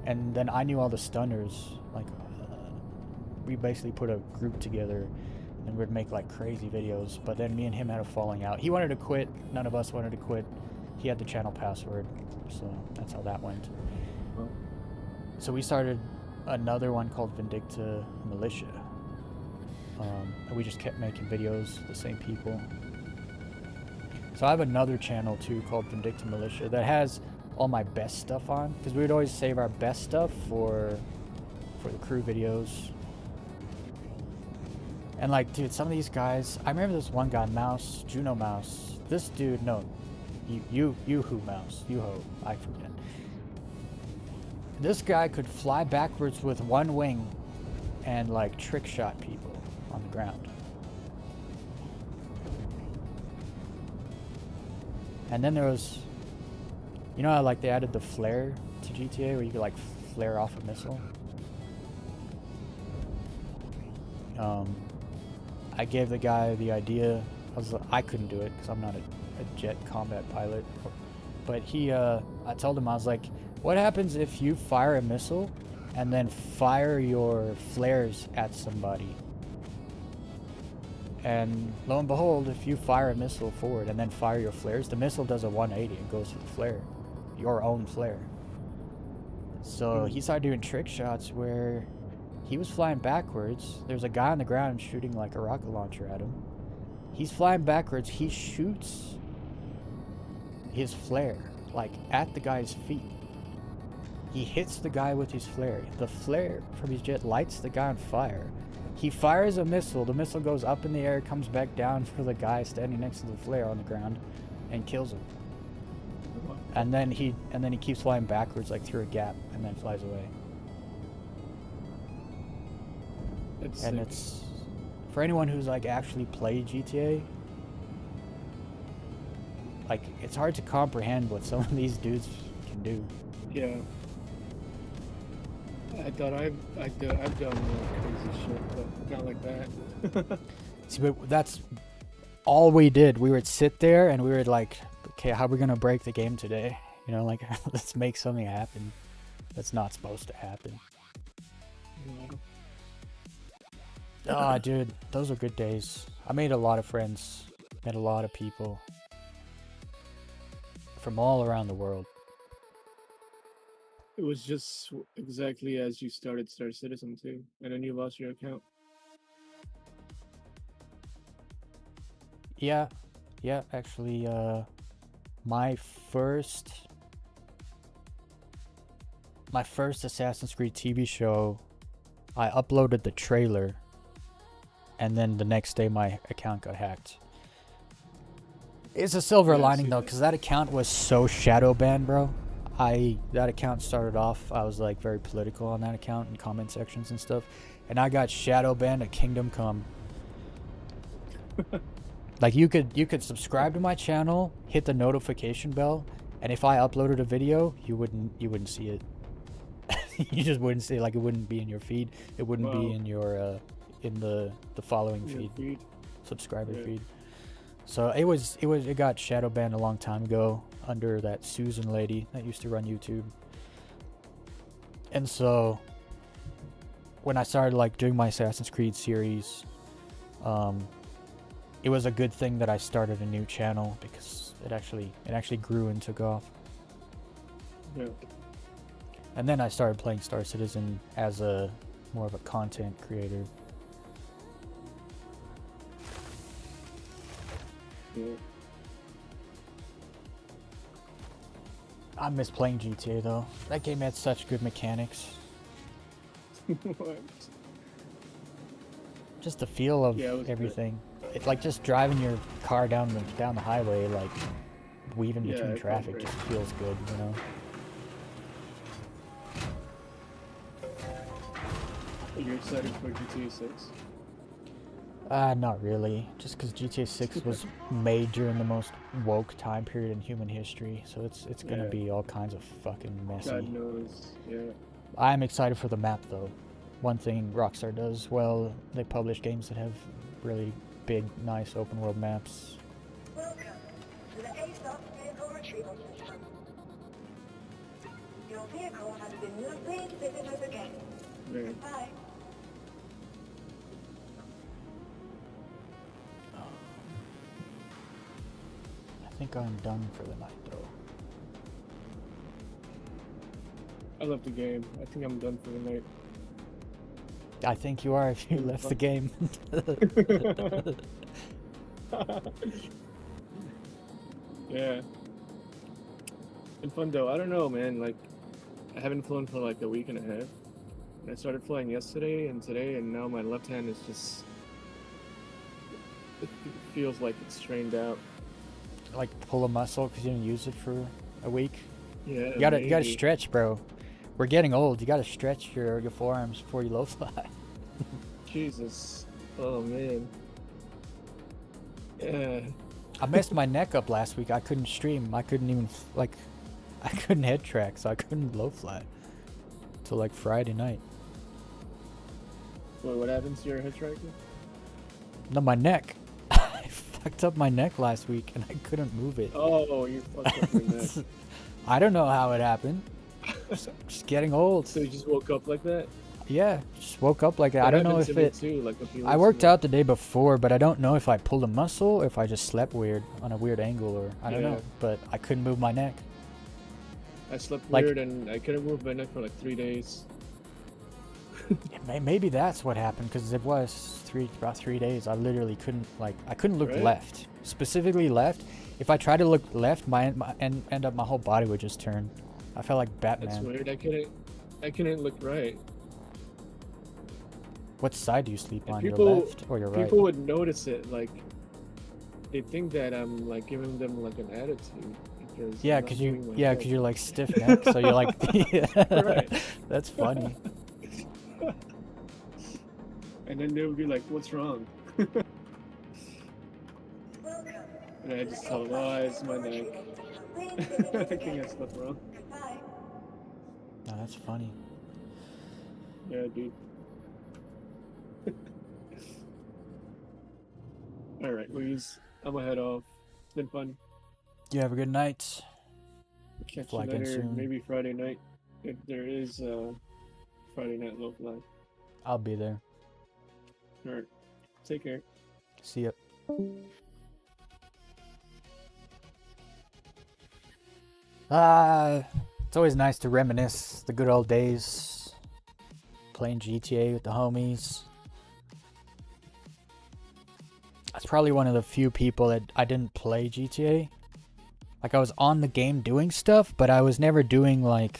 And then I knew all the stunners. Like, we basically put a group together and we'd make like crazy videos. But then me and him had a falling out. He wanted to quit. None of us wanted to quit. He had the channel password, so that's how that went. So we started another one called Vindicta Militia. And we just kept making videos, the same people. So I have another channel too called Vindicta Militia that has all my best stuff on, because we would always save our best stuff for the crew videos. And like, dude, some of these guys, I remember this one guy, Juno Mouse. This dude, no, Yoo-Hoo Mouse, Yoo-Ho, I forget. This guy could fly backwards with one wing and like trick shot people on the ground. And then there was, you know how like they added the flare to GTA where you could like flare off a missile? I gave the guy the idea. I couldn't do it because I'm not a jet combat pilot. But I told him, I was like, what happens if you fire a missile and then fire your flares at somebody? And lo and behold, if you fire a missile forward and then fire your flares, the missile does a 180 and goes to the flare. Your own flare. So he started doing trick shots where he was flying backwards. There's a guy on the ground shooting like a rocket launcher at him. He's flying backwards. He shoots his flare like at the guy's feet. He hits the guy with his flare. The flare from his jet lights the guy on fire. He fires a missile. The missile goes up in the air, comes back down for the guy standing next to the flare on the ground, and kills him. And then he keeps flying backwards like through a gap, and then flies away. It's for anyone who's like actually played GTA. Like it's hard to comprehend what some of these dudes can do. Yeah. I've done more crazy shit, but not like that. See, but that's all we did. We would sit there and we would like, okay, how are we gonna break the game today? You know, like let's make something happen that's not supposed to happen. Ah, dude, those were good days. I made a lot of friends, met a lot of people from all around the world. It was just exactly as you started Star Citizen too, and then you lost your account. Yeah, actually, my first Assassin's Creed TV show, I uploaded the trailer, and then the next day my account got hacked. It's a silver lining though, because that account was so shadow banned, bro. That account started off, I was like very political on that account in comment sections and stuff, and I got shadow banned at Kingdom Come. Like you could subscribe to my channel, hit the notification bell, and if I uploaded a video, you wouldn't see it. You just wouldn't see it. Like it wouldn't be in your feed. It wouldn't be in your in the following feed. Subscriber feed. So it got shadow banned a long time ago under that Susan lady that used to run YouTube. And so when I started like doing my Assassin's Creed series, it was a good thing that I started a new channel because it actually grew and took off. Yeah. And then I started playing Star Citizen as a more of a content creator. Yeah. I miss playing GTA though. That game had such good mechanics. What? Just the feel of everything. It's like just driving your car down the highway, like weaving between traffic, just feels good, you know. You're excited for GTA 6? Not really. Just because GTA 6 was made during the most woke time period in human history, so it's gonna be all kinds of fucking messy. God knows, yeah. I'm excited for the map though. One thing Rockstar does well, they publish games that have really big, nice open world maps. Welcome to the ASOP vehicle retrieval system. Your vehicle has been moved. Please visit us again. Yeah. Goodbye. I think I'm done for the night though. I love the game. I think I'm done for the night. I think you are if you left the game. Yeah. Been fun though. I don't know, man. Like, I haven't flown for like a week and a half. And I started flying yesterday and today, and now my left hand is just. It feels like it's strained out. Like pull a muscle because you didn't use it for a week. Yeah. You gotta stretch, bro. We're getting old. You gotta stretch your forearms before you low fly. Jesus. Oh man. Yeah. I messed my neck up last week. I couldn't stream. I couldn't even like, I couldn't head track, so I couldn't low flat till like Friday night. Wait, what happened to your head tracker? No, my neck. I fucked up my neck last week and I couldn't move it. Oh, you fucked up your neck. I don't know how it happened. Just getting old. So you just woke up like that? Yeah, just woke up like that. That I don't know happened if to me it. too, like a few I weeks worked ago. out the day before, but I don't know if I pulled a muscle or if I just slept weird on a weird angle or I don't Yeah. know. But I couldn't move my neck. I slept like- weird and I couldn't move my neck for like 3 days. Maybe that's what happened because it was about 3 days. I literally couldn't I couldn't look Right? left, specifically left. If I tried to look left, my end up my whole body would just turn. I felt like That's Batman. weird. I couldn't look right. What side do you sleep And on? people- Your left or your right? People would notice it, like they think that I'm like giving them like an attitude because Yeah, I'm not because moving my yeah, head. because you're like stiff neck, so you're like, Right. That's funny. And then they would be like, "What's wrong?" Welcome. And I just tell them, "Oh, it's my neck." I think I slept wrong. Goodbye. No, that's funny. Yeah, dude. All right, Weez. I'm gonna head off. It's been fun. You have a good night. Catch Fly you again later. soon. Maybe Friday night, if there is Friday night low fly. I'll be there. All right. Take care. See ya. It's always nice to reminisce the good old days. Playing GTA with the homies. That's probably one of the few people that I didn't play GTA. Like I was on the game doing stuff, but I was never doing like...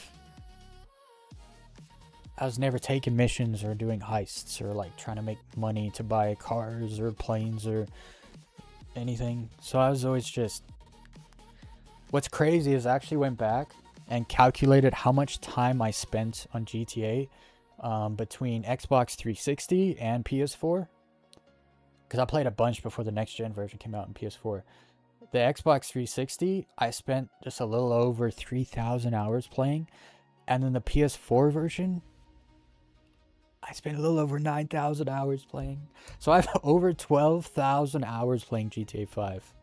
I was never taking missions or doing heists or like trying to make money to buy cars or planes or anything. So I was always just... What's crazy is I actually went back and calculated how much time I spent on GTA between Xbox 360 and PS4. Because I played a bunch before the next gen version came out in PS4. The Xbox 360, I spent just a little over 3,000 hours playing. And then the PS4 version, I spent a little over 9,000 hours playing. So I have over 12,000 hours playing GTA 5.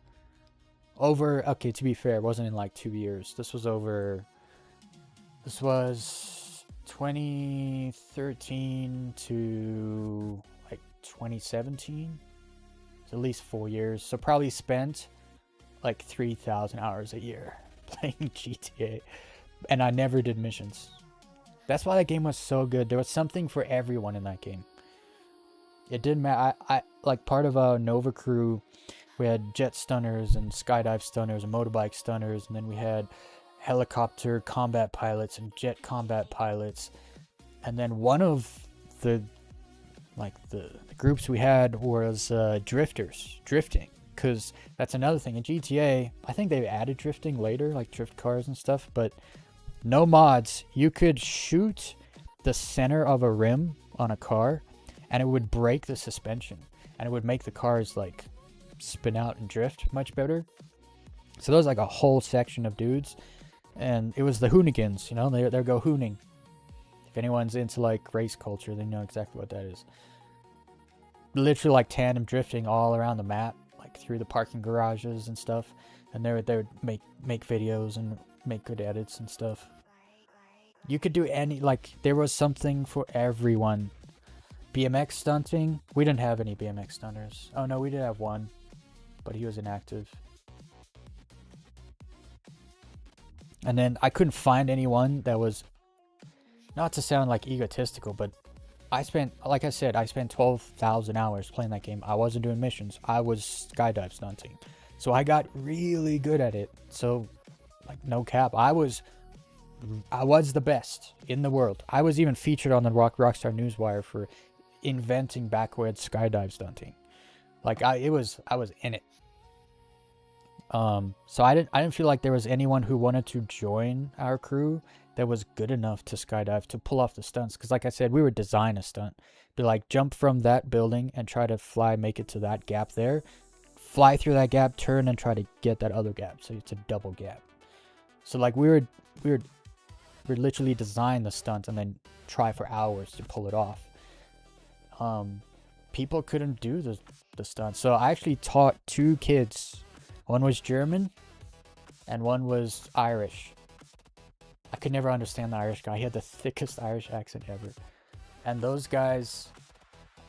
Okay, to be fair, it wasn't in like 2 years. This was 2013 to like 2017. It's at least 4 years. So probably spent like 3,000 hours a year playing GTA. And I never did missions. That's why that game was so good. There was something for everyone in that game. It didn't matter. I like part of a Nova crew. We had jet stunners and skydive stunners and motorbike stunners, and then we had helicopter combat pilots and jet combat pilots. And then one of the groups we had was drifting, because that's another thing in GTA. I think they added drifting later, like drift cars and stuff, but no mods. You could shoot the center of a rim on a car, and it would break the suspension, and it would make the cars like spin out and drift much better. So there was like a whole section of dudes, and it was the hoonigans, you know, they go hooning. If anyone's into like race culture, they know exactly what that is. Literally like tandem drifting all around the map, like through the parking garages and stuff, and they would make videos and make good edits and stuff. You could do there was something for everyone. BMX stunting, we didn't have any BMX stunters. Oh no, we did have one, but he was inactive. And then I couldn't find anyone that was, not to sound like egotistical, but I spent 12,000 hours playing that game. I wasn't doing missions. I was skydive stunting. So I got really good at it. So like no cap, I was the best in the world. I was even featured on the Rockstar Newswire for inventing backwards skydive stunting. Like I was in it. So I didn't feel like there was anyone who wanted to join our crew that was good enough to skydive to pull off the stunts. Because like I said, we would design a stunt, be like jump from that building and try to fly, make it to that gap there. fly through that gap, turn, and try to get that other gap. So it's a double gap. So like we were literally design the stunt and then try for hours to pull it off. People couldn't do the stunt. So I actually taught 2 kids. One was German and one was Irish. I could never understand the Irish guy. He had the thickest Irish accent ever. And those guys,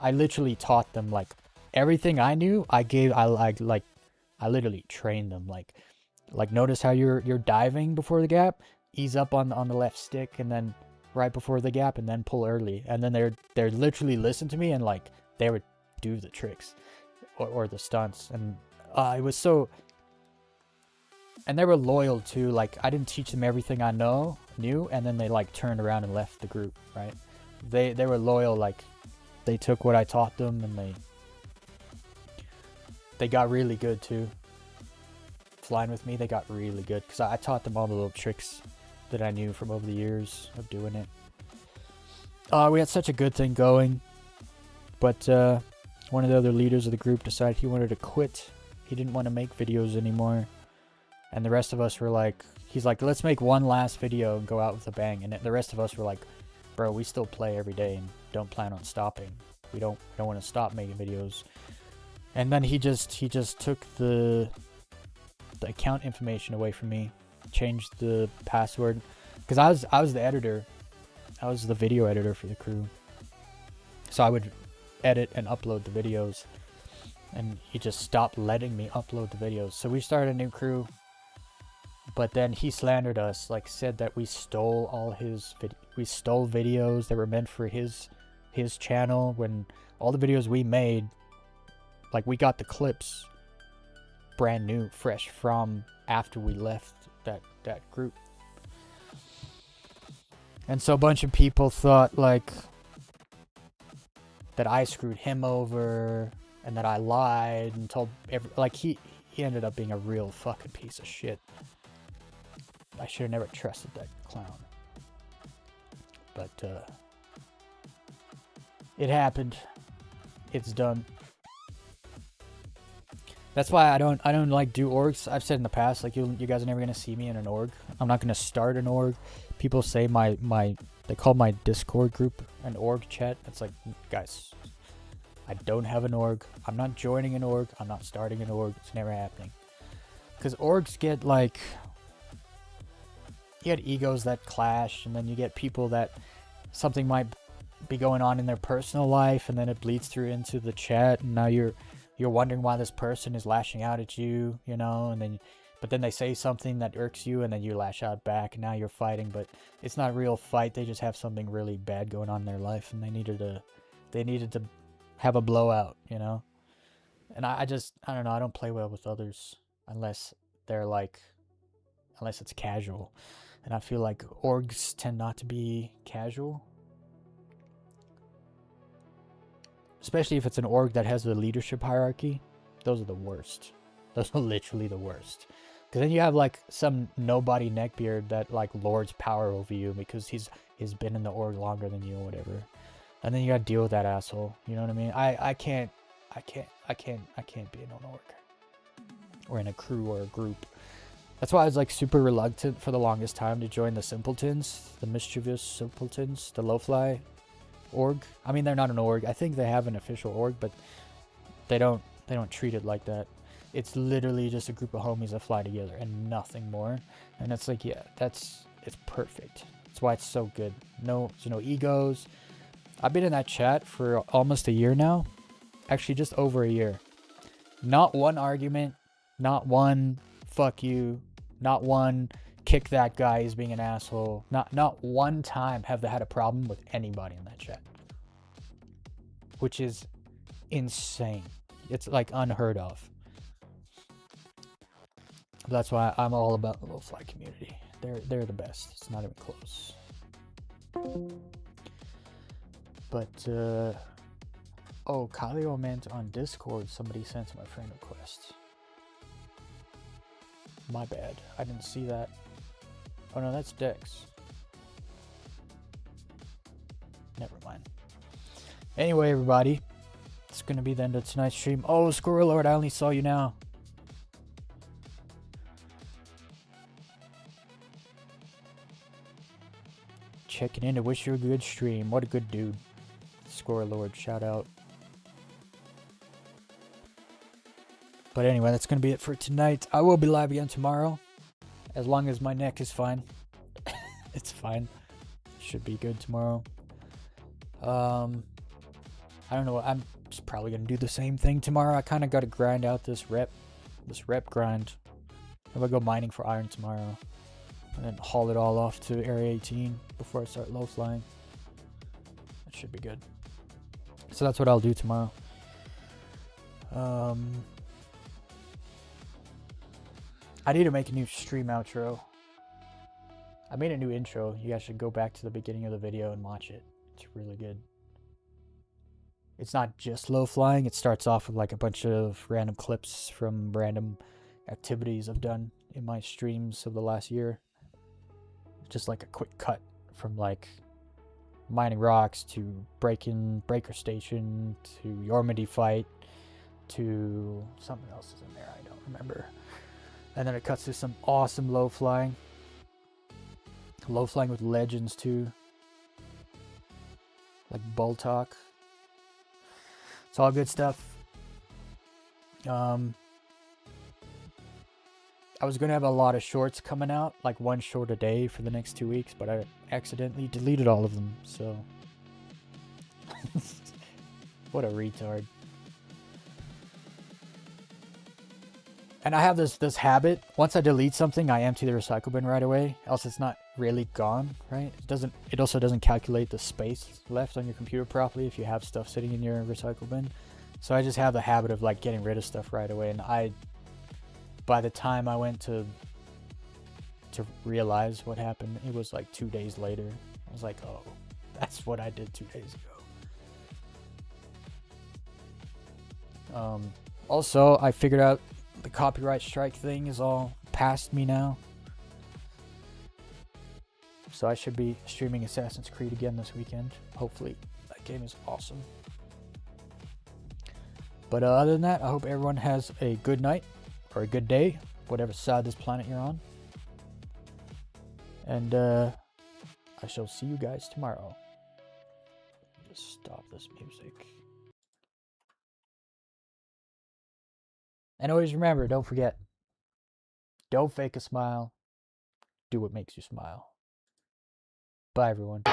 I literally taught them like everything I knew. I literally trained them. Like notice how you're diving before the gap, ease up on the left stick, and then right before the gap, and then pull early. And then they're literally listen to me, and like they would do the tricks or the stunts. And it was so. And they were loyal too. Like I didn't teach them everything I knew, and then they like turned around and left the group. Right? They were loyal. Like they took what I taught them, and they got really good too. Flying with me, they got really good because I taught them all the little tricks that I knew from over the years of doing it. We had such a good thing going, but one of the other leaders of the group decided he wanted to quit. He didn't want to make videos anymore. And the rest of us were like, he's like, let's make one last video and go out with a bang. And the rest of us were like, bro, we still play every day and don't plan on stopping. We don't want to stop making videos. And then he just took the account information away from me, changed the password, because I was the editor. I was the video editor for the crew. So I would edit and upload the videos, and he just stopped letting me upload the videos. So we started a new crew. But then he slandered us, like said that we stole all his videos that were meant for his channel, when all the videos we made, like we got the clips brand new, fresh from after we left that group. And so a bunch of people thought like that I screwed him over and that I lied and told he ended up being a real fucking piece of shit. I should have never trusted that clown. But it happened. It's done. That's why I don't like do orgs. I've said in the past, like you guys are never gonna see me in an org. I'm not gonna start an org. People say they call my Discord group an org chat. It's like, guys, I don't have an org. I'm not joining an org. I'm not starting an org. It's never happening. Because orgs get like, you get egos that clash, and then you get people that something might be going on in their personal life, and then it bleeds through into the chat, and now you're wondering why this person is lashing out at you, you know, and then but then they say something that irks you, and then you lash out back, and now you're fighting. But it's not a real fight. They just have something really bad going on in their life, and they needed to have a blowout, you know. And I don't know, I don't play well with others unless it's casual. And I feel like orgs tend not to be casual. Especially if it's an org that has a leadership hierarchy. Those are the worst. Those are literally the worst. Because then you have like some nobody neckbeard that like lords power over you because he's been in the org longer than you or whatever. And then you gotta deal with that asshole. You know what I mean? I can't be in an org. Or in a crew or a group. That's why I was like super reluctant for the longest time to join the Simpletons, the Mischievous Simpletons, the Low-Fly org. I mean, they're not an org. I think they have an official org, but they don't treat it like that. It's literally just a group of homies that fly together and nothing more. And it's like, yeah, it's perfect. That's why it's so good. No egos. I've been in that chat for almost a year now. Actually, just over a year. Not one argument. Not one fuck you. Not one kick that guy, he's being an asshole. Not one time have they had a problem with anybody in that chat. Which is insane. It's like unheard of. That's why I'm all about the low-fly community. They're the best. It's not even close. But oh, Kalio meant on Discord somebody sent my friend request. My bad. I didn't see that. Oh no, that's Dex. Never mind. Anyway, everybody, It's gonna be the end of tonight's stream. Oh, Squirrel Lord, I only saw you now. Checking in to wish you a good stream. What a good dude. Squirrel Lord, shout out. But anyway, that's gonna be it for tonight. I will be live again tomorrow. As long as my neck is fine. It's fine. Should be good tomorrow. I don't know. I'm just probably gonna do the same thing tomorrow. I kind of got to grind out this rep grind. I'm gonna go mining for iron tomorrow, and then haul it all off to Area 18 before I start low flying. That should be good. So that's what I'll do tomorrow. I need to make a new stream outro. I made a new intro. You guys should go back to the beginning of the video and watch it. It's really good. It's not just low flying. It starts off with like a bunch of random clips from random activities I've done in my streams of the last year. Just like a quick cut from like mining rocks to breaker station to Yormidi fight to something else is in there. I don't remember. And then it cuts to some awesome low flying. Low flying with legends too. Like Bull Talk. It's all good stuff. I was going to have a lot of shorts coming out, like one short a day for the next 2 weeks, but I accidentally deleted all of them, so. What a retard. And I have this habit, once I delete something, I empty the recycle bin right away, else it's not really gone, right? It also doesn't calculate the space left on your computer properly if you have stuff sitting in your recycle bin. So I just have the habit of like getting rid of stuff right away, and by the time I went to realize what happened, it was like 2 days later. I was like, oh, that's what I did 2 days ago. Also, I figured out the copyright strike thing is all past me now. So I should be streaming Assassin's Creed again this weekend. Hopefully, that game is awesome. But other than that, I hope everyone has a good night or a good day, whatever side of this planet you're on. And I shall see you guys tomorrow. Just stop this music. And always remember, don't forget, don't fake a smile. Do what makes you smile. Bye, everyone.